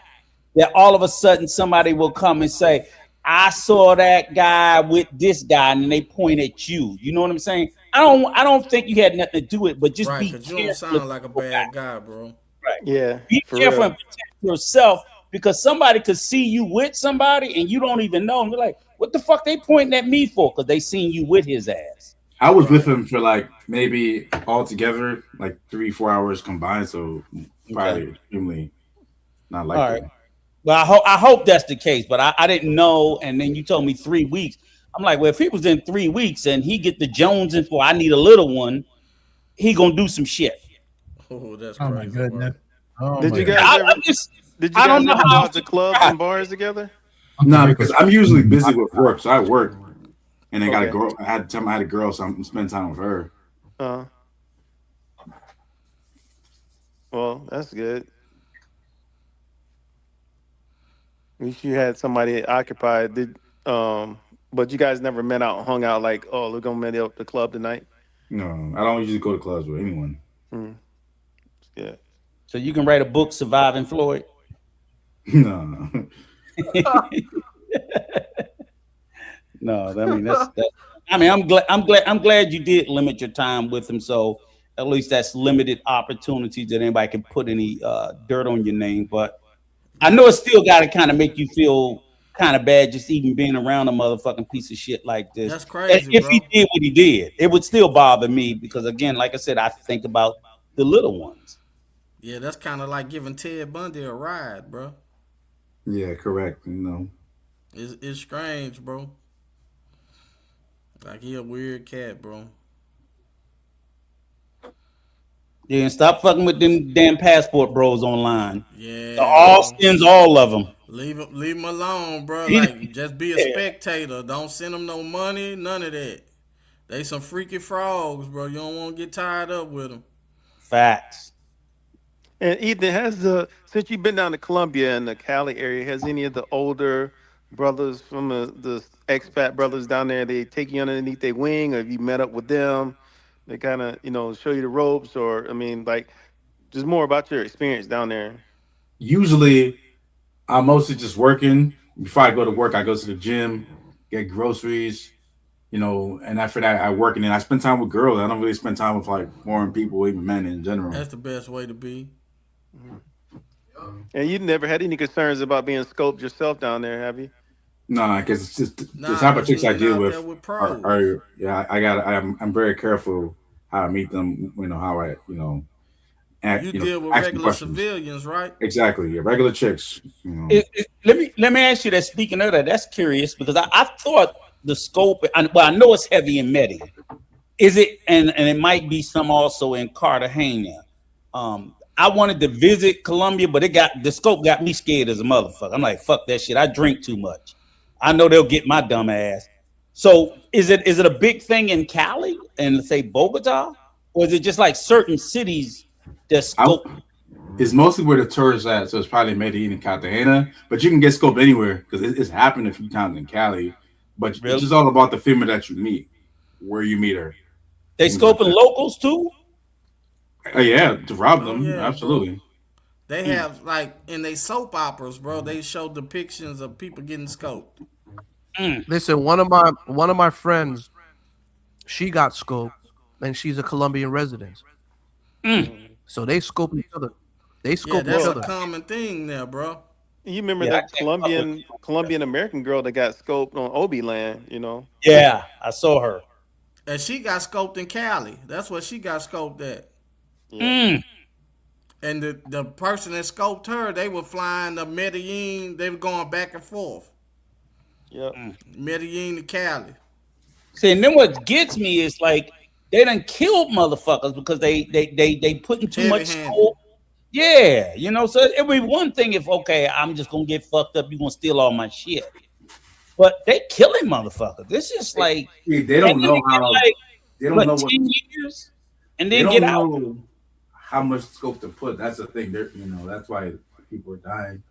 that all of a sudden somebody will come and say, "I saw that guy with this guy," and they point at you. You know what I'm saying? I don't think you had nothing to do with it, but just Right, be cause you don't careful if sound you like a go back. bad guy, bro. Right. Yeah, Be for careful real. and protect yourself, because somebody could see you with somebody and you don't even know. And they're like, "What the fuck they pointing at me for?" Because they seen you with his ass. I was with Right. him for like maybe altogether like 3-4 hours combined, so Okay. probably extremely not All right. likely. Well, I hope that's the case, but I didn't know. And then you told me 3 weeks. I'm like, well, if he was in 3 weeks and he get the Joneses for I need a little one, he gonna do some shit. Oh, that's Oh my crazy goodness. work. Oh Did my you god. guys ever? I'm just, Did you I don't guys know ever go how. out to clubs and bars together? No, because I'm usually busy with work, so I work and I got a Okay. girl. I had a girl, so I'm spending time with her. Uh, well, that's good. At least you had somebody occupied. But you guys never met out, hung out like, oh, we're gonna meet up at the club tonight. No, I don't usually go to clubs with anyone. Hmm. Yeah. So you can write a book, Surviving Floyd. No. No, I mean that's. I mean, I'm glad you did limit your time with him. So at least that's limited opportunities that anybody can put any dirt on your name. But I know it still got to kind of make you feel kind of bad just even being around a motherfucking piece of shit like this. That's crazy, If he bro. did what he did, it would still bother me because, again, like I said, I think about the little ones. Yeah, that's kind of like giving Ted Bundy a ride, bro. Yeah, correct. You know. It's strange, bro. Like he a weird cat, bro. Yeah, and stop fucking with them damn passport bros online. The Yeah, bro. Austins, all of them. Leave him alone, bro. Like just be a Yeah, spectator. Don't send them no money, none of that. They some freaky frogs, bro. You don't want to get tied up with them. facts. And Ethan, since you've been down to Columbia and the Cali area, has any of the older brothers from the expat brothers down there, they take you underneath their wing, or have you met up with them? They kind of, show you the ropes, or I mean, like, just more about your experience down there. Usually, I'm mostly just working. Before I go to work, I go to the gym, get groceries, and after that, I work, and then I spend time with girls. I don't really spend time with like foreign people, even men in general. That's the best way to be. And you never had any concerns about being scoped yourself down there, have you? No, because it's just the Nah, type of cause chicks you I ain't deal out there with with are, pros. are yeah. I'm very careful how I meet them. How I You deal with ask them regular questions. civilians, right? Exactly, yeah, regular chicks. Let me ask you that. Speaking of that, that's curious because I thought the scope. Well, I know it's heavy in Medellin. Is it? And it might be some also in Cartagena. I wanted to visit Colombia, but the scope got me scared as a motherfucker. I'm like, fuck that shit. I drink too much. I know they'll get my dumb ass. So is it a big thing in Cali and let's say Bogota, or is it just like certain cities that scope? It's mostly where the tourists at, so it's probably Medellin and Cartagena. But you can get scoped anywhere because it's happened a few times in Cali. But Really? it's just all about the female that you meet, where you meet her. They Things like scoping that. locals too? Yeah, to rob Oh them, yeah, bro. absolutely. They have like in they soap operas, bro. They show depictions of people getting scoped. Listen, one of my friends, she got scoped, and she's a Colombian resident. So they scope each other. They Yeah, scope each that's a other. common thing there, bro. You remember Yeah, I that can't fuck with Colombian American girl that got scoped on Obi Land, Yeah, I saw her. And she got scoped in Cali. That's what she got scoped at. Yeah. And the person that scoped her, they were flying to Medellin. They were going back and forth. Yep. Medellin to Cali. See, and then what gets me is like they done killed motherfuckers because they putting too much Heavy-handed. scope. Yeah, so it'd be one thing if I'm just gonna get fucked up, you gonna steal all my shit. but they killing motherfuckers. This is like they don't know how like, they don't know 10 years and they then don't get out. know how much scope to put. That's the thing. They're that's why people are dying.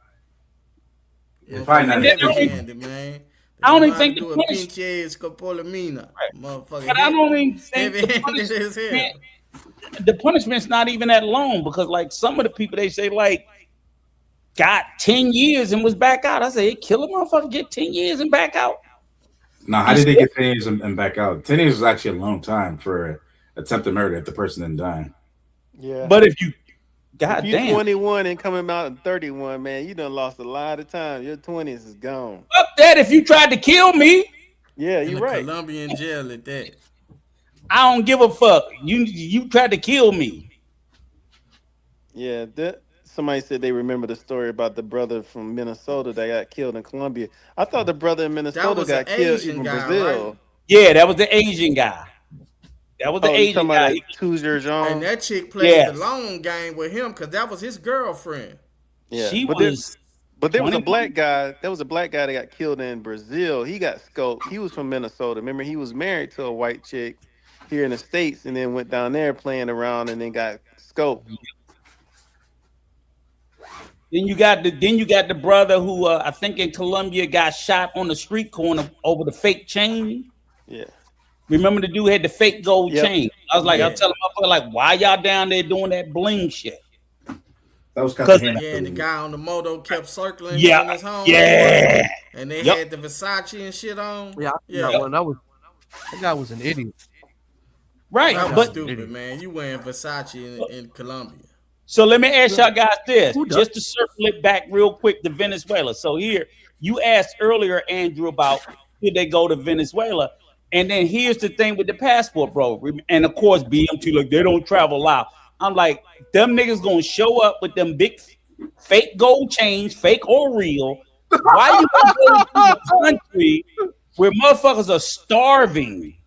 Yeah, find that heavy-handed, man. I don't know even how to think do the a pinche scopolamina, motherfucker. But I don't even think heavy-handed as hell. The punishment's not even that long because like some of the people they say like got 10 years and was back out. I say, kill a motherfucker, get 10 years and back out. Now, how did they get 10 years and back out? 10 years is actually a long time for attempted murder if the person didn't die. Yeah. But if you, if you're 21 and coming out at 31, man, you done lost a lot of time. Your 20s is gone. Fuck that if you tried to kill me. Yeah, you're right. Colombian jail at that. I don't give a fuck. You tried to kill me. Yeah, somebody said they remember the story about the brother from Minnesota that got killed in Colombia. I thought the brother in Minnesota got killed in Brazil. Right? Yeah, that was the Asian guy. That was the Asian guy. And that chick played the long game with him because that was his girlfriend. Yeah, she but there was a black guy. There was a black guy that got killed in Brazil. He got scoped. He was from Minnesota. Remember, he was married to a white chick here in the States, and then went down there playing around, and then got scoped. Then you got the brother who I think in Colombia got shot on the street corner over the fake chain. Yeah. Remember the dude had the fake gold chain. I was like, Yeah. I'm telling my like, why y'all down there doing that bling shit? That was and the guy on the moto kept circling in his home. Yeah. And they had the Versace and shit on. Yeah, that guy was an idiot. Right, That was but stupid, man. You wearing Versace in Colombia. So let me ask y'all guys this, just to circle it back real quick to Venezuela. So here, you asked earlier, Andrew, about should they go to Venezuela? And then here's the thing with the passport, bro. And of course, BMT, like, they don't travel out. I'm like, them niggas gonna show up with them big fake gold chains, fake or real. Why you gonna go to a country where motherfuckers are starving?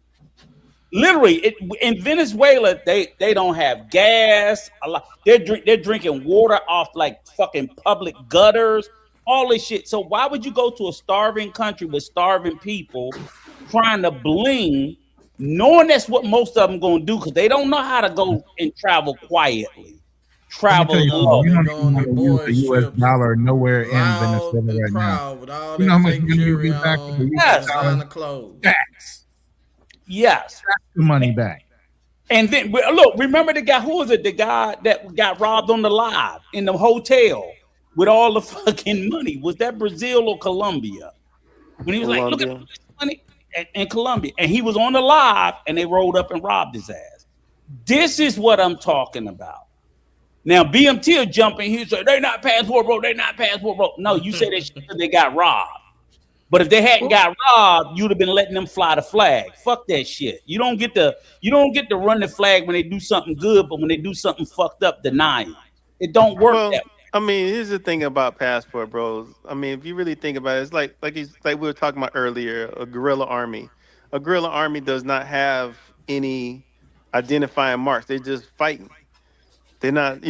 Literally, in Venezuela, they don't have gas. A lot they're drinking water off like fucking public gutters, all this shit. So why would you go to a starving country with starving people trying to bling, knowing that's what most of them gonna do because they don't know how to go and travel quietly, travel low. You don't even want to use the U.S. dollar nowhere in Venezuela right now. You know how much money you get back with the U.S. dollar? Tax. Yes, the money back. And then look, remember the guy? Who was it? The guy that got robbed on the live in the hotel with all the fucking money. Was that Brazil or Colombia? When he was like, "Look at this money in Colombia," and he was on the live, and they rolled up and robbed his ass. This is what I'm talking about. Now BMT will jump in here and say, "They not passport bro. They not passport bro." No, you say that shit because they got robbed. But if they hadn't got robbed, you'd have been letting them fly the flag. Fuck that shit. You don't get to run the flag when they do something good, but when they do something fucked up, deny it. It don't work that way. I mean, here's the thing about passport bros. I mean, if you really think about it, it's like we were talking about earlier, a guerrilla army. A guerrilla army does not have any identifying marks. They're just fighting. They're not,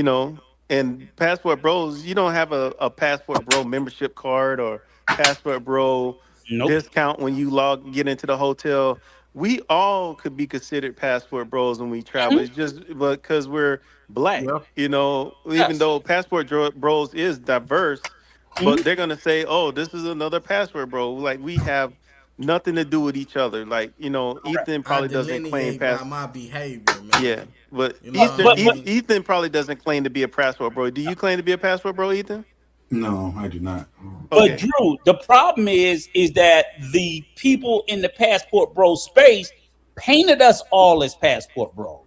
and passport bros, you don't have a passport bro membership card or passport bro discount when you get into the hotel. We all could be considered passport bros when we travel. It's just because we're black, even though passport bros is diverse, but they're gonna say, "Oh, this is another passport bro." Like we have nothing to do with each other. Like Ethan probably doesn't claim by my behavior, man. Yeah, but Ethan, Ethan probably doesn't claim to be a passport bro. Do you claim to be a passport bro, Ethan? No, I do not. But Drew, the problem is that the people in the passport bro space painted us all as passport bros.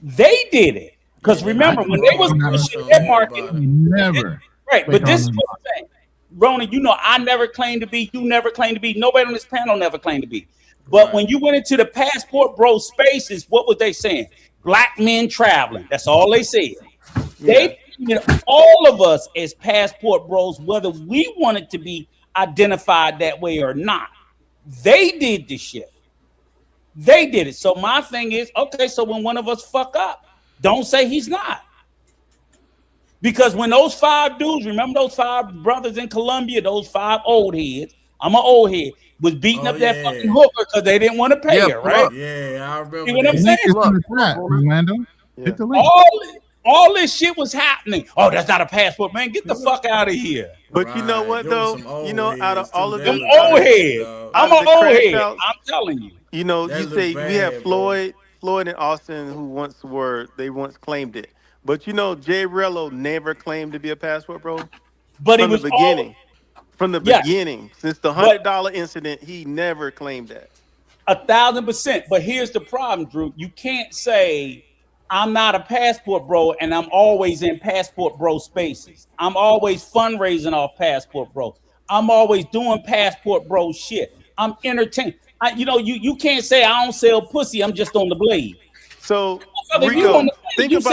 They did it because remember when they was pushing that market, never right? But this is what I'm saying, Ronan. I never claimed to be. You never claimed to be. Nobody on this panel never claimed to be. But when you went into the passport bro spaces, what was they saying? Black men traveling. That's all they said. They all of us as passport bros, whether we wanted to be identified that way or not. They did this shit. They did it. So my thing is, okay, so when one of us fuck up, don't say he's not. Because when those 5 dudes, remember those 5 brothers in Colombia, those 5 old heads, I'm an old head. was beating up that yeah. fucking hooker because they didn't want to pay her, right? Yeah, I remember See what I'm that. saying? Link is in the chat, Orlando. Hit the link. All this shit was happening. Oh, that's not a passport, man. Get the fuck out of here. But you know what though? You know, out of all of them them old heads, I'm an old head. I'm telling you. You know, That you look say we have bad, bro. Floyd and Austin who once claimed it. But you know, Jay Rello never claimed to be a passport bro. But from he was the beginning. From the Yes. beginning, since the But- $100 incident, he never claimed that. 1,000%. But here's the problem, Drew. You can't say I'm not a passport bro and I'm always in passport bro spaces. I'm always fundraising off passport bro. I'm always doing passport bro shit. I'm entertained. You can't say I don't sell pussy. I'm just on the blade. So Motherfucker, if you Rico, on the blade, think you about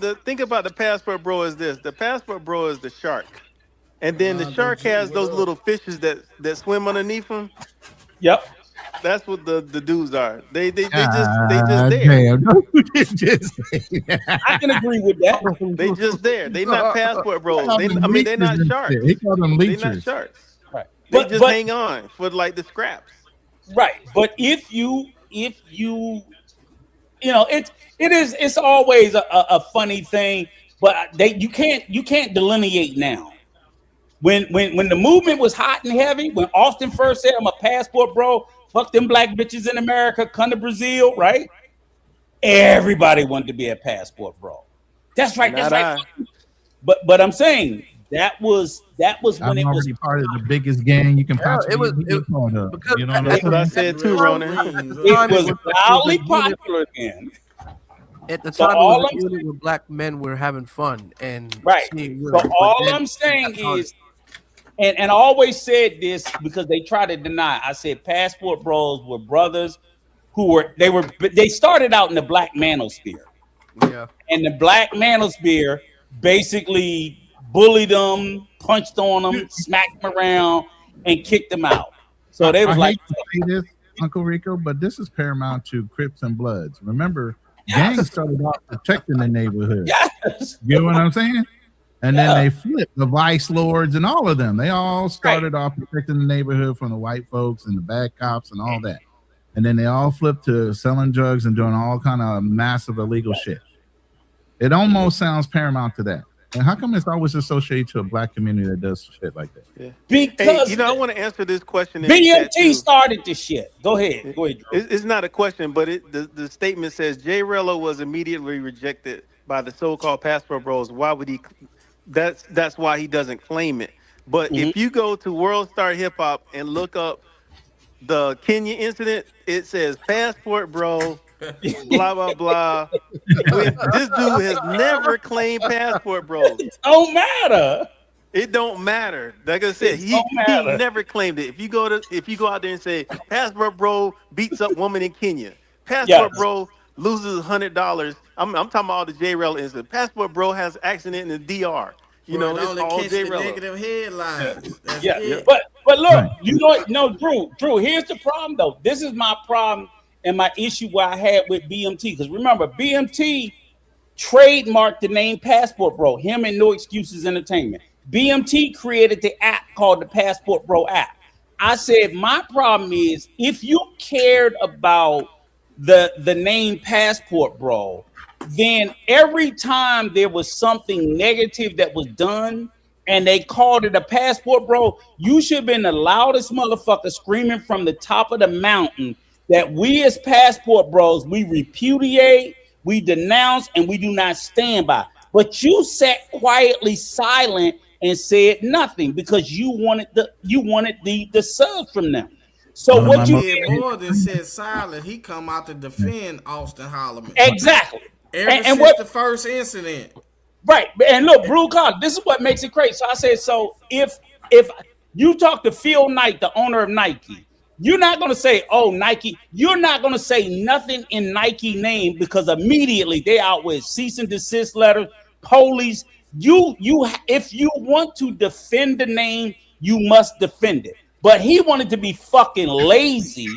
selling pussy. the passport bro is this. The passport bro is the shark. And then the shark has those little fishes that swim underneath him. Yep. That's what the dudes are. They just God there. damn. Don't you just say that. I can agree with that. They just there. They not passport bros. They're not Leechers sharks. and shit. He called them They not leechers. sharks. Right. They just hang on for like the scraps. Right. But if you it's always a funny thing, but you can't delineate now. When the movement was hot and heavy, when Austin first said I'm a passport bro, fuck them black bitches in America, come to Brazil, right? Everybody wanted to be a passport bro. That's right. That's right. But I'm saying that was when it was already part of the biggest gang you can possibly be part of. You know That's what I said too, Ronan. It was wildly popular then. At the So time, all it was a I'm unit where black men were having fun and Right. seeing So women. But all then I'm saying it got hard. is, and I always said this because they try to deny. I said passport bros were brothers who they started out in the black manosphere. Yeah. And the black manosphere basically bullied them, punched on them, smacked them around, and kicked them out. So they was I like, hate to say this, Uncle Rico, but this is paramount to Crips and Bloods. Remember, Yes. gangs started off protecting the neighborhood. yes. You know what I'm saying? And then Yeah. they flipped the vice lords and all of them. They all started off protecting the neighborhood from the white folks and the bad cops and all that. And then they all flipped to selling drugs and doing all kind of massive illegal shit. It almost sounds paramount to that. And how come it's always associated to a black community that does shit like that? Yeah. Because Hey, I want to answer this question. In the chat, BMT too. started this shit. Go ahead, Drew. It's not a question, but the statement says Jay Rello was immediately rejected by the so-called passport bros. Why would he? That's why he doesn't claim it. But if you go to World Star Hip Hop and look up the Kenya incident, it says passport bro, blah blah blah. This dude has never claimed passport bros. It don't matter. It don't matter. Like I said, he never claimed it. If you go out there and say passport bro beats up woman in Kenya, passport bro loses $100. I'm talking about all the J-Rel incident. Passport bro has accident in the DR. You know, it's all J-Rel. Negative headlines. That's Yeah, it. but look, you know, Drew. Here's the problem though. This is my problem and my issue where I had with BMT. Because remember, BMT trademarked the name Passport Bro. Him and No Excuses Entertainment. BMT created the app called the Passport Bro app. I said my problem is if you cared about the name Passport Bro, then every time there was something negative that was done and they called it a passport bro, you should have been the loudest motherfucker screaming from the top of the mountain that we as passport bros, we repudiate, we denounce, and we do not stand by. But you sat quietly silent and said nothing because you wanted the sub from them. So what you did more than said silent. He come out to defend Austin Holloman. Exactly. Ever since the first incident. Right. And look, Blue Collar, this is what makes it crazy. So I said, so if you talk to Phil Knight, the owner of Nike, you're not going to say, oh, Nike. You're not going to say nothing in Nike name because immediately they out with cease and desist letters, police. If you want to defend the name, you must defend it. But he wanted to be fucking lazy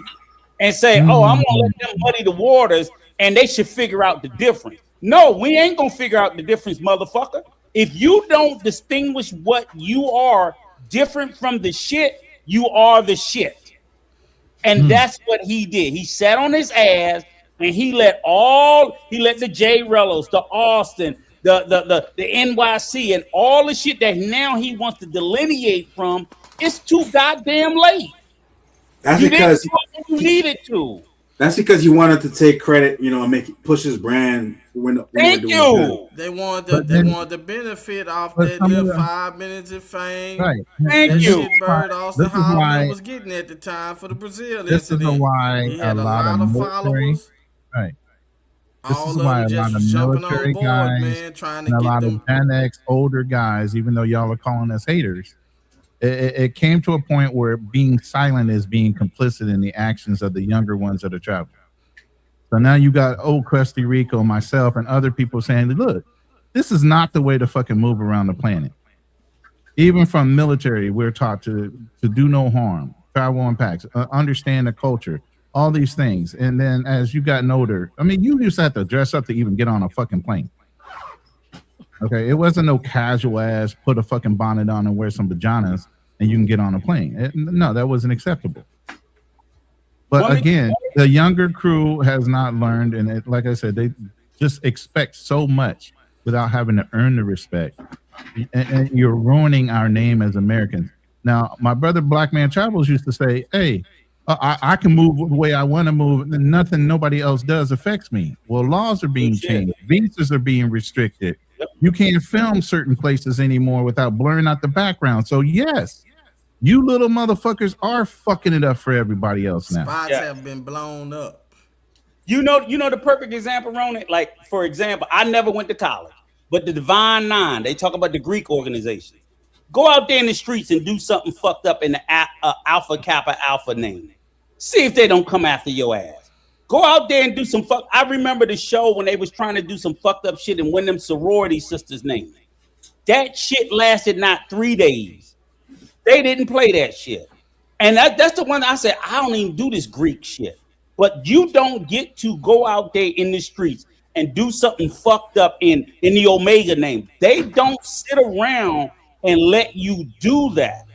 and say, oh, I'm going to let them muddy the waters and they should figure out the difference. No, we ain't going to figure out the difference, motherfucker. If you don't distinguish what you are different from the shit, you are the shit. And that's what he did. He sat on his ass and he let the J Rellos, the Austin, the NYC, and all the shit that now he wants to delineate from. It's too goddamn late. That's You didn't because do it when you needed to. That's because he wanted to take credit, and push his brand when they were Thank doing good. you. They wanted But they then- wanted the benefit off but that some of little them- 5 minutes of fame. Right. Thank That you. shit bird Austin This is Holloman why- was getting at the time for the Brazil This is incident. why He a had a lot lot of of military, followers. right? This All is of why them a just lot of was jumping military on board, guys man, trying to and a get lot them. of Gen X older guys, even though y'all are calling us haters, it came to a point where being silent is being complicit in the actions of the younger ones that are traveling. So now you got old Crusty Rico, myself, and other people saying, look, this is not the way to fucking move around the planet. Even from military, we're taught to do no harm, travel in packs, understand the culture, all these things. And then as you gotten older, I mean, you used to have to dress up to even get on a fucking plane. Okay, it wasn't no casual ass, put a fucking bonnet on and wear some pajamas and you can get on a plane. No, that wasn't acceptable. But again, the younger crew has not learned, and like I said, they just expect so much without having to earn the respect. And you're ruining our name as Americans. Now, my brother Black Man Travels used to say, hey, I can move the way I want to move, and nothing nobody else does affects me. Well, laws are being changed. Visas are being restricted. You can't film certain places anymore without blurring out the background. So, yes, you little motherfuckers are fucking it up for everybody else now. Spots have been blown up. You know the perfect example, Ronan? Like, for example, I never went to college, but the Divine Nine, they talk about the Greek organization. Go out there in the streets and do something fucked up in the Alpha Kappa Alpha name. See if they don't come after your ass. Go out there and do some fuck. I remember the show when they was trying to do some fucked up shit and win them sorority sisters' name. That shit lasted not 3 days. They didn't play that shit. And that's the one I said, I don't even do this Greek shit. But you don't get to go out there in the streets and do something fucked up in the Omega name. They don't sit around and let you do that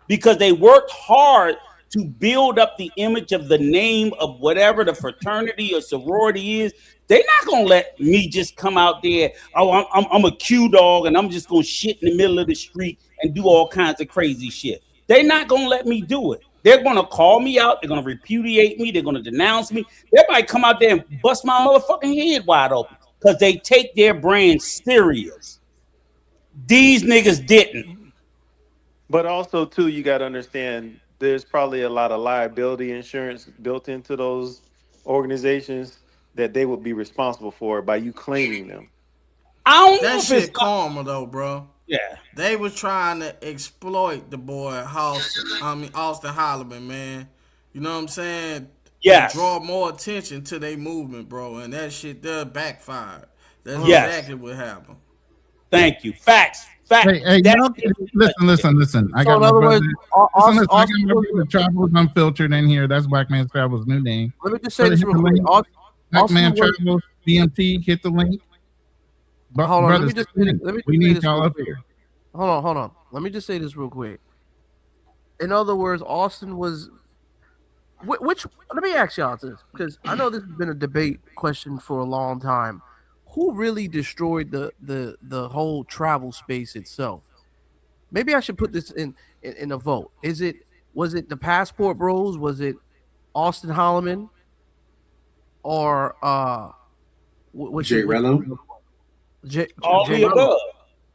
because they worked hard to build up the image of the name of whatever the fraternity or sorority is. They're not gonna let me just come out there. Oh, I'm a Q dog and I'm just gonna shit in the middle of the street and do all kinds of crazy shit. They're not gonna let me do it. They're gonna call me out. They're gonna repudiate me. They're gonna denounce me. They might come out there and bust my motherfucking head wide open because they take their brand serious. These niggas didn't. But also, too, you got to understand there's probably a lot of liability insurance built into those organizations that they would be responsible for by you claiming them. I don't know That if shit it's karma though, bro. Yeah. They was trying to exploit the boy Austin Holloman, man. You know what I'm saying? Yes. To draw more attention to their movement, bro. And that shit does backfire. That's Yes. exactly what happened. Thank you. Facts. Hey, y'all, listen. I got my brother. I got my brother Travels Unfiltered in here. That's Black Man Travels' new name. Let me just say this real quick. Black Man Travels, BMT, hit the link. Hold on, let me just say we need this y'all real up quick. here. Hold on. Let me just say this real quick. In other words, Austin was which. Let me ask y'all this because I know this has been a debate question for a long time. Who really destroyed the whole travel space itself? Maybe I should put this in a vote. Was it the Passport Bros? Was it Austin Holloman? Or Jay Rello? All the above.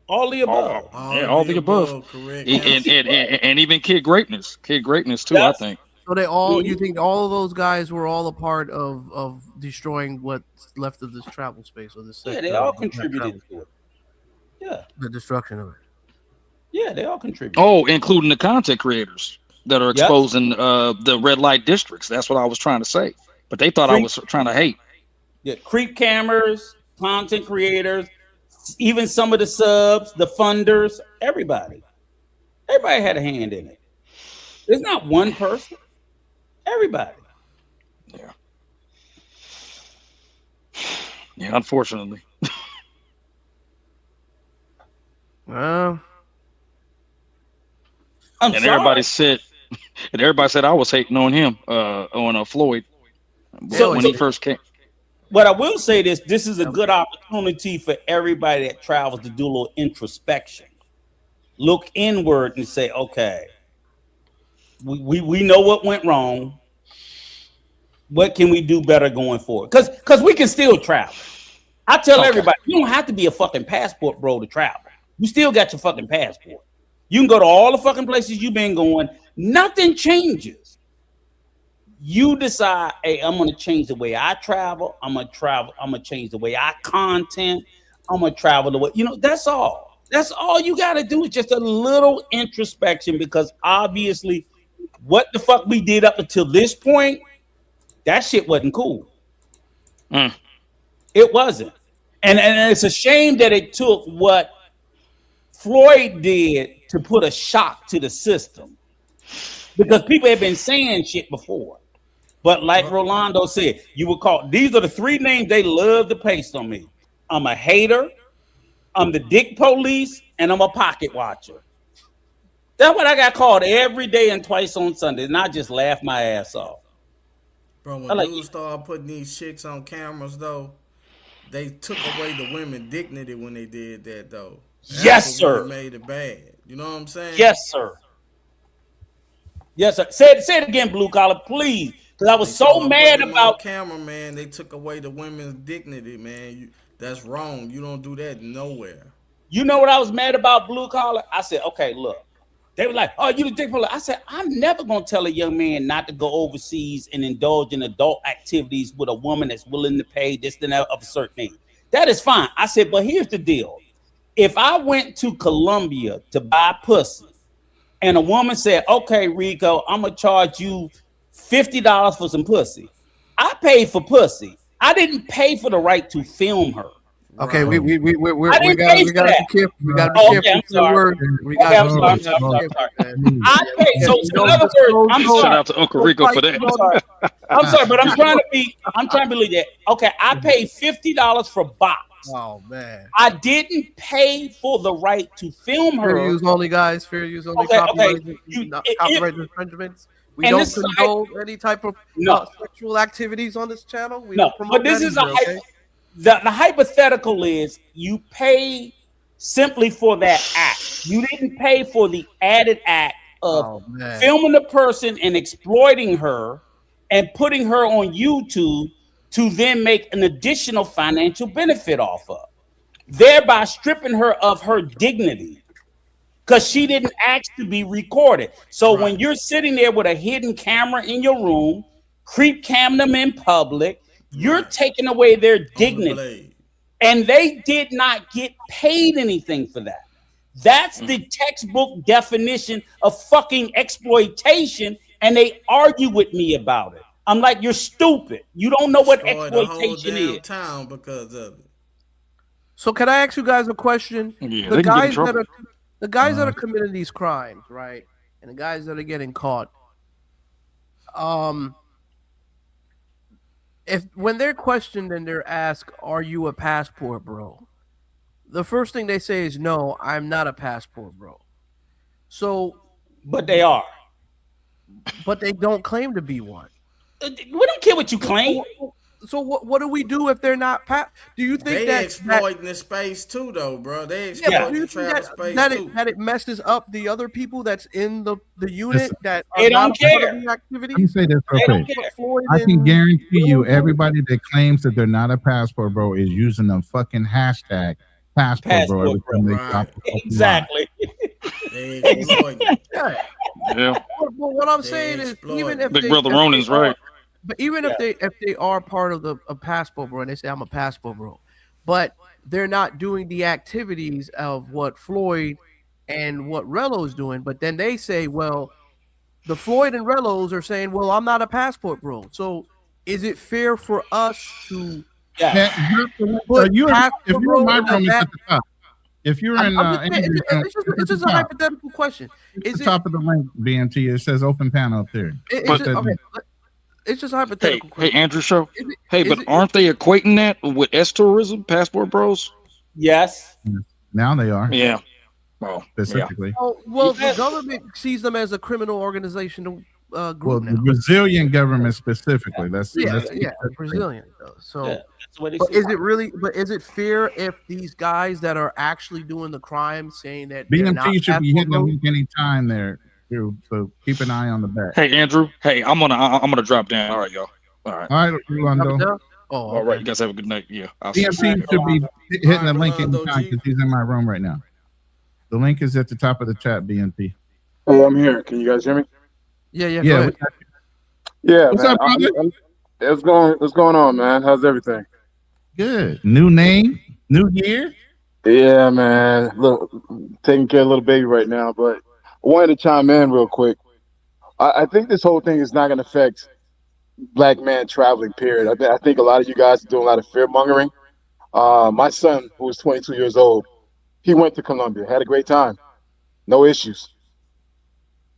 All the above. All the above. Correct. And even Kid Greatness. Kid Greatness too, I think. So they all you think all of those guys were all a part of destroying what's left of this travel space or this Yeah, they all contributed to it. Yeah. The destruction of it. Yeah, they all contribute. Oh, including the content creators that are exposing the red light districts. That's what I was trying to say. But they thought I was trying to hate. Yeah, creep cameras, content creators, even some of the subs, the funders, everybody. Everybody had a hand in it. There's not one person. Everybody. Yeah, unfortunately. Well, and everybody said And everybody said I was hating on him, on Floyd, So, when he first came. But I will say this is a good opportunity for everybody that travels to do a little introspection. Look inward and say, okay, we know what went wrong. What can we do better going forward? Because we can still travel. I tell everybody, you don't have to be a fucking passport bro to travel. You still got your fucking passport. You can go to all the fucking places you've been going. Nothing changes. You decide, hey, I'm gonna change the way I travel. I'm gonna change the way I content. I'm gonna travel the way, that's all. That's all you gotta do is just a little introspection, because obviously what the fuck we did up until this point, that shit wasn't cool. It wasn't. And it's a shame that it took what Floyd did to put a shock to the system, because people have been saying shit before. But like Rolando said, you would call, these are the three names they love to paste on me. I'm a hater, I'm the dick police, and I'm a pocket watcher. That's what I got called every day and twice on Sunday, and I just laugh my ass off. Bro, when dudes started putting these chicks on cameras, though, they took away the women's dignity when they did that, though. Yes, sir. Really made it bad. You know what I'm saying? Yes, sir. Yes, sir. Say it again, Blue Collar, please. Because I was so mad about camera, man. They took away the women's dignity, man. That's wrong. You don't do that nowhere. You know what I was mad about, Blue Collar? I said, okay, look. They were like, oh, you the dick police. I said, I'm never gonna tell a young man not to go overseas and indulge in adult activities with a woman that's willing to pay this and that of a certain age. That is fine. I said, but here's the deal. If I went to Colombia to buy pussy and a woman said, okay, Rico, I'm going to charge you $50 for some pussy, I paid for pussy. I didn't pay for the right to film her. Okay, we gotta be careful. We gotta be careful. I'm sorry. I'm sorry. I paid. So in other words, I'm sorry. Shout out to Uncle Rico for that. I'm sorry, but I'm trying to be that. Okay, I paid $50 for box. Oh man, I didn't pay for the right to film her. Fair use only, guys. Fair use only. Copyright infringements. We don't condone any type of sexual activities on this channel. We don't promote but this is either, the hypothetical is you pay simply for that act. You didn't pay for the added act of filming the person and exploiting her and putting her on YouTube to then make an additional financial benefit off of, thereby stripping her of her dignity because she didn't ask to be recorded. So when you're sitting there with a hidden camera in your room, creep cam them in public, you're taking away their dignity. And they did not get paid anything for that. That's the textbook definition of fucking exploitation, and they argue with me about it. I'm like, you're stupid. You don't know what exploitation is. Town because of it. So can I ask you guys a question? Yeah, the guys that are committing these crimes, right? And the guys that are getting caught. If when they're questioned and they're asked, "Are you a passport bro?" The first thing they say is, "No, I'm not a passport bro." So, but they are. But they don't claim to be one. We don't care what you claim. So what do we do if they're not? Do you think they exploiting the space too, though, bro? They exploiting the travel space too. That it messes up the other people that's in the unit that they don't care. Let me say this real quick. I can guarantee you, everybody that claims that they're not a passport bro is using a fucking hashtag passport bro. Every time they drop exactly. They exploiting. Yeah. Well, what I'm saying is, even if Big Brother Ronan's right. But even if they are part of a passport bro and they say I'm a passport bro, but they're not doing the activities of what Floyd and what Rello's doing, but then they say, well, the Floyd and Rello's are saying, well, I'm not a passport bro. So is it fair for us to put passport bro in that? If you're in, it's just a hypothetical question. Is the top of the link, BMT? It says open panel up there. It's just hypothetical. Hey, Andrew Show. But aren't they equating that with S tourism, passport bros? Yes. Now they are. Yeah. Well, specifically. Well, the government sees them as a criminal organizational group Well, now. the Brazilian government specifically. That's Brazilian. So, Yeah, that's what they but see. is it really? But is it fair if these guys that are actually doing the crime saying that they're not BMT should be passport hitting the bros? link anytime there too. So keep an eye on the back. Hey, Andrew. Hey, I'm gonna drop down. All right, y'all. All right. All right, Rolando. All right, you guys have a good night. Yeah. I'll BMT see you. should be hitting the link Rolando anytime G. because he's in my room right now. The link is at the top of the chat, BMT. Hey, I'm here. Can you guys hear me? Yeah. Yeah. Go ahead. Yeah, What's man. up, brother? What's going on, man? How's everything? Good. New name, new year. Yeah, man. Look, taking care of a little baby right now, but I wanted to chime in real quick. I think this whole thing is not going to affect black man traveling, period. I think a lot of you guys are doing a lot of fear mongering. My son, who was 22 years old, he went to Colombia, had a great time, no issues.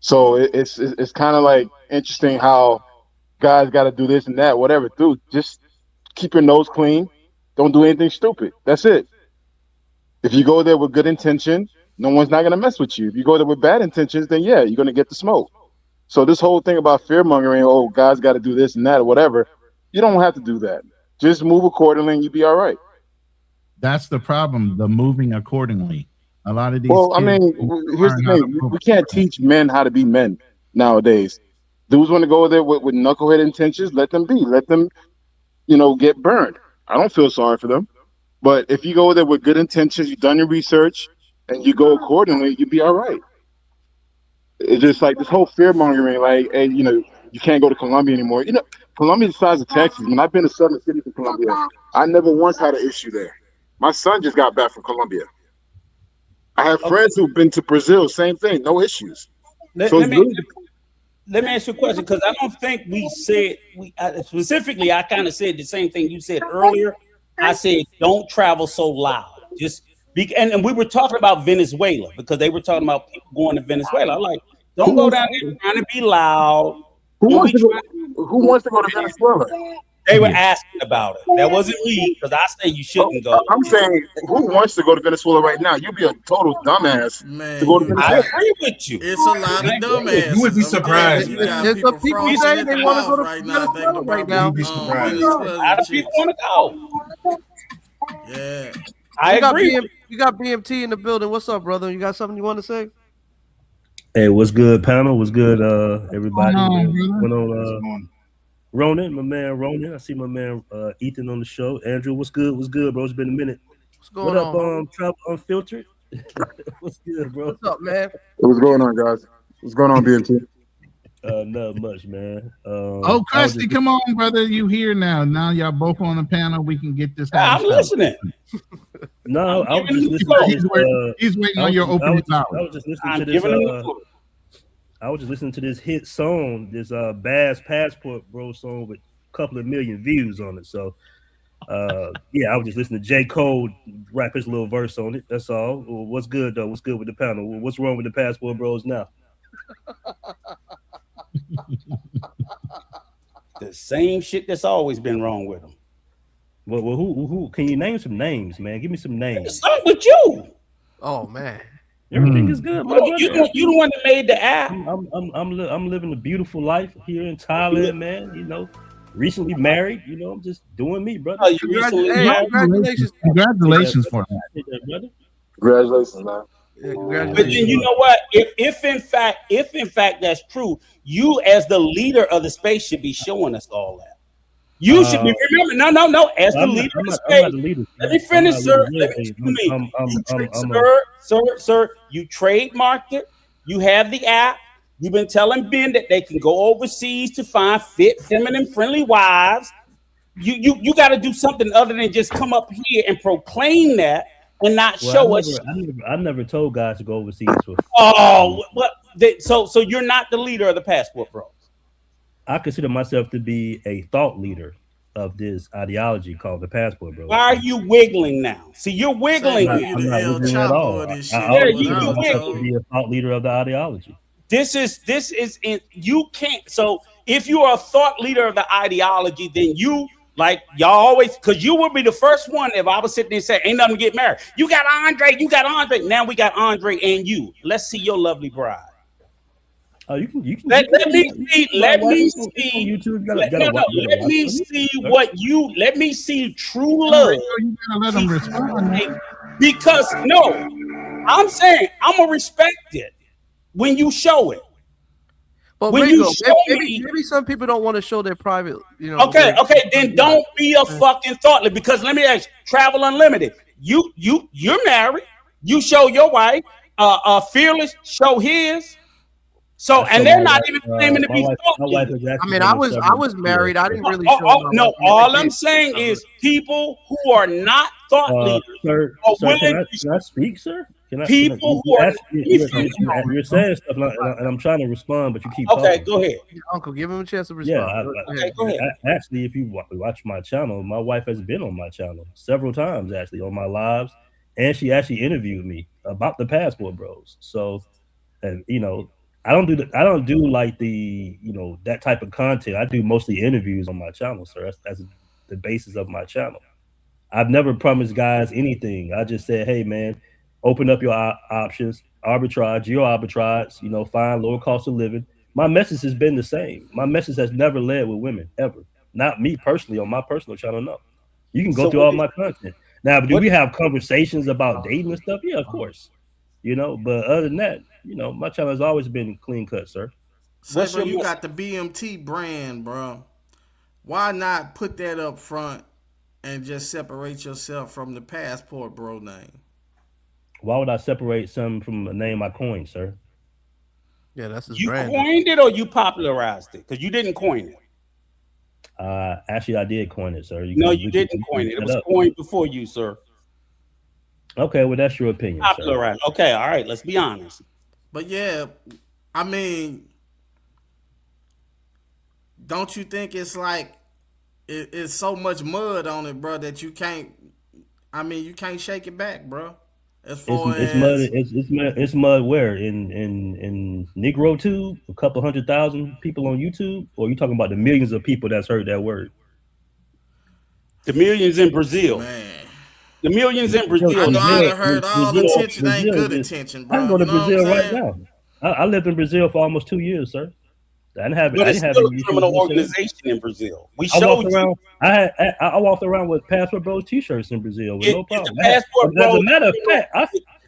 So it's kind of like interesting how guys got to do this and that, whatever. Dude, just keep your nose clean. Don't do anything stupid. That's it. If you go there with good intention, no one's not going to mess with you. If you go there with bad intentions, then yeah, you're going to get the smoke. So this whole thing about fear mongering, oh, guys got to do this and that or whatever, you don't have to do that. Just move accordingly and you'll be all right. That's the problem. The moving accordingly. A lot of these. Well, I kids mean, here's the learn how to thing. move. We can't teach men how to be men nowadays. Dudes want to go there with knucklehead intentions. Let them be. Let them, get burned. I don't feel sorry for them. But if you go there with good intentions, you've done your research, and you go accordingly, you'll be all right. It's just like this whole fear mongering, like, hey, you can't go to Colombia anymore. Colombia's the size of Texas. When I've been to 7 cities in Colombia, I never once had an issue there. My son just got back from Colombia. I have friends who've been to Brazil, same thing, no issues. Let me ask you a question, because I don't think we said specifically. I kind of said the same thing you said earlier. I said don't travel so loud. And we were talking about Venezuela because they were talking about people going to Venezuela. I'm like, don't go down there trying to be loud. Who wants to go to Venezuela? They were asking about it. That wasn't me, because I say you shouldn't go. I'm saying, who wants to go to Venezuela right now? You'd be a total dumbass to go to Venezuela. I agree with you. It's a lot of dumbasses. You would be surprised. You got There's some people people saying they want to go to right now. Venezuela right now. You'd be surprised. A lot of people want to go. Yeah. I agree. You got BMT in the building. What's up, brother? You got something you want to say? Hey, what's good, panel? What's good, everybody? What's on, Ronan, my man Ronan. I see my man Ethan on the show. Andrew, what's good? What's good, bro? It's been a minute. What's going on? Travel Unfiltered. What's good, bro? What's up, man? What's going on, guys? What's going on, BMT? Not much, man. Krusty, come on, brother. You here now. Now y'all both on the panel. We can get this. I'm listening. No, I was just listening to this. He's waiting on your opening hour. I was just listening to this. I was just listening to this hit song, this Bass Passport Bro song with a couple of million views on it. So, yeah, I was just listening to J. Cole rap his little verse on it. That's all. Well, what's good, though? What's good with the panel? What's wrong with the Passport Bros now? The same shit that's always been wrong with them. Well, who? Can you name some names, man? Give me some names. Start with you. Oh man, everything is good. My brother. You the one that made the app. I'm living a beautiful life here in Thailand, man. Recently married. I'm just doing me, brother. Oh, you recently married? Congratulations! Congratulations for that. Brother. Congratulations, man. But then you know what? If in fact that's true, you as the leader of the space should be showing us all that. You should be remember. No. As the leader of the space, let me finish, sir. Sir, you trademarked it. You have the app. You've been telling men that they can go overseas to find fit, feminine, friendly wives. You got to do something other than just come up here and proclaim that. And not show us. I never told guys to go overseas for. So you're not the leader of the Passport Bros. I consider myself to be a thought leader of this ideology called the Passport Bros. Why are you wiggling now? See, you're wiggling. I'm not wiggling at all. I consider myself to be a thought leader of the ideology. This is you can't. So if you are a thought leader of the ideology, then you Like y'all always, because you would be the first one if I was sitting there and say, ain't nothing to get married. You got Andre, you got Andre. Now we got Andre and you. Let's see your lovely bride. Oh, you can. Let me see. Let me see. Let me see true love. You gotta let them respond. Because no, I'm saying I'm gonna respect it when you show it. But when Rico, you show maybe some people don't want to show their private, Okay, then don't be a fucking thoughtless. Because let me ask you, Travel Unlimited. You're married. You show your wife. Fearless show his. So and they're not even claiming to be thoughtless. I mean, I was married. I didn't really show. No, all I'm saying is people who are not thought leaders Sir, can I speak, sir? People who are you're saying stuff, and I'm trying to respond, but you keep talking. Go ahead, Uncle. Give him a chance to respond. Go ahead. Actually, if you watch my channel, my wife has been on my channel several times, actually, on my lives, and she actually interviewed me about the Passport Bros. So, and I don't do like the that type of content. I do mostly interviews on my channel, sir. That's the basis of my channel. I've never promised guys anything. I just said, hey man, open up your options, arbitrage, find lower cost of living. My message has been the same. My message has never led with women, ever. Not me personally on my personal channel, no. You can go through all my content. Now, do we have conversations about dating and stuff? Yeah, of course. But other than that, my channel has always been clean cut, sir. So, bro, you got the BMT brand, bro. Why not put that up front and just separate yourself from the Passport Bro name? Why would I separate something from a name I coined, sir? Yeah, that's his you brand. You coined it or you popularized it? Because you didn't coin it. Actually, I did coin it, sir. You didn't coin it. It was coined before you, sir. Okay, well, that's your opinion. Popularized. Okay, all right. Let's be honest. But yeah, I mean, don't you think it's like it's so much mud on it, bro, that you can't shake it back, bro. As far it's mud. It's mud. Where in Negro Tube, a couple 100,000 people on YouTube, or are you talking about the millions of people that's heard that word? The millions in Brazil. Man. The millions in Brazil. I know I heard all attention ain't good attention, bro. I can go to Brazil right now. I lived in Brazil for almost 2 years, sir. I didn't have a criminal organization in Brazil. We showed you. I walked around with Passport Bros t-shirts in Brazil with no problem.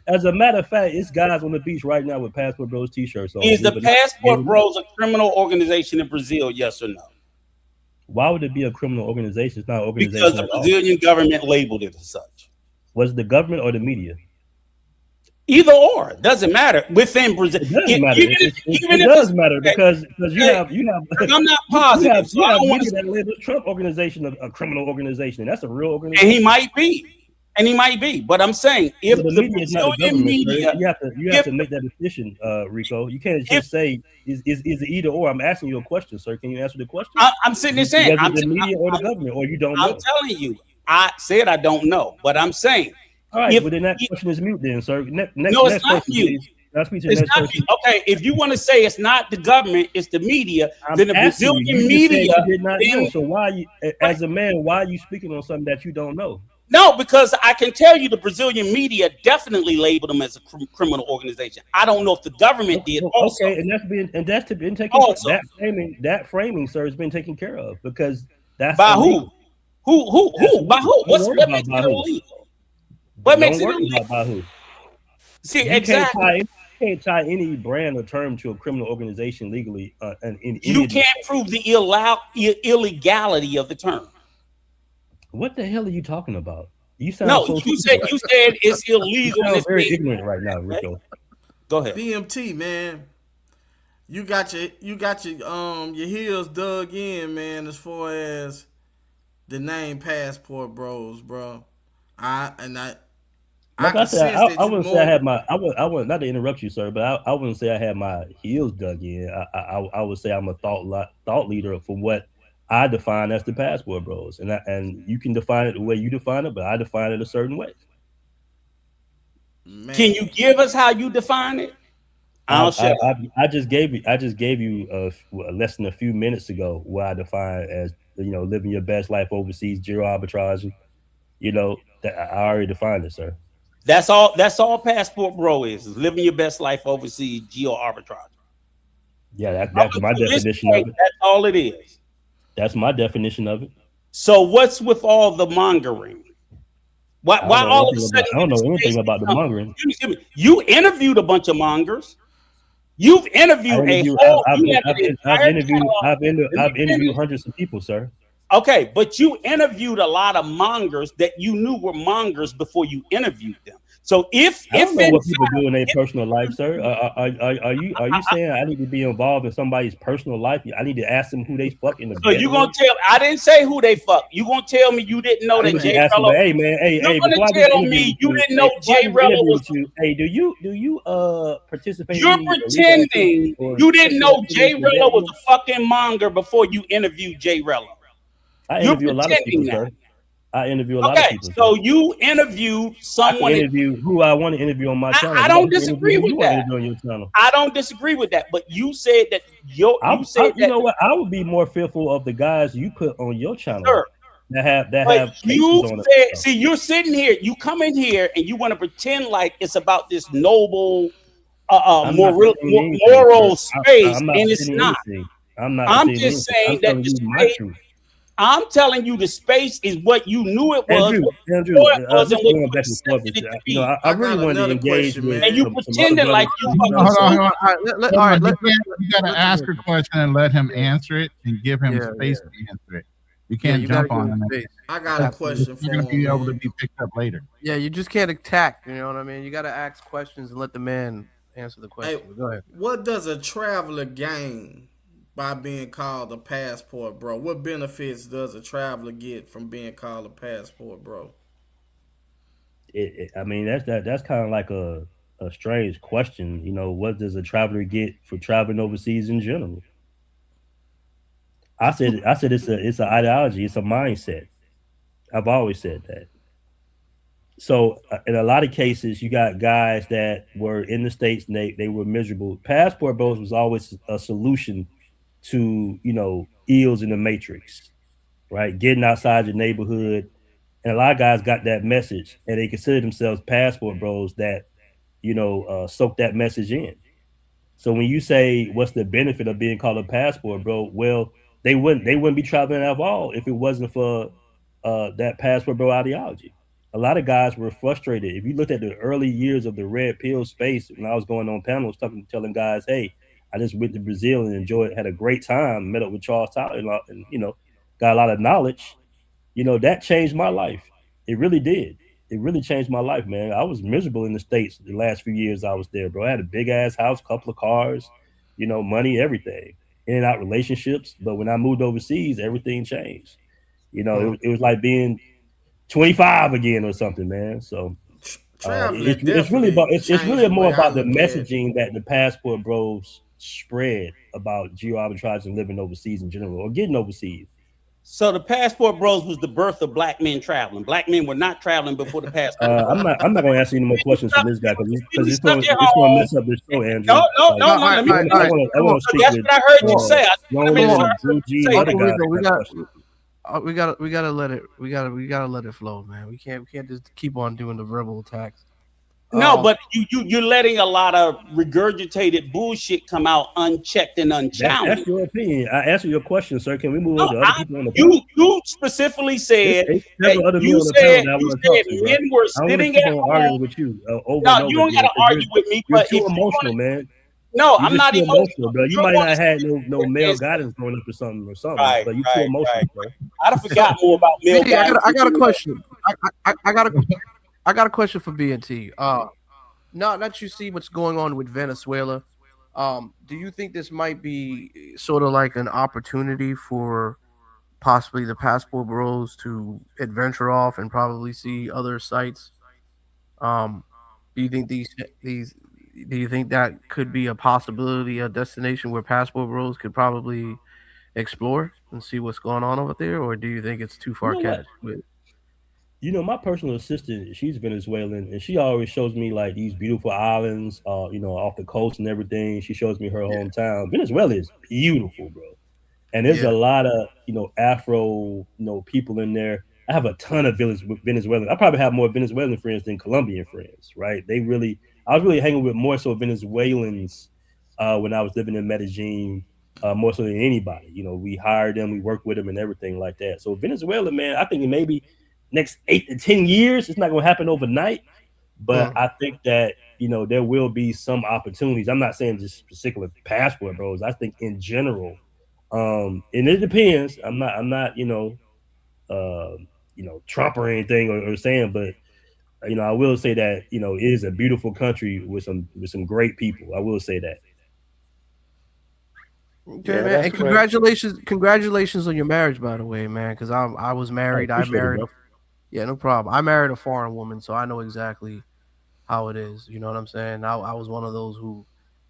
As a matter of fact, it's guys on the beach right now with Passport Bros t-shirts on. Is the Passport Bros a criminal organization in Brazil? Yes or no? Why would it be a criminal organization? It's not an organization. Because the Brazilian government labeled it as such. Was it the government or the media? Either or, doesn't matter. Within Brazil, it does matter. It does matter because you have. I'm not positive. You have media that labels Trump organization a criminal organization. That's a real organization. And he might be. But I'm saying if the Brazilian media, you have to make that decision, Rico. You can't just say is it either or. I'm asking you a question, sir. Can you answer the question? I'm sitting there saying the media or the government, or you don't know. I'm telling you, I said I don't know, but I'm saying. All right, well then that question is mute then, sir. No, it's not mute. Okay, if you want to say it's not the government, it's the media, then the Brazilian media did not know. So why as a man, why are you speaking on something that you don't know? No, because I can tell you the Brazilian media definitely labeled them as a criminal organization. I don't know if the government did also. Okay, and that's been taken that framing, sir, has been taken care of because that's by who? Who? By who? What makes it illegal? What makes it illegal? See, exactly. You can't tie any brand or term to a criminal organization legally. You can't prove the illegality of the term. What the hell are you talking about? You sound you said it's illegal. You sound very ignorant right now, Rico. Go ahead. BMT, man. You got your heels dug in, man, as far as the name Passport Bros, bro. I wouldn't say I had my. I would not to interrupt you, sir, but I wouldn't say I had my heels dug in. I would say I'm a thought leader for what I define as the Passport Bros, and you can define it the way you define it, but I define it a certain way. Man. Can you give us how you define it? I just gave you less than a few minutes ago what I define as living your best life overseas, geo arbitraging. That I already defined it, sir. That's all. That's all Passport Bro is living your best life overseas, geo arbitrage. Yeah, that's my definition of it. That's all it is. That's my definition of it. So what's with all the mongering? Why all of a sudden? I don't know anything about the mongering. You interviewed a bunch of mongers. You've interviewed I've interviewed hundreds of people, sir. Okay, but you interviewed a lot of mongers that you knew were mongers before you interviewed them. So I don't know what people do in their personal life, sir. Are you saying I need to be involved in somebody's personal life? I need to ask them who they fuck in the So you gonna tell? I didn't say who they fuck. You gonna tell me you didn't know that Jay Rello? Hey man, hey. You gonna tell me you didn't know Jay Rello was? Hey, do you participate? You're pretending you didn't know Jay Rello was a fucking monger before you interviewed Jay Rello. I interview a lot of people, sir. I interview a lot of people. So you interviewed someone. I interview who I want to interview on my channel. I don't disagree with that. I don't disagree with that. But you said that you know what? I would be more fearful of the guys you put on your channel. Sure. That have you said, see, you're sitting here, you come in here and you want to pretend like it's about this noble moral space, and it's not. I'm just saying that the space, I'm telling you the space is what you knew it was. Andrew, I really want to engage with, and you pretending like you. Hold on. All right, you got to ask a question and let him answer it, and give him space to answer it. You can't jump on him. I got a question for him. You're gonna be able to be picked up later. Yeah, you just can't attack. You know what I mean? You got to ask questions and let the man answer the question. Hey, go ahead. What does a traveler gain by being called a passport bro? What benefits does a traveler get from being called a passport bro? I mean, that's kind of like a strange question. What does a traveler get for traveling overseas in general? I said it's an ideology, it's a mindset. I've always said that. So in a lot of cases, you got guys that were in the States and they were miserable. Passport bros was always a solution to ills in the matrix, right? Getting outside your neighborhood. And a lot of guys got that message and they consider themselves passport bros that soak that message in. So when you say what's the benefit of being called a passport bro, well, they wouldn't be traveling at all if it wasn't for that passport bro ideology. A lot of guys were frustrated. If you looked at the early years of the red pill space, when I was going on panels telling guys, hey, I just went to Brazil and had a great time, met up with Charles Tyler and got a lot of knowledge. That changed my life. It really did. It really changed my life, man. I was miserable in the States the last few years I was there, bro. I had a big ass house, couple of cars, money, everything. In and out relationships. But when I moved overseas, everything changed. It was like being 25 again or something, man. So it's really more about the messaging that the passport bros spread about geo arbitrage and living overseas in general, or getting overseas. So the passport bros was the birth of black men traveling. Black men were not traveling before the passport. I'm not going to ask you any more questions from this guy because it's going to mess up this show, Andrew. No. I want to speak. That's what I heard you say. We gotta let it flow, man. We can't just keep on doing the verbal attacks. No, but you're letting a lot of regurgitated bullshit come out unchecked and unchallenged. That's your opinion. I answered your question, sir. Can we move on to other people on the panel? You specifically said that you said men were sitting at home. Arguing with you No, you don't got to argue with me. You're too emotional, man. No, I'm not emotional, bro. You might not have had no male guidance growing up or something, right, but you're too emotional, bro. I forgot more about male guidance. I got a question. I got a question for BNT. Now that you see what's going on with Venezuela, do you think this might be sort of like an opportunity for possibly the passport bros to adventure off and probably see other sites? Do you think do you think that could be a possibility, a destination where passport bros could probably explore and see what's going on over there, or do you think it's too far catched? My personal assistant, she's Venezuelan, and she always shows me like these beautiful islands, off the coast and everything. She shows me her hometown. Venezuela is beautiful, bro. and there's a lot of Afro people in there. I have a ton of Venezuelan. I probably have more Venezuelan friends than Colombian friends, right? I was really hanging with more so Venezuelans when I was living in Medellin, more so than anybody. We hired them, we worked with them, and everything like that. So Venezuela, man, I think maybe next 8 to 10 years, it's not going to happen overnight, but I think that there will be some opportunities. I'm not saying just particular passport bros. I think in general, and it depends. I'm not Trump or anything or saying, but I will say that it is a beautiful country with some great people. I will say that. Okay, man, and congratulations on your marriage, by the way, man. Because I was married. I married. Yeah, no problem. I married a foreign woman, so I know exactly how it is. You know what I'm saying? I was one of those who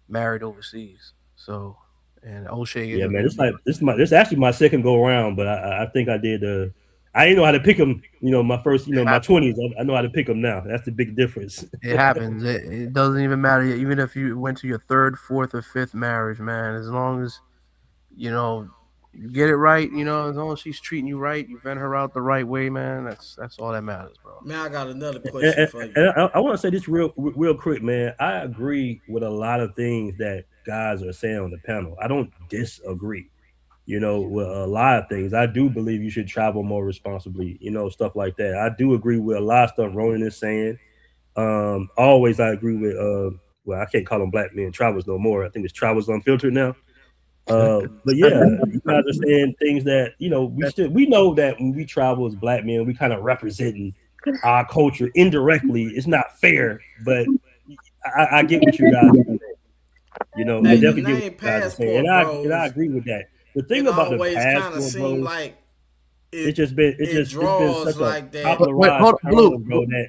married overseas. So, and O'Shea. Yeah, man. This actually my second go around, but I think I did. I didn't know how to pick them. My first. My 20s. I know how to pick them now. That's the big difference. It happens. It doesn't even matter. Even if you went to your third, fourth, or fifth marriage, man. As long as you get it right. As long as she's treating you right, you vent her out the right way, man. That's all that matters, bro. Man, I got another question for you. And I want to say this real quick, man. I agree with a lot of things that guys are saying on the panel. I don't disagree. With a lot of things. I do believe you should travel more responsibly. Stuff like that. I do agree with a lot of stuff Ronan is saying. Always, I agree with. Well, I can't call them black men travelers no more. I think it's Travels Unfiltered now. But yeah, you guys are saying things that we know that when we travel as black men, we kind of representing our culture indirectly. It's not fair, but I get what you guys are saying. I definitely get what you guys are saying, and I agree with that. The thing about the passport, bro, like it's just been such a like that. popularized term, bro, that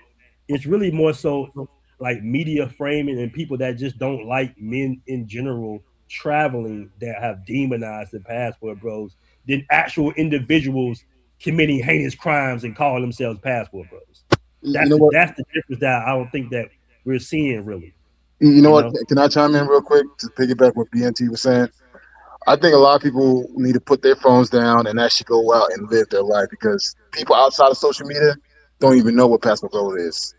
it's really more so like media framing and people that just don't like men in general traveling that have demonized the passport bros than actual individuals committing heinous crimes and calling themselves passport bros. That's the difference that I don't think that we're seeing really. You know what? Can I chime in real quick to piggyback what BNT was saying? I think a lot of people need to put their phones down and actually go out and live their life, because people outside of social media don't even know what passport gold is.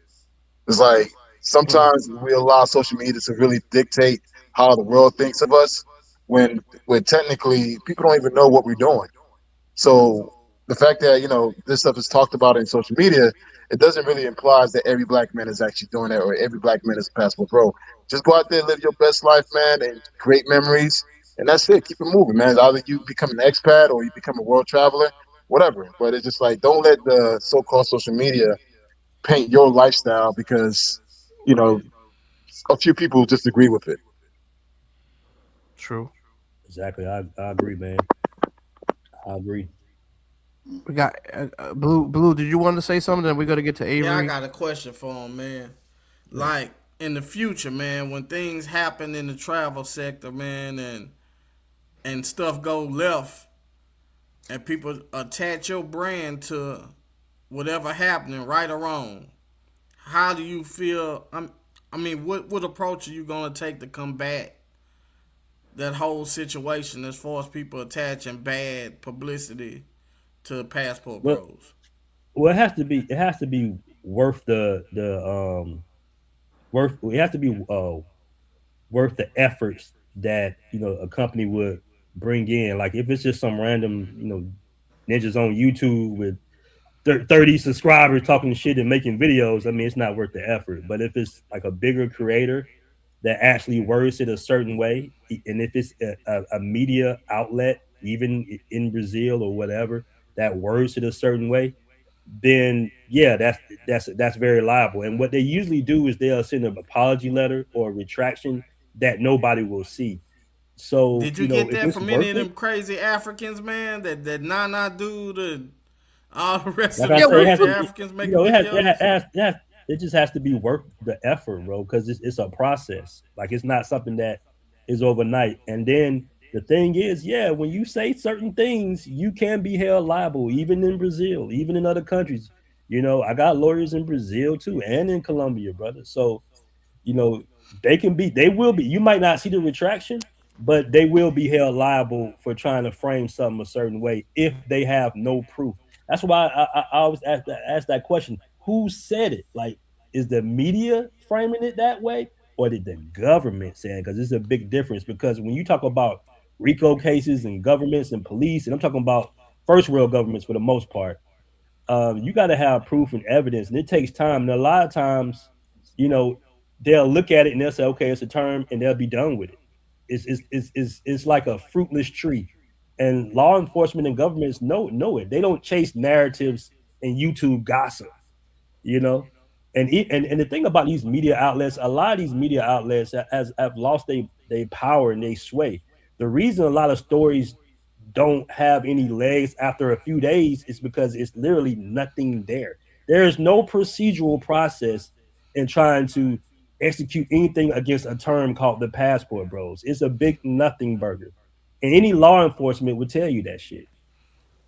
It's like sometimes we allow social media to really dictate how the world thinks of us when technically people don't even know what we're doing. So the fact that this stuff is talked about in social media, it doesn't really imply that every black man is actually doing that or every black man is a passport bro. Just go out there, live your best life, man, and create memories, and that's it. Keep it moving, man. Either you become an expat or you become a world traveler, whatever. But it's just like, don't let the so-called social media paint your lifestyle because a few people disagree with it. True. Exactly. I agree, man. I agree. We got Blue. Did you want to say something? Then we got to get to Avery. Yeah, I got a question for him, man. Like in the future, man, when things happen in the travel sector, man, and stuff go left, and people attach your brand to whatever happening, right or wrong, how do you feel? What approach are you gonna take to combat that whole situation as far as people attaching bad publicity to passport bros? Well, it has to be worth it has to be worth the efforts that a company would bring in. Like if it's just some random ninjas on YouTube with 30 subscribers talking shit and making videos, I mean, it's not worth the effort. But if it's like a bigger creator that actually words it a certain way, and if it's a media outlet, even in Brazil or whatever, that words it a certain way, then yeah, that's very liable. And what they usually do is they'll send an apology letter or a retraction that nobody will see. So did you get if that it's from worth any of it, them crazy Africans, man? That Nana dude and all the rest like of I the say, crazy Africans making videos? it just has to be worth the effort, bro, because it's a process. Like it's not something that is overnight. And then the thing is, yeah, when you say certain things, you can be held liable, even in Brazil, even in other countries. I got lawyers in Brazil too, and in Colombia, brother. So, they will be. You might not see the retraction, but they will be held liable for trying to frame something a certain way if they have no proof. That's why I always ask that question: who said it? Like, is the media framing it that way, or did the government say it? Because it's a big difference. Because when you talk about RICO cases and governments and police, and I'm talking about first world governments for the most part, you got to have proof and evidence, and it takes time. And a lot of times, they'll look at it and they'll say, "Okay, it's a term," and they'll be done with it. It's like a fruitless tree, and law enforcement and governments know it. They don't chase narratives and YouTube gossip, you know. And the thing about these media outlets, a lot of these media outlets have lost their power and they sway. The reason a lot of stories don't have any legs after a few days is because it's literally nothing there. There is no procedural process in trying to execute anything against a term called the passport bros. It's a big nothing burger. And any law enforcement would tell you that shit.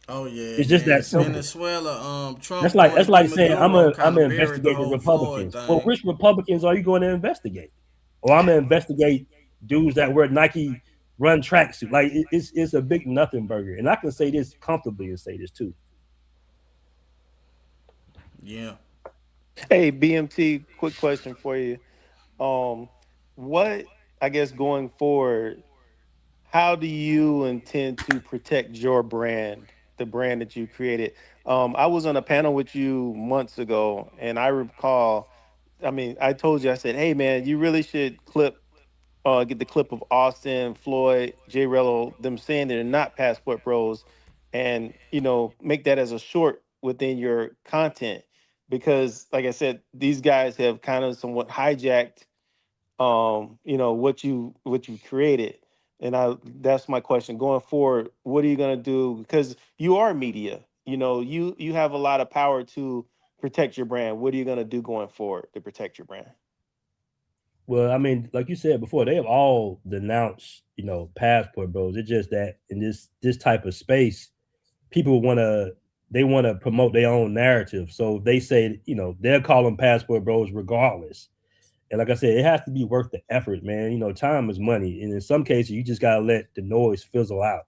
Oh yeah, It's just that man. simple. Venezuela, That's Trump like going that's to like get saying Maduro I'm kind gonna of buried the investigate the whole Floyd Republicans. Well, thing. which Republicans are you going to investigate? Or I'm gonna investigate dudes that wear Nike run tracksuit. Like it's a big nothing burger. And I can say this comfortably and say this too. Yeah. Hey, BMT, quick question for you. What I guess going forward, how do you intend to protect your brand, the brand that you created? I was on a panel with you months ago, and I recall, I mean, I told you, I said, hey man, you really should get the clip of Austin, Floyd, J Rello, them saying they're not passport bros, and make that as a short within your content. Because like I said, these guys have kind of somewhat hijacked what you created. And that's my question going forward. What are you going to do? Because you are media, you have a lot of power to protect your brand. What are you going to do going forward to protect your brand? Well, I mean, like you said before, they have all denounced, passport bros. It's just that in this type of space, people want to promote their own narrative. So they say, they'll call them passport bros regardless. And like I said, it has to be worth the effort, man. Time is money. And in some cases, you just gotta let the noise fizzle out.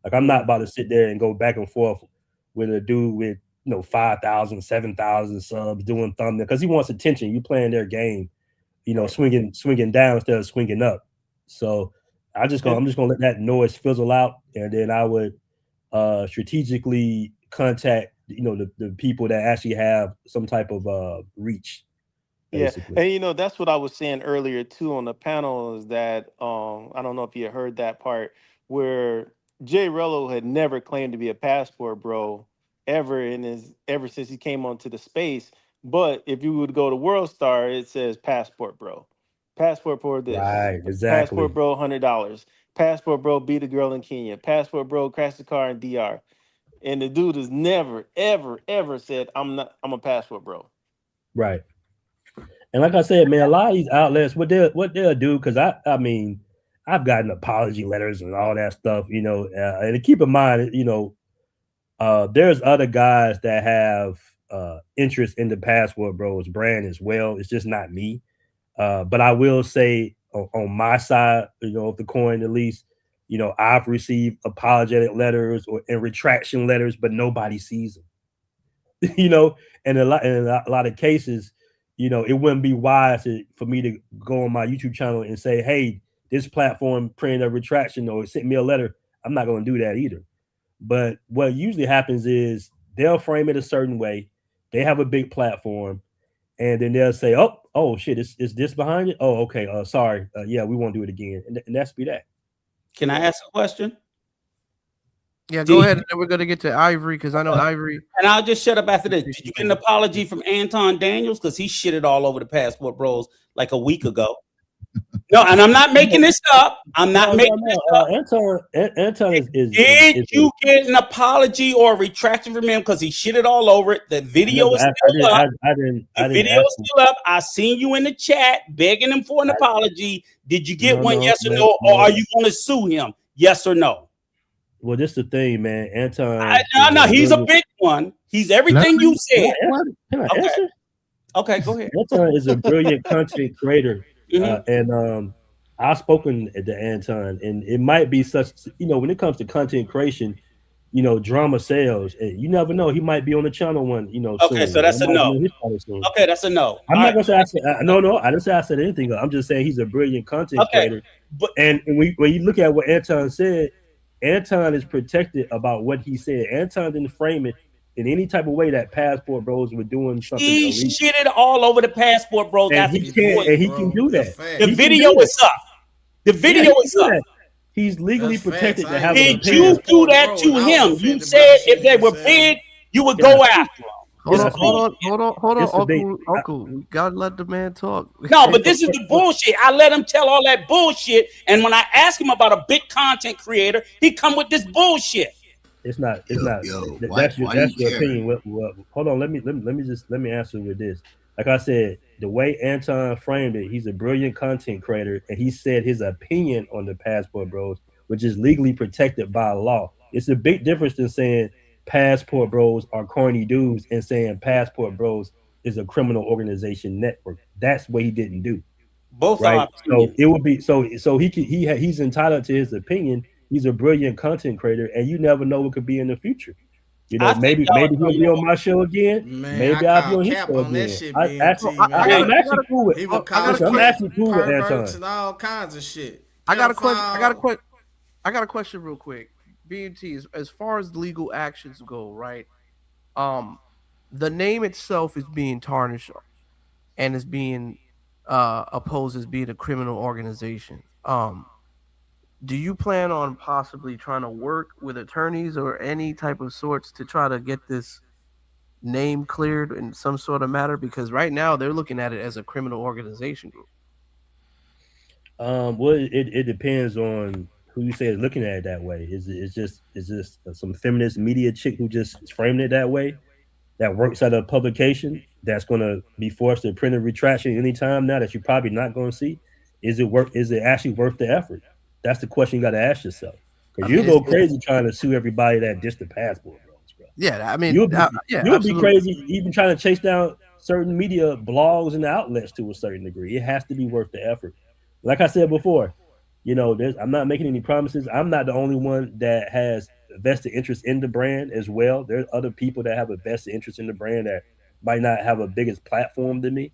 Like I'm not about to sit there and go back and forth with a dude with 5,000, 7,000 subs doing thumbnail because he wants attention. You playing their game, swinging down instead of swinging up. So I'm just gonna let that noise fizzle out, and then I would strategically contact the people that actually have some type of reach, Yeah, basically. and that's what I was saying earlier too on the panel is that I don't know if you heard that part where Jay Rello had never claimed to be a passport bro ever since he came onto the space. But if you would go to World Star, it says passport bro, passport bro this, Right, exactly. passport bro $100, passport bro beat a girl in Kenya, passport bro crashed the car in DR, and the dude has never ever said I'm a passport bro. Right. And like I said, man, a lot of these outlets, what they'll do, because I mean, I've gotten apology letters and all that stuff, and keep in mind, there's other guys that have interest in the Passport Bros brand as well. It's just not me. But I will say on my side, of the coin, at least, I've received apologetic letters and retraction letters, but nobody sees them. And in a lot of cases, it wouldn't be wise for me to go on my YouTube channel and say, hey, this platform printed a retraction or sent me a letter. I'm not going to do that either. But what usually happens is they'll frame it a certain way. They have a big platform, and then they'll say, oh shit, is this behind it? Oh, okay. Sorry. Yeah, we won't do it again. And that's be that. Can I ask a question? Yeah, go ahead, and then we're gonna get to Ivory because I know Ivory. And I'll just shut up after this. Did you get an apology from Anton Daniels? Because he shitted all over the Passport Bros like a week ago. No, and I'm not making this up. I'm not making this up. Anton is Did you get an apology or a retraction from him because he shitted all over it? The video is still up. The video is still up. I seen you in the chat begging him for an apology. Did you get one? Yes or no? Or are you going to sue him? Yes or no? Well, this is the thing, man. Anton. No, he's a big one. He's everything you said. Can I answer? Okay, go ahead. Anton is a brilliant content creator, and I've spoken to Anton, and it might be such, when it comes to content creation, drama sales, and you never know. He might be on the channel Okay, soon. so that's a no. Soon. Okay, that's a no. I'm All not right. gonna say no. I didn't say I said anything. I'm just saying he's a brilliant content Okay, creator. but And when you look at what Anton said, Anton is protected about what he said. Anton didn't frame it in any type of way that Passport Bros were doing something he illegal. shitted all over the Passport Bros And after he his can voice. and he can do that. The He can video do that. is up. The video Yeah, he is can do up. that. He's legally That's protected facts. to I have ain't an Did even you opinion. do that bro, to and I was him? You offended by said the shit if they he were said. big, you would Yeah. go after him. Hold It's on, cool. hold on, It's a big. Uncle. We gotta let the man talk. No, but this is the bullshit. I let him tell all that bullshit, and when I ask him about a big content creator, he come with this bullshit. It's not. That's your opinion. Hold on. Let me answer with this. Like I said, the way Anton framed it, he's a brilliant content creator, and he said his opinion on the Passport Bros, which is legally protected by law. It's a big difference than saying Passport Bros are corny dudes and saying Passport Bros is a criminal organization network. That's what he didn't do. Both Right. are So opinions. it would be so he's entitled to his opinion. He's a brilliant content creator, and you never know what could be in the future. I think Maybe y'all he'll be on my show again. Man, Maybe I I'll be call on his cap show on that again. shit, I'm BNT, man. actually cool with. He would I'm call actually cool with perverts Anton. and all kinds of shit. I got a question. I got a question real quick. BNT, as far as legal actions go, right? The name itself is being tarnished and is being opposed as being a criminal organization. Do you plan on possibly trying to work with attorneys or any type of sorts to try to get this name cleared in some sort of matter? Because right now they're looking at it as a criminal organization group. Well, it depends on who you say is looking at it that way. Is this some feminist media chick who just framed it that way, that works at a publication that's going to be forced to print a retraction anytime now that you're probably not going to see? Is it actually worth the effort? That's the question you got to ask yourself. Because you go crazy trying to sue everybody that dissed the Passport Bros, bro. Yeah, I mean, you'll be absolutely crazy even trying to chase down certain media blogs and outlets to a certain degree. It has to be worth the effort. Like I said before, I'm not making any promises. I'm not the only one that has a vested interest in the brand as well. There's other people that have a vested interest in the brand that might not have a biggest platform than me.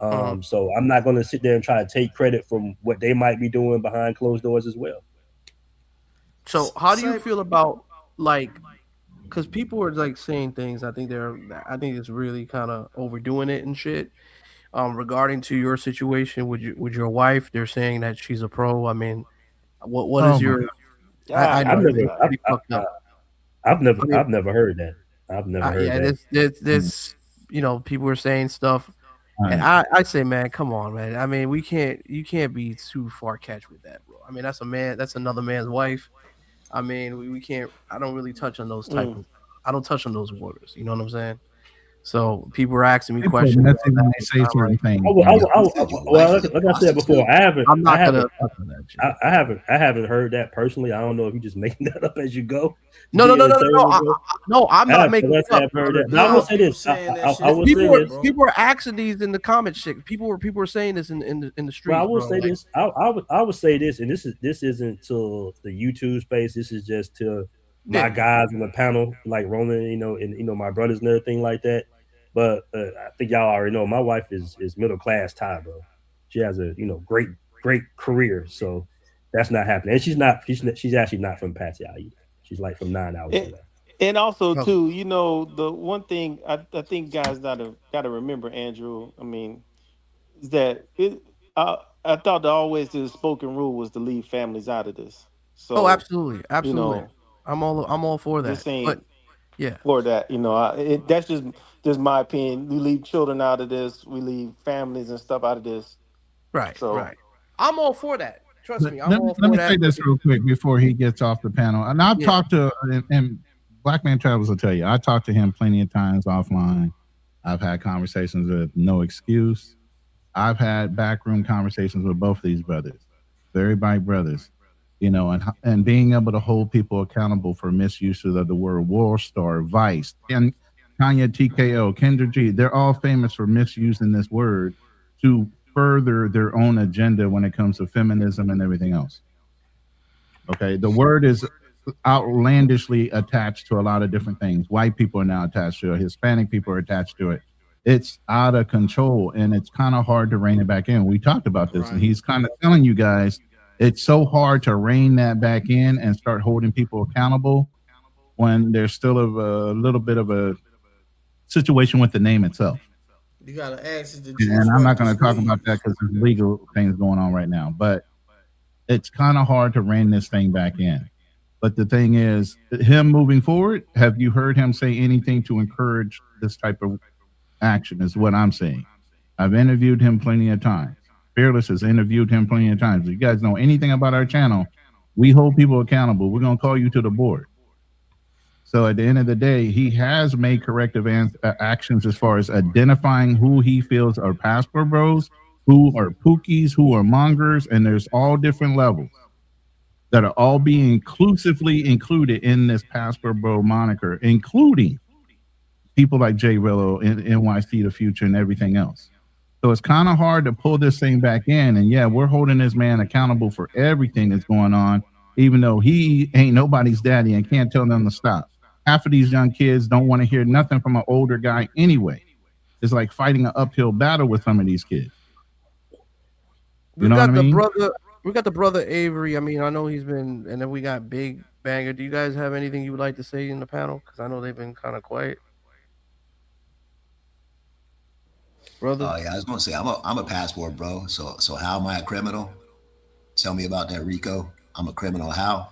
So I'm not going to sit there and try to take credit from what they might be doing behind closed doors as well. So how do you feel about because people are saying things, I think it's really kind of overdoing it and shit. Regarding to your situation with your wife, they're saying that she's a pro. I mean, what is your? I know I've never heard that. I've never heard that. This people are saying stuff, and I say, man, come on, man. I mean, you can't be too far catch with that, bro. I mean, that's another man's wife. I mean, we can't. I don't really touch on those I don't touch on those waters. You know what I'm saying? So people are asking me questions. When they say certain things. Well, like I said before, I haven't heard that personally. I don't know if you're just making that up as you go. No, I'm not making it up. I will say this. People are asking these in the comment shit. People are saying this in the streets. Well, I will say this. I would say this, and this isn't to the YouTube space. This is just to my guys on the panel, like Roland, and my brothers and everything like that. But I think y'all already know my wife is middle class Thai, bro. She has a great career, so that's not happening. And she's actually not from Pattaya either. She's like from 9 hours away. And also too, the one thing I think guys gotta remember, Andrew. I mean, is that I thought that always the spoken rule was to leave families out of this. So absolutely. I'm all for that. This ain't but yeah, for that. That's just my opinion. We leave children out of this. We leave families and stuff out of this. Right. So right. I'm all for that. Trust me. Let me say this real quick before he gets off the panel. And I've talked to, and Black Man Travels will tell you, I talked to him plenty of times offline. I've had conversations with No Excuse. I've had backroom conversations with both of these brothers, very bright brothers, and being able to hold people accountable for misuses of the word war star, vice, and Kanye TKO, Kendra G, they're all famous for misusing this word to further their own agenda when it comes to feminism and everything else. Okay, the word is outlandishly attached to a lot of different things. White people are now attached to it. Hispanic people are attached to it. It's out of control, and it's kind of hard to rein it back in. We talked about this, and he's kind of telling you guys it's so hard to rein that back in and start holding people accountable when there's still a little bit of a situation with the name itself. You gotta ask the And I'm not going to talk about that because there's legal things going on right now, but it's kind of hard to rein this thing back in. But the thing is, him moving forward, have you heard him say anything to encourage this type of action is what I'm saying. I've interviewed him plenty of times. Fearless has interviewed him plenty of times. If you guys know anything about our channel, we hold people accountable. We're going to call you to the board. So at the end of the day, he has made corrective actions as far as identifying who he feels are passport bros, who are pookies, who are mongers, and there's all different levels that are all being inclusively included in this passport bro moniker, including people like Jay Rillo, NYC The Future, and everything else. So it's kind of hard to pull this thing back in. And yeah, we're holding this man accountable for everything that's going on, even though he ain't nobody's daddy and can't tell them to stop. Half of these young kids don't want to hear nothing from an older guy anyway. It's like fighting an uphill battle with some of these kids. You know what I mean? We got the brother Avery. I mean, I know he's been, and then we got Big Banger. Do you guys have anything you would like to say in the panel? Because I know they've been kind of quiet. Brother? Oh yeah, I was gonna say I'm a passport bro. So how am I a criminal? Tell me about that, Rico. I'm a criminal. How?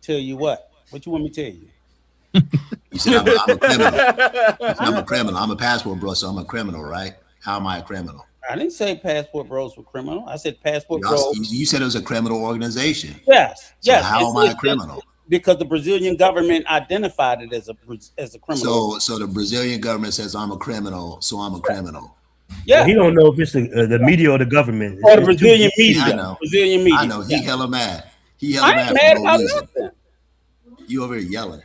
Tell you what? What you want me to tell you? You said I'm a criminal. I'm a criminal. I'm a passport bro, so I'm a criminal, right? How am I a criminal? I didn't say passport bros were criminal. I said passport bros. You said it was a criminal organization. Yes. So yes. how am I a criminal? Because the Brazilian government identified it as a criminal. So the Brazilian government says I'm a criminal, so I'm a criminal. Yeah, well, he don't know if it's the media or the government. Or the Brazilian media. I know. Brazilian media. I know. He hella mad. He hella I ain't mad about nothing. You over here yelling.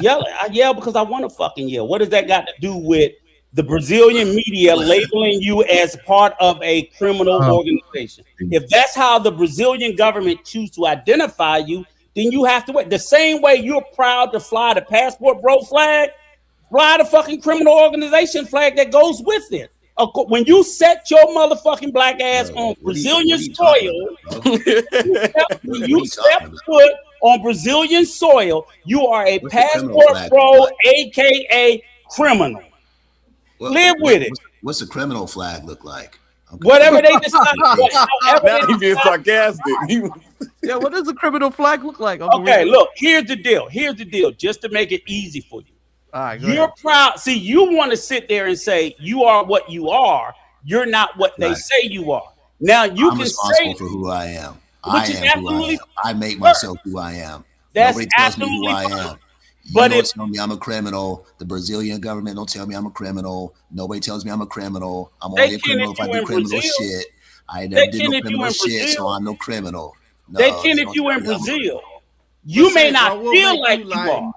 I yell because I want to fucking yell. What does that got to do with the Brazilian media labeling you as part of a criminal organization? If that's how the Brazilian government choose to identify you, then you have to wait. The same way you're proud to fly the passport bro flag, fly the fucking criminal organization flag that goes with it. When you set your motherfucking black ass on Brazilian soil, when you step foot on Brazilian soil, you are a passport bro, aka criminal. Live with it. What's a criminal flag look like? Okay. Whatever they decide. Now he being sarcastic. Yeah, what does a criminal flag look like? Okay, look, here's the deal. Just to make it easy for you. All right, you're proud. See, you want to sit there and say you are what you are. You're not what they say you are. Now you I'm can responsible say for who I am. I am who I am. I make myself who I am. Nobody tells me who I am. You don't tell me I'm a criminal. The Brazilian government don't tell me I'm a criminal. Nobody tells me I'm a criminal. I'm only a criminal if I do criminal shit. I never did no criminal shit, so I'm no criminal. No, they can if you in Brazil. You may not feel like you are.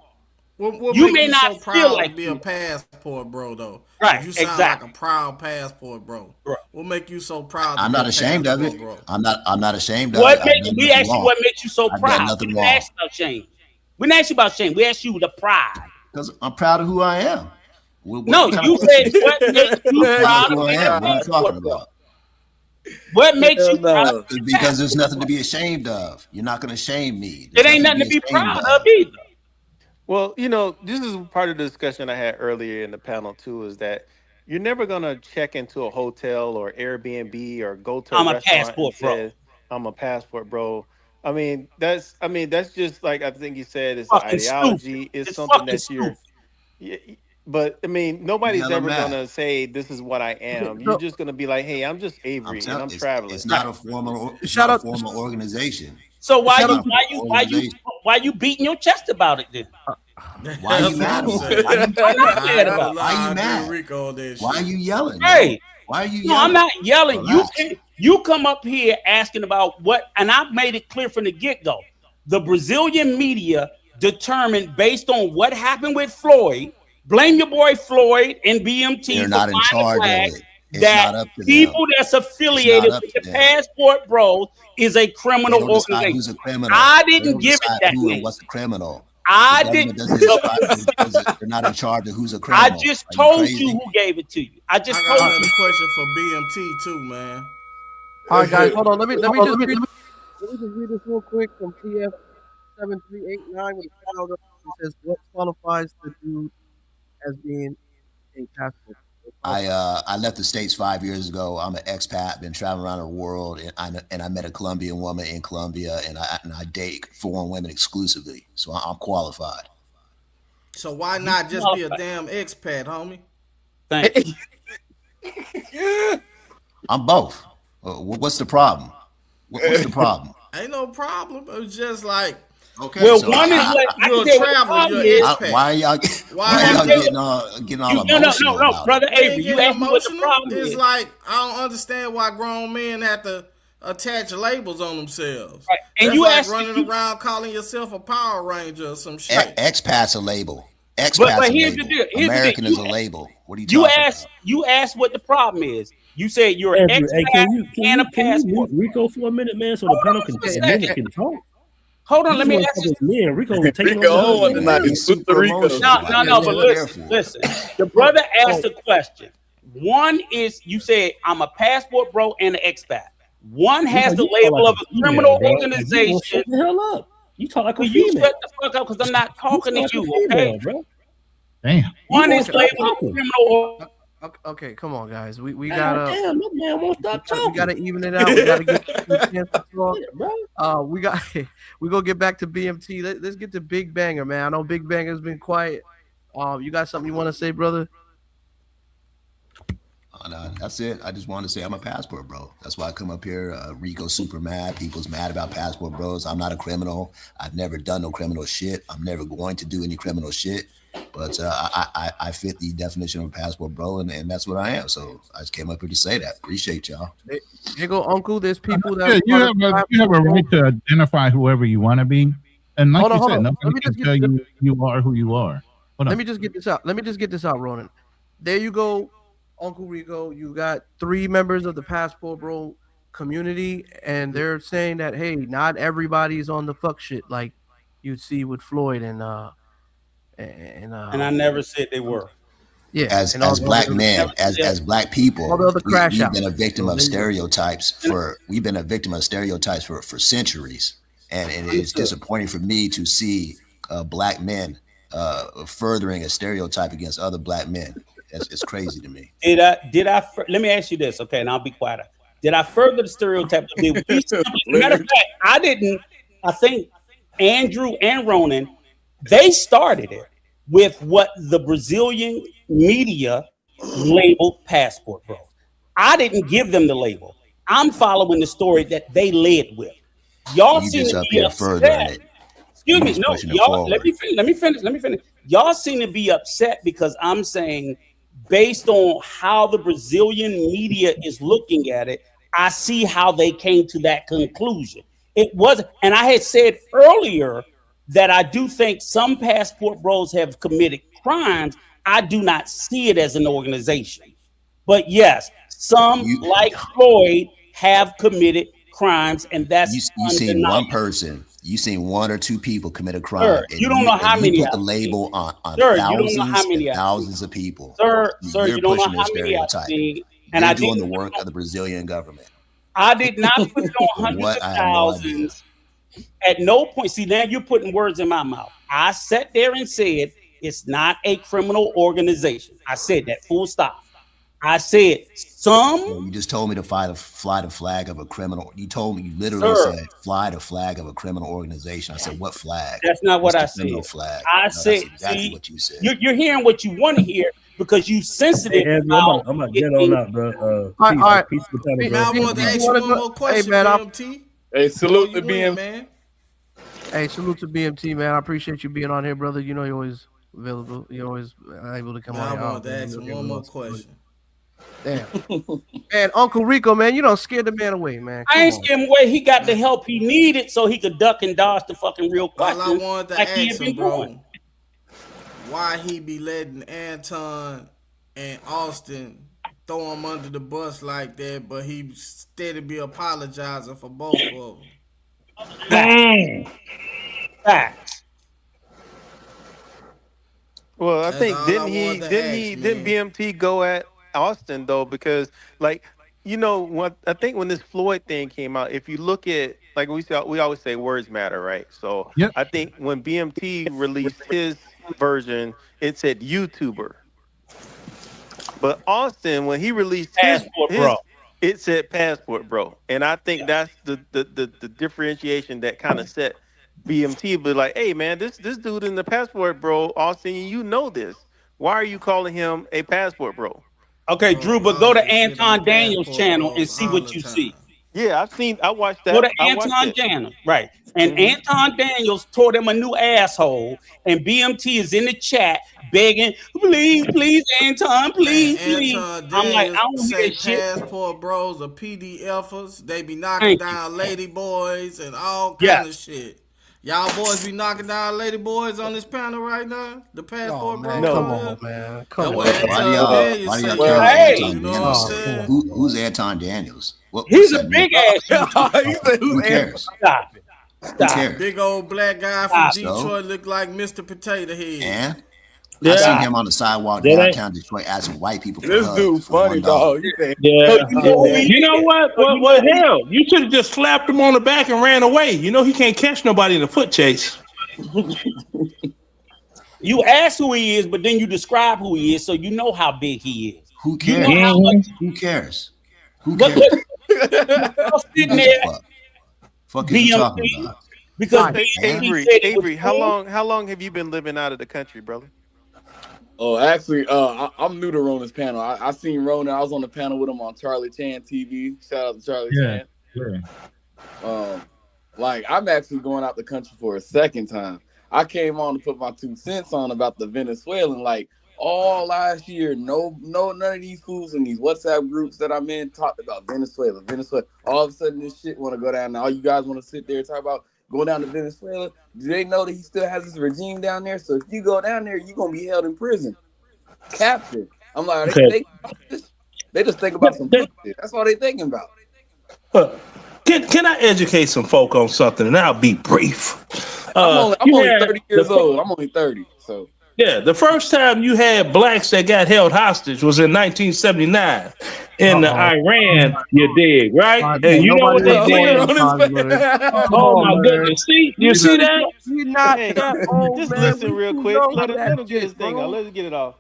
You may not feel like be a passport bro though. Right, you sound like a proud passport bro. Right. What make you so proud? I'm not ashamed of it. Bro? I'm not ashamed of it. We asked you what makes you so proud. We didn't ask about shame. We didn't ask you about shame. We asked you the pride. Because I'm proud of who I am. No, you said what makes you proud of who I am. What are you talking about? What makes you proud? Because there's nothing to be ashamed of. You're not going to shame me. It ain't nothing to be proud of either. Well, this is part of the discussion I had earlier in the panel too, is that you're never gonna check into a hotel or Airbnb or go to a restaurant and say, I'm a passport bro. I mean, that's just like I think you said, it's an ideology. It's something that you're. But I mean, nobody's ever gonna say this is what I am. You're just gonna be like, hey, I'm just Avery and I'm traveling. It's not a formal organization. So why you beating your chest about it then? Why are you mad about it? I'm not mad about it. Why are you mad? Why are you yelling? Hey, why are you yelling? No, I'm not yelling. You come up here asking about what, and I made it clear from the get-go. The Brazilian media determined based on what happened with Floyd. Blame your boy Floyd and BMT. They're not in charge of it. that people that's affiliated with the Passport Bros is a criminal organization. Who's a criminal. I didn't give it that who name. And what's a criminal? I didn't. They're not in charge of who's a criminal. I just told you who gave it to you. I just told you. Another question for BMT too, man. All right, guys, hold on. Let me just read this real quick from TF 7389 with a shout out. It says, "What qualifies the dude as being a passport?" I left the States 5 years ago. I'm an expat, been traveling around the world, and I met a Colombian woman in Colombia, and I date foreign women exclusively, so I'm qualified. So why not just be a damn expat, homie? Thank you. I'm both. What's the problem? What's the problem? Ain't no problem. It's just like, okay. Well, so one is like you're a traveler. You're an expat. Why are y'all getting all emotional? No, brother Avery, you asked me what the problem is. It's like I don't understand why grown men have to attach labels on themselves. Right. And that's you like asked running around calling yourself a Power Ranger or some shit. Expat's a label. But here's the deal. American is a label. What are you talking about? You asked what the problem is. You said you're an expat and a passport. Rico for a minute, man, so the panel can talk. Hold on, let me ask you. Man, Rico taking over tonight. No, but listen. The brother asked a question. One is you said I'm a passport bro and an expat. One has the label of a criminal organization. Shut the hell up. You talk like a female. You shut the fuck up because I'm not talking to you, okay? Bro. Damn. One is labeled a criminal. Okay, come on, guys. We gotta. Damn, that man won't stop talking. We gotta even it out. We gotta get a chance to talk. We gonna get back to BMT. Let's get to Big Banger, man. I know Big Banger's been quiet. You got something you want to say, brother? No, that's it. I just want to say I'm a passport bro. That's why I come up here. Rico super mad. People's mad about passport bros. I'm not a criminal. I've never done no criminal shit. I'm never going to do any criminal shit. But I fit the definition of a passport bro, and that's what I am. So I just came up here to say that. Appreciate y'all. Here go Uncle. There's people that you have a right to identify whoever you want to be, and like you said, nobody can tell you are who you are. Let me just get this out. Ronan. There you go, Uncle Rico. You got 3 members of the passport bro community, and they're saying that hey, not everybody's on the fuck shit like you'd see with Floyd and I never said they were. Yeah, as black men, as black people, we've been a victim of stereotypes for centuries, and it is disappointing for me to see black men furthering a stereotype against other black men. It's crazy to me. Did I? Let me ask you this, okay? And I'll be quiet. Did I further the stereotype? Matter of fact, I didn't. I think Andrew and Ronan, they started it with what the Brazilian media labeled passport bro. I didn't give them the label. I'm following the story that they led with. Y'all seem to be upset. Excuse me, no, y'all. Let me finish. Y'all seem to be upset because I'm saying, based on how the Brazilian media is looking at it, I see how they came to that conclusion. It was, and I had said earlier that I do think some passport bros have committed crimes. I do not see it as an organization. But yes, some like Floyd have committed crimes, and that's you seen one person, you seen 1 or 2 people commit a crime. Sir, you don't know how many. You put the label on thousands of people. Sir, you don't know how many I've seen. And I'm doing the work of the Brazilian government. I did not put it on hundreds of thousands. At no point, see, now you're putting words in my mouth. I sat there and said it's not a criminal organization. I said that, full stop. I said some. You just told me to fly the flag of a criminal. You literally said fly the flag of a criminal organization. I said, what flag? That's not what I said. Flag? Said exactly what you said. You're hearing what you want to hear because you sensitive. Hey, I'm gonna get on out, bro. All right. I want to ask you one more question, BMT. Hey, salute to BMT, man. Hey, salute to BMT, man. I appreciate you being on here, brother. You know you're always available. You're always able to come on. I want to ask you one more question. Damn. Man, Uncle Rico, man, you don't scare the man away, man. I ain't scared him away. He got the help he needed so he could duck and dodge the fucking real questions. All I wanted to ask him, bro, why he be letting Anton and Austin throw him under the bus like that, but he steady be apologizing for both of them. Facts. Well, I That's think all I wanted to ask, didn't man. BMT go at Austin though? Because like what I think when this Floyd thing came out, if you look at like we always say words matter, right? So Yep. I think when BMT released his version, it said YouTuber. But Austin, when he released Passport bro. it said passport bro. And I think that's the differentiation that kind of set BMT, but like, hey man, this dude in the passport bro, Austin, you know this. Why are you calling him a passport bro? Okay, Bro, Drew, but go to Austin shit on Anton Daniels' Passport channel and Bros see all what the you time. see. Yeah, I watched that. Go to I watched Anton it. Daniels, right? And Mhm. Anton Daniels tore them a new asshole, and BMT is in the chat begging, please, Anton, please. Anton I'm like, I Daniels don't say hear shit. Passport Bros are PDFers. They be knocking down lady boys and all kind of shit. Y'all boys be knocking down lady boys on this panel right now? The Passport Bros? No. Come on, man. Come on. Why do y'all care about Anton Daniels? Who's Anton Daniels? What's He's a that big name? ass. Who cares? Stop it. Who cares? Big old black guy from So? Detroit look like Mr. Potato Head. And I seen him on the sidewalk downtown Detroit asking white people for This hugs dude for funny, $1. dog. Yeah. You know what? Well, hell, you should have just slapped him on the back and ran away. You know he can't catch nobody in a foot chase. You ask who he is, but then you describe who he is, so you know how big he is. Who cares? You know how much. Who cares? Who But cares? sitting there, Fuck you talking about? because Avery, how long have you been living out of the country, brother? Oh, actually, I'm new to Ronan's panel. I seen Ronan. I was on the panel with him on Charlie Chan TV. Shout out to Charlie Chan. Yeah. Like I'm actually going out the country for a second time. I came on to put my 2 cents on about the Venezuelan. Like all last year, none of these fools in these WhatsApp groups that I'm in talked about Venezuela. All of a sudden, this shit want to go down. Now all you guys want to sit there and talk about going down to Venezuela. Do they know that he still has this regime down there? So if you go down there, you're gonna be held in prison, captive. I'm like, they just think about some pussy. That's all they thinking about. Can I educate some folk on something? And I'll be brief. I'm only 30 years old. I'm only 30, so. Yeah, the first time you had blacks that got held hostage was in 1979 in Iran, you dig, right? And you know what they did? Oh my goodness. See, you see that? You're not just listen real quick. Let him get his thing out. Let him get it off.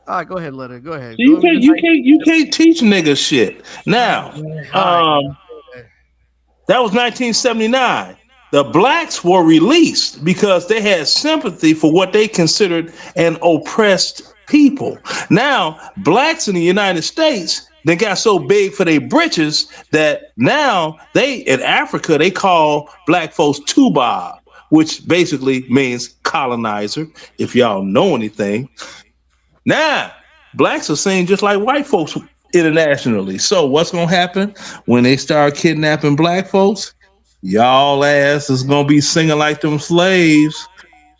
All right, go ahead, Letter. Go ahead. You can't teach niggas shit. Now, that was 1979. The blacks were released because they had sympathy for what they considered an oppressed people. Now, blacks in the United States, they got so big for their britches that now in Africa, they call black folks Tuba, which basically means colonizer, if y'all know anything. Now, blacks are seen just like white folks internationally. So what's going to happen when they start kidnapping black folks? Y'all ass is going to be singing like them slaves,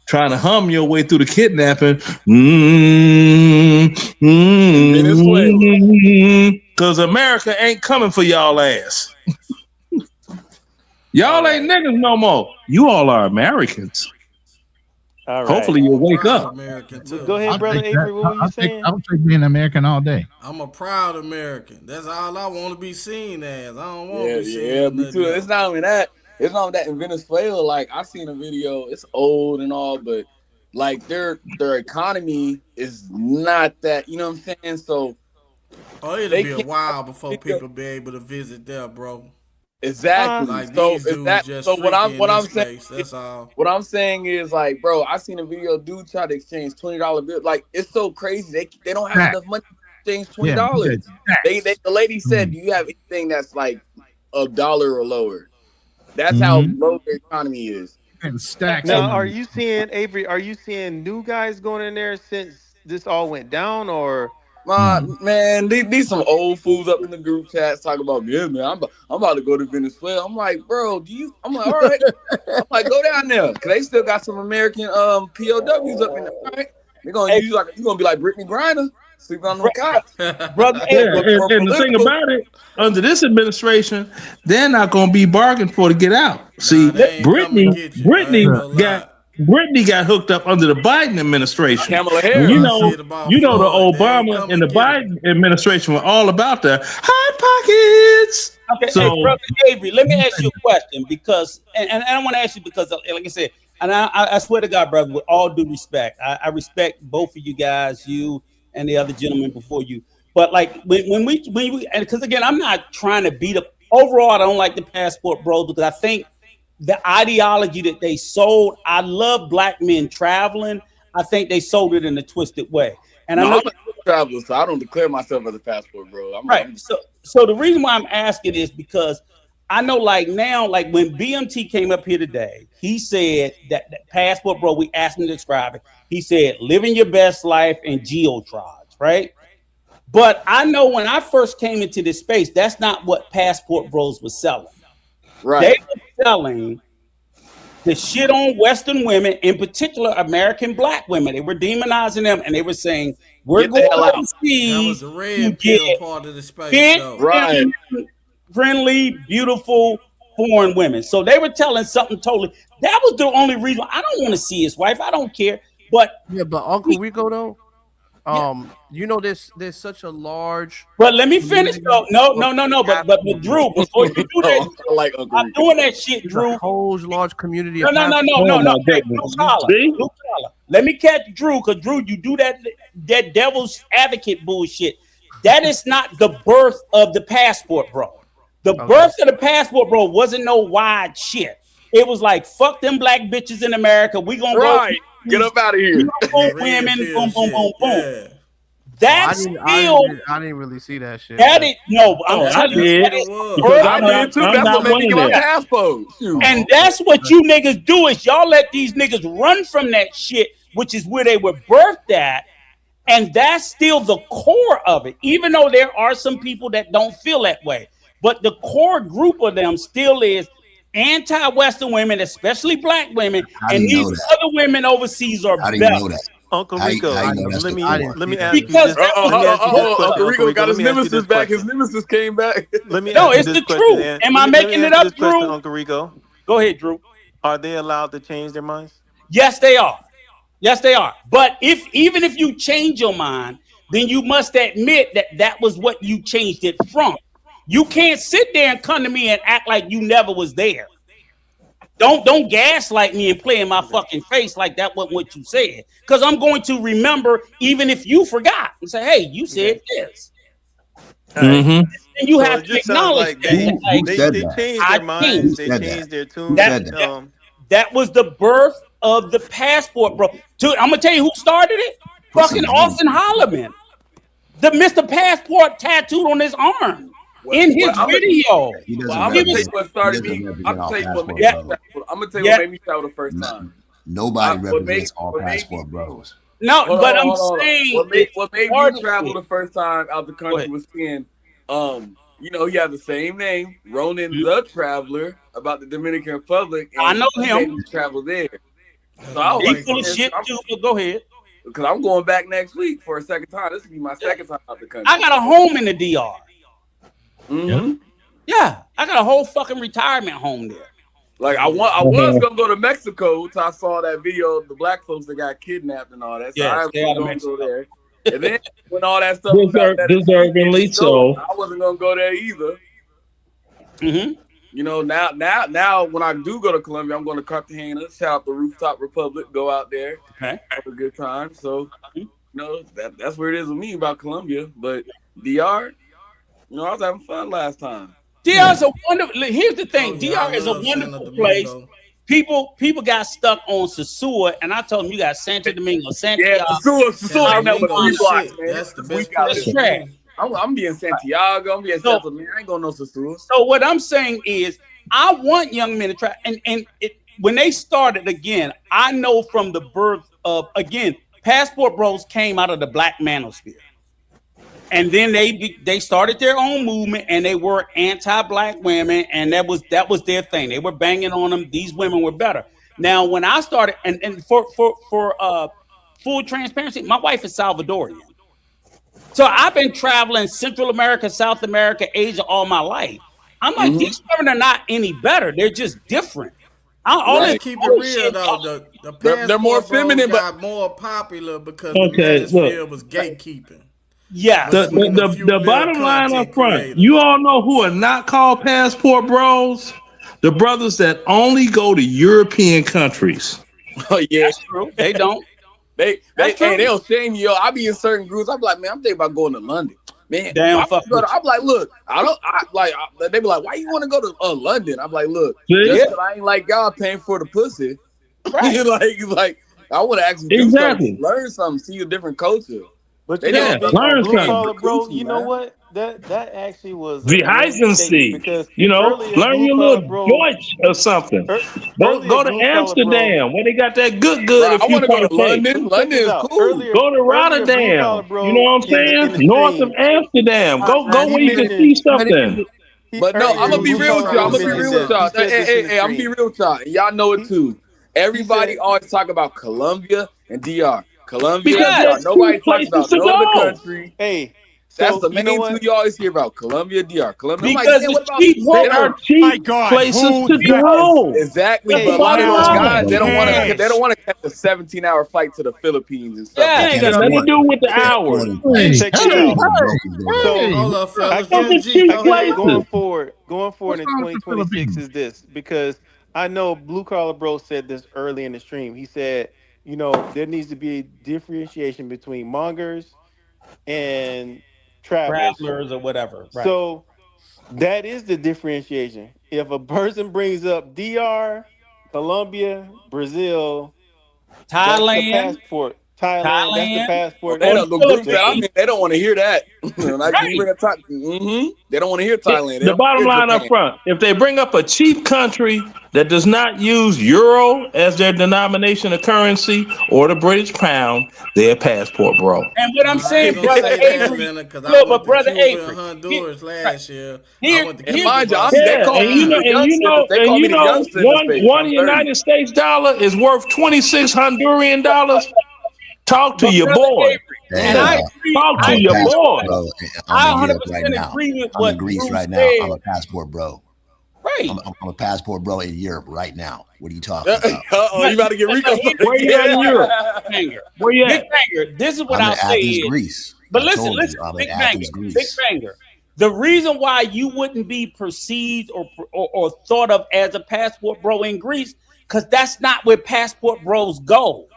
trying to hum your way through the kidnapping. Because America ain't coming for y'all ass. Y'all ain't niggas no more. You all are Americans. All right. Hopefully you'll wake up. Go ahead, brother Avery. What were you saying? I'll take being American all day. I'm a proud American. That's all I want to be seen as. I don't want to be seen Yeah, as me too. nothing It's not only that. It's not that in Venezuela. Like I seen a video. It's old and all, but like their economy is not that. You know what I'm saying? So it'll be a while before people be able to visit there, bro. Exactly. Like So these dudes just what I'm saying, that's all. What I'm saying is like, bro, I seen a video. Dude try to exchange $20 bill. Like it's so crazy. They don't have enough money to exchange $20. The lady said, "Do you have anything that's like $1 or lower?" That's how low their economy is. And stacks. Now, are you seeing Avery? Are you seeing new guys going in there since this all went down, or? Man, these some old fools up in the group chats talking about, yeah, man, I'm about to go to Venezuela. I'm like, bro, I'm like, all right. I'm like, go down there. Because they still got some American POWs up in there, right? They're going to use you. You're going to be like Brittany Griner. Sleep on no couch. Brother. Yeah, and the thing about it, under this administration, they're not going to be bargained for to get out. See, Brittany got hooked up under the Biden administration. Kamala And Harris. you know the Obama and the Biden administration were all about the hot pockets. Okay, So, hey, Brother Avery, let me ask you a question because, and I want to ask you because, like I said, and I swear to God, brother, with all due respect, I respect both of you guys, you and the other gentleman before you. But like when we, and because again, I'm not trying to beat up. Overall, I don't like the passport bros because I think the ideology that they sold. I love black men traveling. I think they sold it in a twisted way. And I know I'm a traveler, so I don't declare myself as a passport bro. Right. So the reason why I'm asking is because I know like now, like when BMT came up here today, he said that passport bro, we asked him to describe it. He said, living your best life and geotrods, right? But I know when I first came into this space, that's not what passport bros was selling. Right. They were selling the shit on Western women, in particular American black women. They were demonizing them and they were saying, we're going overseas That was the red pill part of the space, fit, though. Right. friendly, beautiful foreign women. So they were telling something totally. That was the only reason. I don't want to see his wife. I don't care. But yeah, but Uncle Rico though, you know, there's such a large. But let me finish though. No. But Drew, before you do that, I like Uncle I'm doing that shit, Drew. A whole large community. No. Hey, Blue collar. Let me catch Drew, because Drew, you do that devil's advocate bullshit. That is not the birth of the passport, bro. The birth of the passport, bro, wasn't no wide shit. It was like, fuck them black bitches in America. We gonna go get up out of here. Women, boom. Yeah. That's I didn't really see that shit. That is no. I did. I did too. That's what made me get my passport. And that's what you niggas do is y'all let these niggas run from that shit, which is where they were birthed at. And that's still the core of it, even though there are some people that don't feel that way. But the core group of them still is anti-Western women, especially black women, and these other women overseas are How do you better. know that? Uncle Rico, let me ask you Because this. Uncle Rico got his nemesis back. His nemesis came back. Let me no, ask it's you the this question, truth. and Am let I me making it ask you up, this question, Drew? Uncle Rico? Go ahead, Drew. Are they allowed to change their minds? Yes, they are. Yes, they are. But even if you change your mind, then you must admit that was what you changed it from. You can't sit there and come to me and act like you never was there. Don't gaslight me and play in my fucking face like that wasn't what you said. Because I'm going to remember even if you forgot and say, hey, you said this. Mm-hmm. And you have to acknowledge they changed their minds. They changed their tune. That was the birth of the passport, bro. I'm gonna tell you who started it. Fucking Austin Holloman. The Mr. Passport tattooed on his arm in his video. I'm gonna tell you what started me. I'm gonna tell you what made me travel. I'm gonna tell you what made me travel the first time. Nobody represents all passport bros. No, but I'm saying what made me travel the first time out the country was seeing, he had the same name, Ronan the Traveler, about the Dominican Republic. And I know him. He traveled there. So I was like, full of shit too, but go ahead. Because I'm going back next week for a second time. This will be my second time out the country. I got a home in the DR. Mm-hmm. Yeah, I got a whole fucking retirement home there. Like I was gonna go to Mexico until I saw that video of the black folks that got kidnapped and all that. So I was gonna go there. And then when all that stuff was out there, deservingly so. I wasn't gonna go there either. Mm-hmm. You know, now when I do go to Colombia, I'm going to Cartagena, shout out the Rooftop Republic, go out there, have a good time. So, that's where it is with me about Colombia. But DR, I was having fun last time. DR is a wonderful. Here's the thing: DR is a wonderful place. People got stuck on Sosua, and I told them you got Santo Domingo, Santiago. Yeah, Sosua, that's the best place. Trash. I'm being Santiago. I'm being Santo Domingo. I ain't going no Sosua. So what I'm saying is, I want young men to try. And when they started again, I know from the birth of Passport Bros came out of the Black Manosphere, and then they started their own movement, and they were anti-black women, and that was their thing. They were banging on them. These women were better. Now, when I started, and for full transparency, my wife is Salvadorian. So I've been traveling Central America, South America, Asia all my life. I'm like, these women are not any better. They're just different. Let's keep it real though. The They're more passport bros feminine, but got more popular because the Okay, look. manosphere was gatekeeping. Yeah. The bottom line up front, you all know who are not called passport bros? The brothers that only go to European countries. Oh yeah, that's true. They don't. They they'll shame you. I be in certain groups. I'm like, man, I'm thinking about going to London. Man, damn, I'm like, look, they be like, why you want to go to London? I'm like, look, just 'cause I ain't like y'all paying for the pussy. Right. like I want to actually do something, learn something, see a different culture. But they learn don't blue collar, bro. You know what? That actually was Wie heißen sie? You know, learn your little Deutsch or something. Go to Amsterdam where they got that good. Bro, if I you want to go to partake. London. London is cool. Go to Rotterdam. You know what I'm saying? North of Amsterdam. Go where you can see something. But no, I'm gonna be real with y'all. I'm gonna be real with y'all. Hey, I'm gonna be real with y'all. And y'all know it too. Everybody always talk about Colombia and DR. Colombia, DR. Nobody talks about no other country. Hey, that's the main two you always hear about. Colombia, DR. Colombia. Because what about they are cheap places to go. Exactly, That's but a lot of those bottom guys line. they don't want to catch a 17-hour flight to the Philippines and stuff. Yeah, like that. Let me do with the hours. Check it out. So hold up, fellas. Going forward in 2026 is this, because I know Blue Collar Bro said this early in the stream. He said, you know, there needs to be a differentiation between mongers and travelers or whatever. Right. So that is the differentiation. If a person brings up DR, Colombia, Brazil, Thailand, that's the passport. Thailand, that's the passport. Well, the groups that I'm in, they don't want to hear that. They don't want to hear Thailand. The bottom line up front, if they bring up a cheap country that does not use euro as their denomination of currency or the British pound, they're a passport bro. And what I'm saying, brother Avery, but brother Avery, Honduras last year. One United States dollar is worth 26 Honduran dollars. Talk to your boy. Talk to your boy. I'm in Europe right now. I'm in Greece right now. I'm a passport bro. Right. I'm a passport bro in Europe right now. What are you talking about? Oh, you about to get Rico? Where you at in Europe? Where you at? Big Banger. This is what I'm I'll in say Athens, is, Greece. but I listen, told you, I'm in Big Athens, Banger, Greece. Big Banger. The reason why you wouldn't be perceived or thought of as a passport bro in Greece, because that's not where passport bros go.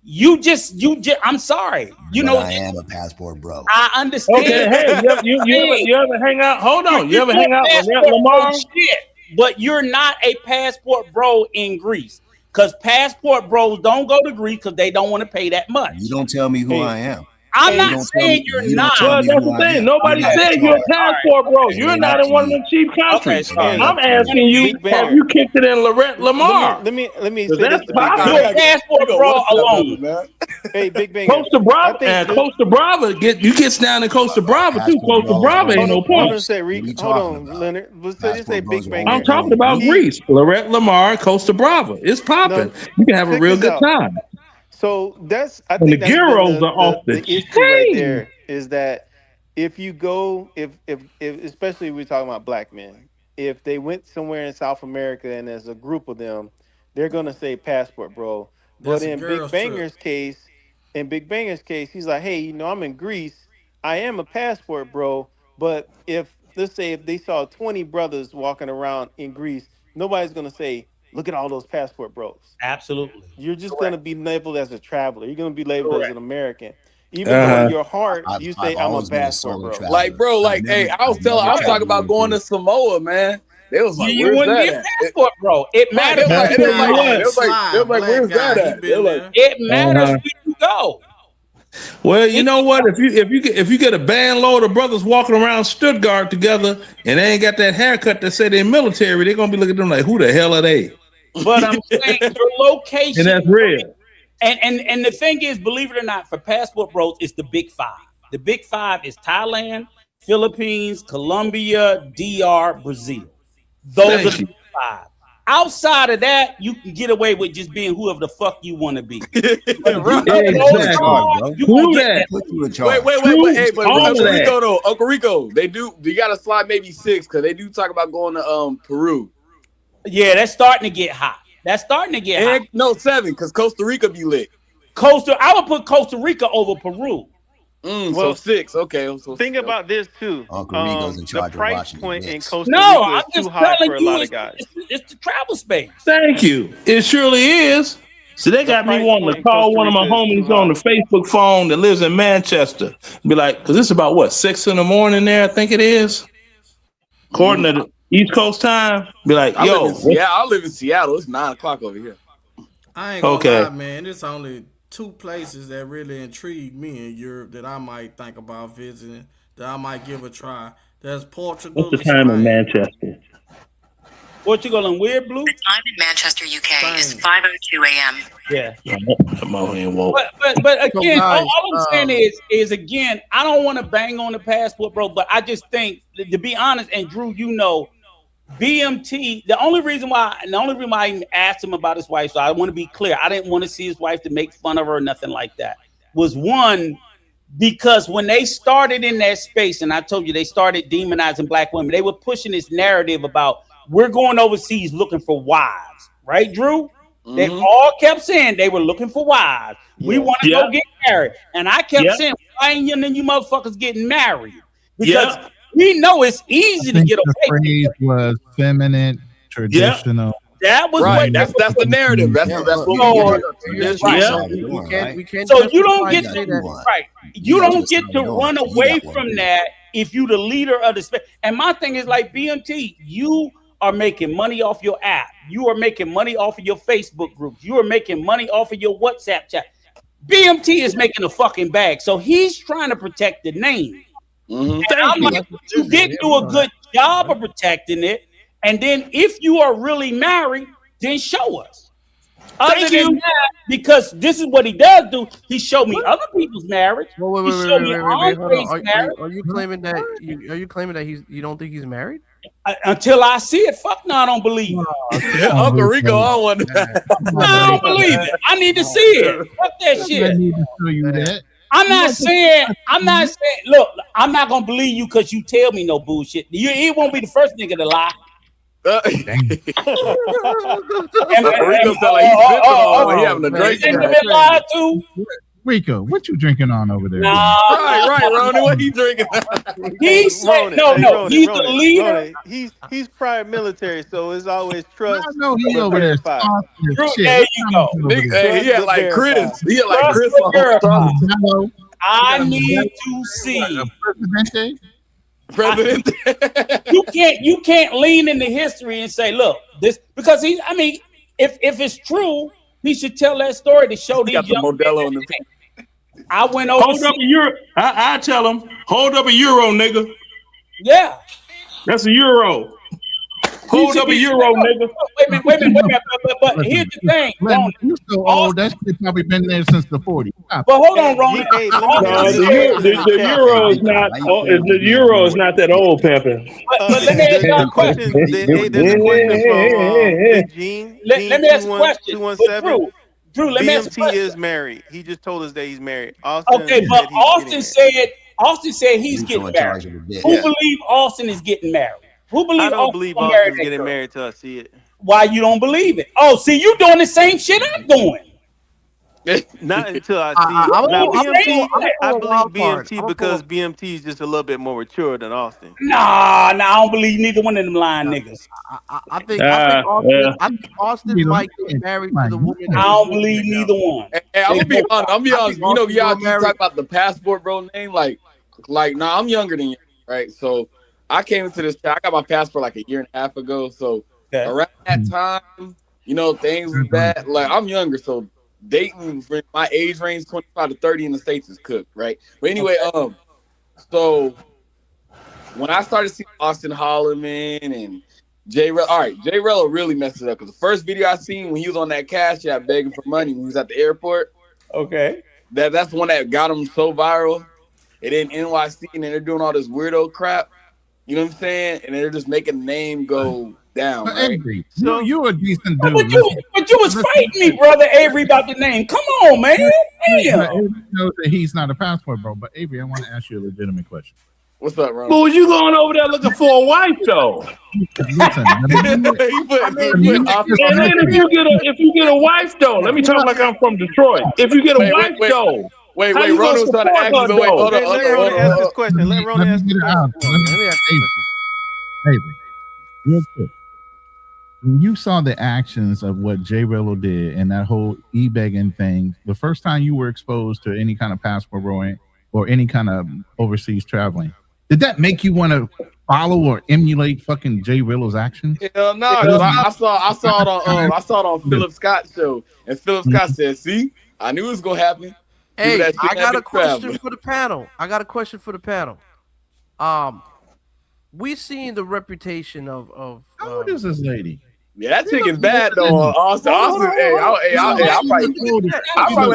You just I'm sorry. I am a passport bro. I understand. Okay, hey, you ever hang out? Hold on. You ever hang out with Lamar? Shit, but you're not a passport bro in Greece, because passport bros don't go to Greece because they don't want to pay that much. You don't tell me who I am. I'm not saying you're not. Well, that's the thing. Nobody said you're a passport bro. You're not in one of them cheap countries. I'm asking you, have you kicked it in Lorette Lamar? Let me say that's this. possible. You're a passport bro alone. Hey, Big Banger. Costa Brava, Costa Brava, you get down to Costa Brava too. Costa Brava ain't no point. Hold on, Leonard. Let's say Big Banger. I'm talking about Greece. Lorette Lamar, Costa Brava. It's popping. You can have a real good time. So I think the gyros are off the issue right there is that if you go, if especially we're talking about black men, if they went somewhere in South America and there's a group of them, they're gonna say passport bro. But in Big Banger's case, he's like, hey, you know, I'm in Greece. I am a passport bro. But let's say if they saw 20 brothers walking around in Greece, nobody's gonna say, look at all those passport bros. Absolutely. You're just going to be labeled as a traveler. You're going to be labeled as an American. Even though in your heart, you say, I'm a passport bro. Like, bro, hey, I was talking about going to Samoa, man. They was like, you wouldn't be a passport bro. It matters. It was like, where's that at? It matters where you go. Well, you know what? If you get a band load of brothers walking around Stuttgart together and they ain't got that haircut that say they're military, they're gonna be looking at them like, who the hell are they? But I'm saying your location, and that's real. And the thing is, believe it or not, for passport bros, it's the big five. The big five is Thailand, Philippines, Colombia, DR, Brazil. Those are the big five. Outside of that, you can get away with just being whoever the fuck you want to be. Wait. Hey, but Uncle Rico though, Uncle Rico, they do. You got to slide maybe 6 because they do talk about going to Peru. Yeah, that's starting to get hot. Hot. No, 7 because Costa Rica be lit. I would put Costa Rica over Peru. So 6. Okay. So think about this too. Uncle Rico's in charge the price of watching point in this. Costa No, Rica I'm is just too high telling for a you, lot of guys. It's the travel space. Thank you. It surely is. So they got me wanting to call one of my homies on the Facebook phone that lives in Manchester. Be like, because it's about what, 6 in the morning there, I think it is. According to the East Coast time. Be like, I live in Seattle. It's 9 o'clock over here. I ain't gonna lie, man. There's only 2 places that really intrigue me in Europe that I might think about visiting, that I might give a try. There's Portugal. What's the time in Manchester? Portugal and where, Blue? The time in Manchester, UK is 5:02 a.m. Yeah. But again, all I'm saying is again, I don't want to bang on the passport, bro, but I just think, to be honest, and Drew, you know, BMT, the only reason why I even asked him about his wife, so I want to be clear, I didn't want to see his wife to make fun of her or nothing like that, was one, because when they started in that space, and I told you they started demonizing black women, they were pushing this narrative about we're going overseas looking for wives, right, Drew? They all kept saying they were looking for wives. We want to go get married. And I kept saying, why ain't none of you motherfuckers getting married? Because we know it's easy to get away. The phrase was feminine, traditional. That was right. That's the narrative. That's what we can't. So you don't get to You don't get to run away from that if you the leader of the space. And my thing is like BMT, you are making money off your app. You are making money off of your Facebook groups. You are making money off of your WhatsApp chat. BMT is making a fucking bag. So he's trying to protect the name. And I'm like, you did do a good job of protecting it. And then if you are really married, then show us. Other than that, because this is what he does do, he showed me other people's marriage. Wait, are you claiming that you don't think he's married? Until I see it, fuck no, I don't believe it. Uncle Rico, I want I don't believe it. I need to see it. Fuck that shit. I need to show you that. I'm not saying, look, I'm not gonna believe you because you tell me no bullshit. He won't be the first nigga to lie. Rico sound like he's sipping on when he having a drink. Rico, what you drinking on over there? Right, Ronnie, what he drinking? He said, no, he's the leader. He's prior military, so it's always trust. I know he over there. There you go. Hey, he had like Chris. He had like Chris. I need to see. President. You can't lean into history and say, look, this, because if it's true, he should tell that story to show these young men. I went over. Hold up a euro. I tell him, hold up a euro, nigga. Yeah. That's a euro. Hold up a euro, nigga. Wait a minute. But here's the thing. You're so old. That shit probably been there since the 40s. But hold on, Ronnie. The euro is not. The euro is not that old, Pimpin. But let me ask y'all a question. Let me ask a question. Drew, let me ask a question. BMT is married. He just told us that he's married. Okay, but Austin said he's getting married. Who believe Austin is getting married? I don't believe Austin's getting married till I see it. Why you don't believe it? Oh, see, you doing the same shit I'm doing. Not until I see. I believe BMT because BMT is just a little bit more mature than Austin. Nah, I don't believe neither one of them lying niggas. I think Austin might get married to the woman. I don't believe neither one. Hey, I'm gonna be honest. You know, y'all talk about the passport, bro. Name like, nah, I'm younger than you, right? So I came into this. I got my passport like a year and a half ago. So around that time, you know, things was bad. Like I'm younger, so dating for my age range, 25 to 30 in the States is cooked, right? But anyway, so when I started seeing Austin Holloman and J Rello really messed it up because the first video I seen when he was on that Cash App begging for money when he was at the airport. Okay. That's the one that got him so viral. And then NYC, and then they're doing all this weirdo crap. You know what I'm saying? And they're just making the name go down, But right? Avery, you a decent dude. But you was fighting me, brother Avery, about the name. Come on, man. Damn. But Avery knows that he's not a passport bro. But Avery, I want to ask you a legitimate question. What's up, Ron? Well, you going over there looking for a wife though? Listen, and then if you get a wife though, let me talk like I'm from Detroit. If you get a wife though, wait, how you Ron gonna was trying to support ask her you. though? Hold on. Let Ron ask this question. Let Ron ask this question. Let me ask you a question. Avery, real quick. When you saw the actions of what Jay Rillo did and that whole e-begging thing, the first time you were exposed to any kind of passport rowing or any kind of overseas traveling, did that make you want to follow or emulate fucking Jay Rillo's actions? Hell no, I saw it on Philip Scott's show, and Philip Scott said, "See, I knew it was gonna happen." Hey, I got a question for the panel. We seen the reputation of how old is this lady? Yeah, that chick is bad though. Austin, hey, I probably would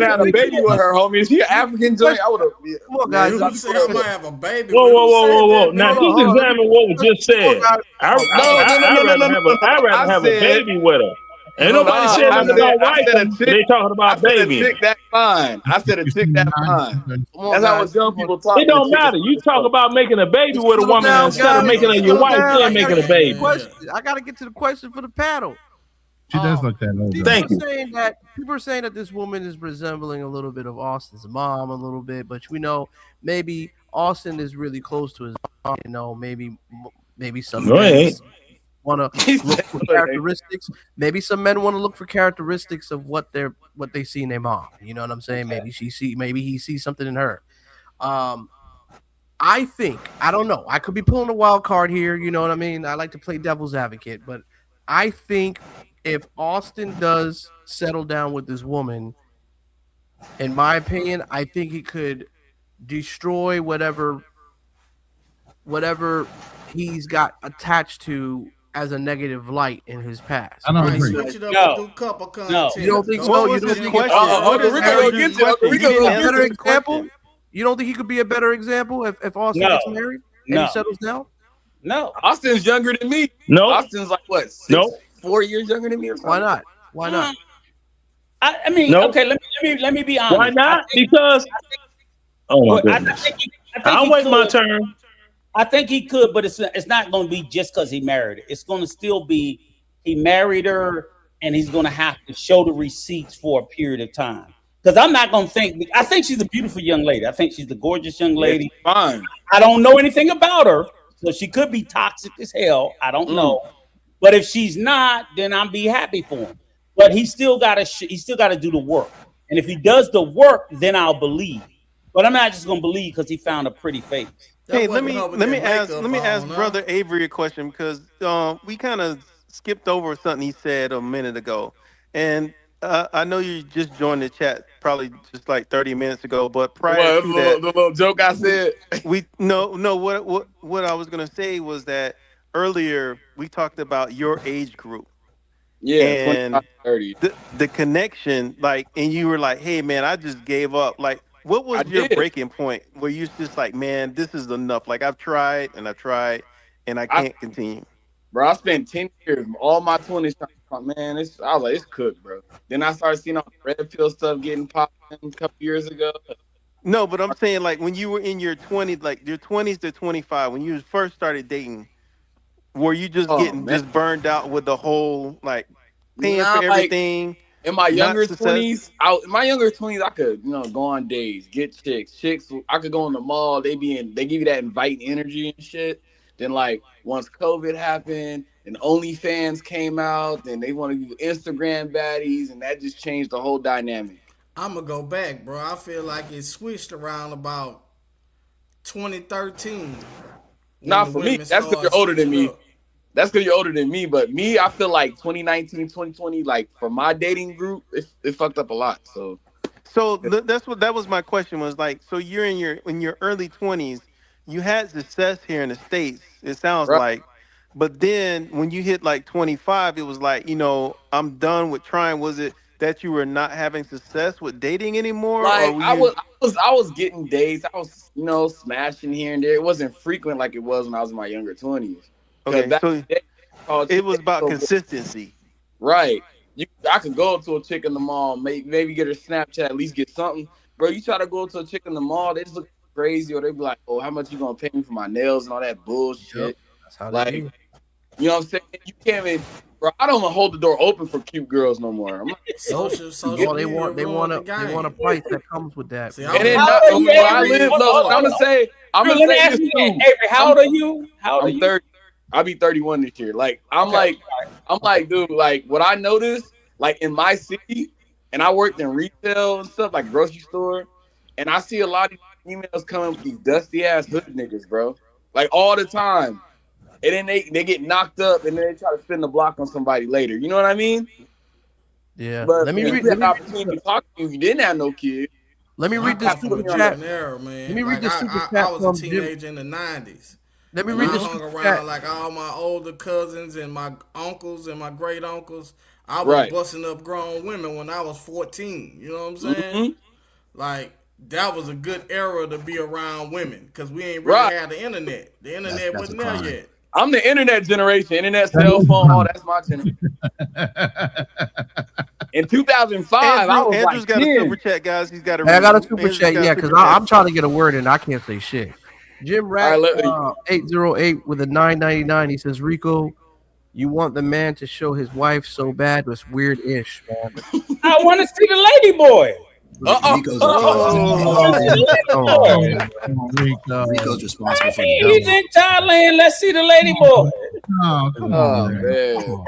have had a baby with her, homie. Is she an African joint? I would have. Come on, guys. You say I might have a baby. Whoa. Now just examine what was just said. I'd rather have a baby with her. Ain't nobody saying nothing about wife. They talking about baby. A chick that fine. I said a chick that fine. That's how young people talk. It don't matter. You talk about making a baby with a woman instead of making her your wife, then making a baby. I gotta get to the question for the panel. She does look that old. Thank you. People are saying that this woman is resembling a little bit of Austin's mom, a little bit, but we know maybe Austin is really close to his mom. You know, maybe some men want to look for characteristics. Maybe some men want to look for characteristics of what they see in their mom. You know what I'm saying? Maybe he sees something in her. I think, I don't know. I could be pulling a wild card here. You know what I mean? I like to play devil's advocate, but I think if Austin does settle down with this woman, in my opinion, I think he could destroy whatever he's got attached to as a negative light in his past. I don't agree. Switch it up and do couple content. You don't think so? You don't think You don't think he could be a better example if Austin gets married and he settles down? No. Austin's younger than me. No. Austin's like what? 4 years younger than me or something? Why not? Why not? I mean, okay, let me be honest. Why not? Because I'll wait my turn. I think he could, but it's not going to be just because he married her. It's going to still be he married her, and he's going to have to show the receipts for a period of time. Because I'm not going to think. I think she's a beautiful young lady. I think she's a gorgeous young lady. Yeah, fine. I don't know anything about her, so she could be toxic as hell. I don't know. But if she's not, then I'll be happy for him. But he still got to do the work. And if he does the work, then I'll believe. But I'm not just going to believe because he found a pretty face. Hey, let me ask Brother Avery a question because we kind of skipped over something he said a minute ago, and I know you just joined the chat probably just like 30 minutes ago. But prior to that, the little joke I said, what I was gonna say was that earlier we talked about your age group. Yeah, and 30. The connection, like, and you were like, "Hey, man, I just gave up." Like, what was your breaking point where you just like, "Man, this is enough. Like, I've tried and I can't continue." Bro, I spent 10 years, all my 20s, man. I was like, it's cooked, bro. Then I started seeing all the red pill stuff getting popped a couple years ago. No, but I'm saying like when you were in your 20s, like your 20s to 25, when you first started dating, were you just just burned out with the whole like paying for everything? Like, in my younger 20s, I could, go on dates, get chicks. I could go in the mall. They give you that inviting energy and shit. Then like once COVID happened and OnlyFans came out, then they want to do Instagram baddies, and that just changed the whole dynamic. I'm gonna go back, bro. I feel like it switched around about 2013. Not for me. That's because you're older than me. But me, I feel like 2019, 2020, like for my dating group, it fucked up a lot. So that was my question was like, so you're in your early 20s, you had success here in the States, it sounds like, but then when you hit like 25, it was like, I'm done with trying. Was it that you were not having success with dating anymore? Like or I was getting dates. I was, smashing here and there. It wasn't frequent like it was when I was in my younger 20s. Okay, It was about consistency. Right. I could go to a chick in the mall, maybe get her Snapchat, at least get something. Bro, you try to go to a chick in the mall, they just look crazy, or they be like, "Oh, how much you gonna pay me for my nails and all that bullshit?" Yep, that's how like, they be. You know what I'm saying? You can't even, bro. I don't even hold the door open for cute girls no more. I'm like, social they want a price that comes with that. See, and then where I live, no, I'm gonna say this too. Avery, how old are you? How old are I'm you? 30. I'll be 31 this year. Like, I'm like, dude, like what I noticed, like in my city, and I worked in retail and stuff, like grocery store, and I see a lot of females coming with these dusty ass hood niggas, bro. Like all the time. And then they get knocked up, and then they try to spin the block on somebody later. You know what I mean? Yeah. But Let me if read. you had the opportunity to talk to you, you didn't have no kid. Let me read this super chat. Man. Let me read this super I chat was from a teenager in the 90s. Let me read I this hung super around chat. like all my older cousins and my uncles and my great uncles. I was Right. busting up grown women when I was 14. You know what I'm saying? Mm-hmm. Like, that was a good era to be around women because we ain't really had the internet. The internet wasn't there yet. I'm the internet generation. Internet, cell phone, all that's my generation. In 2005, I was Andrew's like got 10. a super chat, guys. He's got a. Hey, I got a super chat, yeah, because I'm trying. trying to get a word in. I can't say shit. Jim Rack, All right, 808 with a 999. He says, Rico, you want the man to show his wife so bad was weird-ish, man. I want to see the lady boy. Rico's responsible for the He's in Thailand. Let's see the lady boy. Oh, come on, man.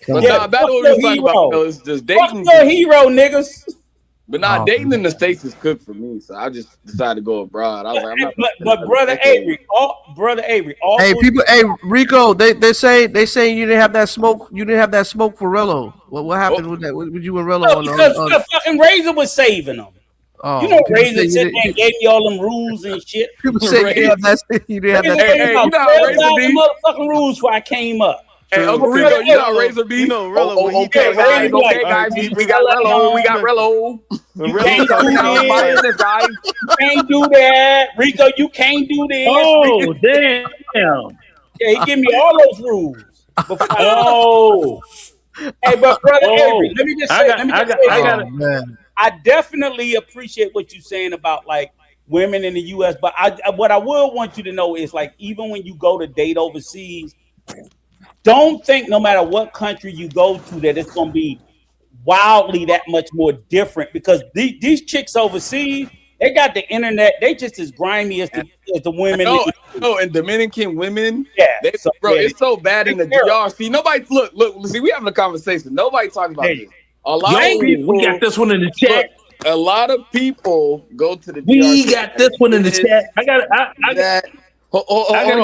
Yeah, But nah, back to what we was talking about, though, it's just dating. Fuck your hero, niggas. But nah, dating in the States is good for me, so I just decided to go abroad. I was like, I'm not. But brother Avery, Hey, people, hey Rico, they say you didn't have that smoke. You didn't have that smoke for Rello. What happened with that? With you and Rello on because the fucking Razor was saving them. Oh, you know, people Razor say you sitting didn't- there and gave me all them rules and shit. People say you didn't have that. You didn't have that. Razor gave me Hey, about you know how Razor 12,000 be? motherfucking rules before I came up. Hey, Uncle Rico, you know how Razor be? You know, Rello, when he okay, talks guys, like- okay, guys, we got Rello, we got Rello. You can't do my this. business, guys. You can't do that. Rico, you can't do this. Oh, damn. Yeah, he give me all those rules. Oh. Hey, but brother Avery, let me just say, I definitely appreciate what you're saying about like women in the U.S. But what I will want you to know is like even when you go to date overseas, don't think no matter what country you go to that it's gonna be wildly that much more different because these chicks overseas, they got the internet. They just as grimy as the women. No, and Dominican women. Yeah, it's so bad in the DR. See, nobody look. See, we having a conversation. Nobody talking about this. A lot of people. We got this one in the chat. Look, a lot of people go to the DR. We got this one in the chat. I got to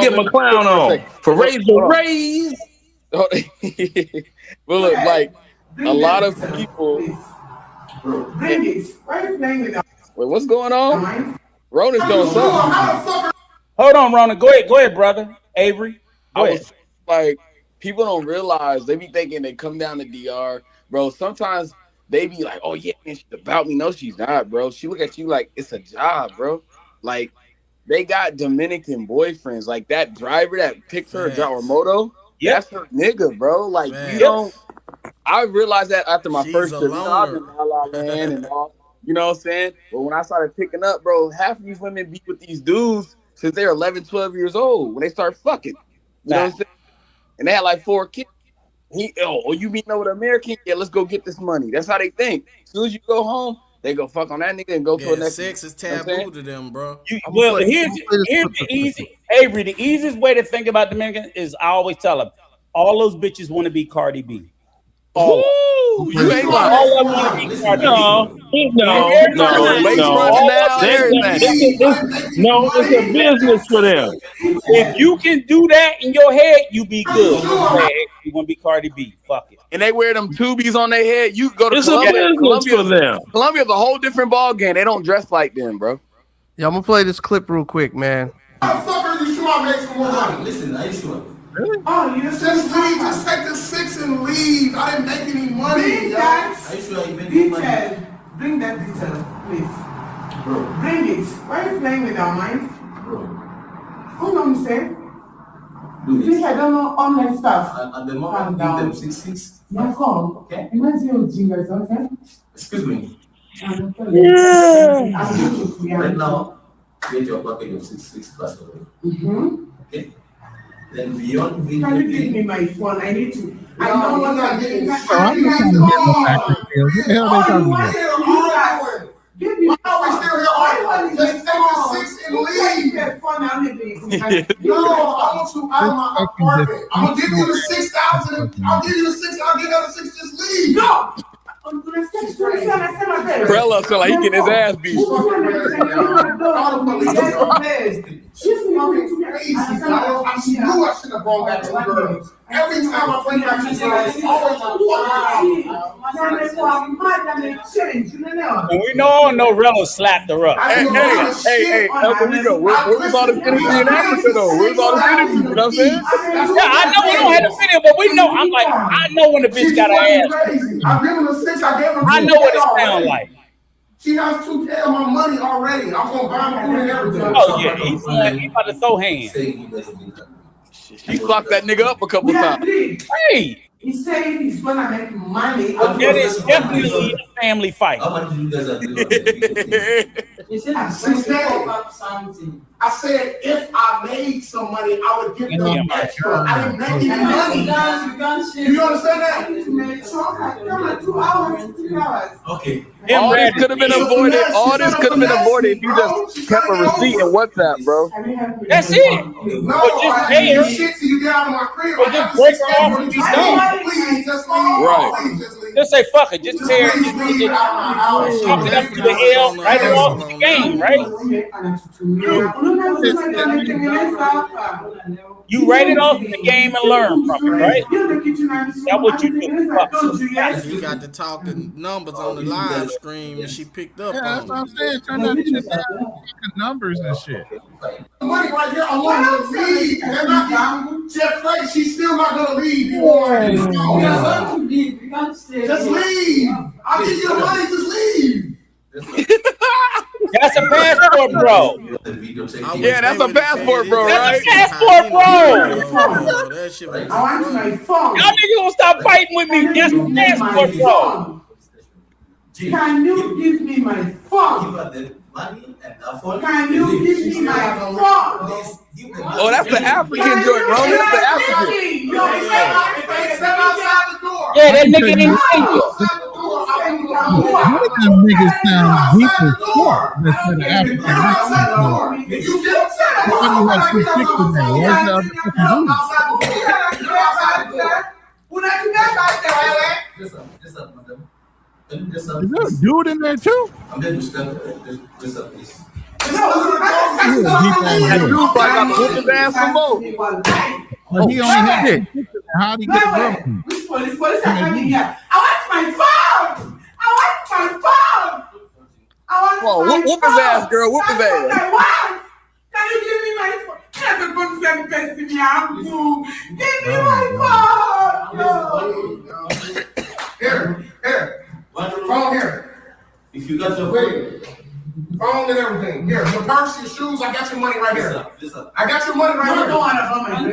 get my clown on for Razor Rays. Well, look, like a lot of people. Wait, what's going on? Ronan's doing something. Hold on, Ronan. Go ahead, brother. Avery. Go ahead. Like, people don't realize they be thinking they come down to DR, bro. Sometimes they be like, "Oh yeah, man, she's about me." No, she's not, bro. She look at you like it's a job, bro. Like, they got Dominican boyfriends. Like that driver that picked her or moto. That's her nigga, bro. Like you don't. I realized that after my first trip. You know, I've been La La Land and all. You know what I'm saying? But when I started picking up, bro, half of these women be with these dudes since they're 11, 12 years old when they start fucking. You know what I'm saying? And they had like 4 kids. You meeting up with an American? Yeah, let's go get this money. That's how they think. As soon as you go home, they go fuck on that nigga and go to a next. Sex is taboo to them, bro. Well, here's the easy. Avery, the easiest way to think about Dominican is I always tell them, all those bitches want to be Cardi B. Ooh, you ain't lying. All of them want to be Cardi B. No, it's a business for them. If you can do that in your head, you be good. You want to be Cardi B. Fuck it. And they wear them tubies on their head. You go to It's a business for them. Colombia's a whole different ball game. They don't dress like them, bro. Yeah, I'm gonna play this clip real quick, man. How the fuck are you sure I make some more money? Listen, I ain't sure. Really? Oh, you just leave. Just take the 6 and leave. I didn't make any money. Bring that detail. Bring that detail, please. Bro. Bring it. Why are you playing with our minds? Bro. Hold on, sir. Please, I don't know online stuff. At the moment, give them 6-6. Yeah, come. Okay. Imagine you jingles, okay? Excuse me. Yeah. Right now, get your package of 6-6 plus. Okay. Then beyond. Can you give me my phone? I need to. I don't want to get in. I'm just trying to get my factory deal. What the hell they talking about? Give me. Why are we still here arguing? Just take the 6 and leave. No, I want you out of my apartment. I'm gonna give you the 6,000. I'll give you the 6. I'll give you the 6. Just leave. No. Brella feel like he getting his ass beat. She knew I should have gone back to the girls. Every time I bring back to the girls, it's always And we all know Rello slapped her up. Hey, Uncle Rico, where's all this energy in Africa though? Where's all this energy? You know what I'm saying? Yeah, I know we don't have the video, but we know. I'm like, I know when the bitch got her ass. I gave him a 6. I gave him. I know what it sounds like. She has 2K of my money already. I'm gonna buy my food and everything. Oh yeah, he's about to throw hands. He clocked that nigga up a couple times. Hey, he's saying he's gonna make money. That is definitely a family fight. How much do you guys agree I said if I made some money, I would give them extra. I didn't make any money. You understand that? 2 hours, 3 hours. Okay. All this could have been avoided. All this could have been avoided if you just kept a receipt in WhatsApp, bro. That's it. No, just pay her. Shit till you get out of my crib. Or just break her off and be done. Please, just leave. Right. Just say fuck it. Just tear it. Just up to the L. Right off the game, right? You write it off the game and learn from it, right? That's what you do. We got to talking numbers on the live stream, and she picked up. Yeah, that's what I'm saying. Turn that shit down. Numbers and shit. Money right here, I want her to leave. They're not down. Jeff Clay, she's still not gonna leave. You want just leave. I'll give you the money. Just leave. That's a passport, bro. Yeah, that's a passport, bro. Right? That's a passport, bro. I want my phone. Y'all niggas gonna stop fighting with me. That's a passport, bro. Can you give me my phone? Can you give me my phone? Oh, that's the African joint, bro. That's the African. Yeah, that nigga ain't single. What them niggas sound deep as fuck? That's the African. Why do you have 2 chicks in there? Where's the other fucking dude? Is there a dude in there too? I'm going to stand this up, please. That dude probably got to whoop his ass some more. Well, he only had 2 chicks in there. How'd he get broken? Which police are coming here? I want my phone! I want my phone! I want my Whoop his ass, girl. Whoop his ass. I want! Can you give me my phone? Give me my phone! Here. Phone here. If you got your phone and everything. Here, your purse, your shoes, I got your money right here. I got your money right here.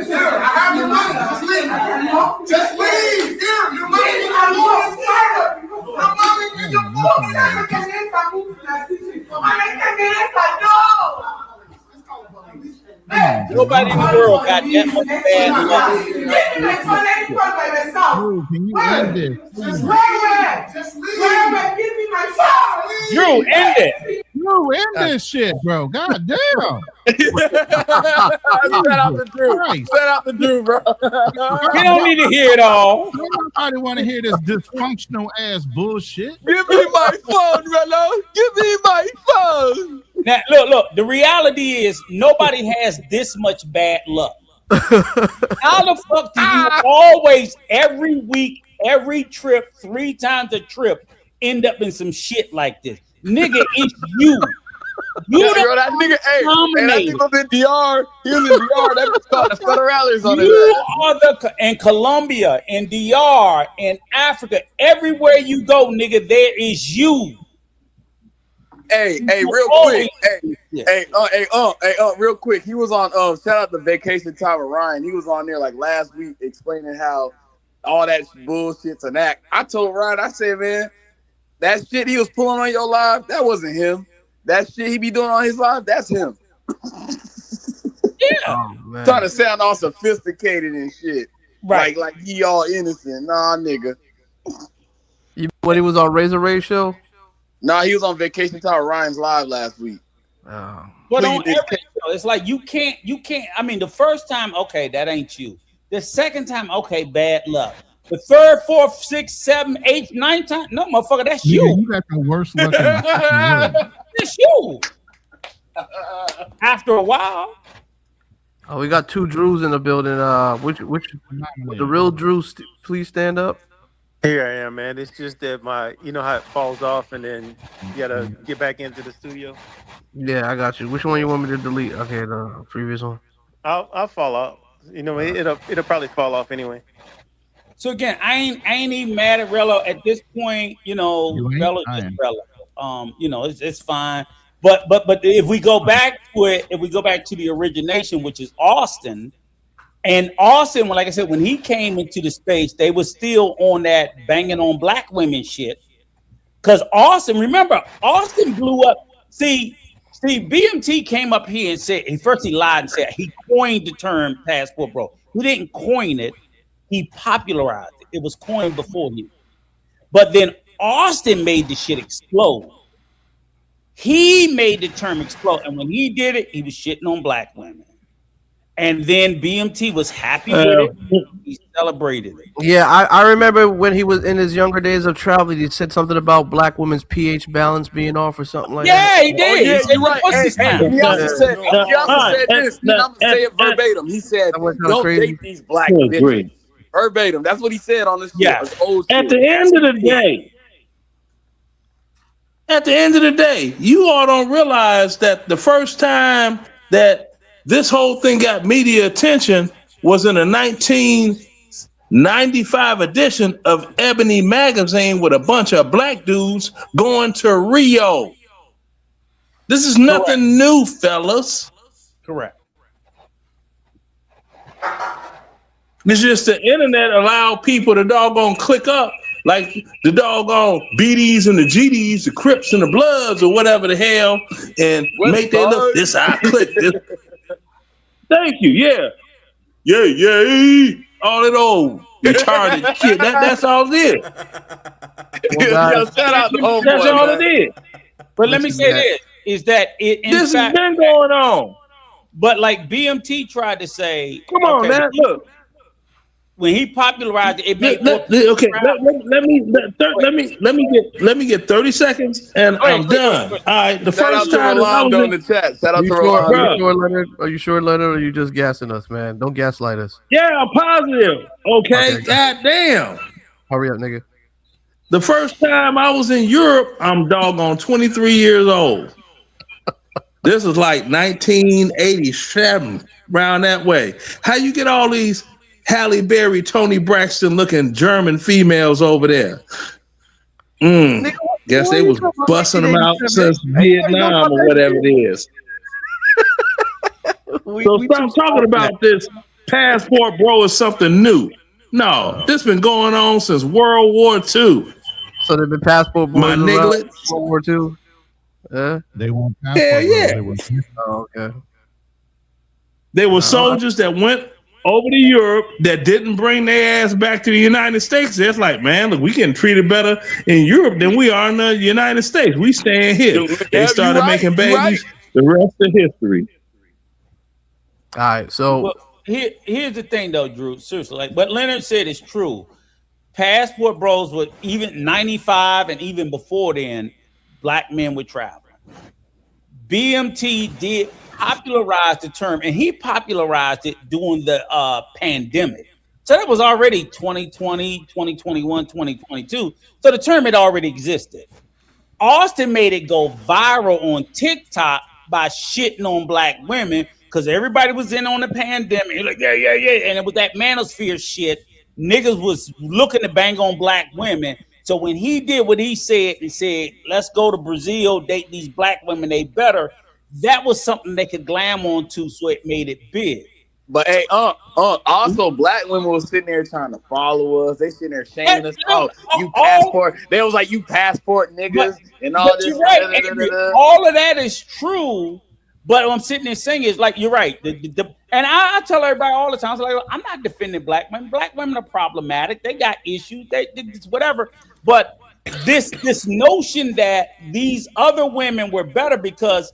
Here, I have your money. Just leave. Just leave. Here, your money. Nobody in the world got that much bad luck. Drew, can you end this? Just leave. Give me my phone. Drew, end it. Drew, end this shit, bro. God damn. Set out the Drew. Set out the Drew, bro. We don't need to hear it all. Nobody want to hear this dysfunctional ass bullshit. Give me my phone, Rello. Give me my phone. Now, look. The reality is nobody has this much bad luck. How the fuck do you always, every week, every trip, 3 times a trip, end up in some shit like this? Nigga, it's you. You bro, that nigga, that nigga was in DR. He was in DR. That was called the federales on it. You are in Colombia, in DR, in Africa, everywhere you go, nigga, there is you. Hey, real quick. Real quick. He was on. Shout out to Vacation Time with Ryan. He was on there like last week explaining how all that bullshit's an act. I told Ryan, I said, man, that shit he was pulling on your live, that wasn't him. That shit he be doing on his live, that's him. Yeah. Trying to sound all sophisticated and shit. Right. Like he all innocent. Nah, nigga. When he was on Razor Ray show? Nah, he was on Vacation Time with Ryan's live last week. Oh. But on every show, it's like you can't. I mean, the first time, okay, that ain't you. The second time, okay, bad luck. The third, fourth, sixth, seventh, eighth, ninth time, no, motherfucker, that's you. You got the worst luck in the fucking world. That's you. After a while. Oh, we got two Drews in the building. Which the real Drew? Please stand up. Here I am, man. It's just that you know how it falls off, and then you gotta get back into the studio. Yeah, I got you. Which one you want me to delete? Okay, the previous one. I'll fall off. You know, it'll probably fall off anyway. So again, I ain't even mad at Rello at this point. You know, Rello is Rello. You know, it's fine. But if we go back to it, if we go back to the origination, which is Austin. And Austin, like I said, when he came into the space, they were still on that banging on black women shit. Because Austin, remember, Austin blew up. See, BMT came up here and said, first he lied and said he coined the term passport bro. He didn't coin it. He popularized it. It was coined before him. But then Austin made the shit explode. He made the term explode. And when he did it, he was shitting on black women. And then BMT was happy with it. He celebrated it. Yeah, I remember when he was in his younger days of traveling, he said something about black women's pH balance being off or something like that. Yeah, he did. Yeah, you're right. He also said this. I'm going to say it verbatim. He said, don't date these black bitches. Verbatim. That's what he said on this shit. Yeah. At the end of the day, you all don't realize that the first time that this whole thing got media attention was in a 1995 edition of Ebony magazine with a bunch of black dudes going to Rio. This is nothing new, fellas. Correct. It's just the internet allowed people to doggone click up like the doggone BDs and the GDs, the Crips and the Bloods or whatever the hell, and make they look, this I click this. Thank you. Yeah. All that old retarded shit. That's all it is. Shout out to homeboy, that's all it is. But let me say this: is that it? This has been going on. But like BMT tried to say, come on, man. Look, when he popularized it, made let me get 30 seconds and I'm done. All right. The first time I was in the chat. Shout out to Rolando. Are you sure, Leonard, or are you just gassing us, man? Don't gaslight us. Yeah, I'm positive. Okay. God damn. Hurry up, nigga. The first time I was in Europe, I'm doggone 23 years old. This is like 1987, around that way. How you get all these Halle Berry, Tony Braxton looking German females over there? Guess they was busting them out since Vietnam or whatever it is. So stop talking about this passport bro is something new. No, this been going on since World War II. So they've been passport boys my nigglets. World War II. They want passport. Yeah. Oh, okay. They were soldiers that went over to Europe that didn't bring their ass back to the United States. It's like, man, look, we getting treated better in Europe than we are in the United States. We staying here. They started making babies. The rest of history. All right, so here's the thing, though, Drew. Seriously, like what Leonard said is true. Passport bros were even 95 and even before then, black men would travel. BMT did popularize the term, and he popularized it during the pandemic. So that was already 2020, 2021, 2022. So the term had already existed. Austin made it go viral on TikTok by shitting on black women because everybody was in on the pandemic. Like, yeah. And it was that manosphere shit. Niggas was looking to bang on black women. So when he did what he said, let's go to Brazil, date these black women, they better. That was something they could glam onto, so it made it big. But hey, also black women was sitting there trying to follow us. They sitting there shaming us. Oh, you passport. They was like, you passport niggas and all this. You're right. All of that is true. But what I'm sitting there saying is like, you're right. And I tell everybody all the time, I'm not defending black women. Black women are problematic. They got issues. It's whatever. But this notion that these other women were better because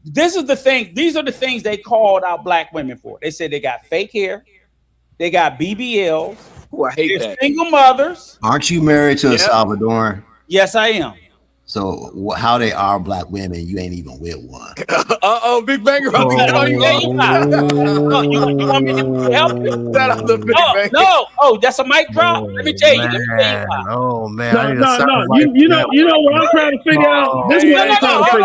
this is the thing. These are the things they called out black women for. They said they got fake hair, they got BBLs. I hate that. Single mothers. Aren't you married to a Salvadoran? Yes, I am. So how they are black women? You ain't even with one. Big Banger about to tell you. You want me to help you? Shout out to Big Banger. No. Oh, that's a mic drop. Let me tell you. why. Oh man. No. You know what I'm trying to figure out. This is what I'm trying to figure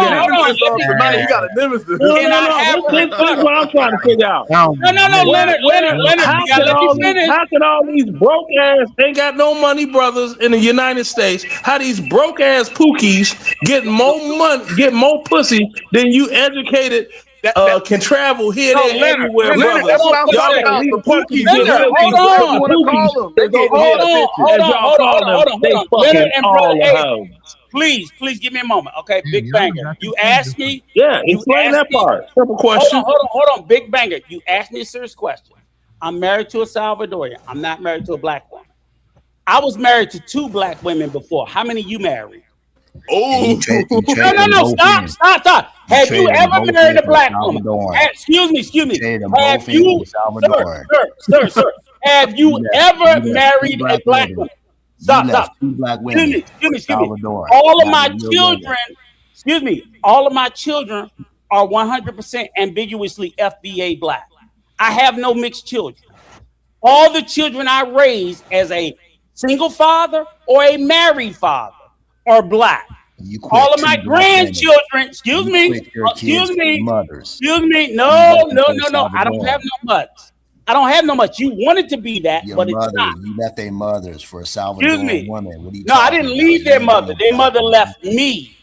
out. You got to demonstrate. This is what I'm trying to figure out. No, Leonard. How can all these broke ass ain't got no money brothers in the United States? How these broke ass pookies get more money, get more pussy than you educated can travel here, there, everywhere, brother. That's what I'm talking about. The pookies. Hold on. Please give me a moment. Okay, Big Banger. You asked me. Yeah, explain that part. Simple question. Hold on, Big Banger. You asked me a serious question. I'm married to a Salvadorian. I'm not married to a black woman. I was married to 2 black women before. How many you married? Oh, no! Stop! Have you ever married a black woman? Excuse me. Have you, sir? Have you ever married a black woman? Stop. Excuse me. All of my children are 100% ambiguously FBA black. I have no mixed children. All the children I raised as a single father or a married father are black. All of my grandchildren, excuse me. No. I don't have no much. You wanted to be that, but it's not. You left their mothers for a Salvadoran woman. No, I didn't leave their mother. Their mother left me.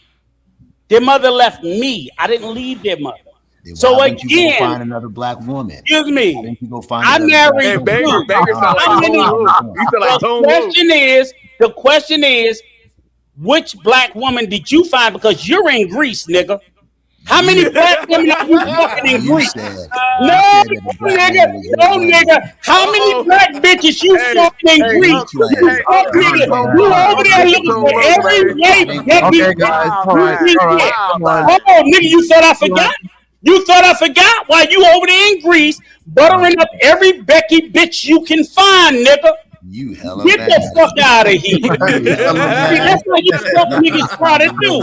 I didn't leave their mother. So again, you go find another black woman. Excuse me. I married. The question is, which black woman did you find? Because you're in Greece, nigga. How many black women are you fucking in Greece? No, nigga. How many black bitches you fucking in Greece? You over there looking for every white nigga. Oh, nigga, you thought I forgot? You thought I forgot? Why you over there in Greece buttering up every Becky bitch you can find, nigga? You hella get the fuck out of here. That's what you fuck niggas try to do.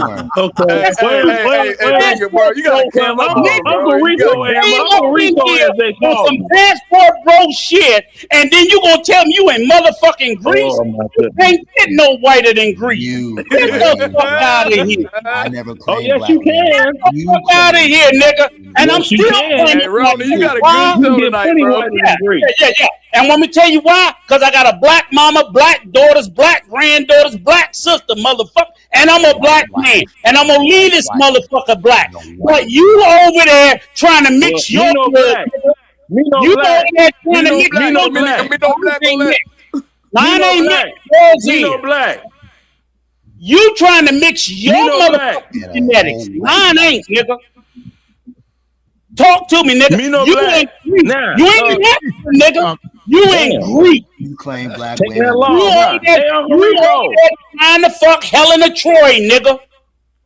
Hey, bro, you gotta come up. Uncle Rico, as they call some passport bro shit, and then you gonna tell me you in motherfucking Greece? You can't get no whiter than Greece. Get the fuck out of here. I never claimed. Oh yes, you can. Get the fuck out of here, nigga. And I'm still Hey, Ronnie, you got a good show tonight, bro. Yeah. And let me tell you why? Because I got a black mama, black daughters, black granddaughters, black sister, motherfucker. And I'm a black man. And I'm going to leave this motherfucker black. But you over there trying to mix your blood. You over there trying to mix your blood. Mine ain't mixed. Black. You trying to mix your motherfucking genetics. Mine ain't, nigga. Talk to me, nigga. You ain't Greek. You ain't Mexican, nigga. You ain't Greek. You claim black women. You ain't trying to fuck Helena Troy, nigga.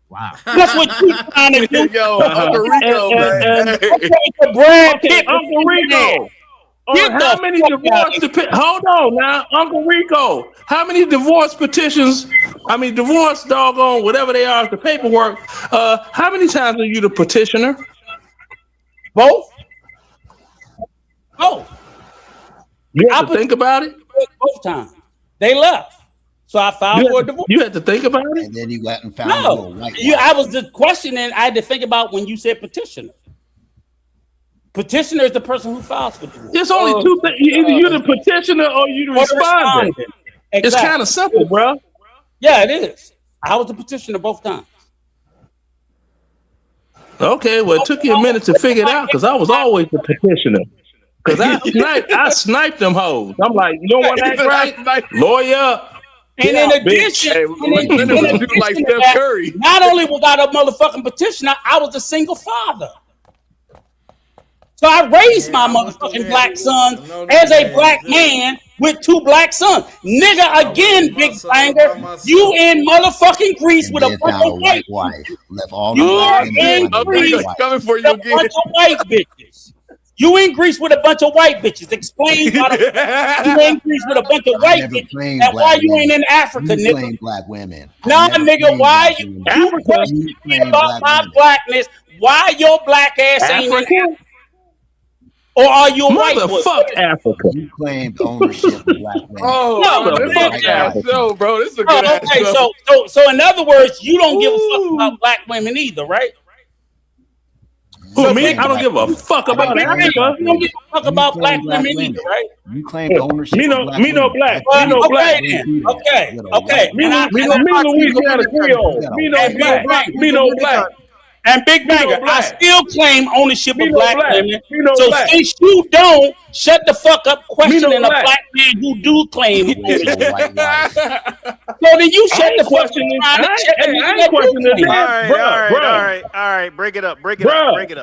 Wow. That's what you trying to do. Yo, Uncle Rico, man. Uncle Rico. How many divorce hold on now, Uncle Rico. How many divorce petitions? Divorce doggone whatever they are, the paperwork. How many times are you the petitioner? Both. You have to think about it? Both times. They left. So I filed for a divorce. You had to think about it? And then you went and found a little white I was just questioning. I had to think about when you said petitioner. Petitioner is the person who files for divorce. There's only two things. Either you're the petitioner or you're the respondent. Exactly. It's kind of simple, bro. Yeah, it is. I was the petitioner both times. Okay, well, it took you a minute to figure it out because I was always the petitioner. Because I sniped them hoes. I'm like, you don't want to act right? Lawyer. And in addition, not only was I a motherfucking petitioner, I was a single father. So I raised my motherfucking black sons as a black man with 2 black sons. Nigga, again, big banger, you in motherfucking Greece with a bunch of white wife. Left all you are in Greece coming for you with a bunch of white bitches. You in Greece with a bunch of white bitches. Explain why you in Greece with a bunch of white bitches and why you ain't in Africa, nigga. Black women. Nah, nigga, why you question about my blackness? Why your black ass ain't in Africa? Or are you a white boy? Fuck Africa. You claimed ownership of black women. Fuck ass show, bro. This is a good ass okay, show. so in other words, you don't give a fuck about black women either, right? Who, me? I don't give a fuck about Africa. You don't give a fuck about black women either, right? You claimed ownership. Me no black. Me no black. Okay. Me Louisiana Creole. Me no black. Me no black. And Big Banger, I still claim ownership of black women. So black. since you don't, shut the fuck up questioning a black man who do claim ownership. So then you shut the fuck up. I ain't questioning All right. Break it up. Break it up. Break it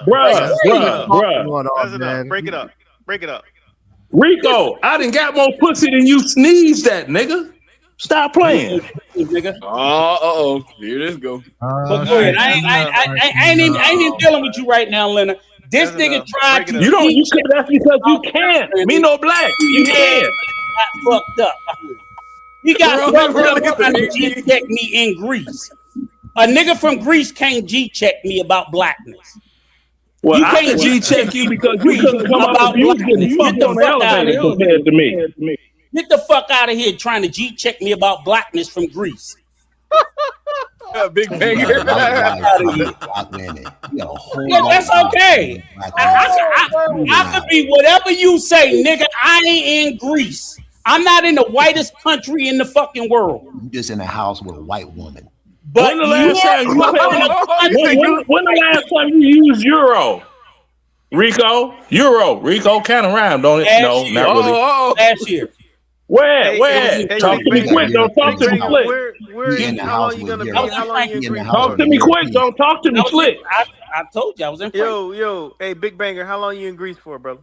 up. Rico, I done got more pussy than you sneezed at, nigga. Stop playing, nigga. Here this go. But go ahead. I ain't even dealing with you right now, Leonard. This nigga tried to. You don't. You said that's because you can't. Me no black. You can't. Got fucked up. He got fucked up trying to G-check me in Greece. A nigga from Greece can't G-check me about blackness. Well, I can G-check you because you couldn't come up with you getting fucked on the elevator compared to me. Get the fuck out of here trying to G-check me about blackness from Greece. Big Banger. That's okay. I could be whatever you say, nigga. I ain't in Greece. I'm not in the whitest country in the fucking world. You just in a house with a white woman. But when the last time you used euro? Rico, Rico kind of rhyme, don't it? No, not really. Last year. Where? Talk to me quick. Don't talk to me slick. How long you gonna be? How long you in Greece? Talk to me quick. Don't talk to me slick. I told you I was in. Yo, hey, Big Banger, how long you in Greece for, brother?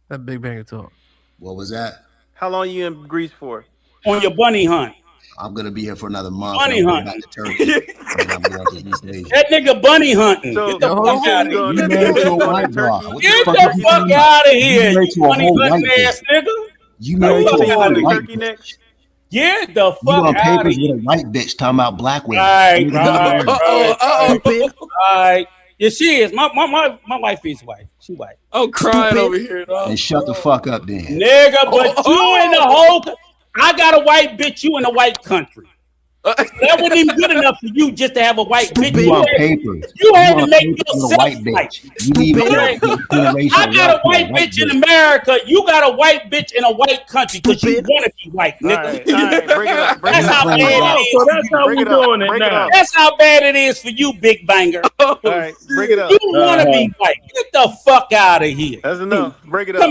That Big Banger talk. What was that? How long you in Greece for? On your bunny hunt. I'm gonna be here for another month. Bunny hunt. Back to Turkey. That nigga bunny hunting. So, get the fuck out of here. You married to a white girl. Get the fuck out of here, you bunny hunting ass nigga. You married to a white bitch. Get the fuck you on out of papers here. with a white bitch talking about black women. All right. Yeah, she is. My wife is white. She white. I'm crying over here, dog. And shut the fuck up then. Nigga, but you in the whole... I got a white bitch, you in a white country. That wasn't even good enough for you just to have a white bitch. You on papers. You had to make yourself white bitch. I got a white bitch in America. You got a white bitch in a white country because you want to be white, nigga. That's how bad it is. So that's how we're doing it now. That's how bad it is for you, Big Banger. All right, break it up. You want to be white. Get the fuck out of here. That's enough. Break it up.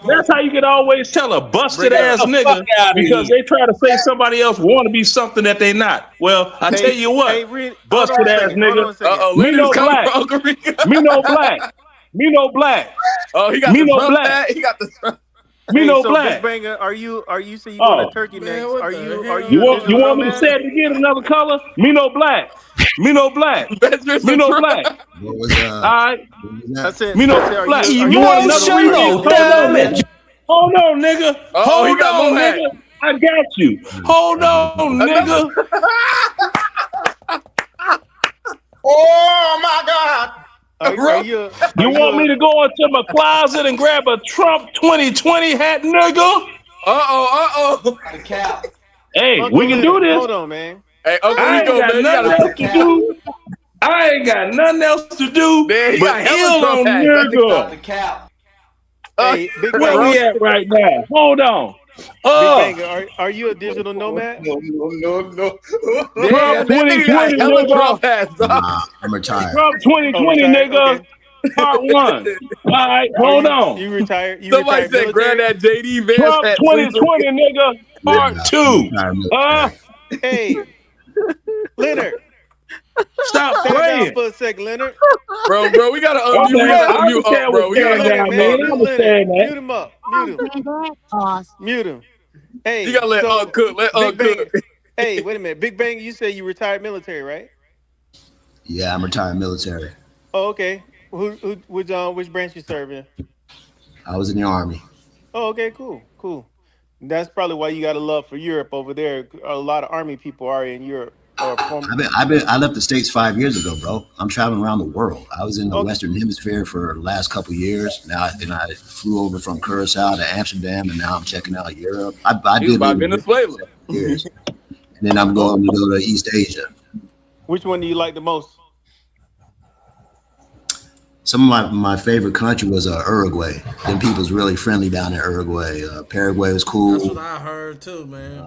That's how you can always tell a busted ass nigga because they try to say somebody else want to be something that they not. Well, I tell you what, busted ass nigga. Me no black. Me no black. Me no black. Oh, he got me the no black. He got the. Me no black. Big Banger, are you say you going to Turkey next? You want me to say it again another color? Me no black. Me no black. Me no black. All right. That's it. Me no black. You want another damage? Hold on, nigga. Hold on, nigga. I got you. Hold on, nigga. Oh my God. You want me to go into my closet and grab a Trump 2020 hat, nigga? The cap. Hey, we can do this. Hold on, man. Hey, I ain't got nothing else to do. I ain't got nothing else to do but ill on nigga. The cap. Where we at right now? Hold on. Big Bang, are you a digital nomad? Trump 2020, nigga. Nah, I'm retired. Trump 2020, nigga. Okay. Part 1. All right, hold on. You retired. You Somebody retired said, grab military? that JD Vance Trump hat. 2020, nigga. Part 2. Hey, Leonard. Stop Stand playing. down for a second, Leonard. Bro, we gotta I unmute. We gotta unmute understand up, bro. what We gotta stand down, man. I understand that. Mute him up. Mute him. Hey, You gotta let cook. Let Big Bang. cook. Hey, wait a minute. Big Bang, you say you retired military, right? Yeah, I'm retired military. Oh, okay. Which branch you serve in? I was in the Army. Oh, okay, cool. That's probably why you got a love for Europe over there. A lot of Army people are in Europe. I left the States 5 years ago, bro. I'm traveling around the world. I was in the Western Hemisphere for the last couple of years. Now, then I flew over from Curacao to Amsterdam, and now I'm checking out Europe. I did by Venezuela. Years. And then I'm going to go to East Asia. Which one do you like the most? Some of my favorite country was Uruguay. Them people's really friendly down in Uruguay. Paraguay was cool. That's what I heard too, man.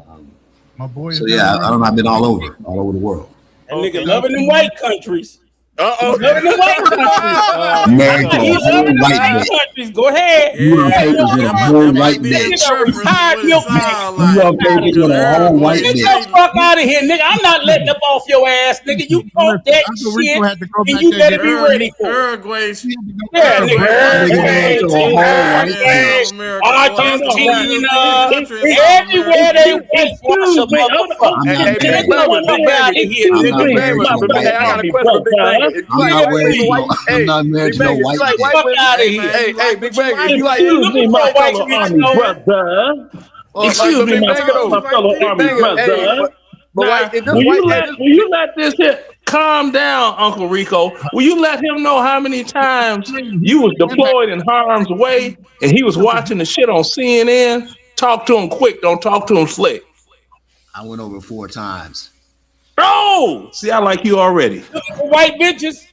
My boy. So yeah, I've been all over the world. That nigga loving them white countries. Uh-oh. Loving them white countries. America, He loving them white countries. Go ahead. You on papers with a whole white bitch. Retired milkman. You on papers with a whole white Get bitch. the fuck out of here, nigga. I'm not letting up off your ass, nigga. You talk that shit, and you better be ready for it. Uruguay. Yeah, nigga. Argentina. Everywhere they went, wash a motherfucker. Get the fuck out of here, nigga. I got a question, Big Bang. I'm not married to no white Get the bitch. fuck out of here. Hey, Big Bang, if you like, Excuse me, my fellow Army brother. Excuse me, my fellow Army brother. Now, will you let this here calm down, Uncle Rico? Will you let him know how many times you was deployed in harm's way and he was watching the shit on CNN? Talk to him quick. Don't talk to him slick. I went over 4 times. Oh, see, I like you already. White bitches.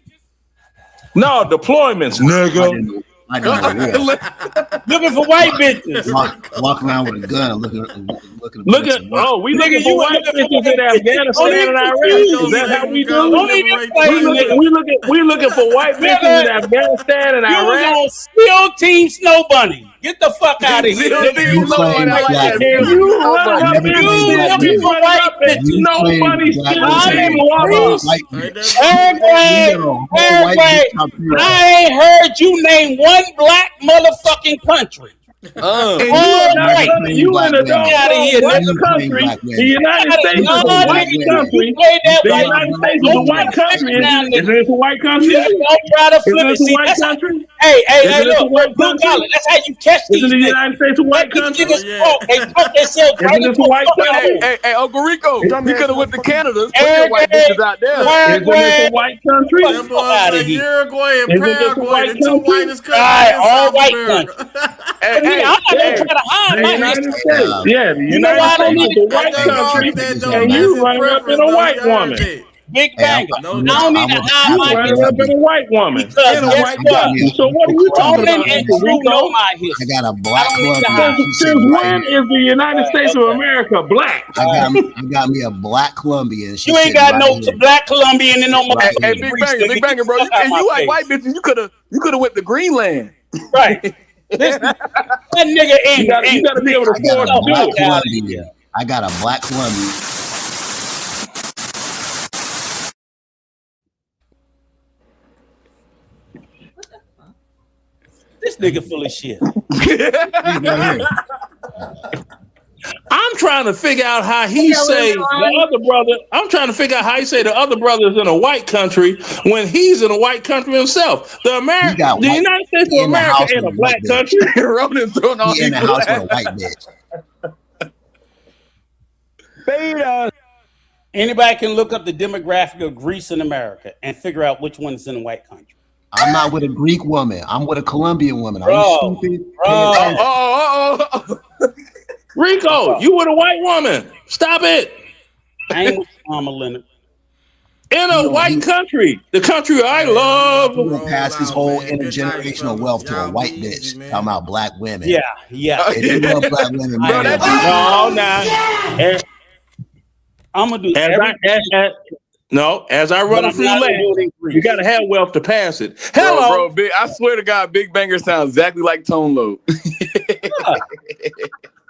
No, deployments, nigga. I didn't know Looking for white bitches. Walk around with a gun, looking. Look at we looking for white bitches in Afghanistan and Iraq. Is that how we do? We looking for white bitches in Afghanistan and Iraq. You on SEAL Team Snow Bunny. Get the fuck out of here. You run looking for white bitches. Snow Bunny Paraguay. I ain't heard you name one black motherfucking country. You in a white country. The United States is a white country. The United States is a white country. Is it a white country? Don't try to flip it. See, that's hey, look, blue collar. That's how you catch these. Is the United States a white country? They talk themselves right into a white country. Hey, Uncle Rico, you could have went to Canada. Put your white bitches out there. Is it a white country? Uruguay and Paraguay, the 2 whitest countries. All white countries. I'm not gonna try to hide my history. Yeah, the United States is a white country, and you running up in a white woman. Big banger. I don't need to hide my running up in a white woman. Because In a white country. So what are you talking about? and Drew know my history. I got a black Colombian. Since when is the United States of America black? I got me a black Colombian. You ain't got no black Colombian and no black. Hey, Big Banger, bro. You like white bitches? You could have went to Greenland. Right. That nigga ain't. You gotta be able to afford to do it. I got a black Colombian. This nigga full of shit. I'm trying to figure out how he say the other brother. I'm trying to figure out how he say the other brother is in a white country when he's in a white country himself. The United States of America ain't a black country. Ronan's throwing all in the house with a white bitch. Beta. Anybody can look up the demographic of Greece in America and figure out which one is in a white country. I'm not with a Greek woman. I'm with a Colombian woman. Are you stupid? Rico, you with a white woman. Stop it. I ain't with Mama Leonard. In a white country, the country I love. He gonna pass his whole intergenerational wealth to a white bitch. Talking about black women. Yeah. If you love black women, Bro, man. I'm gonna do as I run a free land, you gotta have wealth to pass it. Hello, bro. I swear to God, Big Banger sounds exactly like Tone Loc.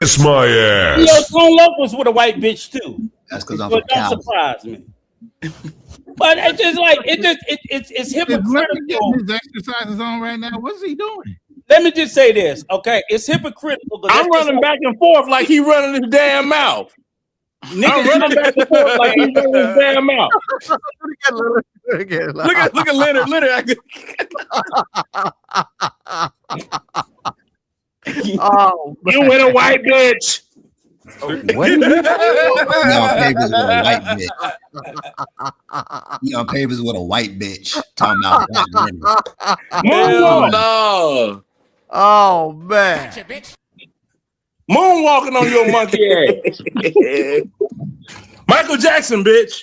It's my ass. You know, Tone Loc was with a white bitch too. That's because I'm but from don't Cali. surprise me. But it's just like it's hypocritical. Getting his exercises on right now. What's he doing? Let me just say this, okay? It's hypocritical. I'm running back and forth like he running his damn mouth. Nigga, I'm running back and forth like he running his damn mouth. Look at Leonard. Oh, you with a white bitch. What? He on papers with a white bitch. He on papers with a white bitch. Talking about black women. Hell no. Oh man. Moonwalking on your monkey ass. Michael Jackson, bitch.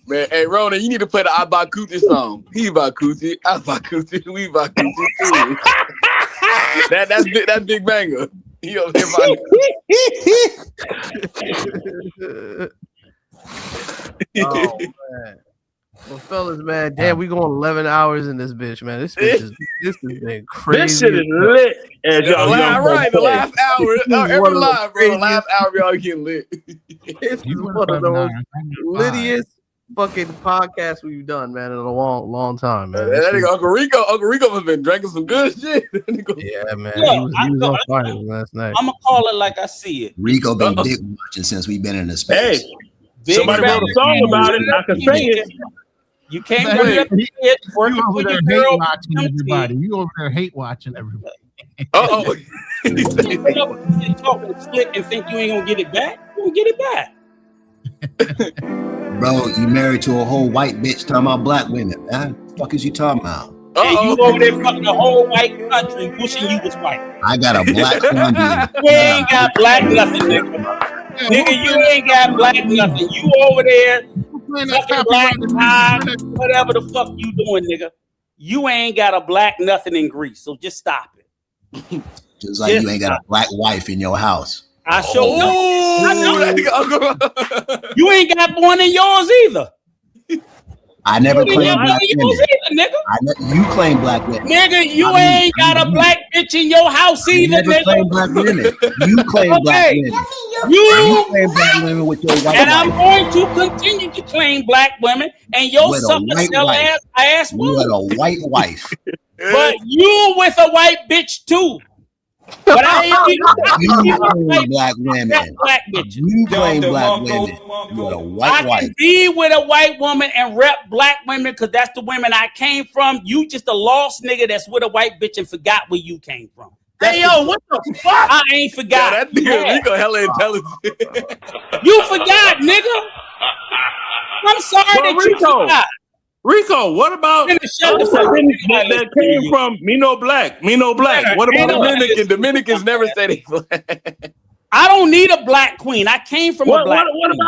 Man, hey Ronan, you need to play the I Bought Coochie song. He bought coochie, I bought coochie, we bought coochie too. That's Big Banger. He over here buying Oh man. Well, fellas, man, damn, we going 11 hours in this bitch, man. This has been crazy. This shit is lit. The last hour, every live, bro. The last hour, y'all getting lit. This is one of the most littiest fucking podcasts we've done, man, in a long time, man. That nigga Uncle Rico has been drinking some good shit. Yeah, man. Yeah, he was on fire last night. I'm gonna call it like I see it. Rico been dick watching since we've been in the space. Hey, somebody wrote a song about it. I can say it. You can't bring up it. You over there hate watching everybody. You over there hate watching everybody. Uh-oh. You talk and slick and think you ain't gonna get it back. You gonna get it back. Bro, you married to a whole white bitch talking about black women, man. What the fuck is you talking about? And you over there fucking the whole white country wishing you was white. I got a black Colombian. You ain't got black nothing, nigga. Nigga, you ain't got black nothing. You over there fucking black tie, whatever the fuck you doing, nigga. You ain't got a black nothing in Greece, so just stop it. Just like you ain't got a black wife in your house. I sure you ain't got one in yours either. I never you claimed black women. Either, nigga. You claim black women. Nigga, you ain't got a black bitch in your house either, never nigga. Claim black women. You claim black women. You claim black women with your white and wife. I'm going to continue to claim black women and your With a sucker white sell wife. ass You got a white wife. But you with a white bitch too. But I ain't You claim black women. Black bitches. You claim black women with a white I wife. can be with a white woman and rep black women because that's the women I came from. You just a lost nigga that's with a white bitch and forgot where you came from. Hey yo, what the fuck? I ain't forgot. That nigga Rico hella intelligent. You forgot, nigga. I'm sorry that you forgot. Rico, what about that came from me no black? What about Dominicans never say they black. I don't need a black queen. I came from a black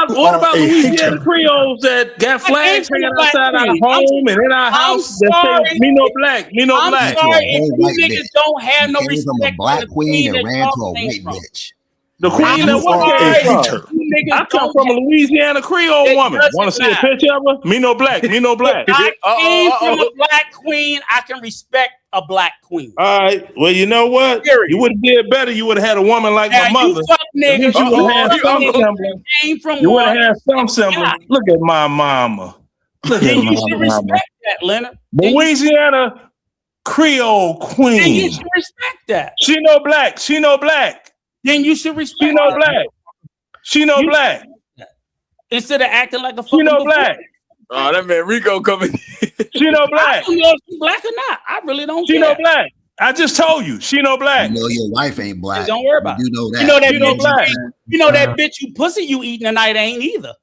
what about Louisiana Creoles that got flags hanging outside our home and in our house that say me no black? I'm sorry if you niggas don't have no respect from a black queen and ran to a white bitch. The queen that what came from? I come from a Louisiana Creole woman. Want to see a picture of her? Me no black. I came from a black queen. I can respect a black queen. All right. Well, you know what? You would have did better. You would have had a woman like my mother. You would have had some semblance. You would have had some semblance. Look at my mama. Look at my mama. Respect that, Leonard. Louisiana Creole queen. Then you should respect that. She no black. Then you should respect. She no black. She no black. Instead of acting like a fucking. She no black. Oh, that man Rico coming. She no black. I don't know if she's black or not. I really don't. She care. no black. I just told you, she no black. You know your wife ain't black. Don't worry about it. You know that. You know that She no bitch. black. You know that bitch you pussy you eating tonight ain't either.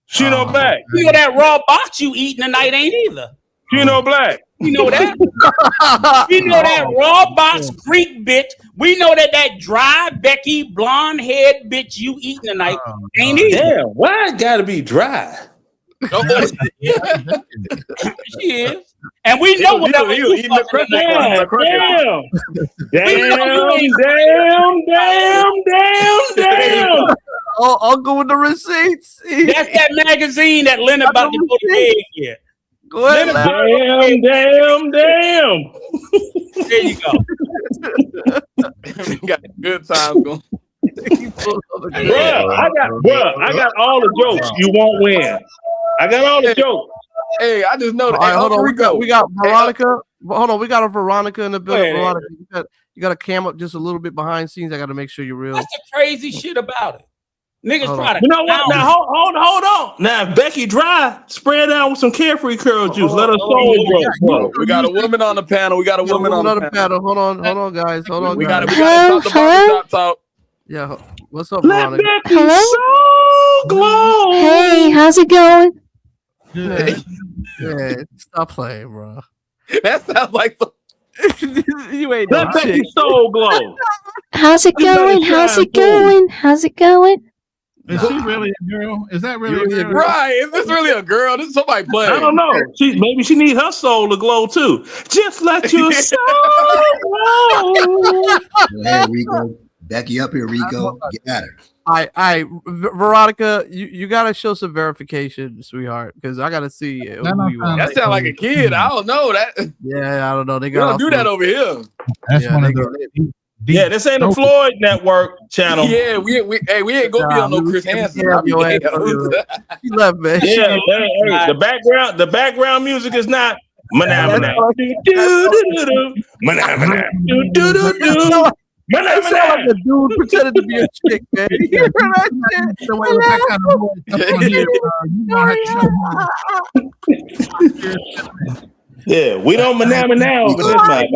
She no black. You know that raw box you eating tonight ain't either. She no black. You know that. We know that raw box Greek bitch. We know that dry Becky blonde head bitch you eating tonight ain't either. Damn, why it gotta be dry? She is. And we know what that was. Damn. Oh, Uncle with the receipts. That's that magazine that Leonard about to go to bed here. Go ahead. Damn. There you go. Got good times going. I got all the jokes. You won't win. I got all the jokes. Hey, I just know that. All right, hold on. We got Veronica. Hold on, we got a Veronica in the building. Veronica, you got to cam up just a little bit behind scenes. I got to make sure you're real. That's the crazy shit about it. Niggas try to. You know what? Now hold on. Now if Becky dry, spray down with some Carefree Curl juice. Let her soul grow. We got a woman on the panel. Hold on, guys. Hold on. We got to stop the barbershop talk. Yeah. What's up, Veronica? Hello? Glow. Hey, how's it going? Yeah, stop playing, bro. That sounds like you ain't no chick. Soul Glow. How's it going? How's it going? How's it going? Is she really a girl? Is that really a girl? Right? Is this really a girl? This is somebody playing. I don't know. Maybe she need her soul to glow too. Just let your soul glow. Hey, Rico. Becky up here, Rico. Get at her. I Veronica, you gotta show some verification, sweetheart, because I gotta see who you are. That sounds like a kid. I don't know that. Yeah, I don't know. They don't do that over here. That's one of the. Yeah, this ain't a Floyd Network channel. Yeah, we ain't gonna be on no Chris Hansen. He left, man. Yeah, the background music is not. It sound like a dude pretending to be a chick, man. You hear that shit? Yeah, we don't manama now. White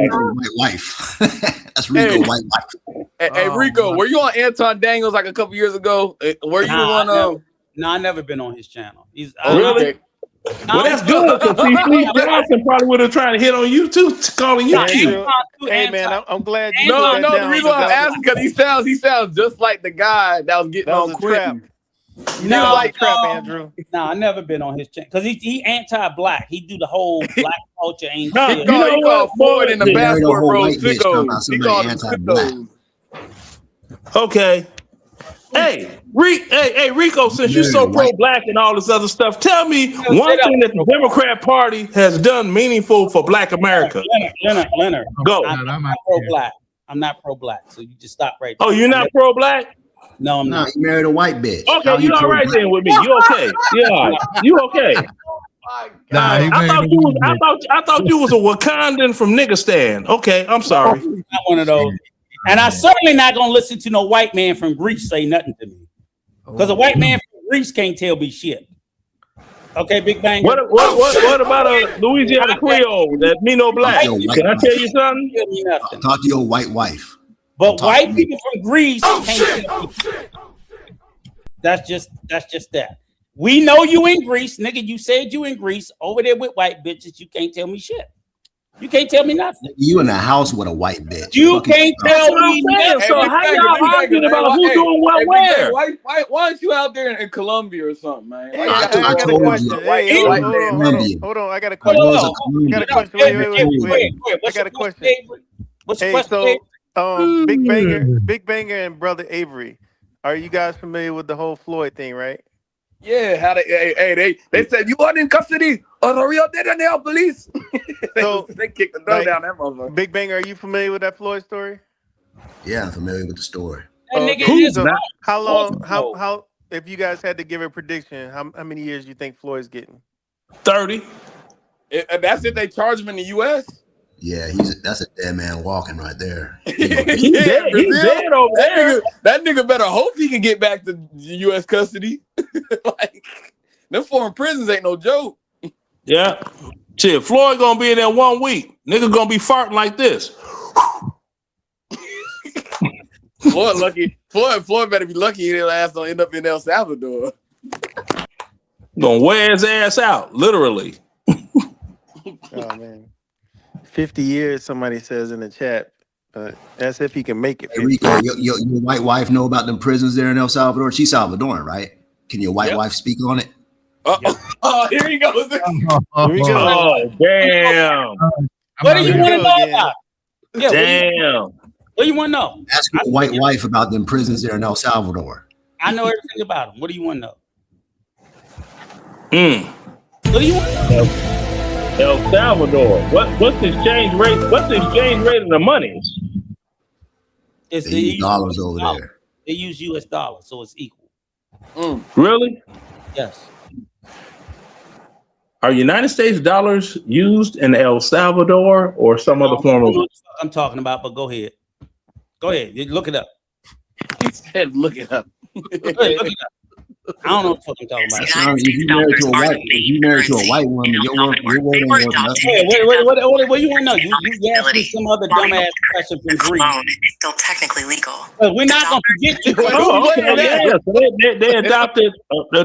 wife. That's Rico, white wife. Hey, Rico, were you on Anton Daniels like a couple years ago? Were you on? No, I've never been on his channel. He's really. Well, that's good because Steve Johnson probably would have tried to hit on you too, calling you cute. Hey man, I'm glad you. No. The reason I'm asking because he sounds just like the guy that was getting on Quentin. No, like trap, Andrew. No, I never been on his channel because he anti-black. He do the whole black culture ain't. No, shit. he called Floyd in the passport bro sickos. He called him sickos. Okay. Hey, Rico, since you're so pro-black and all this other stuff, tell me one thing that the Democrat Party has done meaningful for Black America. Leonard. Go. I'm not pro-black. I'm not pro-black. So you just stop right there. Oh, you're not pro-black? No, I'm not. You married a white bitch. Okay, you all right then with me. You okay? Yeah, you okay? I thought you was a Wakandan from Niggerstan. Okay, I'm sorry. Not one of those. And I'm certainly not gonna listen to no white man from Greece say nothing to me, because a white man from Greece can't tell me shit. Okay, Big Bang. What about a Louisiana Creole that me no black? Can I tell you something? Talk to your white wife. But white people from Greece can't tell me shit. That's just that. We know you in Greece, nigga. You said you in Greece over there with white bitches. You can't tell me shit. You can't tell me nothing. You in the house with a white bitch. You can't tell me nothing. So how y'all arguing about who's doing what where? Why aren't you out there in Colombia or something, man? I got a question. Hold on. I got a question. Wait. I got a question. What's the question? So, Big Banger, and Brother Avery, are you guys familiar with the whole Floyd thing, right? Yeah, how they said you are in custody of the Rio de Janeiro police. So they kicked the door down that motherfucker. Big Banger, are you familiar with that Floyd story? Yeah, I'm familiar with the story. How if you guys had to give a prediction, how many years do you think Floyd's getting? 30. That's if they charge him in the U.S. Yeah, that's a dead man walking right there. He's dead over there. That nigga better hope he can get back to U.S. custody. Like, them foreign prisons ain't no joke. Yeah. Shit, Floyd gonna be in there 1 week. Nigga gonna be farting like this. Floyd lucky. Floyd better be lucky his ass don't end up in El Salvador. Gonna wear his ass out, literally. Oh man. 50 years, somebody says in the chat. That's if he can make it. Hey, Rico, your white wife know about them prisons there in El Salvador? She's Salvadoran, right? Can your white wife speak on it? Oh, here he goes. Here we go. Oh, damn. What do you want to know about? Yeah, Damn. What do you want to know? Ask your white wife about them prisons there in El Salvador. I know everything about them. What do you want to know? What do you want to know? El Salvador. What's the exchange rate? What's the exchange rate of the money? It's they use dollars over there. They use US dollars, so it's equal. Really? Yes. Are United States dollars used in El Salvador or some other form of? I'm talking about, but go ahead. Go ahead. Look it up. He said, "Look it up." Look it up. I don't know what the fuck I'm talking about. If you married to a white woman, your word ain't worth nothing. What you want to know? You asked me some other dumbass question from Greece. It's still technically legal. But we're not gonna forget you.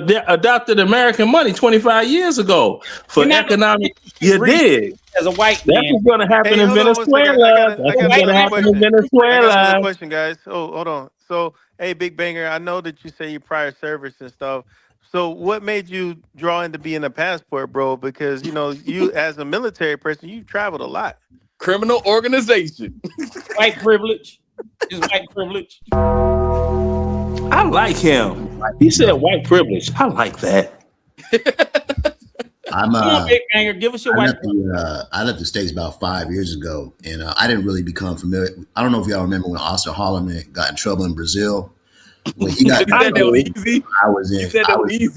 They adopted American money 25 years ago for economic. You did. As a white man, that's what's going to happen in Venezuela. That's what's going to happen in I got Venezuela. another question, guys. Oh, hold on. So, hey, Big Banger, I know that you say your prior service and stuff. So, what made you draw into being a passport, bro? Because you as a military person, you've traveled a lot. Criminal organization. White privilege. It's white privilege. I like him. He said white privilege. I like that. Come on, Big Banger, give us your white. I left the States about 5 years ago, and I didn't really become familiar. I don't know if y'all remember when Oscar Holloman got in trouble in Brazil. When he got I was in Colombia.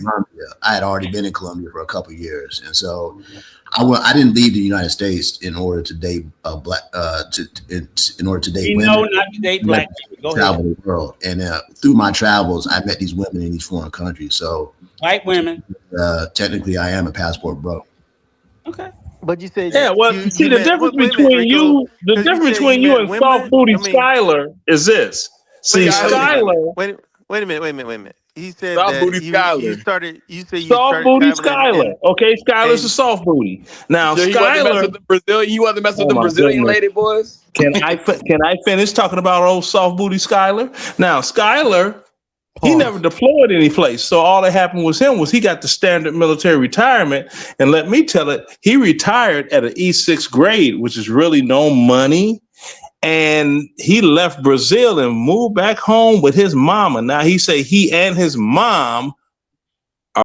I had already been in Colombia for a couple of years, and so I didn't leave the United States in order to date black in order to date women. No, not to date black people. Go travel ahead. the world, and through my travels, I met these women in these foreign countries. So white women. Technically, I am a passport bro. Okay. But you said the difference between you and soft booty Skylar is this. See, Skylar. Wait a minute. He said soft that booty Skylar. You soft booty Skylar. Okay, Skylar's a soft booty. Now, so Skylar, you want to mess with the Brazilian lady boys? Can I finish talking about old soft booty Skylar? Now, Skylar, he never deployed any place. So all that happened was he got the standard military retirement. And let me tell it, he retired at an E6 grade, which is really no money. And he left Brazil and moved back home with his mama. Now he say he and his mom